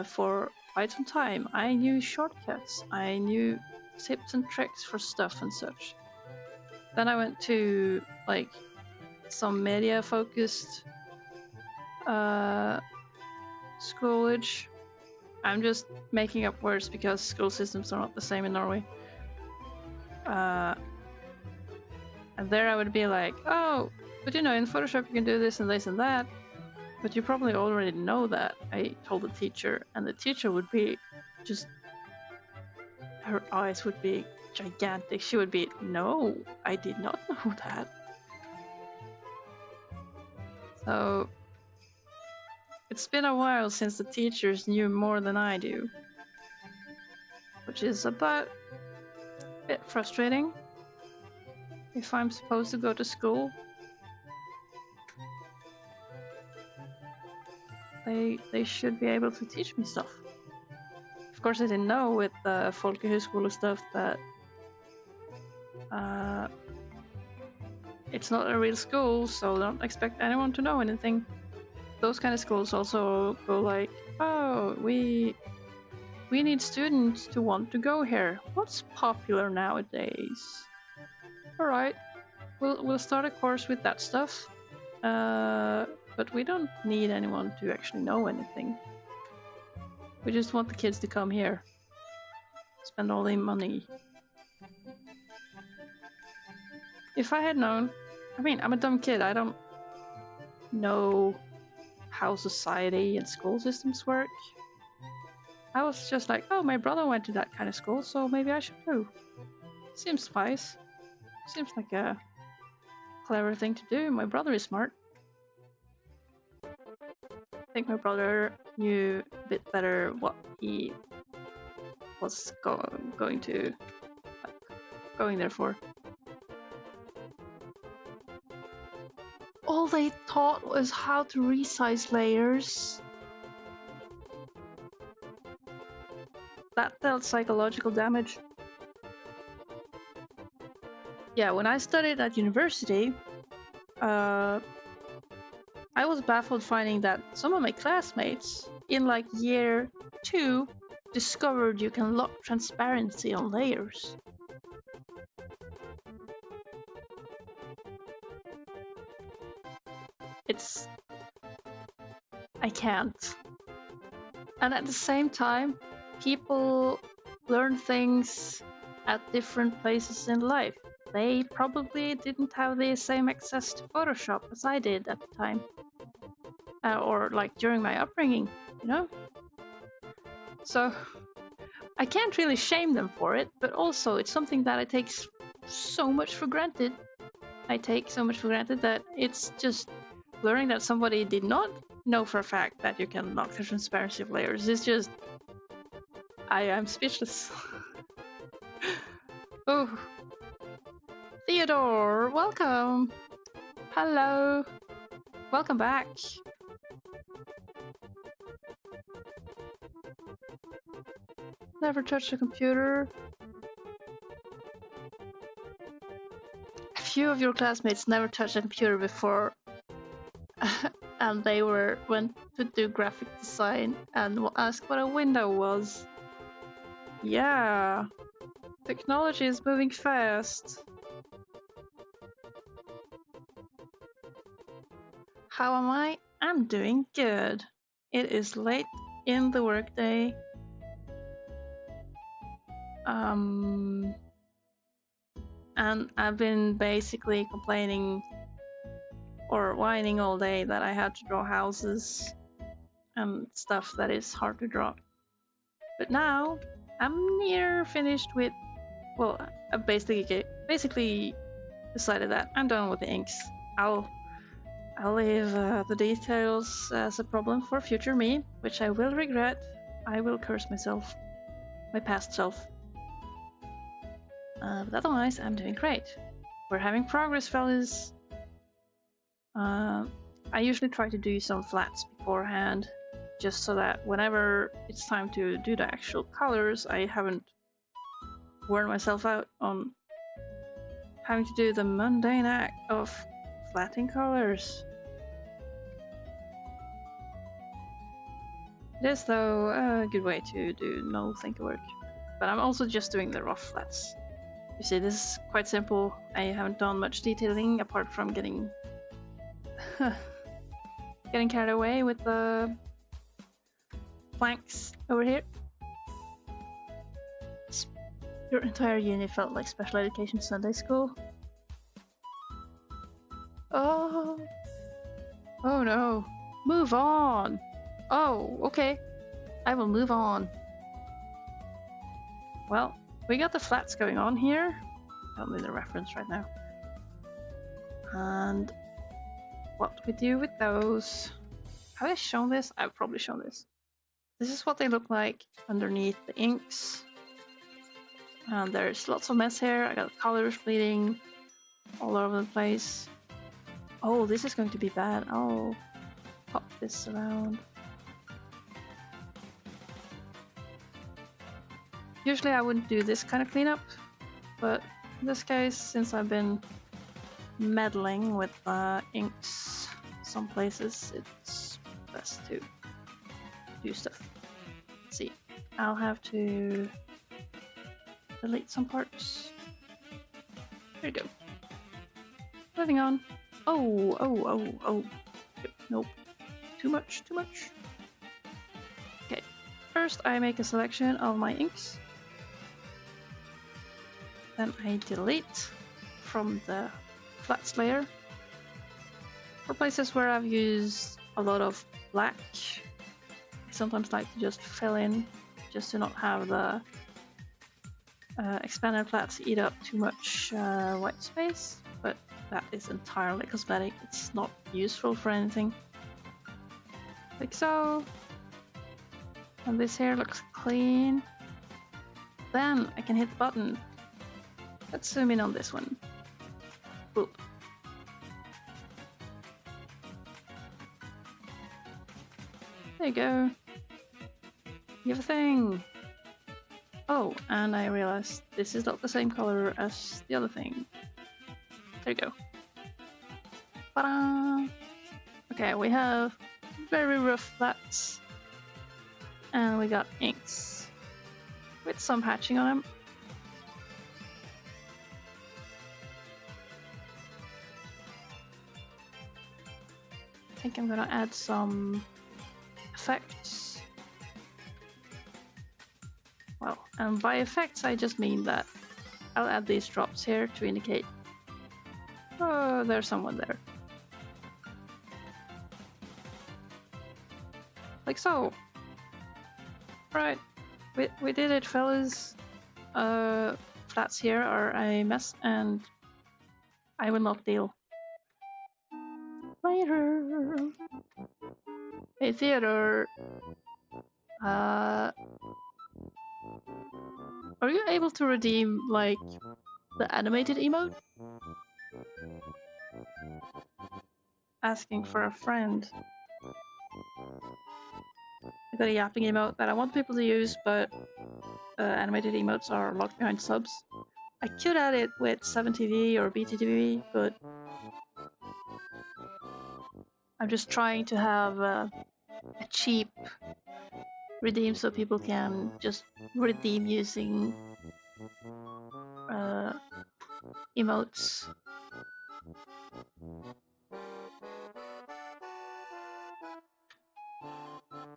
for quite some time. I knew shortcuts, I knew tips and tricks for stuff and such. Then I went to like some media focused schoolage. I'm just making up words because school systems are not the same in Norway. And there I would be like, oh, but you know, in Photoshop you can do this and this and that. But you probably already know that, I told the teacher. And the teacher would be just, her eyes would be gigantic. She would be, no, I did not know that. So it's been a while since the teachers knew more than I do, which is about a bit frustrating. If I'm supposed to go to school, they should be able to teach me stuff. Of course, I didn't know with the folkehögskola stuff that it's not a real school, so don't expect anyone to know anything. Those kind of schools also go like, oh, we need students to want to go here. What's popular nowadays? All right, we'll start a course with that stuff, but we don't need anyone to actually know anything. We just want the kids to come here, spend all their money. If I had known, I mean, I'm a dumb kid. I don't know how society and school systems work. I was just like, oh, my brother went to that kind of school, so maybe I should too. Seems wise. Seems like a clever thing to do. My brother is smart. I think my brother knew a bit better what he was going there for. All they taught was how to resize layers. That dealt psychological damage. Yeah, when I studied at university, I was baffled finding that some of my classmates in like year 2 discovered you can lock transparency on layers. I can't. And at the same time, people learn things at different places in life. They probably didn't have the same access to Photoshop as I did at the time. Or like during my upbringing, you know? So I can't really shame them for it, but also it's something that I take so much for granted. I take so much for granted that it's just learning that somebody did not know for a fact that you can lock the transparency of layers. It's just, I am speechless. Oh, Theodore, welcome. Hello, welcome back. Never touched a computer. A few of your classmates never touched a computer before, and they went to do graphic design and asked what a window was. Yeah, technology is moving fast. How am I? I'm doing good. It is late in the workday. And I've been basically complaining or whining all day that I had to draw houses and stuff that is hard to draw. But now I'm near finished with, well, I basically decided that I'm done with the inks. I'll leave the details as a problem for future me, which I will regret. I will curse myself, my past self. But otherwise, I'm doing great. We're having progress, fellas. I usually try to do some flats beforehand, just so that whenever it's time to do the actual colors, I haven't worn myself out on having to do the mundane act of flatting colors. It is, though, a good way to do no thinker work. But I'm also just doing the rough flats. You see, this is quite simple. I haven't done much detailing apart from getting carried away with the planks over here. Your entire uni felt like special education Sunday school. Oh no. Move on. Oh, okay. I will move on. Well, we got the flats going on here. I don't need the reference right now. And what do we do with those? Have I shown this? I've probably shown this. This is what they look like underneath the inks. And there's lots of mess here. I got colors bleeding all over the place. Oh, this is going to be bad. I'll pop this around. Usually I wouldn't do this kind of cleanup, but in this case, since I've been meddling with inks some places, it's best to do stuff. Let's see, I'll have to delete some parts. There you go. Moving on. Oh. Nope. Too much. Okay. First I make a selection of my inks. Then I delete from the flats layer. For places where I've used a lot of black, I sometimes like to just fill in just to not have the expanded flats eat up too much white space, but that is entirely cosmetic. It's not useful for anything. Like so. And this here looks clean. Then I can hit the button. Let's zoom in on this one. Boop. There you go. You have a thing. Oh, and I realized this is not the same color as the other thing. There you go. Ta-da! Okay, we have very rough flats. And we got inks. With some hatching on them. I think I'm gonna add some effects. Well, and by effects I just mean that I'll add these drops here to indicate, oh, there's someone there. Like so. Right, we did it, fellas. Flats here are a mess, and I will not deal. Later. Hey, Theodore. Are you able to redeem, like, the animated emote? Asking for a friend. I got a yapping emote that I want people to use, but animated emotes are locked behind subs. I could add it with 7TV or BTTV, but I'm just trying to have a cheap redeem so people can just redeem using emotes.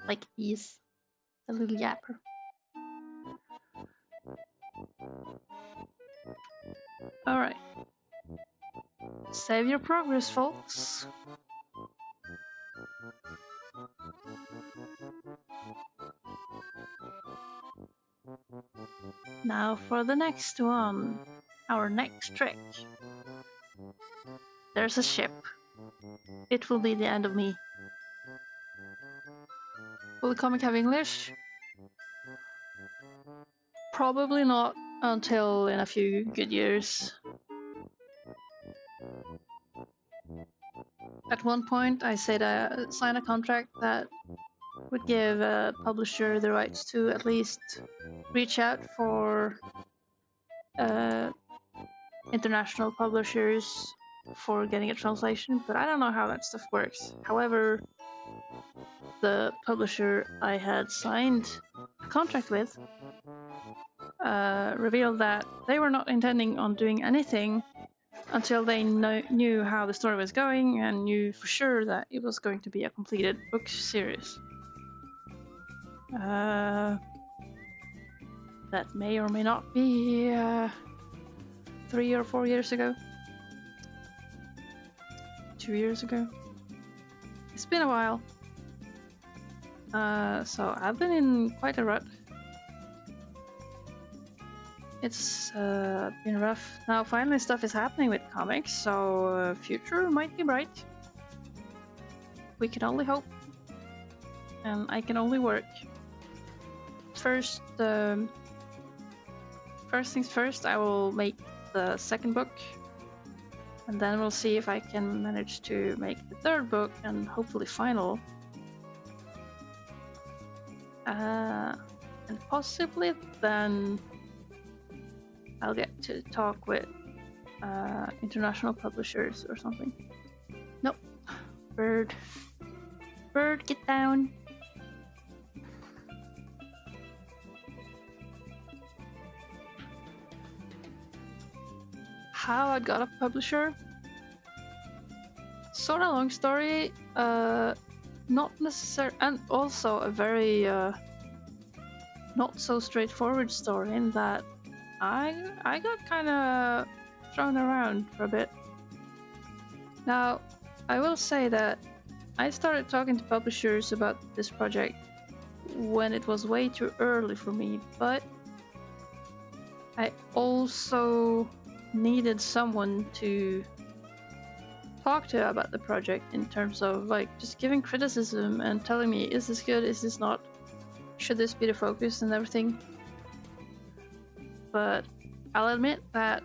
Like he's a little yapper. Alright. Save your progress, folks. Now for the next one. Our next trick. There's a ship. It will be the end of me. Will the comic have English? Probably not until in a few good years. At one point I said I signed a contract that would give a publisher the rights to at least reach out for international publishers for getting a translation, but I don't know how that stuff works. However, the publisher I had signed a contract with revealed that they were not intending on doing anything until they knew how the story was going and knew for sure that it was going to be a completed book series. That may or may not be 3 or 4 years ago. 2 years ago. It's been a while. So I've been in quite a rut. It's been rough. Now finally stuff is happening with comics, so future might be bright. We can only hope. And I can only work. First things first, I will make the second book. And then we'll see if I can manage to make the third book and hopefully final. And possibly then I'll get to talk with international publishers or something. Nope. Bird. Bird, get down. How I got a publisher? Sort of long story. Not necessary, and also a very not so straightforward story in that I got kind of thrown around for a bit. Now, I will say that I started talking to publishers about this project when it was way too early for me, but I also needed someone to talk to about the project in terms of like just giving criticism and telling me, is this good, is this not, should this be the focus and everything. But I'll admit that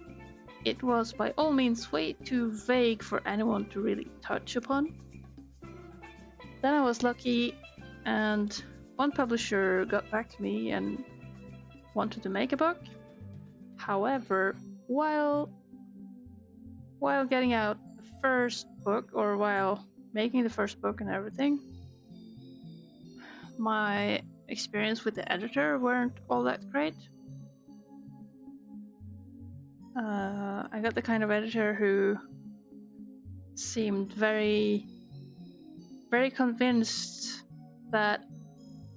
it was by all means way too vague for anyone to really touch upon. Then I was lucky and one publisher got back to me and wanted to make a book. However, while getting out the first book, or while making the first book and everything, my experience with the editor weren't all that great. I got the kind of editor who seemed very, very convinced that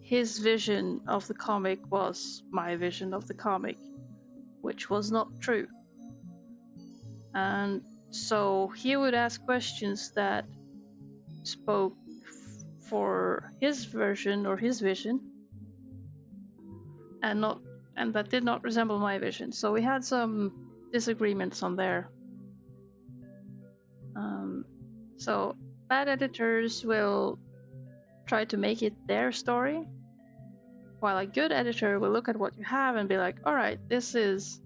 his vision of the comic was my vision of the comic, which was not true. And so he would ask questions that spoke for his version or his vision, and that did not resemble my vision. So we had some disagreements on there. So bad editors will try to make it their story, while a good editor will look at what you have and be like, all right, this is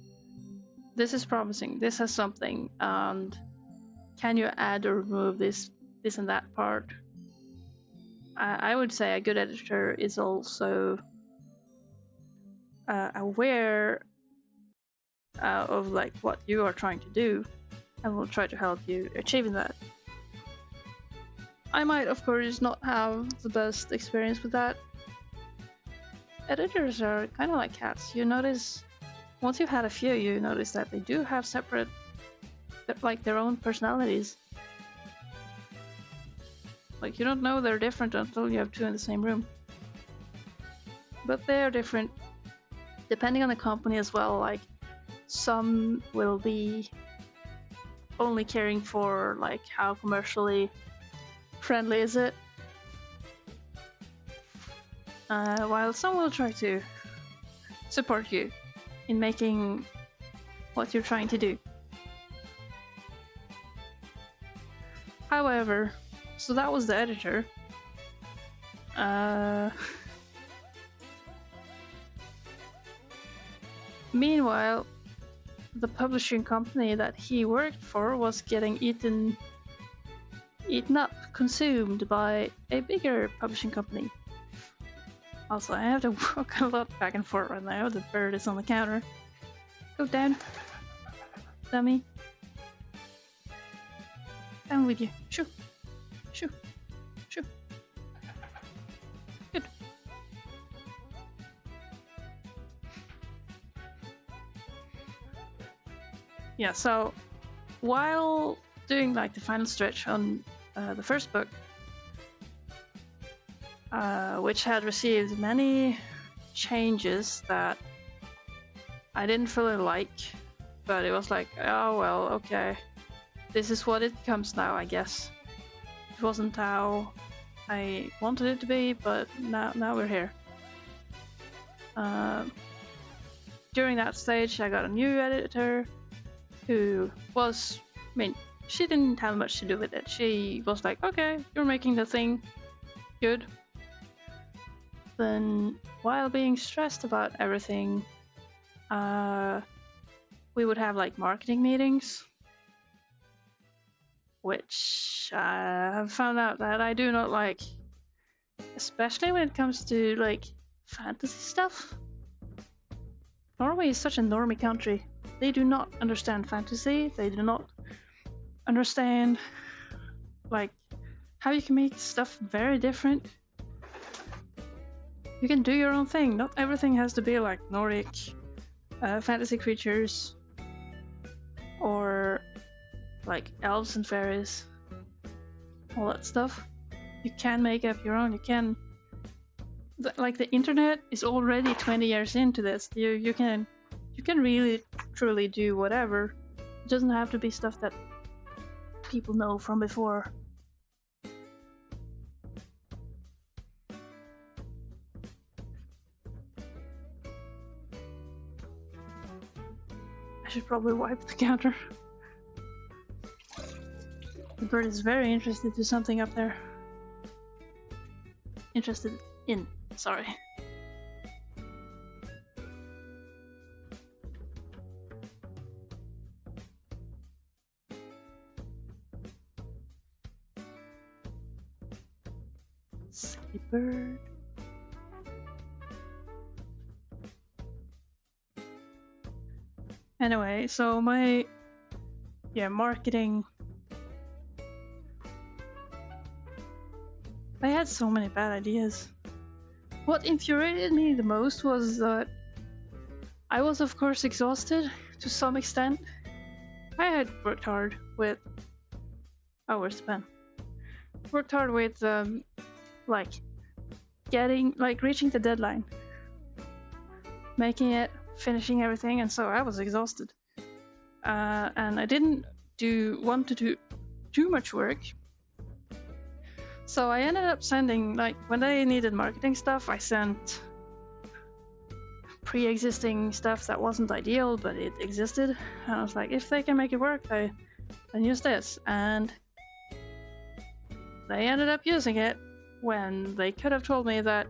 promising, this has something, and can you add or remove this and that part. I would say a good editor is also aware of like what you are trying to do, and will try to help you achieving that. I might, of course, not have the best experience with that. Editors are kind of like cats. You notice, once you've had a few, you notice that they do have separate, like their own personalities. Like, you don't know they're different until you have two in the same room. But they are different depending on the company as well. Like, some will be only caring for like how commercially friendly is it, while some will try to support you in making what you're trying to do. However, so that was the editor. Meanwhile, the publishing company that he worked for was getting eaten up, consumed by a bigger publishing company. Also, I have to walk a lot back and forth right now. The bird is on the counter. Go down, dummy. Down with you. Shoo, shoo, shoo. Good. Yeah, so while doing like the final stretch on the first book, which had received many changes that I didn't fully like, but it was like, oh well, okay, this is what it becomes now, I guess. It wasn't how I wanted it to be, but now we're here. During that stage, I got a new editor who was, I mean, she didn't have much to do with it. She was like, okay, you're making the thing, good. Then, while being stressed about everything, we would have like marketing meetings, which I have found out that I do not like, especially when it comes to like fantasy stuff. Norway is such a normie country. They do not understand fantasy. They do not understand like how you can make stuff very different. You can do your own thing. Not everything has to be like Nordic fantasy creatures or like elves and fairies, all that stuff. You can make up your own. You can, like, the internet is already 20 years into this. You can really truly do whatever. It doesn't have to be stuff that people know from before. I should probably wipe the counter. The bird is very interested to something up there. Interested in, sorry. Silly bird. Anyway, so my marketing They had so many bad ideas. What infuriated me the most was that I was, of course, exhausted to some extent. I had worked hard with. Oh, where's the pen? Worked hard with, like, reaching the deadline, making it, finishing everything, and so I was exhausted. And I didn't want to do too much work. So I ended up sending, like, when they needed marketing stuff, I sent pre-existing stuff that wasn't ideal, but it existed. And I was like, if they can make it work, then use this. And they ended up using it when they could have told me that,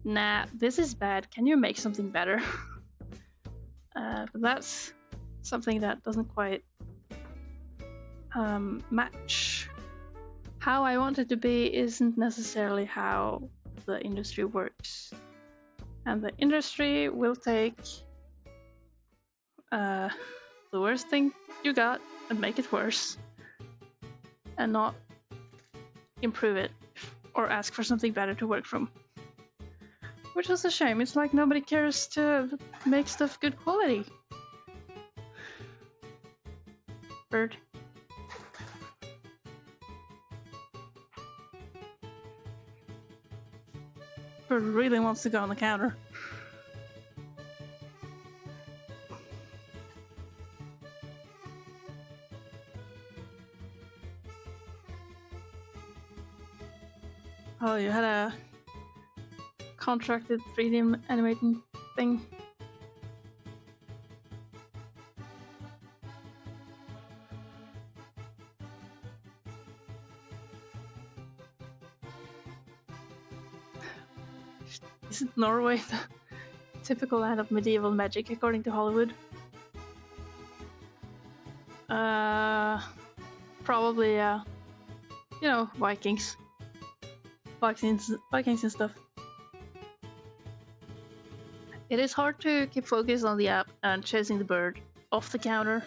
nah, this is bad, can you make something better? But that's something that doesn't quite match how I want it to be. Isn't necessarily how the industry works. And the industry will take the worst thing you got and make it worse, and not improve it or ask for something better to work from. Which is a shame. It's like nobody cares to make stuff good quality. Bird. Bird really wants to go on the counter. Oh, you had a contracted 3D animating thing. Isn't Norway the typical land of medieval magic according to Hollywood? Probably, yeah. You know, Vikings and stuff. It is hard to keep focused on the app and chasing the bird off the counter.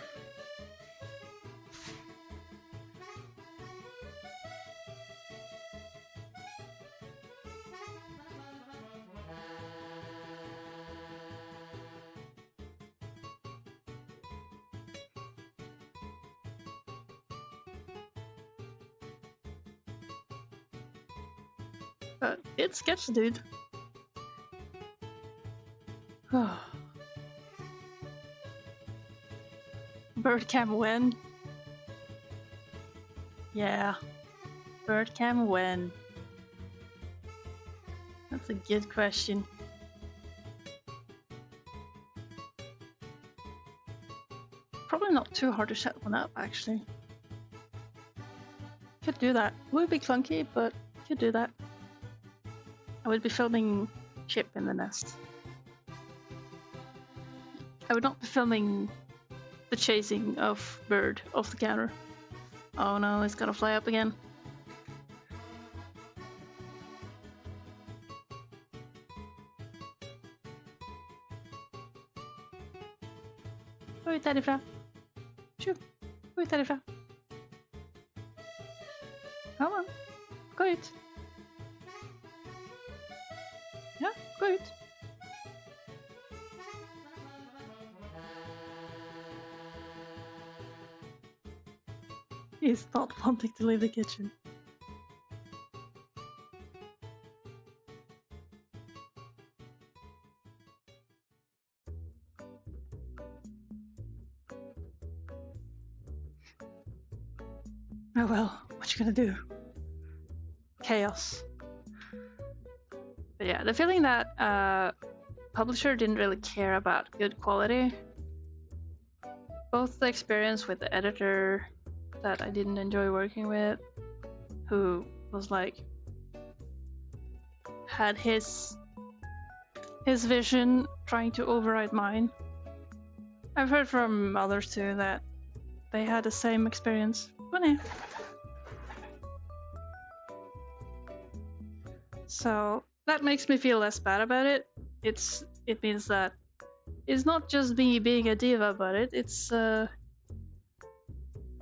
But it's sketch, dude. Bird cam when? Yeah. Bird cam when? That's a good question. Probably not too hard to set one up, actually. Could do that. Would be clunky, but could do that. I would be filming Chip in the nest. I would not be filming the chasing of bird off the counter. Oh no, it's gonna fly up again. Gå ut därifrån. Tjup. Gå ut därifrån. Come on. Gå ut. Ja, gå ut. He's not wanting to leave the kitchen. Oh well, what you gonna do? Chaos. But yeah, the feeling that publisher didn't really care about good quality. Both the experience with the editor that I didn't enjoy working with, who was like, had his vision trying to override mine. I've heard from others too that they had the same experience. So that makes me feel less bad about it. It means that it's not just me being a diva about it. It's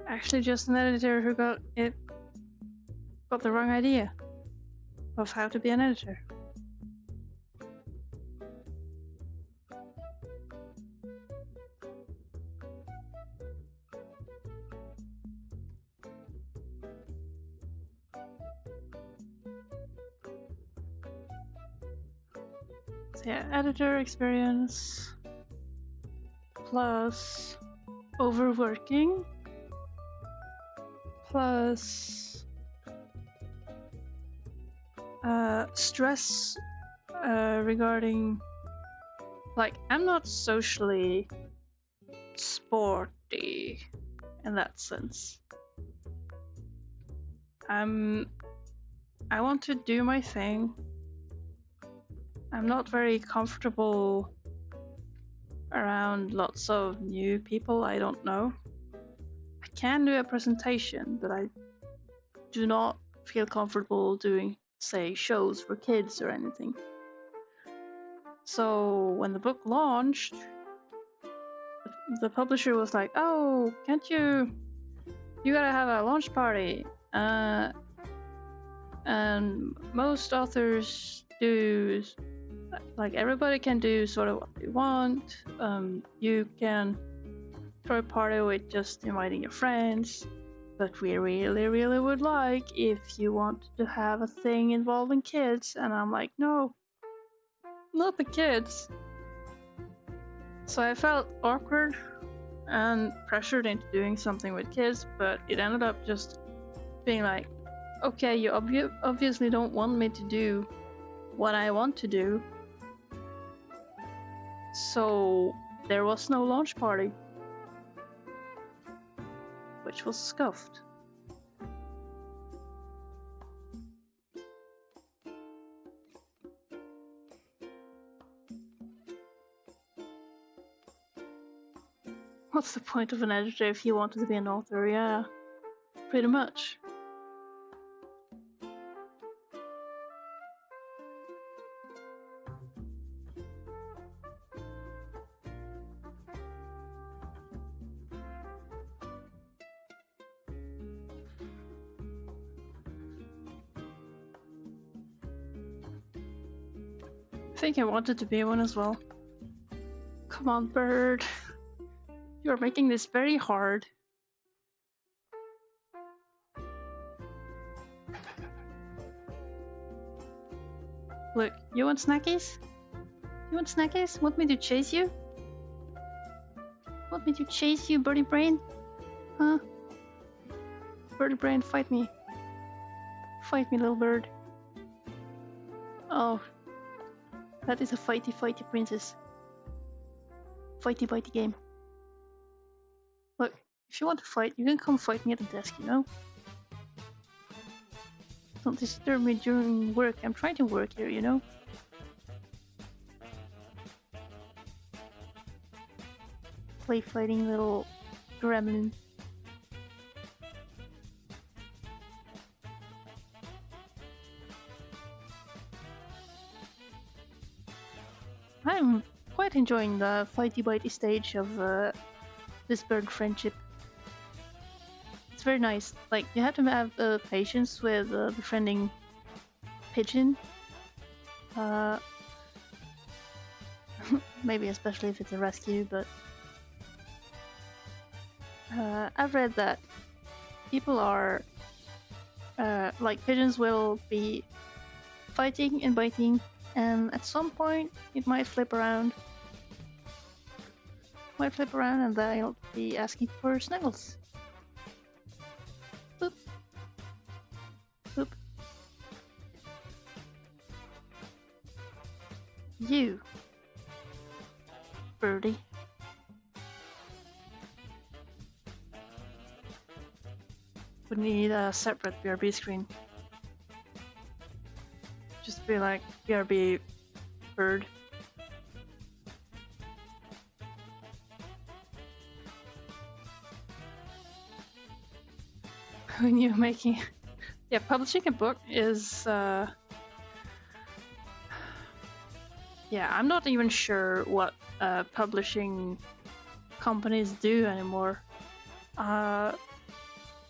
actually just an editor who got the wrong idea. of how to be an editor. So yeah, editor experience plus overworking plus stress regarding, like, I'm not socially sporty in that sense. I want to do my thing. I'm not very comfortable around lots of new people I don't know. I can do a presentation, but I do not feel comfortable doing, say, shows for kids or anything. So when the book launched, the publisher was like, "Oh, can't you gotta have a launch party." And most authors do, like, everybody can do sort of what they want. You can throw a party with just inviting your friends, but we really would like if you want to have a thing involving kids. And I'm like, no, not the kids. So I felt awkward and pressured into doing something with kids, but it ended up just being like, okay, you obviously don't want me to do what I want to do. So there was no launch party, which was scuffed. What's the point of an editor if you wanted to be an author? Yeah, pretty much. I think I wanted to be one as well. Come on, bird. You're making this very hard. Look, you want snackies? You want snackies? Want me to chase you? Want me to chase you, birdie brain? Huh? Birdie brain, fight me. Fight me, little bird. Oh. That is a fighty princess. Fighty bitey game. Look, if you want to fight, you can come fight me at the desk, you know? Don't disturb me during work. I'm trying to work here, you know? Play fighting little gremlin. I'm quite enjoying the fighty bitey stage of this bird friendship. It's very nice. Like, you have to have patience with befriending pigeon. Maybe especially if it's a rescue, but I've read that people are like, pigeons will be fighting and biting, and at some point it might flip around. And they'll be asking for snuggles. Boop. Boop. You, birdie. Would need a separate BRB screen. Just be like BRB bird. When you're making, yeah, publishing a book is yeah, I'm not even sure what publishing companies do anymore.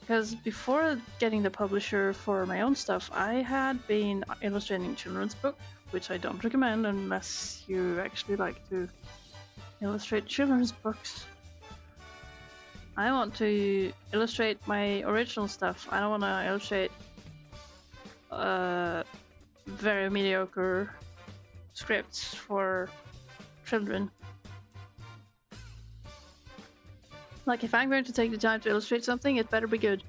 because before getting the publisher for my own stuff, I had been illustrating children's book, which I don't recommend unless you actually like to illustrate children's books. I want to illustrate my original stuff. I don't want to illustrate very mediocre scripts for children. Like, if I'm going to take the time to illustrate something, it better be good.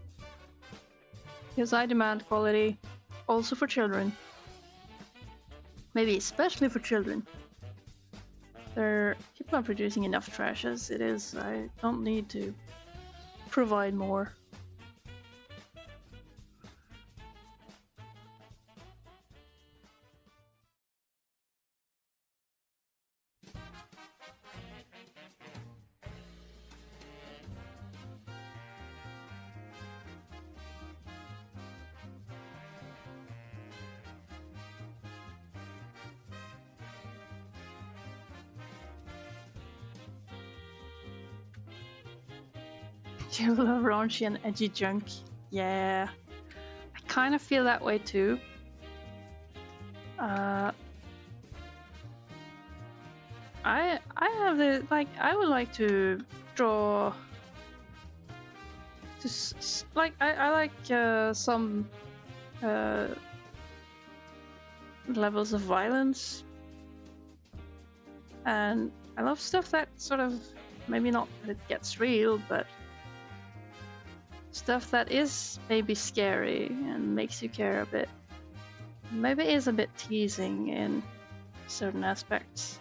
Because I demand quality also for children. Maybe especially for children. People are producing enough trash as it is. I don't need to provide more. You love raunchy and edgy junk. Yeah, I kind of feel that way too. I have the I would like to draw. I like some levels of violence, and I love stuff that sort of, maybe not that it gets real, but stuff that is maybe scary and makes you care a bit. Maybe is a bit teasing in certain aspects.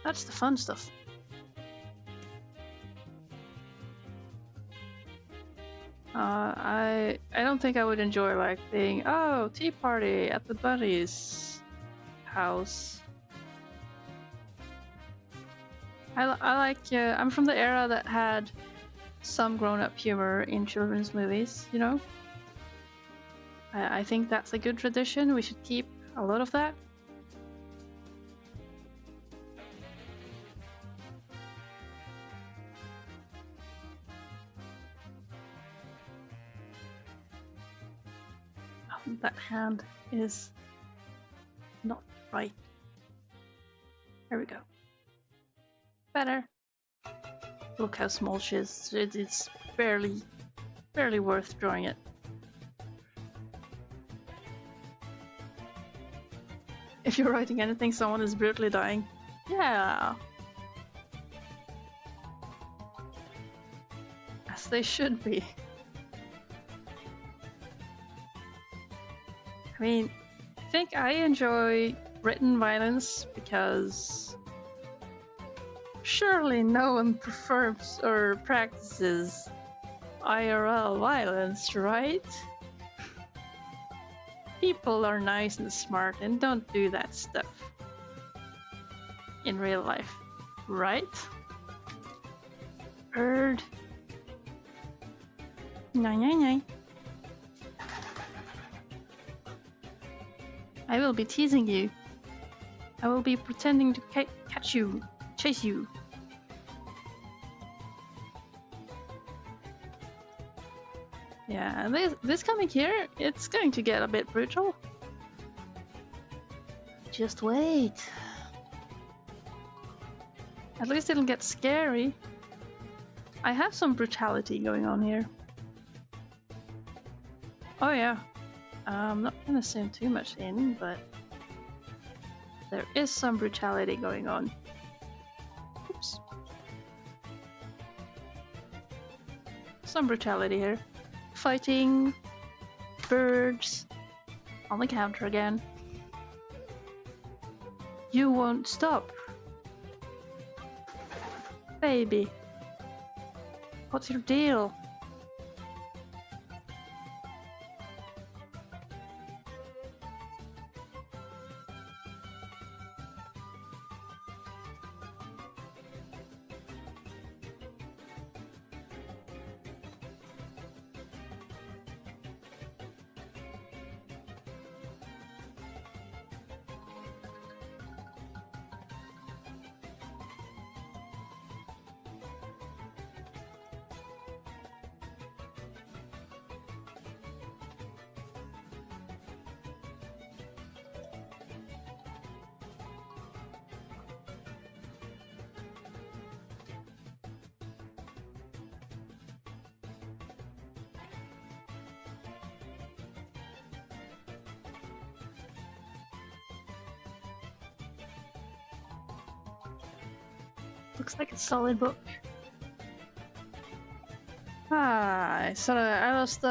That's the fun stuff. I don't think I would enjoy like being, oh, tea party at the buddy's house. I'm from the era that had some grown-up humor in children's movies, you know? I think that's a good tradition. We should keep a lot of that. That hand is not right. There we go. Better. Look how small she is. It's barely worth drawing it. If you're writing anything, someone is brutally dying. Yeah. As they should be. I mean, I think I enjoy written violence because surely no one prefers or practices IRL violence, right? People are nice and smart and don't do that stuff in real life, right? Bird. Nay. I will be teasing you. I will be pretending to catch you, chase you. Yeah, this comic here, it's going to get a bit brutal. Just wait. At least it'll get scary. I have some brutality going on here. Oh yeah. I'm not gonna zoom too much in, but there is some brutality going on. Oops. Some brutality here. Fighting, birds, on the counter again. You won't stop. Baby. What's your deal? Looks like a solid book. Ah, I lost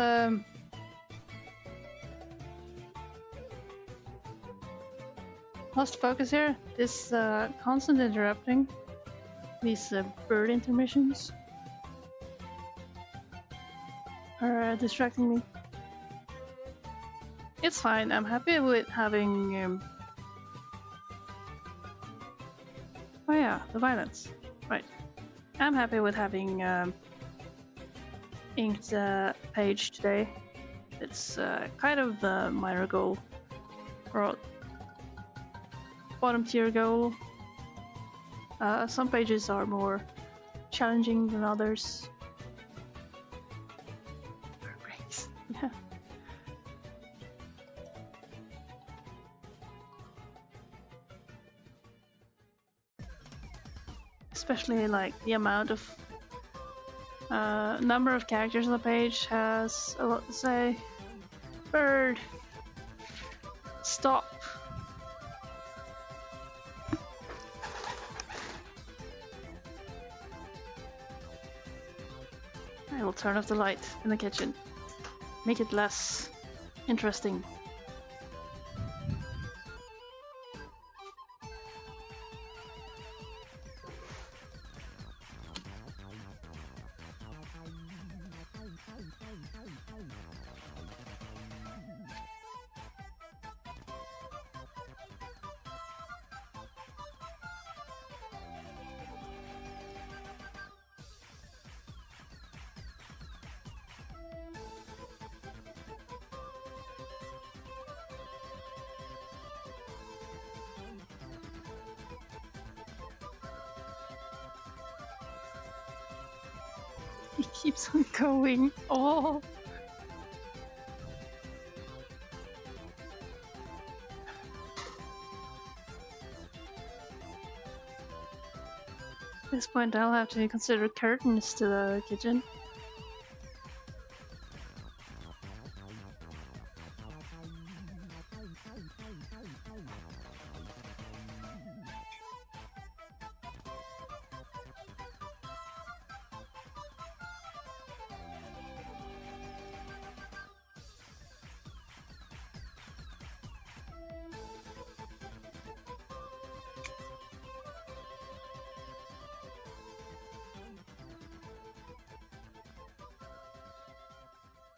lost focus here. This constant interrupting. These bird intermissions are distracting me. It's fine. I'm happy with having. Oh yeah, the violence. Right. I'm happy with having inked page today. It's kind of the minor goal, or bottom tier goal. Some pages are more challenging than others. Breaks. Yeah. Especially like the amount of number of characters on the page has a lot to say. Bird, stop. I will turn off the light in the kitchen. Make it less interesting. He keeps on going. Oh. At this point, I'll have to consider curtains to the kitchen.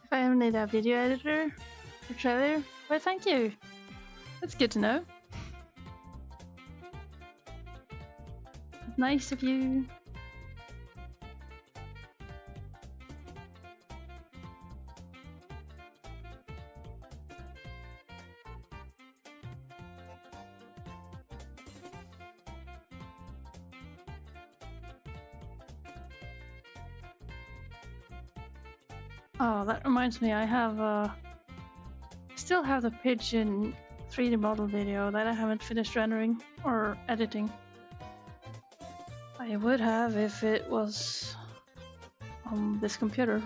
If I ever need a video editor or trailer, well, thank you. That's good to know. Nice of you. Oh, that reminds me, I still have the pigeon 3D model video that I haven't finished rendering or editing. I would have if it was on this computer.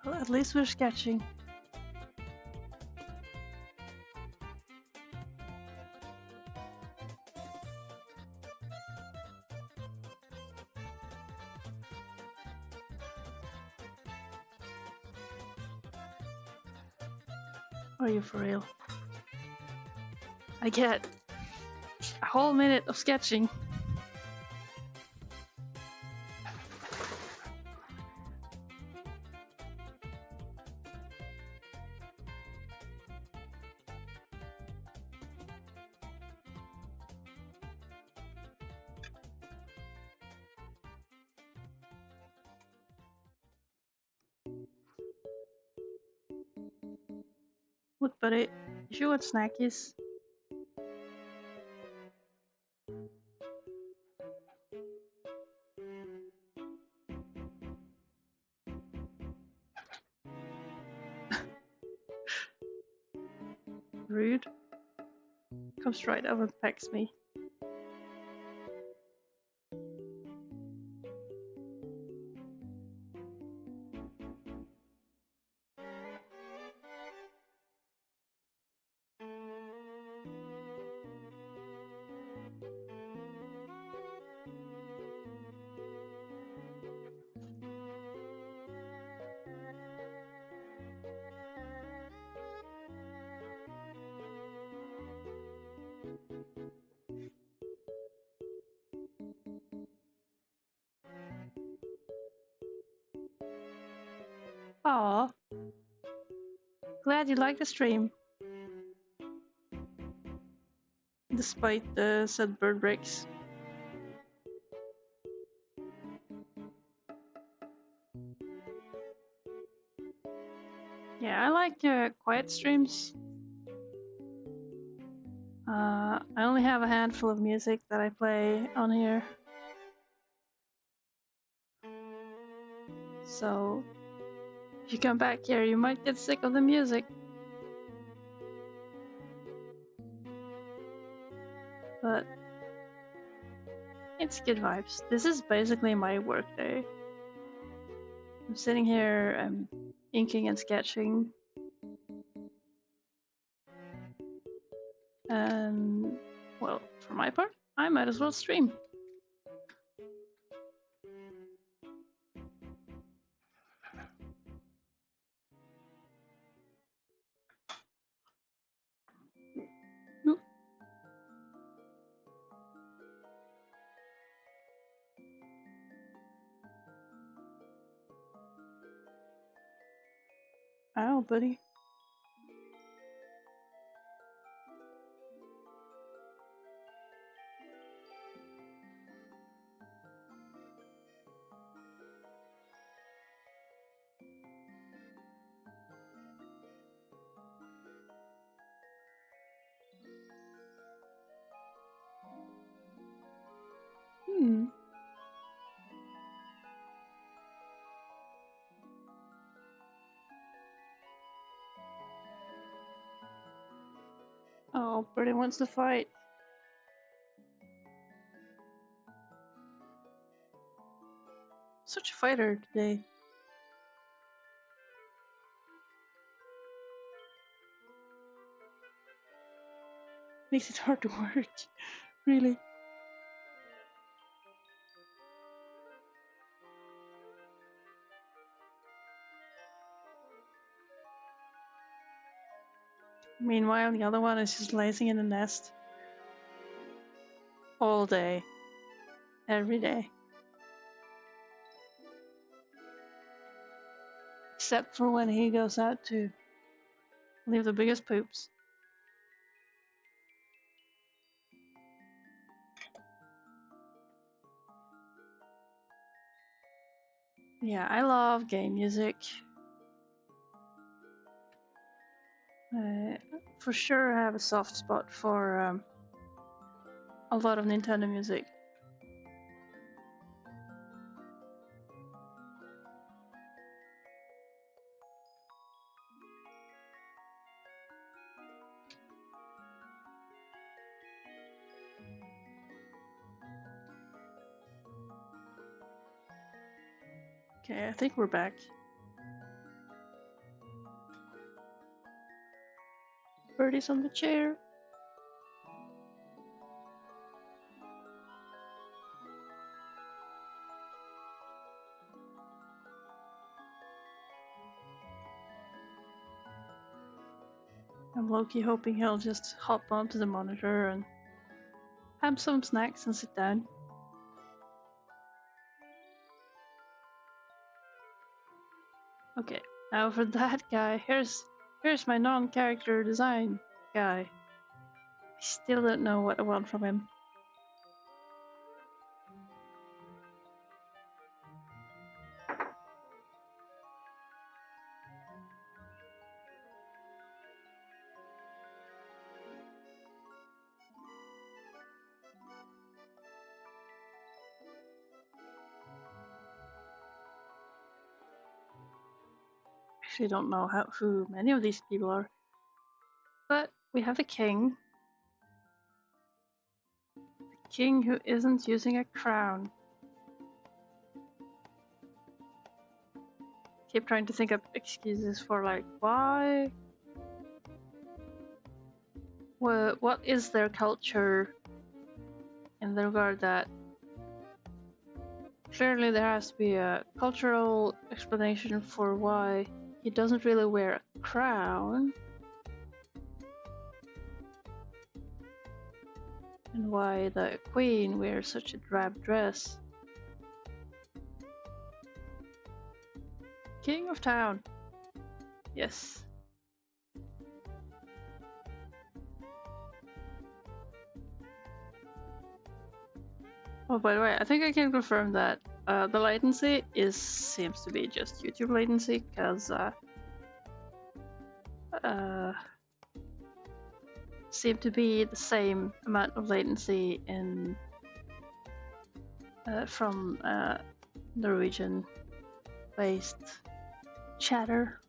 Well, at least we're sketching. Are you for real? I get a whole minute of sketching. What, buddy? If you want snackies? Rude. Comes right over and pecks me. Aw. Glad you like the stream. Despite the said bird breaks. Yeah, I like quiet streams. I only have a handful of music that I play on here. So, if you come back here, you might get sick of the music. But it's good vibes. This is basically my work day. I'm sitting here, I'm inking and sketching. And, well, for my part, I might as well stream. Ow, buddy. Oh, Birdie wants to fight. Such a fighter today. Makes it hard to work. Really. Meanwhile, the other one is just lazing in the nest. All day. Every day. Except for when he goes out to leave the biggest poops. Yeah, I love game music. For sure I have a soft spot for a lot of Nintendo music. Okay, I think we're back. Birdie's on the chair. I'm low-key hoping he'll just hop onto the monitor and have some snacks and sit down. Okay, now for that guy, here's my non-character design guy. I still don't know what I want from him. actually don't know who many of these people are. But we have a king. A king who isn't using a crown. Keep trying to think of excuses for like why. What is their culture in the regard that clearly there has to be a cultural explanation for why he doesn't really wear a crown and why the queen wears such a drab dress. King of town. Yes. Oh, by the way, I think I can confirm that the latency seems to be just YouTube latency, because seem to be the same amount of latency in from Norwegian-based chatter.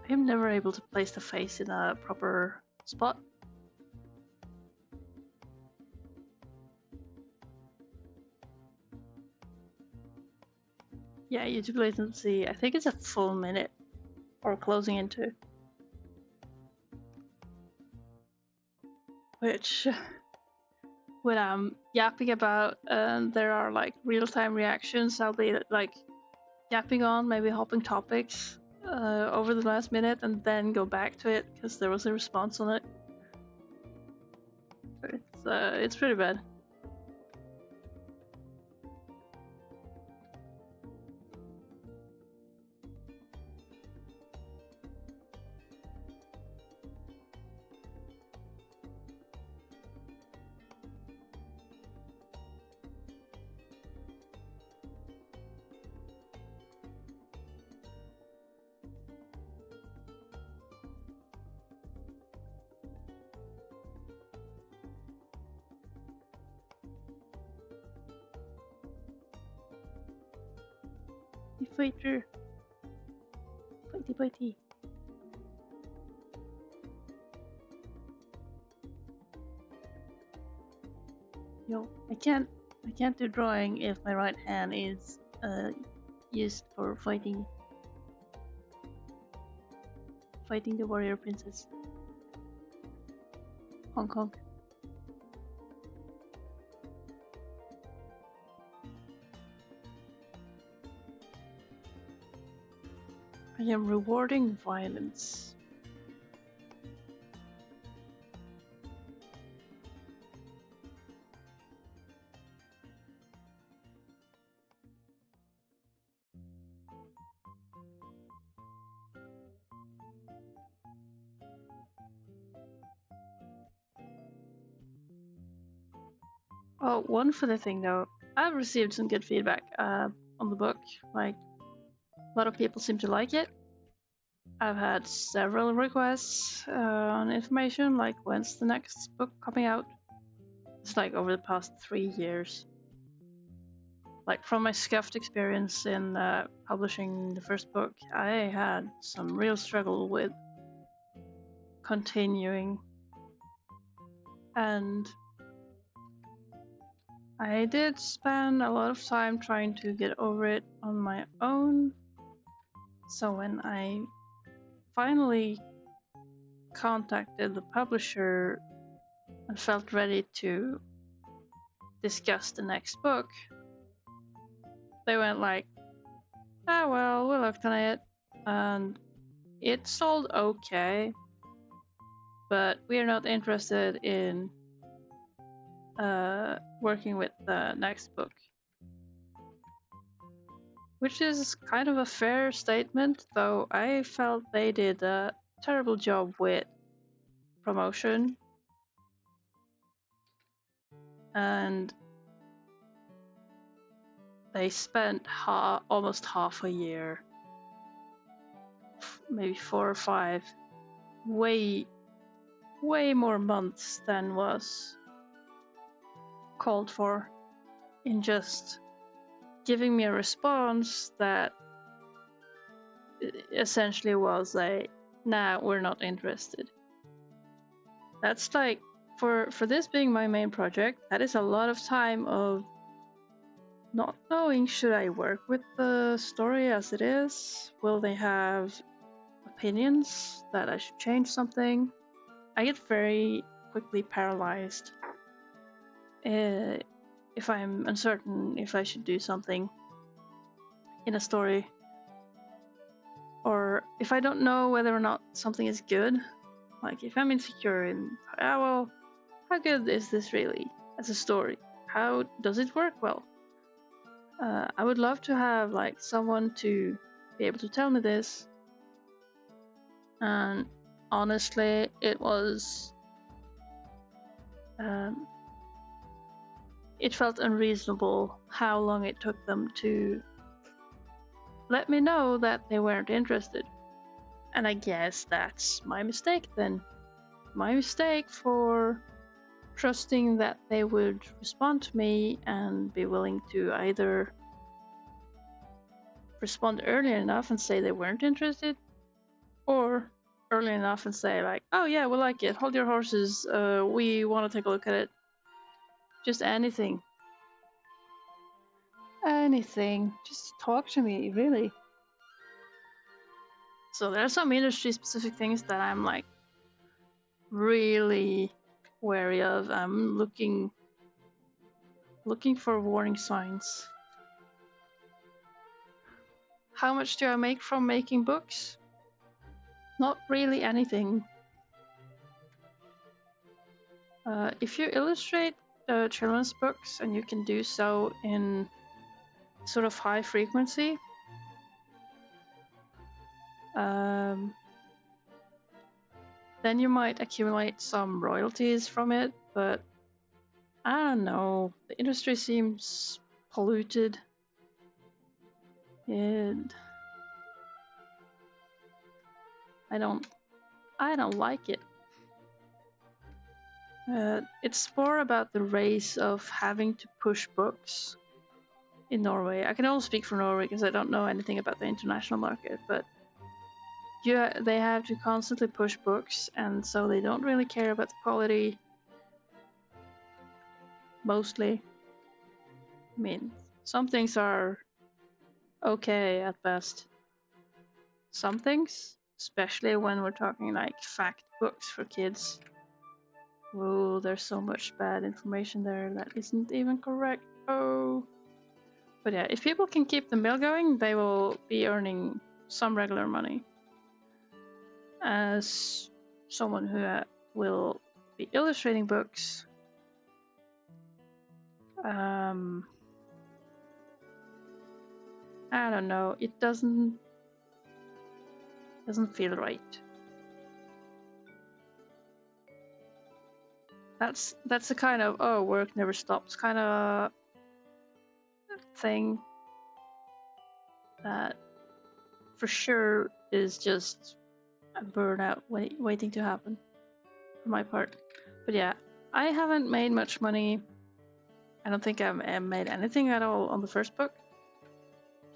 I'm never able to place the face in a proper spot. Yeah, YouTube latency, I think it's a full minute or closing into. Which, when I'm yapping about and there are like real-time reactions, I'll be like yapping on, maybe hopping topics over the last minute and then go back to it because there was a response on it. It's pretty bad. Fighter. Fighty. Yo, I can't do drawing if my right hand is used for fighting the warrior princess. Hong Kong. I am rewarding violence. Oh, one funny thing though, I've received some good feedback on the book. Like, a lot of people seem to like it. I've had several requests on information, like when's the next book coming out. It's like over the past 3 years. Like from my scuffed experience in publishing the first book, I had some real struggle with continuing, and I did spend a lot of time trying to get over it on my own. So when I finally contacted the publisher and felt ready to discuss the next book, they went like, ah, well, we looked on it and it sold okay, but we are not interested in working with the next book. Which is kind of a fair statement, though I felt they did a terrible job with promotion. and they spent almost half a year, maybe 4 or 5, way more months than was called for, in just giving me a response that essentially was like, nah, we're not interested. That's like, for this being my main project, that is a lot of time of not knowing, should I work with the story as it is? Will they have opinions that I should change something? I get very quickly paralyzed if I'm uncertain if I should do something in a story, or if I don't know whether or not something is good. Like if I'm insecure in, well, how good is this really as a story? How does it work well? I would love to have like someone to be able to tell me this. And honestly, it was it felt unreasonable how long it took them to let me know that they weren't interested. And I guess that's my mistake then. My mistake for trusting that they would respond to me and be willing to either respond early enough and say they weren't interested, or early enough and say like, oh yeah, we like it, hold your horses, we want to take a look at it. Just anything. Just talk to me, really. So there are some industry specific things that I'm like really wary of. I'm looking for warning signs. How much do I make from making books? Not really anything. If you illustrate children's books, and you can do so in sort of high frequency, then you might accumulate some royalties from it, but I don't know. The industry seems polluted, and I don't like it. It's more about the race of having to push books in Norway. I can only speak for Norway because I don't know anything about the international market, but they have to constantly push books, and so they don't really care about the quality. Mostly. I mean, some things are okay at best. Some things, especially when we're talking like fact books for kids. Oh, there's so much bad information there that isn't even correct. Oh. But yeah, if people can keep the mill going, they will be earning some regular money. As someone who will be illustrating books, I don't know. It doesn't feel right. That's the kind of, oh, work never stops kind of thing that for sure is just a burnout waiting to happen for my part. But yeah, I haven't made much money. I don't think I've made anything at all on the first book,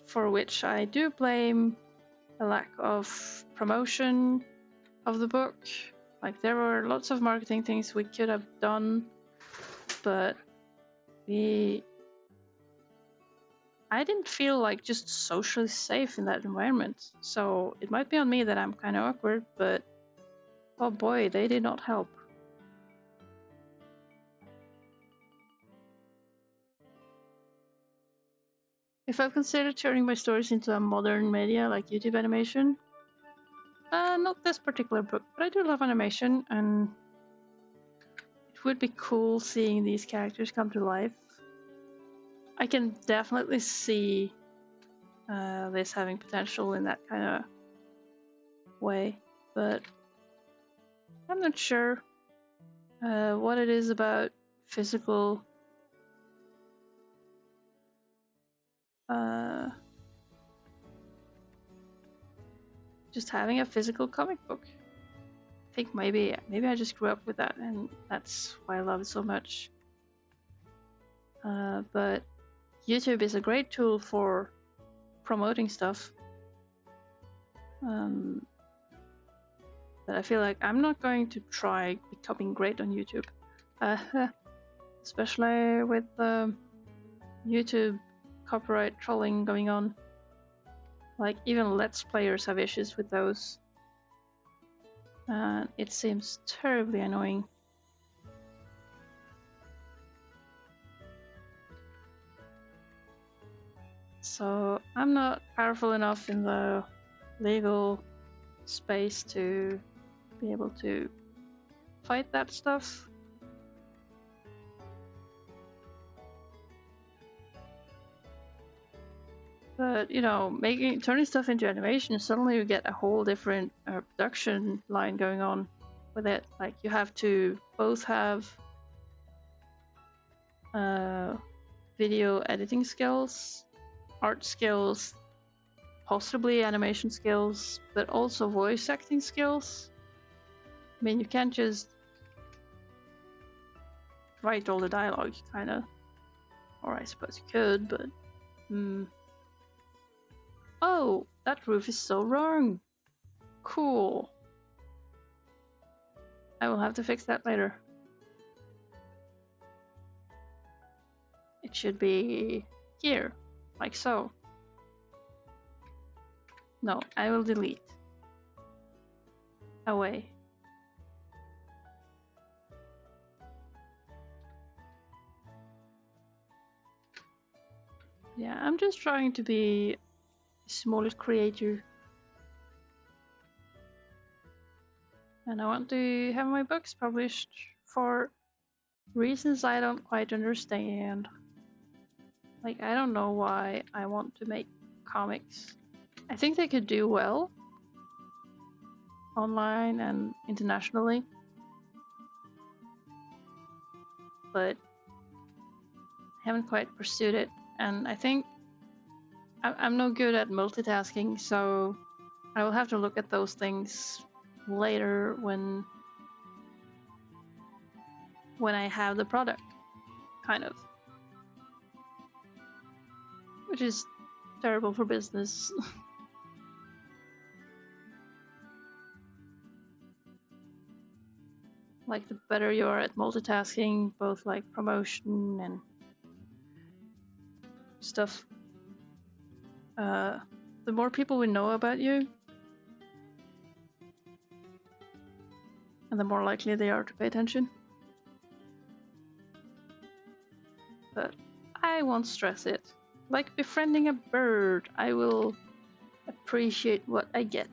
for which I do blame the lack of promotion of the book. Like, there were lots of marketing things we could have done, but I didn't feel like just socially safe in that environment. So it might be on me that I'm kind of awkward, but oh boy, they did not help. If I've considered turning my stories into a modern media like YouTube animation, not this particular book, but I do love animation, and it would be cool seeing these characters come to life. I can definitely see this having potential in that kind of way, but I'm not sure what it is about physical just having a physical comic book. I think maybe I just grew up with that, and that's why I love it so much. But YouTube is a great tool for promoting stuff. But I feel like I'm not going to try becoming great on YouTube, especially with YouTube copyright trolling going on. Like even Let's Players have issues with those. And it seems terribly annoying. So I'm not powerful enough in the legal space to be able to fight that stuff. But you know, turning stuff into animation, suddenly you get a whole different production line going on with it. Like you have to both have video editing skills, art skills, possibly animation skills, but also voice acting skills. I mean, you can't just write all the dialogue, kind of. Or I suppose you could, but... Oh, that roof is so wrong. Cool. I will have to fix that later. It should be here, like so. No, I will delete. Away. Yeah, I'm just trying to be the smallest creator. And I want to have my books published for reasons I don't quite understand. Like, I don't know why I want to make comics. I think they could do well online and internationally, but I haven't quite pursued it. And I think I'm no good at multitasking, so I will have to look at those things later when I have the product, kind of. Which is terrible for business. Like, the better you are at multitasking, both like promotion and stuff, the more people will know about you, and the more likely they are to pay attention. But I won't stress it. Like befriending a bird, I will appreciate what I get.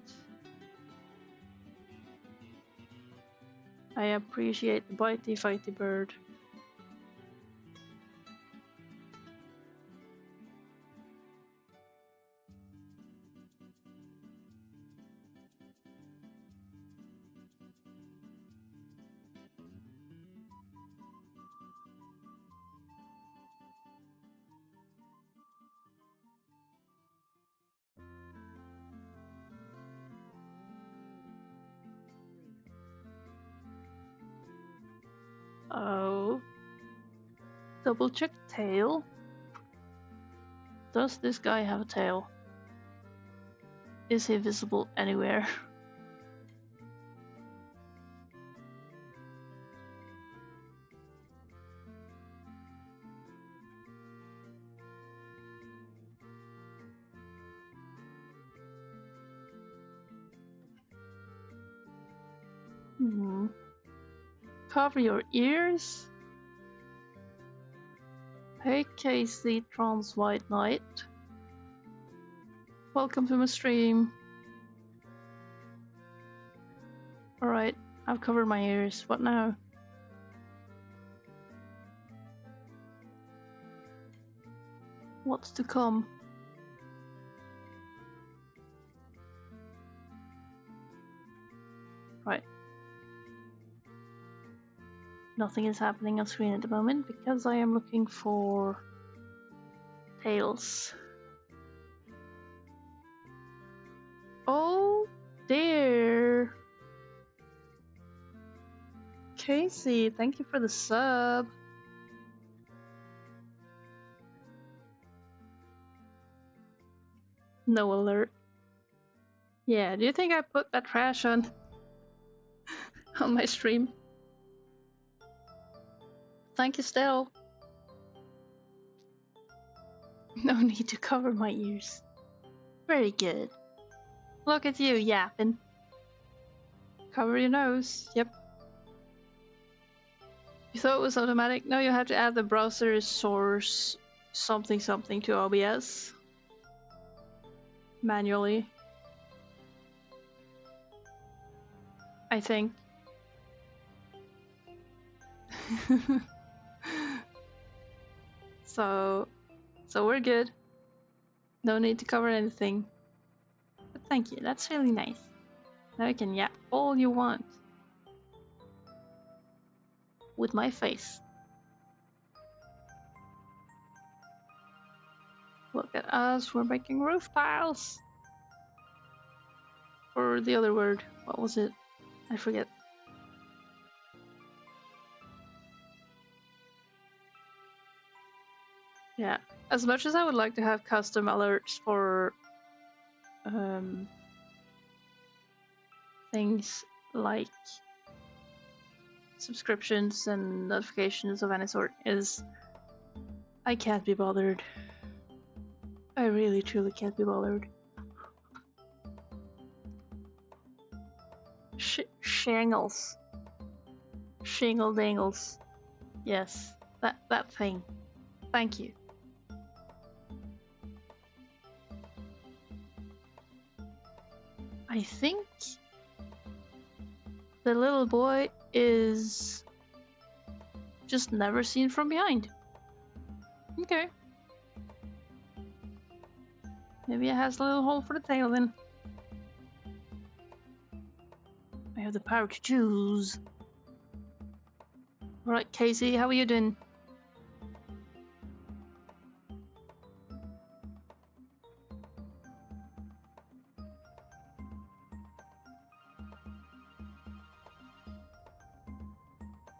I appreciate the bitey fighty bird. Oh. Double check tail. Does this guy have a tail? Is he visible anywhere? Cover your ears. Hey Casey Trans White Knight. Welcome to my stream. Alright, I've covered my ears. What now? What's to come? Right. Nothing is happening on screen at the moment because I am looking for tails. Oh dear. Casey, thank you for the sub. No alert. Yeah, do you think I put that trash on my stream? Thank you still. No need to cover my ears. Very good. Look at you, yapping. Cover your nose. Yep. You thought it was automatic? No, you have to add the browser source something something to OBS manually. I think. so we're good. No need to cover anything. But thank you, that's really nice. Now you can yap all you want. With my face. Look at us, we're making roof tiles. Or the other word, what was it? I forget. Yeah, as much as I would like to have custom alerts for things like subscriptions and notifications of any sort, I can't be bothered. I really truly can't be bothered. Shingles. Shingle dangles. Yes, that thing. Thank you. I think the little boy is just never seen from behind. Okay. Maybe it has a little hole for the tail then. I have the power to choose. Alright, Casey, how are you doing?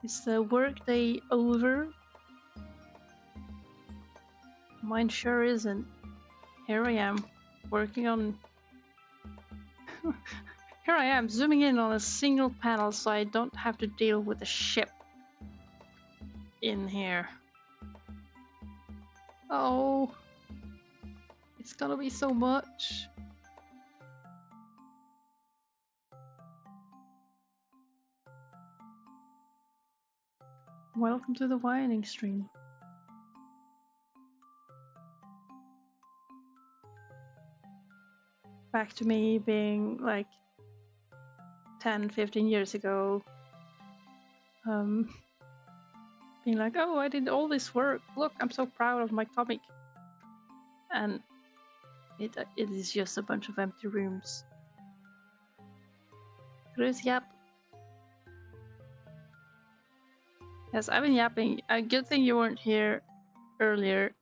Is the workday over? Mine sure isn't. Here I am, working on... Here I am, zooming in on a single panel so I don't have to deal with the ship in here. Oh, it's gonna be so much. Welcome to the whining stream. Back to me being like 10-15 years ago, being like, oh, I did all this work, look, I'm so proud of my comic, and it is just a bunch of empty rooms. Grusart. Yes, I've been yapping. A good thing you weren't here earlier.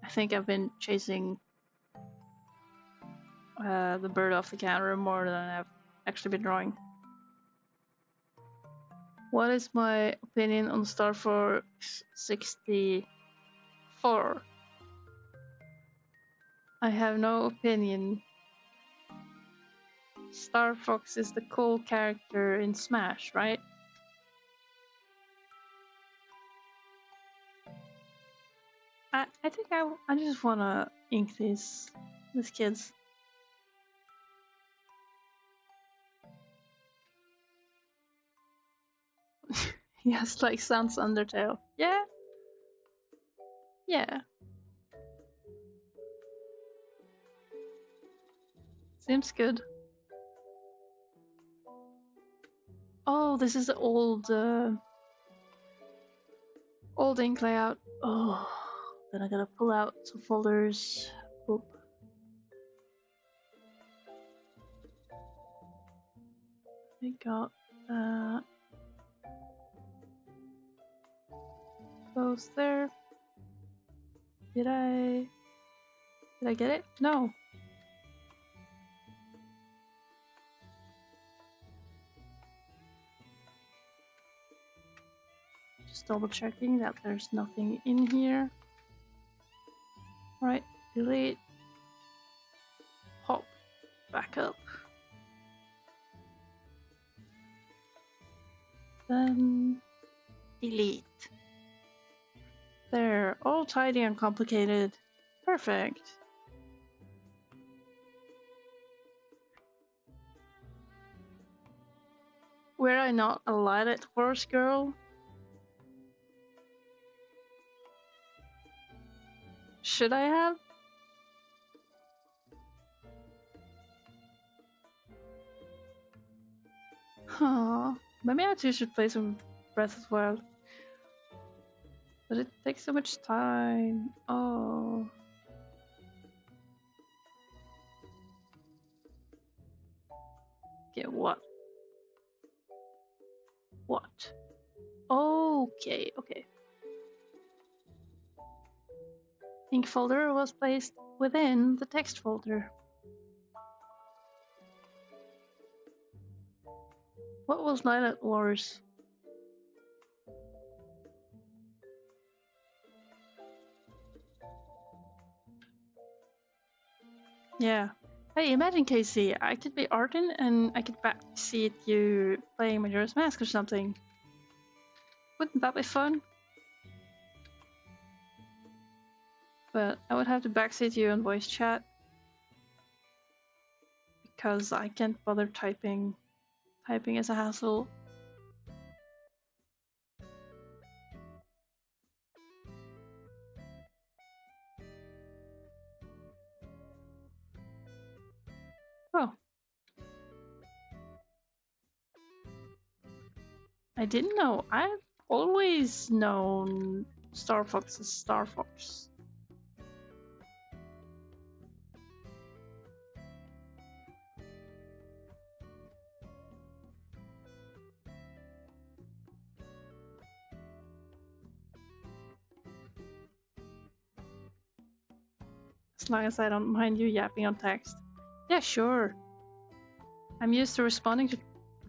I think I've been chasing the bird off the counter more than I've actually been drawing. What is my opinion on Star Fox 64? I have no opinion. Star Fox is the cool character in Smash, right? I think I just wanna ink these kids. Yes, like Sans Undertale. Yeah. Yeah. Seems good. Oh, this is the old ink layout. Oh, then I gotta pull out some folders. Oop. I got that. Goes there. Did I get it? No. Just double checking that there's nothing in here. Right, delete. Pop back up. Then delete. There, all tidy and complicated. Perfect. Were I not a lighted horse girl? Should I have? Huh. Maybe I too should play some Breath of the Wild. But it takes so much time. Oh. Okay, what? What? Okay, okay. Ink folder was placed within the text folder. What was Lilac Wars? Yeah. Hey, imagine Casey, I could be Arden and I could backseat you playing Majora's Mask or something. Wouldn't that be fun? But I would have to backseat you on voice chat because I can't bother typing. Typing is a hassle. Oh. I didn't know. I've always known Star Fox as Star Fox. As long as I don't mind you yapping on text. Yeah, sure. I'm used to responding to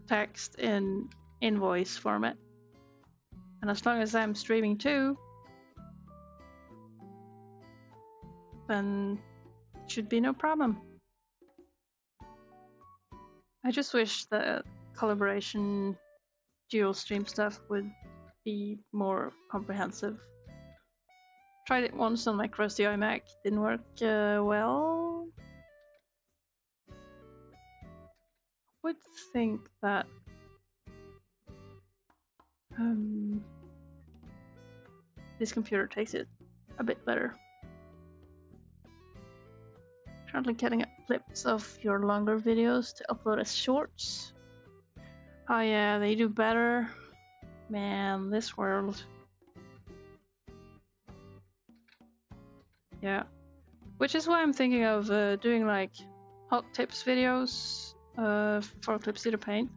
text in voice format. And as long as I'm streaming too, then it should be no problem. I just wish the collaboration dual stream stuff would be more comprehensive. Tried it once on my crusty iMac, didn't work well. Would think that this computer takes it a bit better. Currently cutting up clips of your longer videos to upload as shorts. Oh yeah, they do better. Man, this world. Yeah. Which is why I'm thinking of doing like hot tips videos for Clipsy to Paint.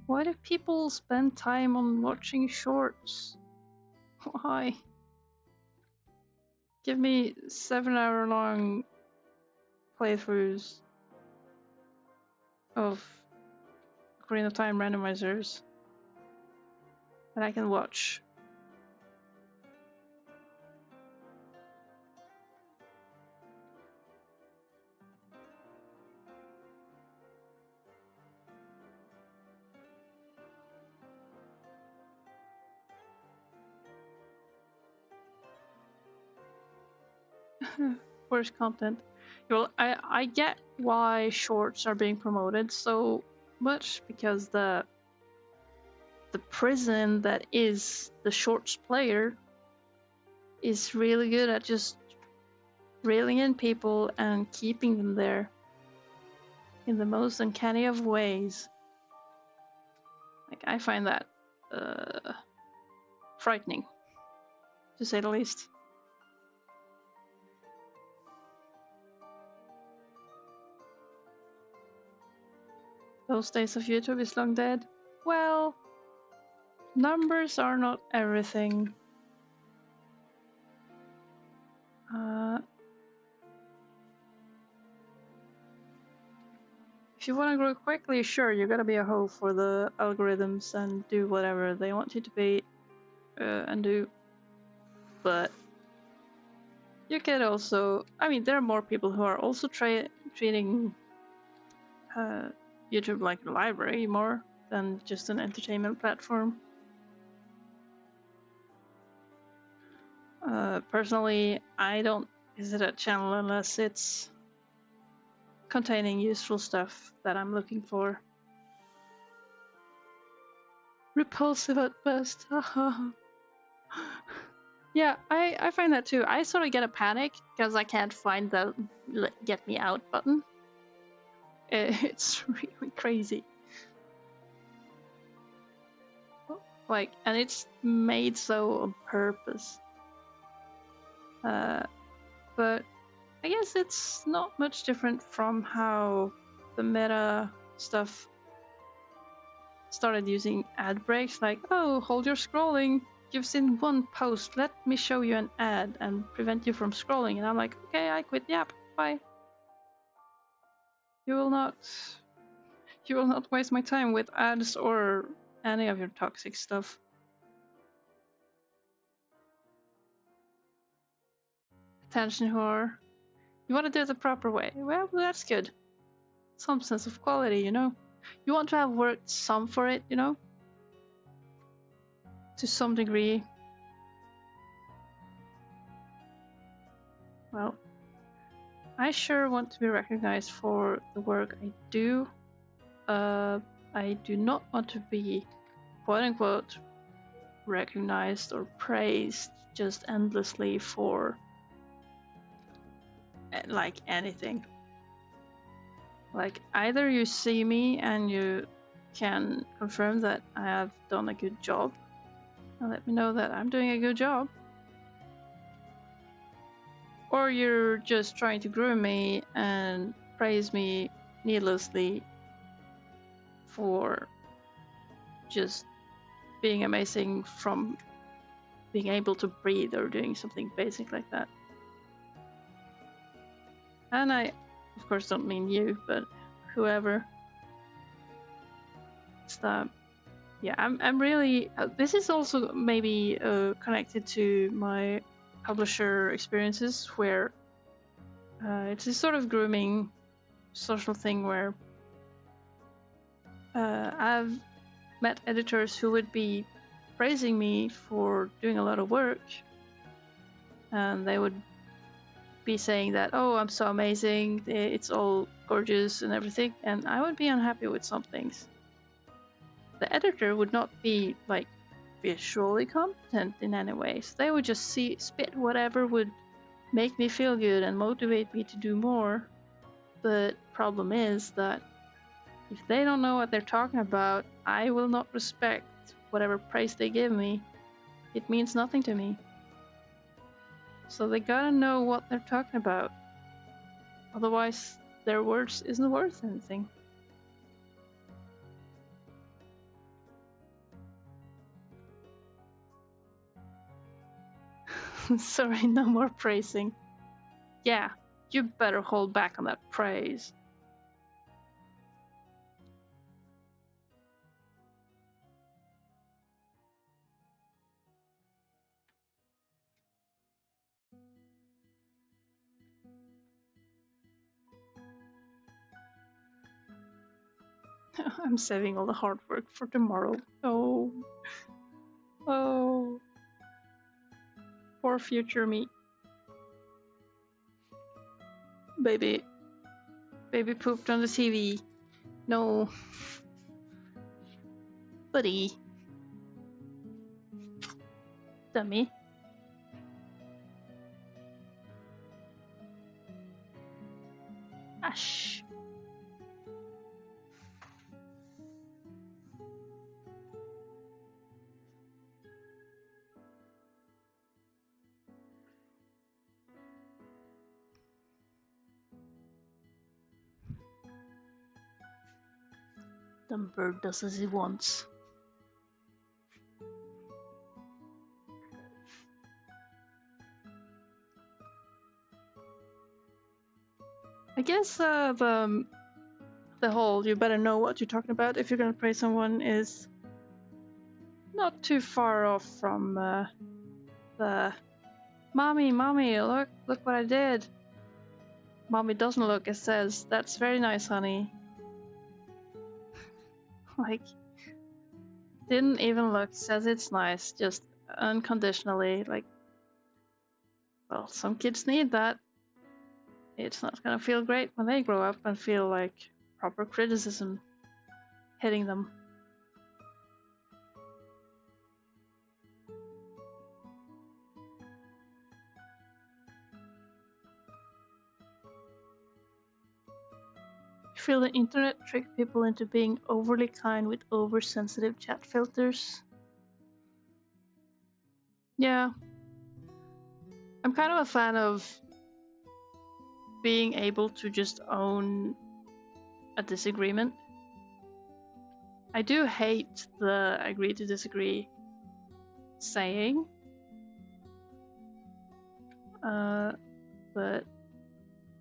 Why do people spend time on watching shorts? Why? Give me 7-hour-long playthroughs of Ocarina of Time randomizers that I can watch. Worst content. Well, I get why shorts are being promoted so much because the prison that is the shorts player is really good at just reeling in people and keeping them there in the most uncanny of ways. Like, I find that frightening, to say the least. Those days of YouTube is long dead. Well, numbers are not everything. If you want to grow quickly, sure, you gotta be a hoe for the algorithms and do whatever they want you to be and do. But you could also, I mean, there are more people who are also treating YouTube like a library more than just an entertainment platform. Personally, I don't visit a channel unless it's containing useful stuff that I'm looking for. Repulsive at best. Yeah, I find that too. I sort of get a panic because I can't find the get me out button. It's really crazy. Like, and it's made so on purpose. But I guess it's not much different from how the meta stuff started using ad breaks, like, oh, hold your scrolling. You've seen one post. Let me show you an ad and prevent you from scrolling. And I'm like, okay, I quit the app. Bye. You will not waste my time with ads or any of your toxic stuff. Attention whore. You want to do it the proper way. Well, that's good. Some sense of quality, you know. You want to have worked some for it, you know. To some degree. Well, I sure want to be recognized for the work I do. I do not want to be, quote unquote, recognized or praised just endlessly for like anything. Like, either you see me and you can confirm that I have done a good job and let me know that I'm doing a good job, or you're just trying to groom me and praise me needlessly for just being amazing from being able to breathe or doing something basic like that. And I, of course, don't mean you, but whoever. It's that, yeah, I'm really. This is also maybe connected to my publisher experiences, where it's a sort of grooming social thing where I've met editors who would be praising me for doing a lot of work, and they would be saying that, oh, I'm so amazing, it's all gorgeous and everything, and I would be unhappy with some things. The editor would not be like visually competent in any way, so they would just spit whatever would make me feel good and motivate me to do more. But problem is that if they don't know what they're talking about, I will not respect whatever praise they give me. It means nothing to me. So they gotta know what they're talking about. Otherwise, their words isn't worth anything. Sorry, no more praising. Yeah, you better hold back on that praise. I'm saving all the hard work for tomorrow. Oh. Oh. Poor future me. Baby pooped on the TV. No. Buddy. Dummy. Ash. Dumb bird does as he wants. I guess the the whole "you better know what you're talking about if you're gonna praise someone" is not too far off from the "Mommy, mommy, look what I did." Mommy doesn't look, it says, "That's very nice, honey." Like, didn't even look, says it's nice, just unconditionally. Like, well, some kids need that. It's not gonna feel great when they grow up and feel like proper criticism hitting them. I feel the internet tricked people into being overly kind with oversensitive chat filters. Yeah. I'm kind of a fan of being able to just own a disagreement. I do hate the agree to disagree saying, but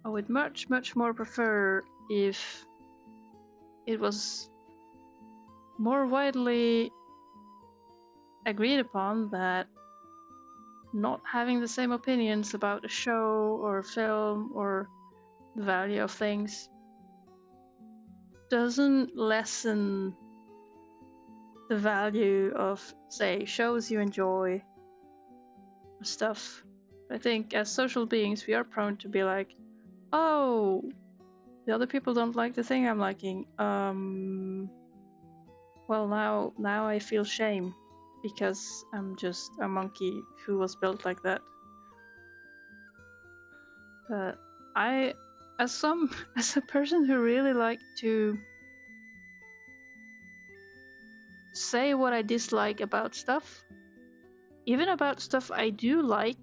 I would much more prefer if it was more widely agreed upon that not having the same opinions about a show or a film or the value of things doesn't lessen the value of, say, shows you enjoy or stuff. I think as social beings, we are prone to be like, oh, the other people don't like the thing I'm liking. Well, now I feel shame because I'm just a monkey who was built like that. But as a person who really like to say what I dislike about stuff, even about stuff I do like,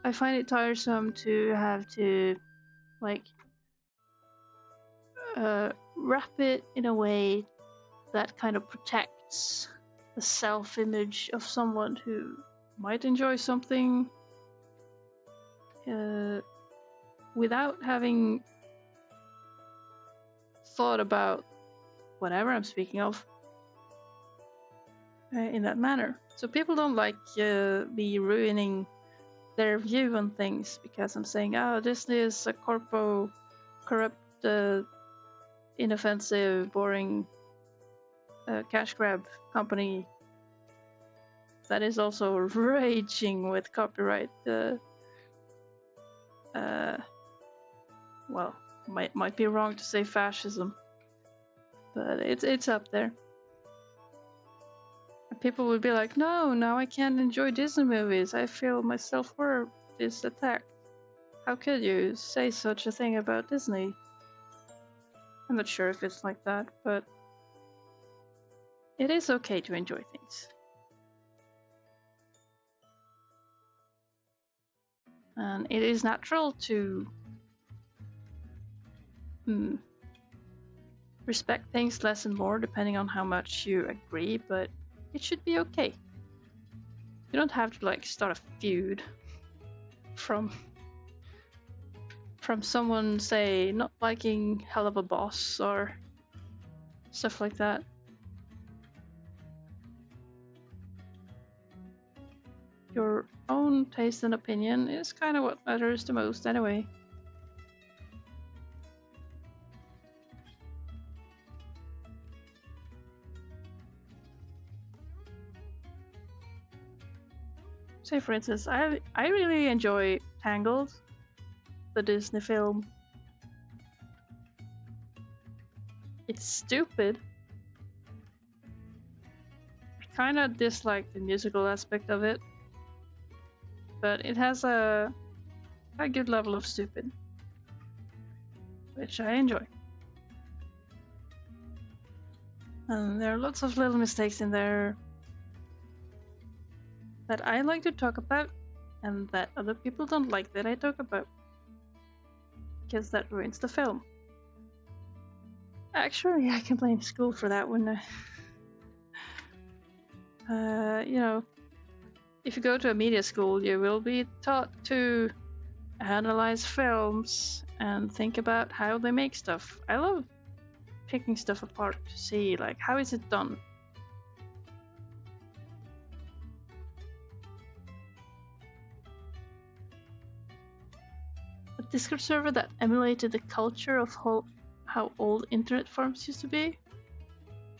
I find it tiresome to have to like wrap it in a way that kind of protects the self-image of someone who might enjoy something without having thought about whatever I'm speaking of in that manner. So people don't like me ruining their view on things because I'm saying, oh, Disney is a corrupt, inoffensive, boring cash grab company that is also raging with copyright. Well, might be wrong to say fascism, but it's up there. And people would be like, no, now I can't enjoy Disney movies. I feel my self-worth is attacked. How could you say such a thing about Disney? I'm not sure if it's like that, but it is okay to enjoy things. And it is natural to respect things less and more depending on how much you agree, but it should be okay. You don't have to like start a feud from someone, say, not liking Hell of a Boss or stuff like that. Your own taste and opinion is kind of what matters the most anyway. Say for instance, I really enjoy Tangled, the Disney film. It's stupid. I kinda dislike the musical aspect of it, but it has a good level of stupid, which I enjoy. And there are lots of little mistakes in there that I like to talk about and that other people don't like that I talk about, because that ruins the film. Actually, I can blame school for that one. You know, if you go to a media school, you will be taught to analyze films and think about how they make stuff. I love picking stuff apart to see, like, how is it done? A Discord server that emulated the culture of how old internet forums used to be?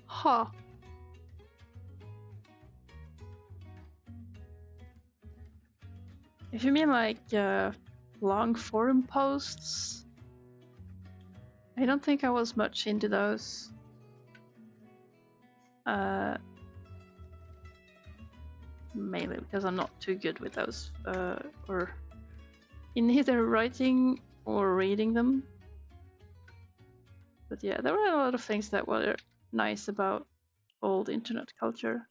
Huh. If you mean like long forum posts, I don't think I was much into those. Mainly because I'm not too good with those, or in either writing or reading them. But yeah, there were a lot of things that were nice about old internet culture.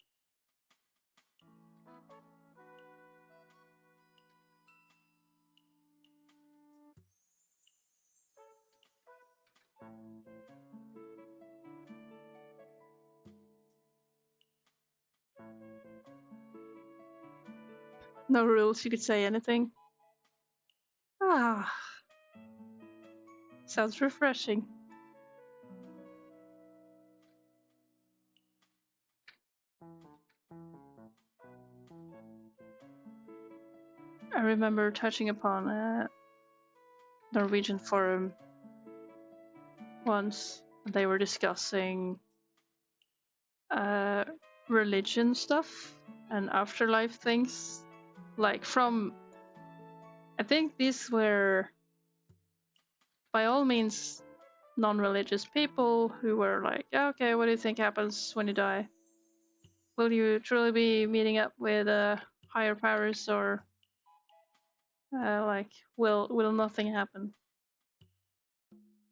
No rules, you could say anything. Ah, sounds refreshing. I remember touching upon a Norwegian forum once. They were discussing religion stuff and afterlife things. Like from, I think these were by all means non-religious people who were like, okay, what do you think happens when you die? Will you truly be meeting up with higher powers, or like will nothing happen?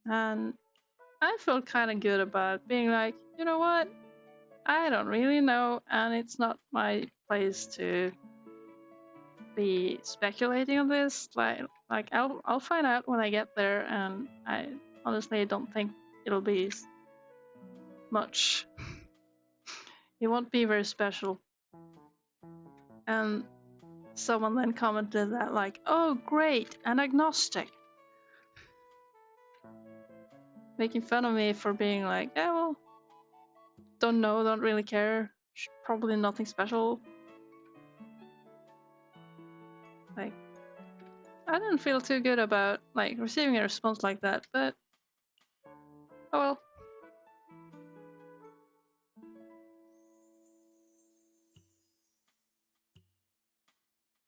And I felt kind of good about being like, you know what? I don't really know, and it's not my place to be speculating on this. Like I'll find out when I get there, and I honestly don't think it'll be much. It won't be very special. And someone then commented that like, oh great, an agnostic. Making fun of me for being like, yeah, well, don't know, don't really care, probably nothing special. Like, I didn't feel too good about like receiving a response like that, but oh well.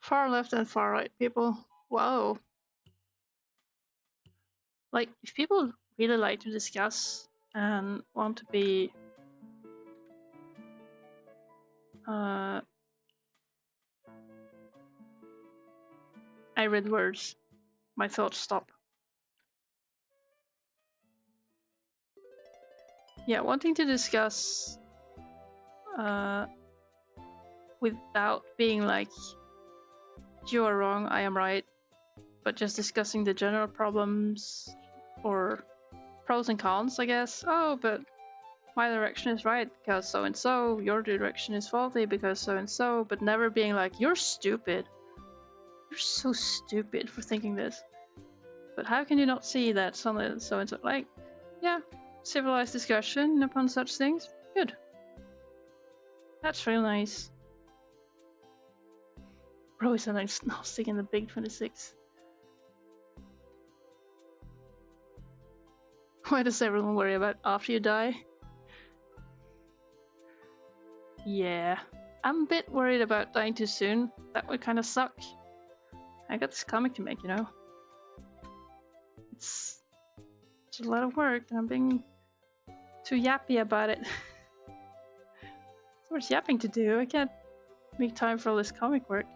Far left and far right people. Whoa. Like, if people really like to discuss and want to be I read words. My thoughts stop. Yeah, wanting to discuss without being like, you are wrong, I am right, but just discussing the general problems or pros and cons, I guess. Oh, but my direction is right because so and so, your direction is faulty because so and so, but never being like, you're stupid. You're so stupid for thinking this. But how can you not see that something so and so? Like, yeah, civilized discussion upon such things. Good. That's real nice. Bro is an agnostic in the Big 26. Why does everyone worry about after you die? Yeah, I'm a bit worried about dying too soon. That would kind of suck. I got this comic to make, you know. It's a lot of work, and I'm being too yappy about it. So much yapping to do. I can't make time for all this comic work.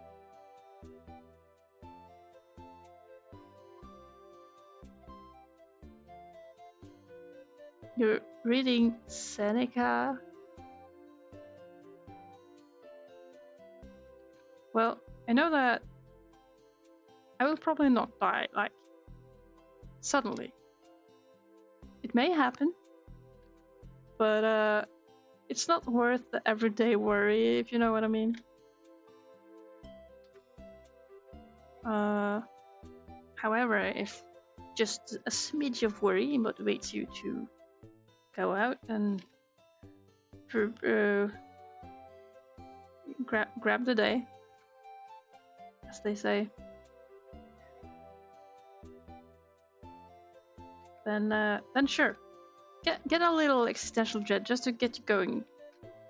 You're reading Seneca? Well, I know that I will probably not die, like, suddenly. It may happen, but it's not worth the everyday worry, if you know what I mean. However, if just a smidge of worry motivates you to go out and grab the day, as they say, then sure, get a little existential dread just to get you going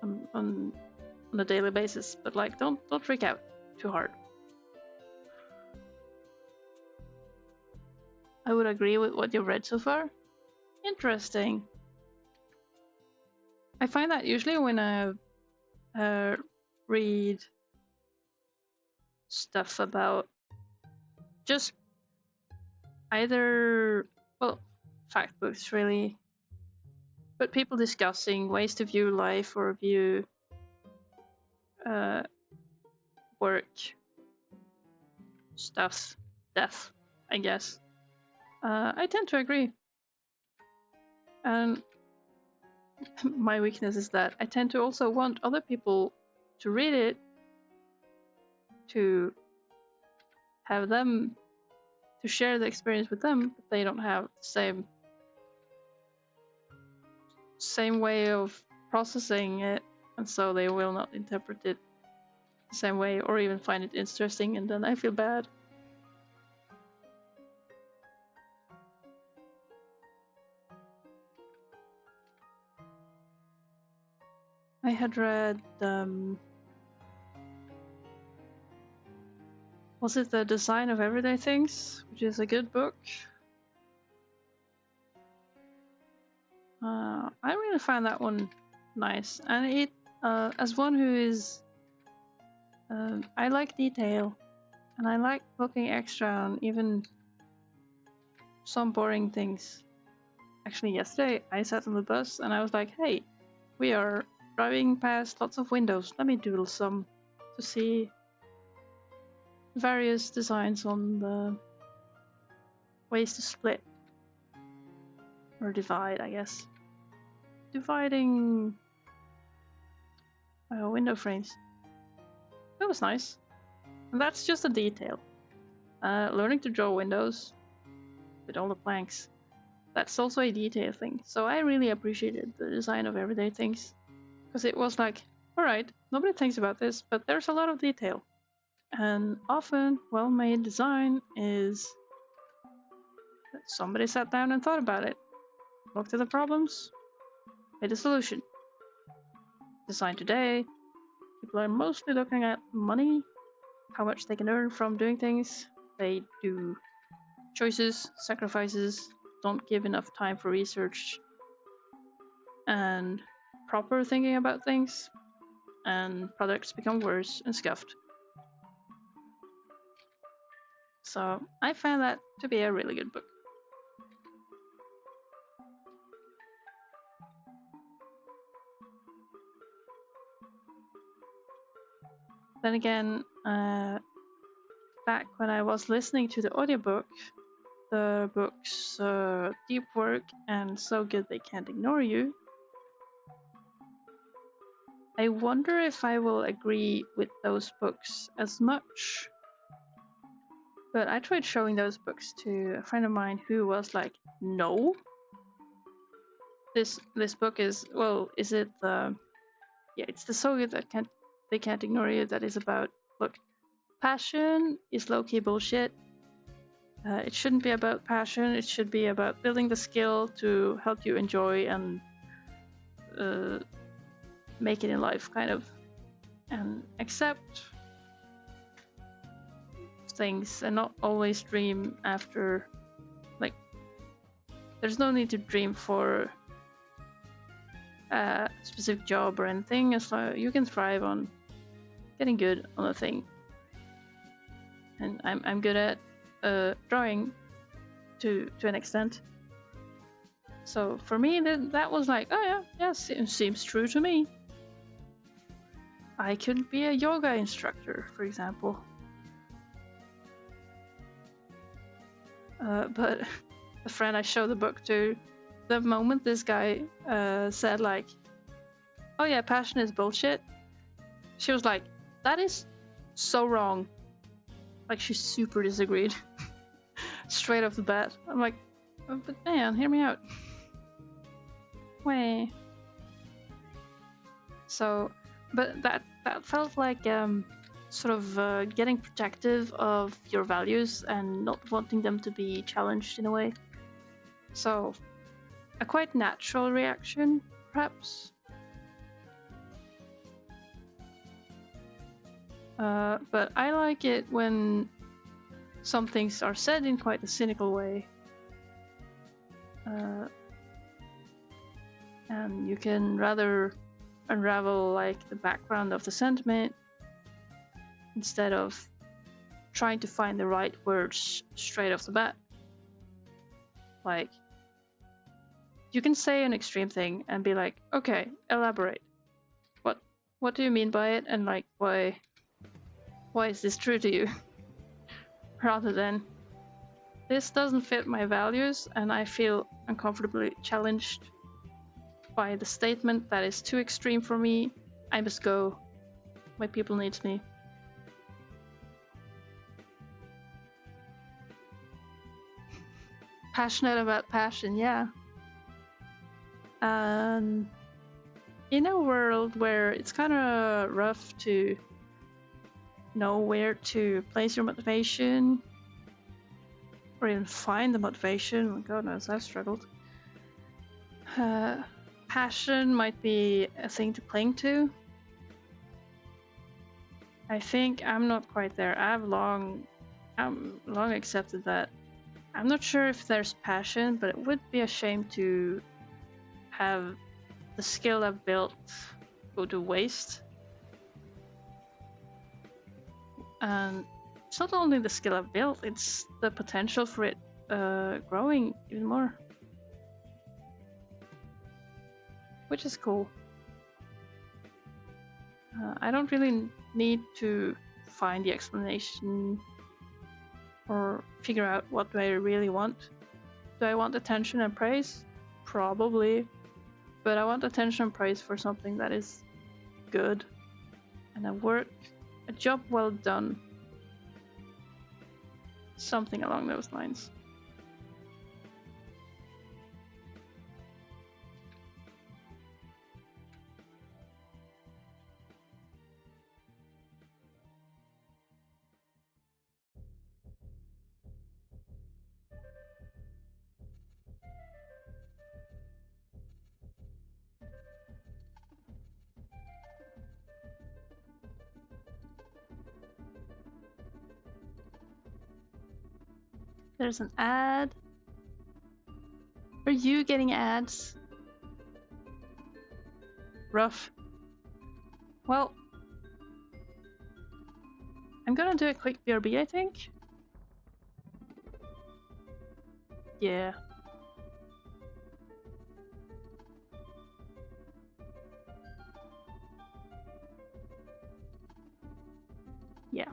on a daily basis. But like, don't freak out too hard. I would agree with what you've read so far. Interesting. I find that usually when I read stuff about just either, well, fact books really, but people discussing ways to view life or view work, stuff, death, I guess. I tend to agree. And my weakness is that I tend to also want other people to read it, to have them, to share the experience with them, but they don't have the same way of processing it, and so they will not interpret it the same way or even find it interesting, and then I feel bad. I had read, was it The Design of Everyday Things, which is a good book. I really found that one nice, and it, as one who is, I like detail, and I like looking extra on even some boring things. Actually, yesterday I sat on the bus and I was like, hey, we are driving past lots of windows. Let me doodle some to see various designs on the ways to split or divide, I guess. Dividing window frames. That was nice. And that's just a detail. Learning to draw windows with all the planks, that's also a detail thing. So I really appreciated The Design of Everyday Things, because it was like, alright, nobody thinks about this, but there's a lot of detail. And often, well-made design is that somebody sat down and thought about it, looked at the problems, made a solution. Design today, people are mostly looking at money, how much they can earn from doing things. They do choices, sacrifices, don't give enough time for research and proper thinking about things, and products become worse and scuffed. So I found that to be a really good book. Then again, back when I was listening to the audiobook, the books Deep Work and So Good They Can't Ignore You, I wonder if I will agree with those books as much. But I tried showing those books to a friend of mine who was like, no. This book is, well, is it the, yeah, it's the So Good That They Can't Ignore You that is about, look, passion is low-key bullshit. It shouldn't be about passion, it should be about building the skill to help you enjoy and make it in life, kind of, and accept things and not always dream after, like, there's no need to dream for a specific job or anything, as long as you can thrive on getting good on a thing. And I'm good at drawing to an extent, so for me that was like, oh yeah, seems true to me. I could be a yoga instructor, for example. But the friend I showed the book to, the moment this guy said like, oh yeah, passion is bullshit, she was like, that is so wrong. Like, she super disagreed. straight off the bat. I'm like, oh, but man, hear me out. Way. So, but that felt like sort of getting protective of your values and not wanting them to be challenged in a way. So, a quite natural reaction, perhaps. But I like it when some things are said in quite a cynical way. And you can rather unravel like the background of the sentiment instead of trying to find the right words straight off the bat. Like, you can say an extreme thing and be like, okay, elaborate. What do you mean by it? And like, why is this true to you? Rather than, this doesn't fit my values and I feel uncomfortably challenged by the statement that is too extreme for me. I must go. My people needs me. Passionate about passion, yeah. And in a world where it's kind of rough to know where to place your motivation or even find the motivation, God knows, I've struggled. Passion might be a thing to cling to. I think I'm not quite there. I've long accepted that. I'm not sure if there's passion, but it would be a shame to have the skill I've built go to waste. And it's not only the skill I've built, it's the potential for it growing even more. Which is cool. I don't really need to find the explanation or figure out what do I really want. Do I want attention and praise? Probably. But I want attention and praise for something that is good and a job well done. Something along those lines. There's an ad. Are you getting ads? Rough. Well, I'm gonna do a quick BRB, I think. Yeah. Yeah.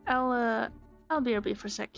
I'll BRB for a sec.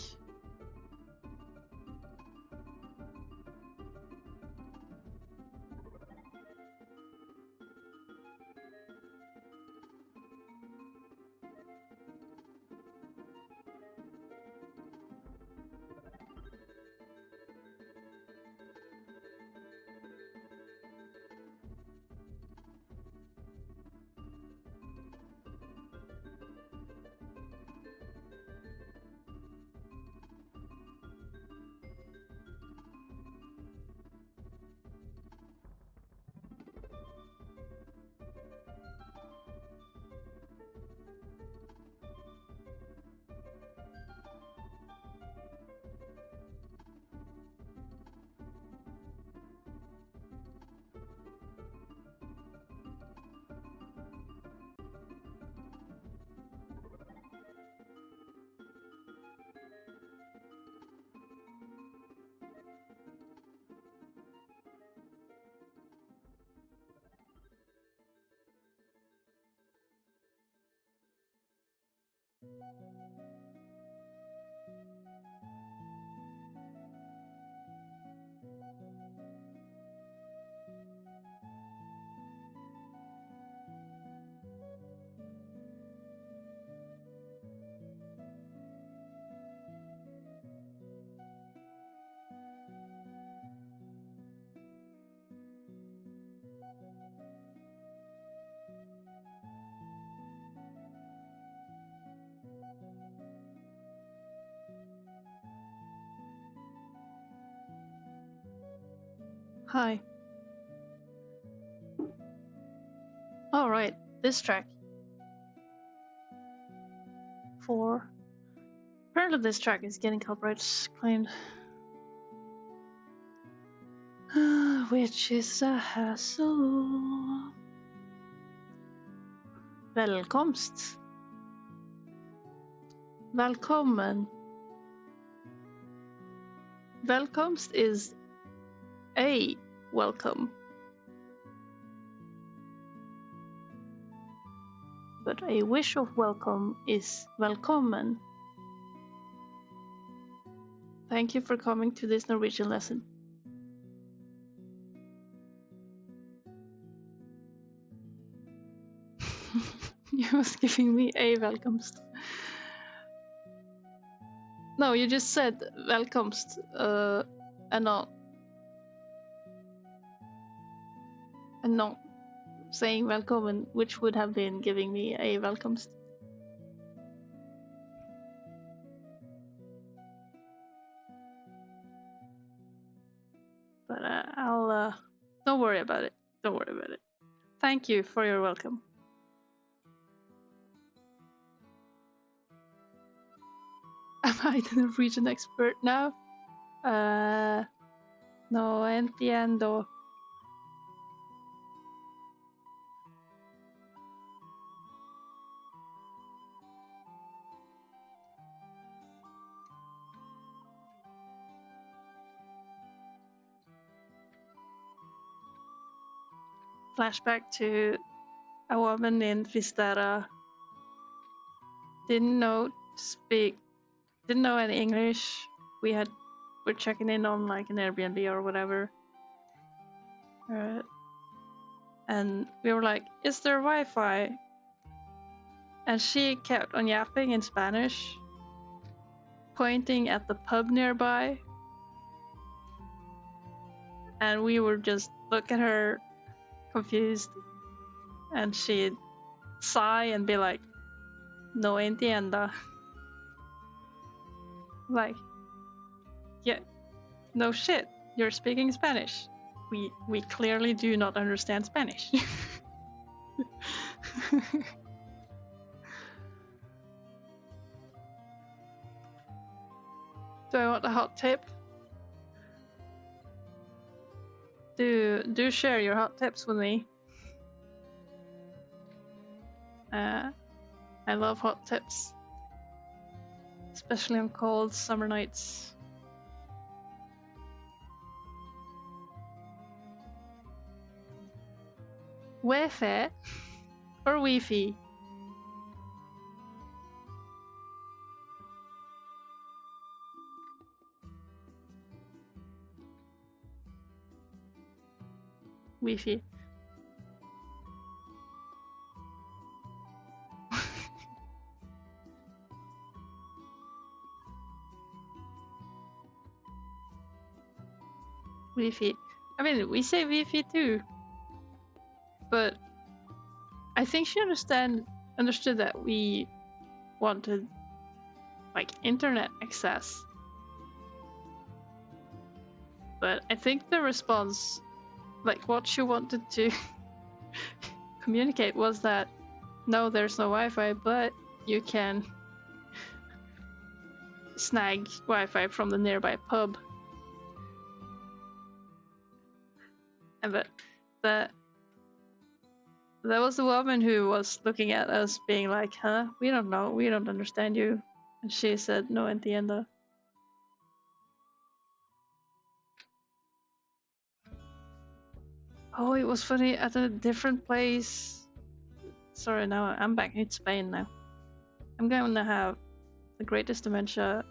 Hi. All right, this track. 4. Apparently this track is getting copyrights claimed. Which is a hassle. Velkomst. Välkommen. Velkomst is a welcome. But a wish of welcome is välkommen. Thank you for coming to this Norwegian lesson. You was giving me a velkomst. No, you just said velkomst, and not saying välkommen, which would have been giving me a velkomst. But I'll don't worry about it. Don't worry about it. Thank you for your welcome. Am I the Norwegian expert now? No entiendo. Flashback to a woman in Vistara. Didn't know any English. We're checking in on like an Airbnb or whatever. And we were like, is there Wi-Fi? And she kept on yapping in Spanish, pointing at the pub nearby. And we would just look at her confused, and she'd sigh and be like, no entiendo. Like, yeah, no shit, you're speaking Spanish. We clearly do not understand Spanish. Do I want a hot tip? Do share your hot tips with me. I love hot tips, especially on cold summer nights. Wi-Fi or Wi-Fi? Wi-Fi. Wi-Fi. I mean, we say Wi-Fi too, but I think she understood that we wanted like internet access. But I think the response, like what she wanted to communicate, was that no, there's no Wi-Fi, but you can snag Wi-Fi from the nearby pub. And that was the woman who was looking at us being like, huh, we don't know, we don't understand you. And she said, no entiendo. Oh, it was funny at a different place. Sorry, now I'm back in Spain now. I'm going to have the greatest dementia.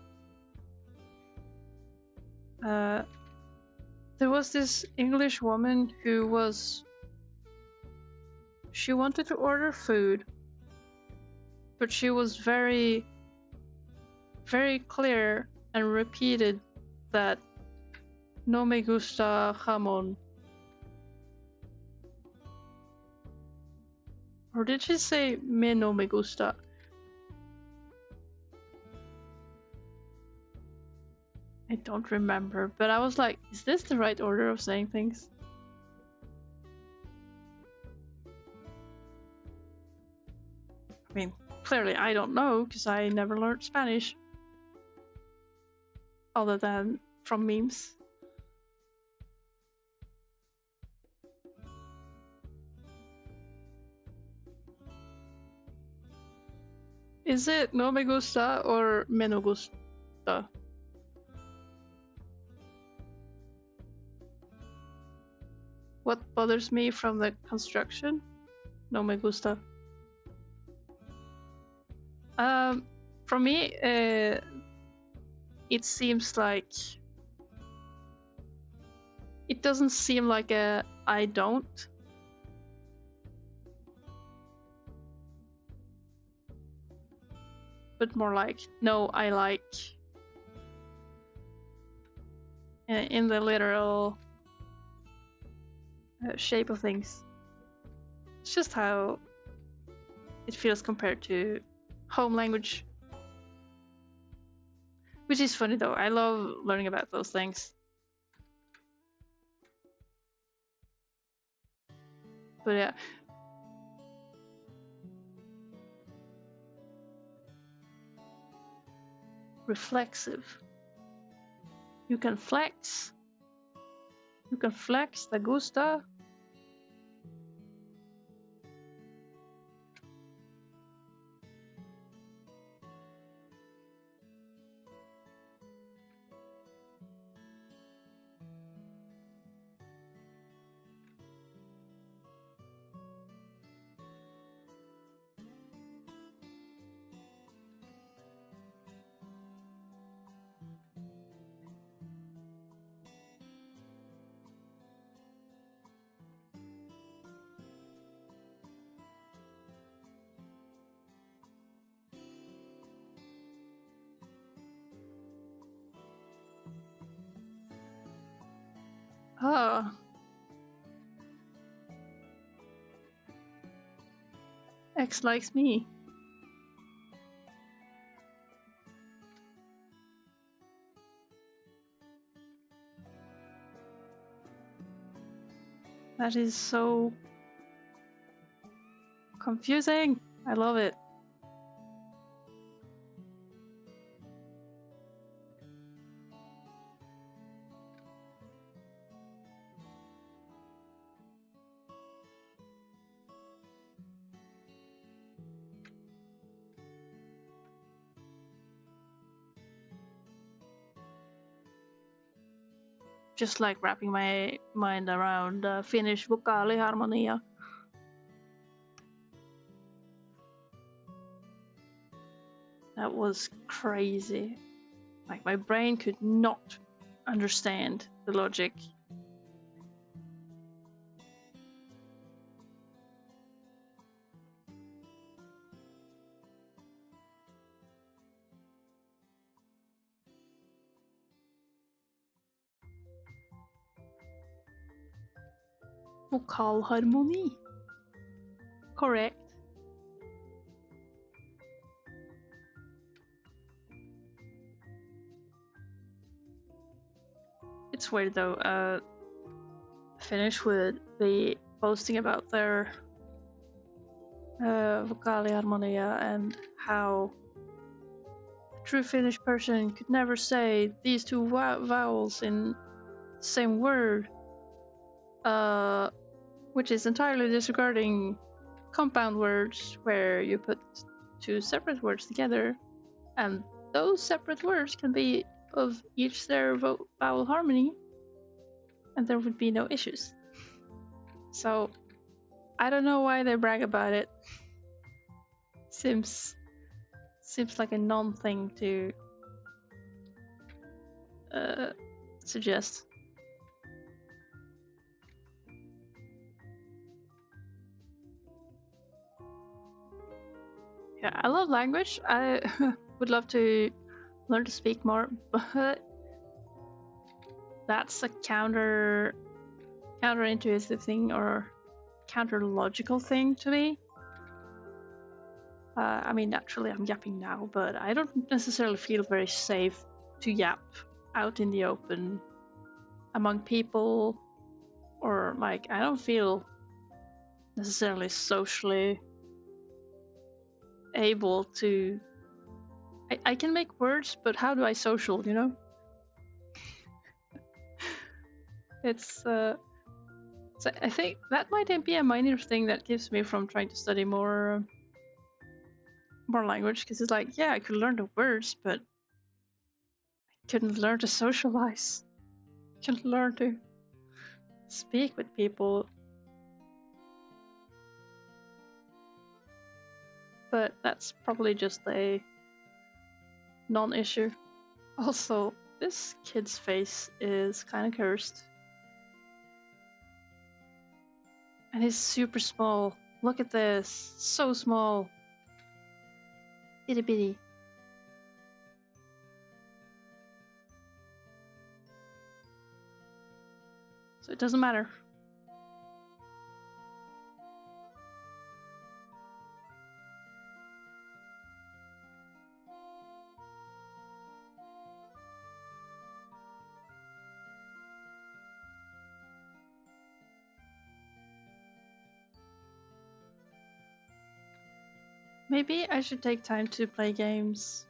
There was this English woman who she wanted to order food, but she was very, very clear and repeated that no me gusta jamón. Or did she say me no me gusta? I don't remember, but I was like, is this the right order of saying things? I mean, clearly I don't know because I never learned Spanish other than from memes. Is it no me gusta or me no gusta? What bothers me from the construction? No me gusta. For me, it seems like it doesn't seem like a I don't. But more like no, I like. In the literal shape of things. It's just how it feels compared to home language. Which is funny though, I love learning about those things. But yeah. Reflexive. You can flex. You can flex, te gusta. Oh. X likes me. That is so confusing. I love it. Just like wrapping my mind around Finnish vokaaliharmonia. That was crazy. Like my brain could not understand the logic. Vokalharmoni. Correct. It's weird though. Finnish would be boasting about their vokaaliharmonia and how a true Finnish person could never say these two vowels in the same word, which is entirely disregarding compound words where you put two separate words together, and those separate words can be of each their vowel harmony, and there would be no issues. So I don't know why they brag about it. Seems like a non-thing to suggest. Yeah, I love language. I would love to learn to speak more, but that's a counterintuitive thing or counter-logical thing to me. I mean, naturally I'm yapping now, but I don't necessarily feel very safe to yap out in the open among people, or like I don't feel necessarily socially able to. I can make words, but how do I social, you know? It's so I think that might be a minor thing that keeps me from trying to study more language, because it's like, yeah, I could learn the words, but I couldn't learn to socialize. Couldn't learn to speak with people. But that's probably just a non-issue. Also, this kid's face is kind of cursed. And he's super small. Look at this. So small. Itty bitty. So it doesn't matter. Maybe I should take time to play games.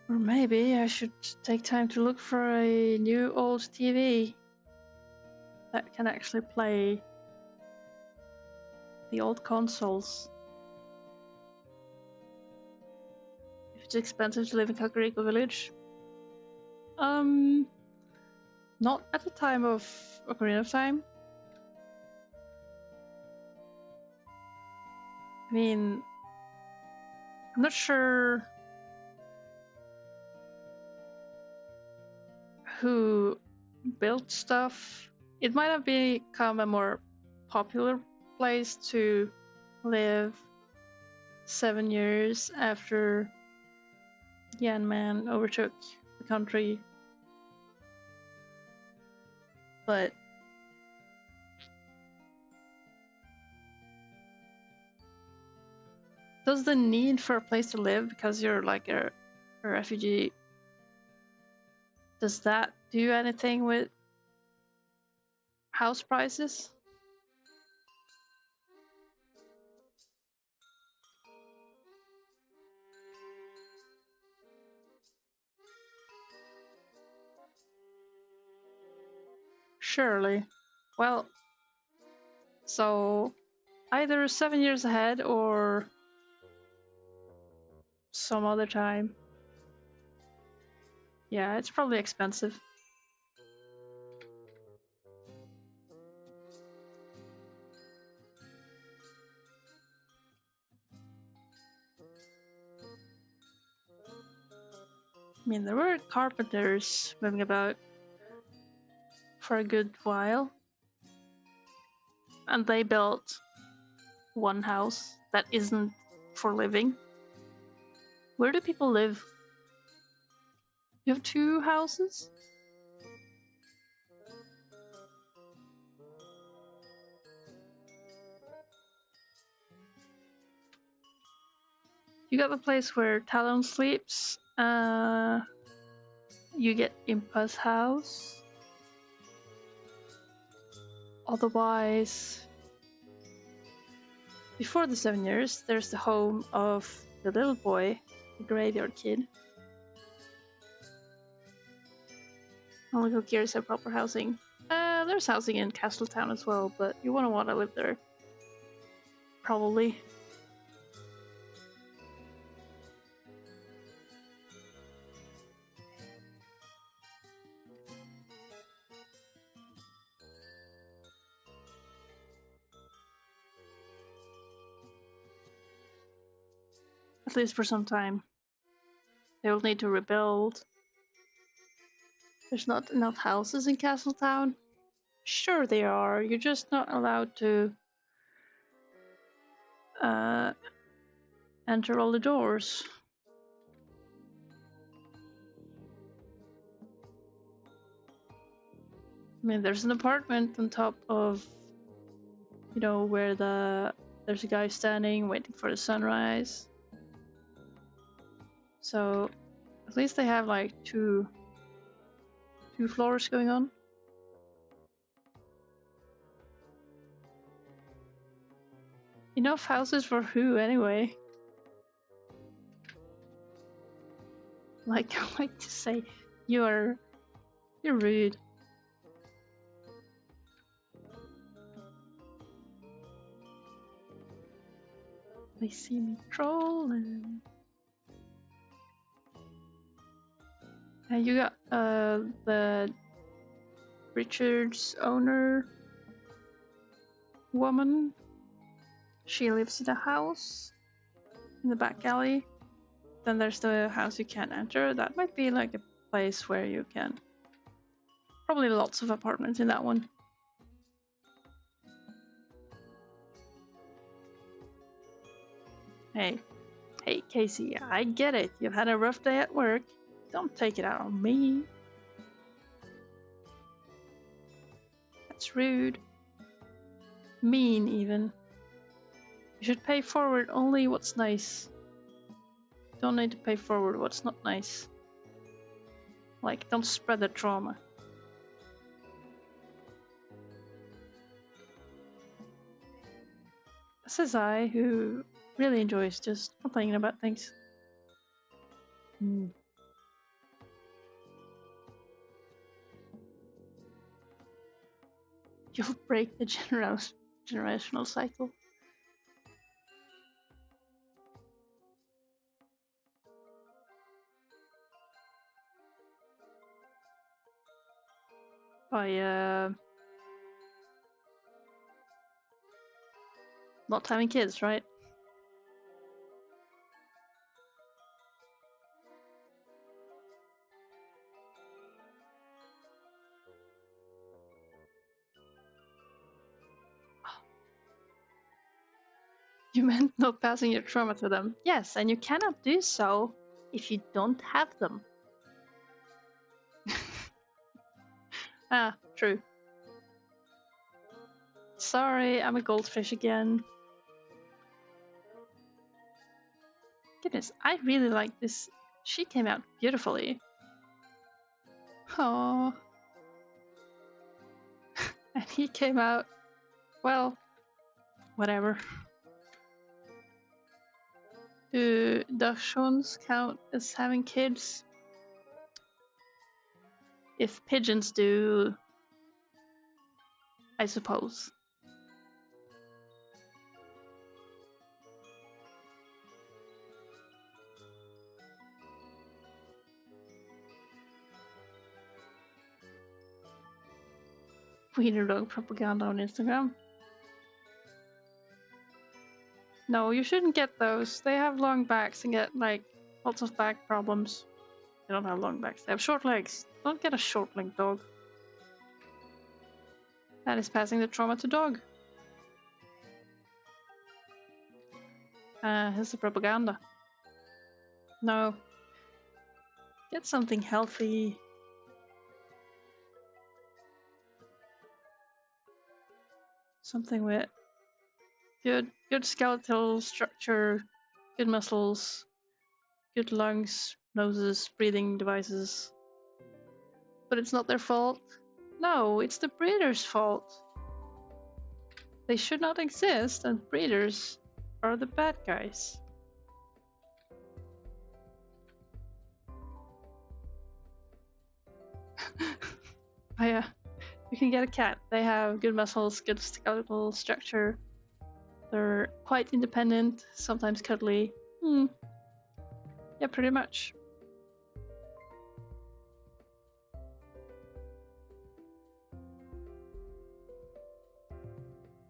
Or maybe I should take time to look for a new old TV that can actually play the old consoles. If it's expensive to live in Kakariko Village. Not at the time of Ocarina of Time. I mean, I'm not sure who built stuff. It might have become a more popular place to live 7 years after Yan Man overtook the country. But does the need for a place to live because you're like a refugee, does that do anything with house prices? Surely. Well, so either 7 years ahead or some other time. Yeah, it's probably expensive. I mean, there were carpenters moving about for a good while, and they built one house that isn't for living. Where do people live? You have 2 houses? You got the place where Talon sleeps. You get Impa's house. Otherwise, before the 7 years, there's the home of the little boy, the graveyard kid. Only Kokiers have proper housing. There's housing in Castletown as well, but you wouldn't want to live there. Probably. At least for some time. They will need to rebuild. There's not enough houses in Castletown. Sure they are, you're just not allowed to enter all the doors. I mean, there's an apartment on top of, you know, where there's a guy standing waiting for the sunrise. So At least they have like two floors going on. Enough houses for who anyway? Like I like to say, you're rude. They see me trolling. And you got the Richard's owner woman. She lives in a house in the back alley. Then there's the house you can't enter. That might be like a place where you can. Probably lots of apartments in that one. Hey, Casey, I get it. You've had a rough day at work. Don't take it out on me. That's rude. Mean, even. You should pay forward only what's nice. Don't need to pay forward what's not nice. Like, don't spread the trauma. Says I, who really enjoys just complaining about things. You'll break the generational cycle. By not having kids, right? You meant not passing your trauma to them. Yes, and you cannot do so if you don't have them. Ah, true. Sorry, I'm a goldfish again. Goodness, I really like this. She came out beautifully. Oh, and he came out, well, whatever. Do dachshunds count as having kids? If pigeons do, I suppose. Wiener dog propaganda on Instagram. No, you shouldn't get those. They have long backs and get like lots of back problems. They don't have long backs. They have short legs. Don't get a short-legged dog. That is passing the trauma to dog. Here's the propaganda. No. Get something healthy. Something with good skeletal structure, good muscles, good lungs, noses, breathing devices. But it's not their fault. No, it's the breeder's fault. They should not exist, and breeders are the bad guys. Oh yeah, you can get a cat. They have good muscles, good skeletal structure. They're quite independent, sometimes cuddly. Yeah, pretty much.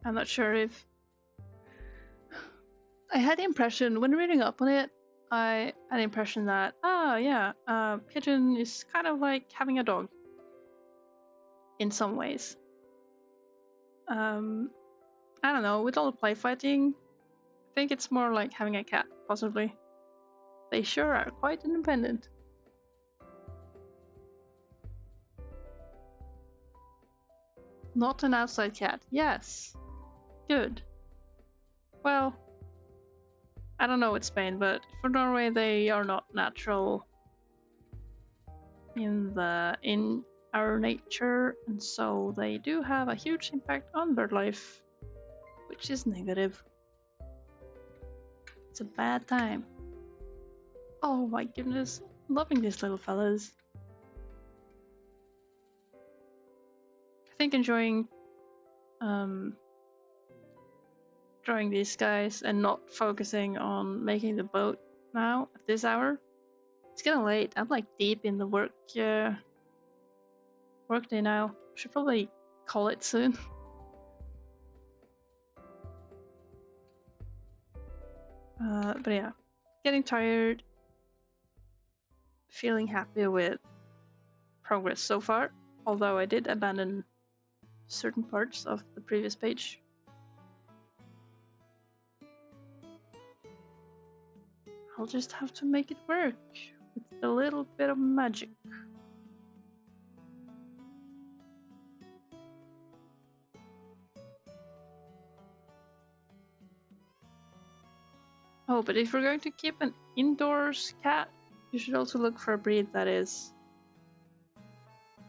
I'm not sure if... I had the impression, when reading up on it, I had the impression that, pigeon is kind of like having a dog. In some ways. I don't know, with all the play fighting, I think it's more like having a cat, possibly. They sure are quite independent. Not an outside cat. Yes. Good. Well, I don't know with Spain, but for Norway they are not natural in our nature, and so they do have a huge impact on bird life, which is negative. It's a bad time. Oh my goodness, loving these little fellas. I think enjoying drawing these guys and not focusing on making the boat now at this hour. It's getting late. I'm like deep in the work day now. Should probably call it soon. But yeah, getting tired. Feeling happy with progress so far, although I did abandon certain parts of the previous page. I'll just have to make it work with a little bit of magic. Oh, but if we're going to keep an indoors cat, you should also look for a breed that is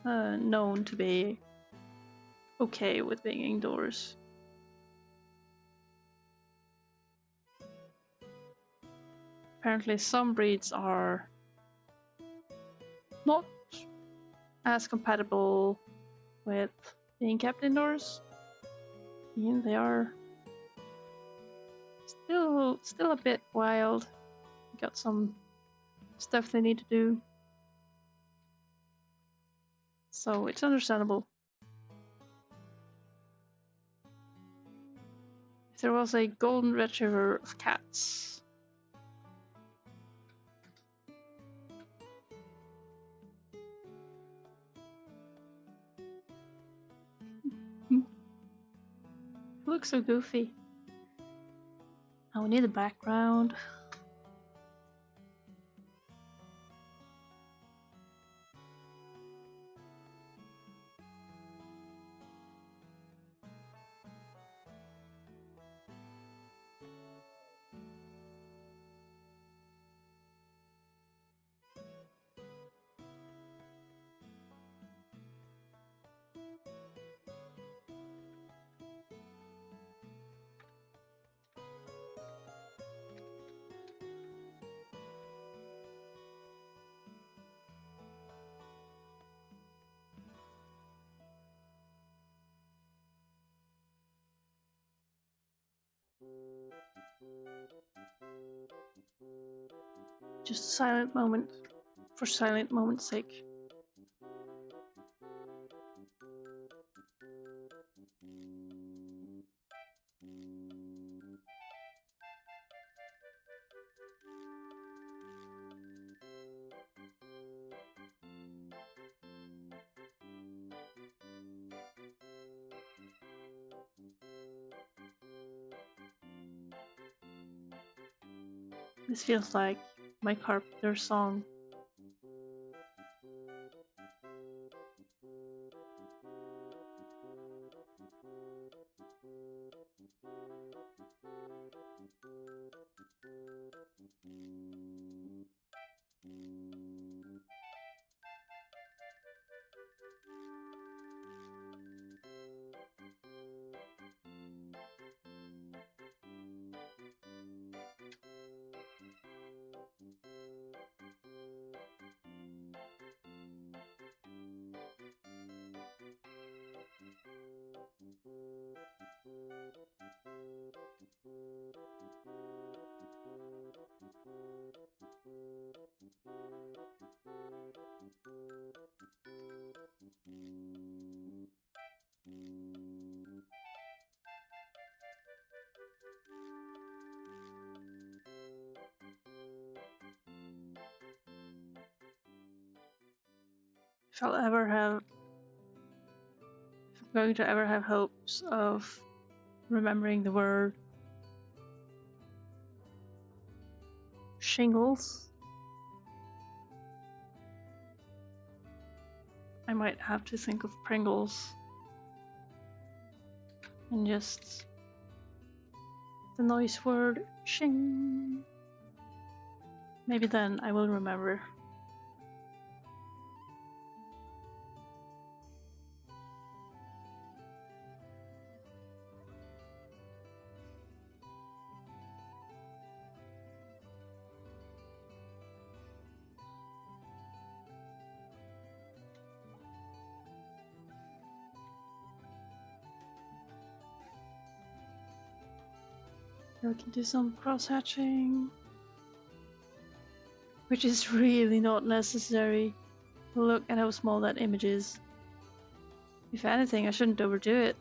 known to be okay with being indoors. Apparently some breeds are not as compatible with being kept indoors. And they are still a bit wild. Got some stuff they need to do. So it's understandable. If there was a golden retriever of cats. Looks so goofy. Now we need a background. Just a silent moment for silent moment's sake. This feels like my Carpenter song. If I'm going to ever have hopes of remembering the word shingles, I might have to think of Pringles and just the noise word shing. Maybe then I will remember. We can do some cross-hatching, which is really not necessary. Look at how small that image is. If anything, I shouldn't overdo it.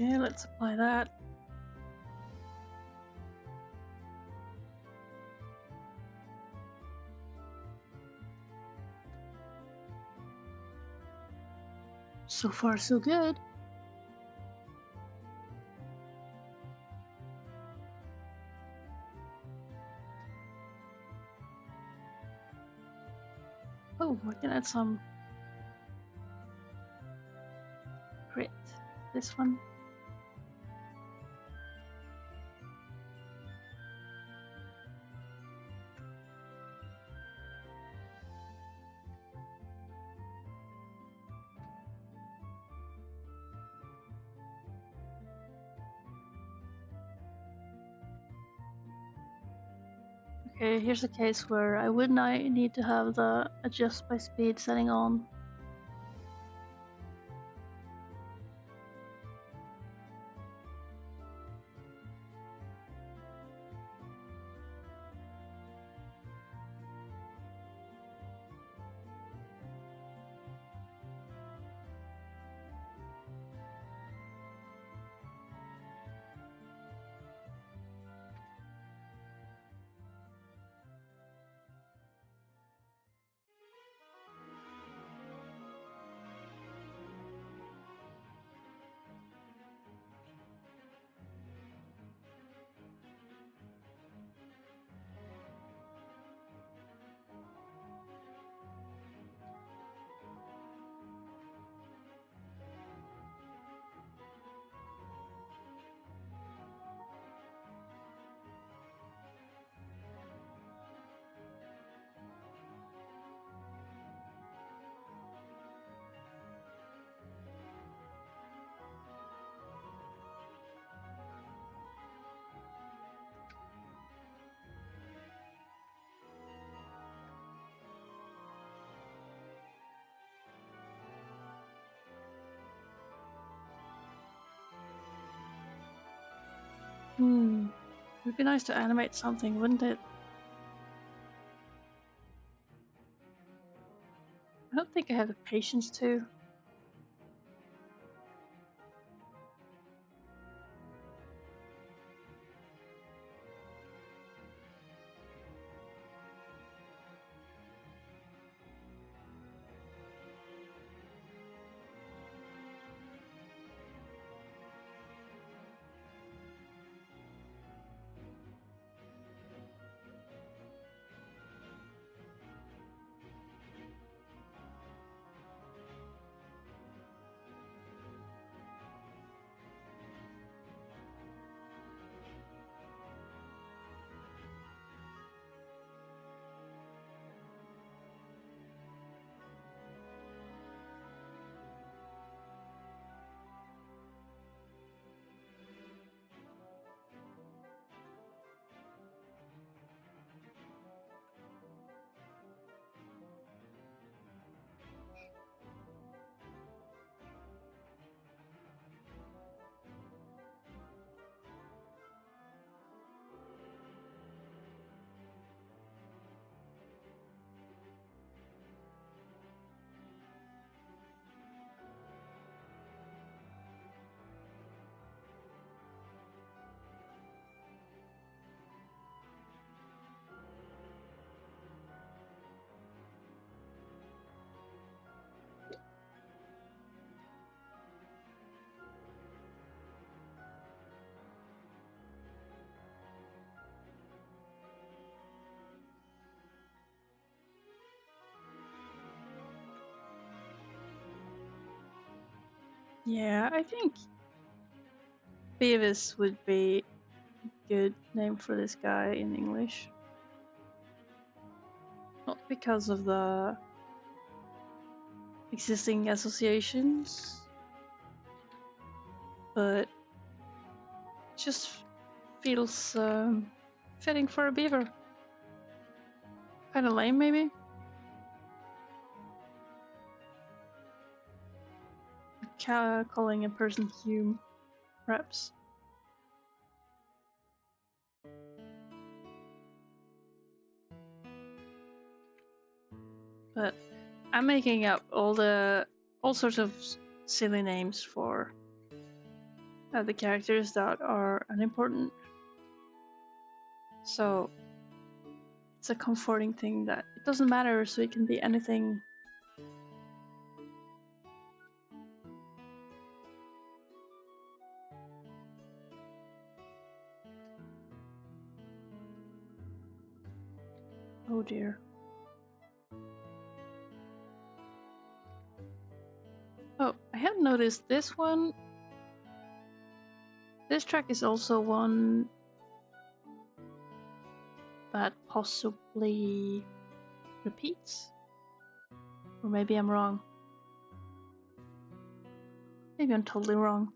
Okay, let's apply that. So far, so good. Oh, we can add some grit. This one. Okay, here's a case where I would not need to have the adjust by speed setting on. Would be nice to animate something, wouldn't it? I don't think I have the patience to. Yeah, I think Beavis would be a good name for this guy in English. Not because of the existing associations, but just feels fitting for a beaver. Kind of lame, maybe? Calling a person Hume, perhaps. But I'm making up all sorts of silly names for the characters that are unimportant. So it's a comforting thing that it doesn't matter, so it can be anything. Oh dear. Oh, I have noticed this one. This track is also one that possibly repeats. Or maybe I'm wrong. Maybe I'm totally wrong.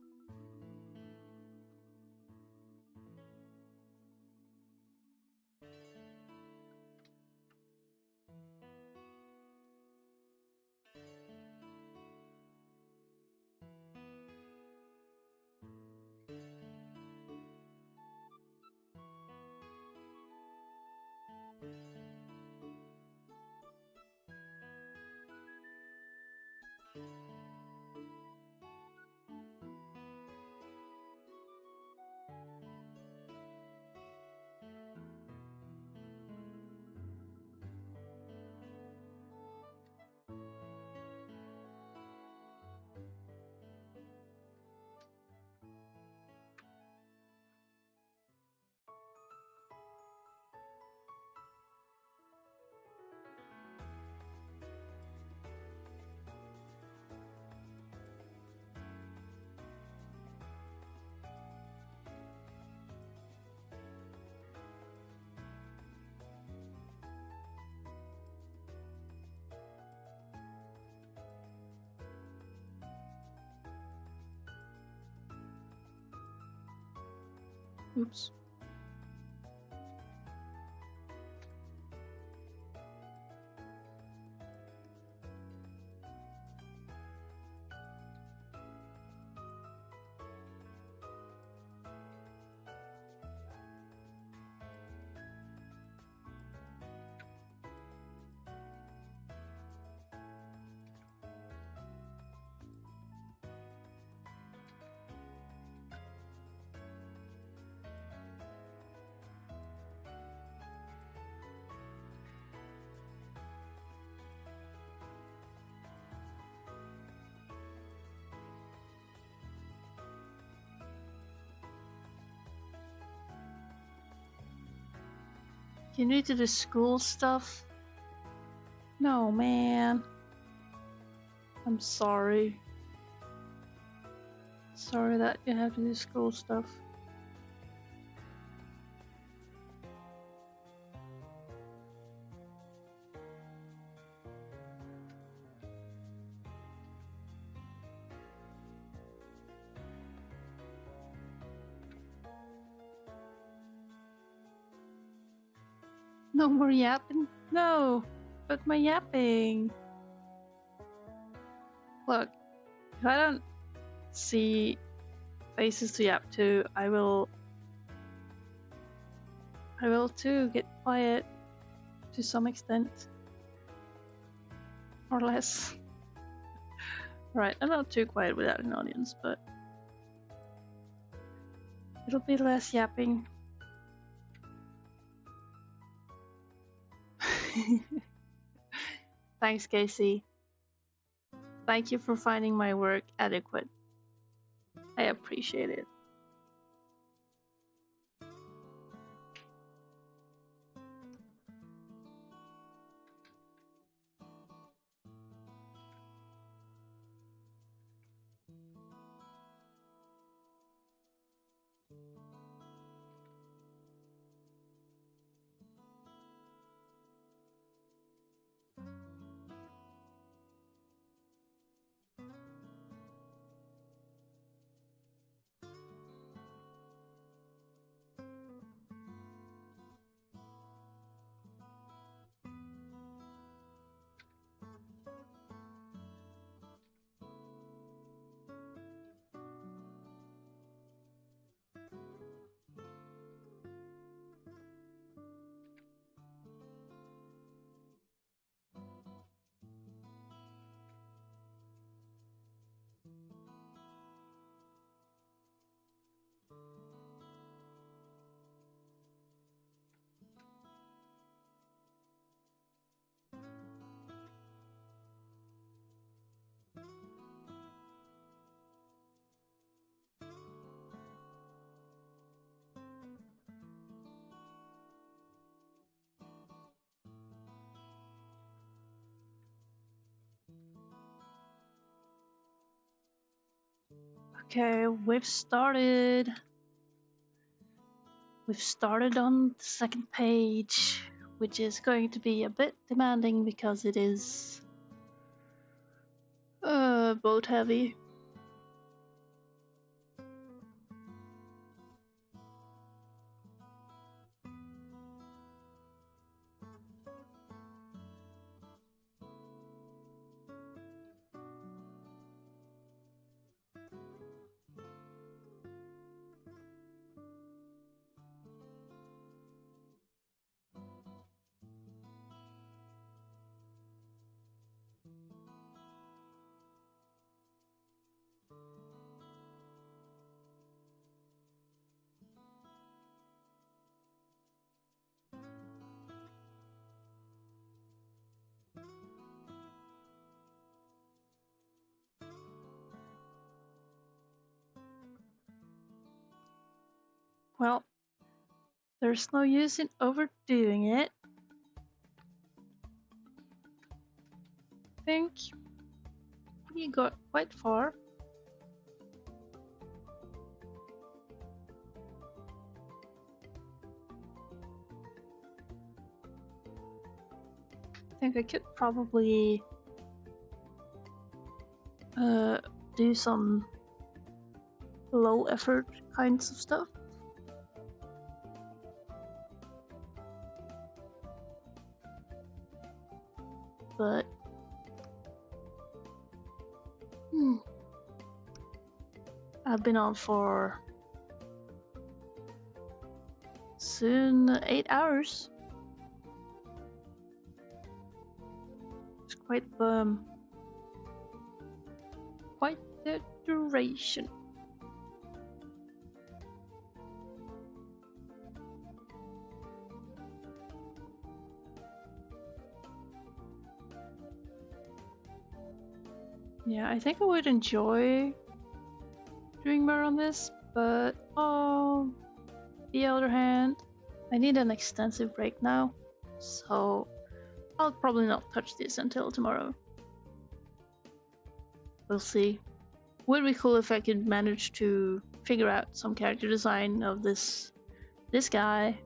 Oops. You need to do school stuff? No, man. I'm sorry. Sorry that you have to do school stuff. No more yapping? No! But my yapping! Look, if I don't see faces to yap to, I will too get quiet to some extent. Or less. Right, I'm not too quiet without an audience, but it'll be less yapping. Thanks, Casey. Thank you for finding my work adequate. I appreciate it. Okay, we've started. We've started on the second page, which is going to be a bit demanding because it is boat heavy. Well, there's no use in overdoing it. I think we got quite far. I think I could probably do some low effort kinds of stuff. But I've been on for soon 8 hours. It's quite the duration. Yeah, I think I would enjoy doing more on this, but on the other hand, I need an extensive break now, so I'll probably not touch this until tomorrow. We'll see. Would be cool if I could manage to figure out some character design of this guy,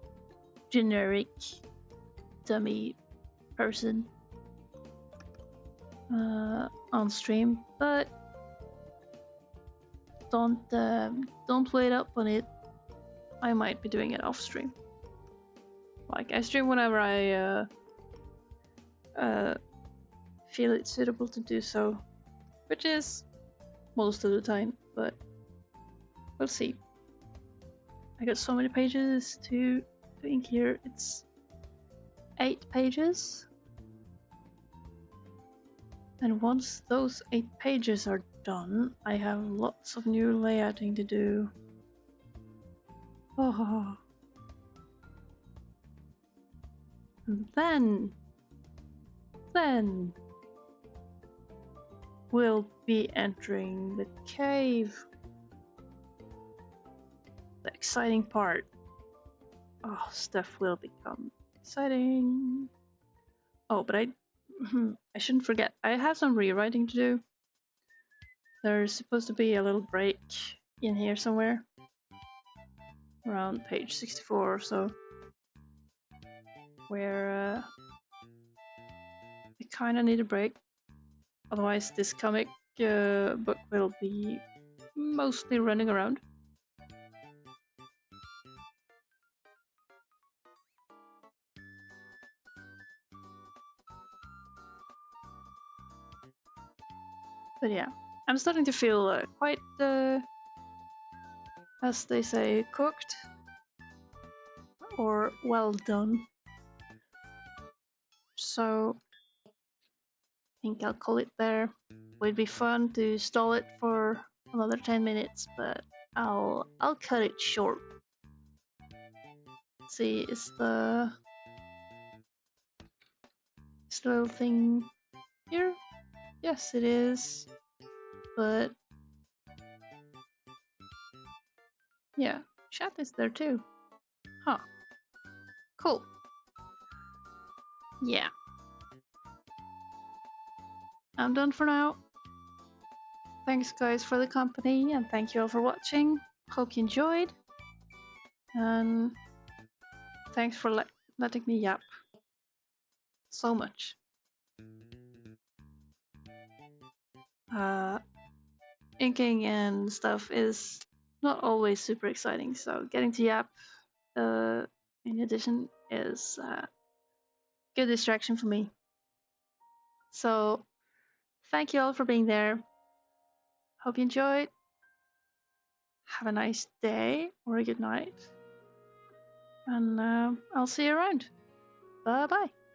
generic dummy person, on stream, but don't wait up on it. I might be doing it off stream. Like, I stream whenever I feel it's suitable to do so, which is most of the time, but we'll see. I got so many pages to ink here. It's 8 pages, and once those 8 pages are done, I have lots of new layouting to do. Oh. And then we'll be entering the cave. The exciting part. Oh, stuff will become exciting. Oh, but I shouldn't forget. I have some rewriting to do. There's supposed to be a little break in here somewhere. Around page 64 or so. Where I kinda need a break. Otherwise this comic book will be mostly running around. But yeah, I'm starting to feel quite, as they say, cooked. Or well done. So I think I'll call it there. It would be fun to stall it for another 10 minutes, but I'll cut it short. Let's see, is the little thing here? Yes, it is. But yeah, chat is there too. Huh. Cool. Yeah. I'm done for now. thanks guys for the company, and thank you all for watching. Hope you enjoyed, and thanks for letting me yap so much. Inking and stuff is not always super exciting, so getting to yap in addition is a good distraction for me. So thank you all for being there. Hope you enjoyed. Have a nice day or a good night, and I'll see you around. Bye bye.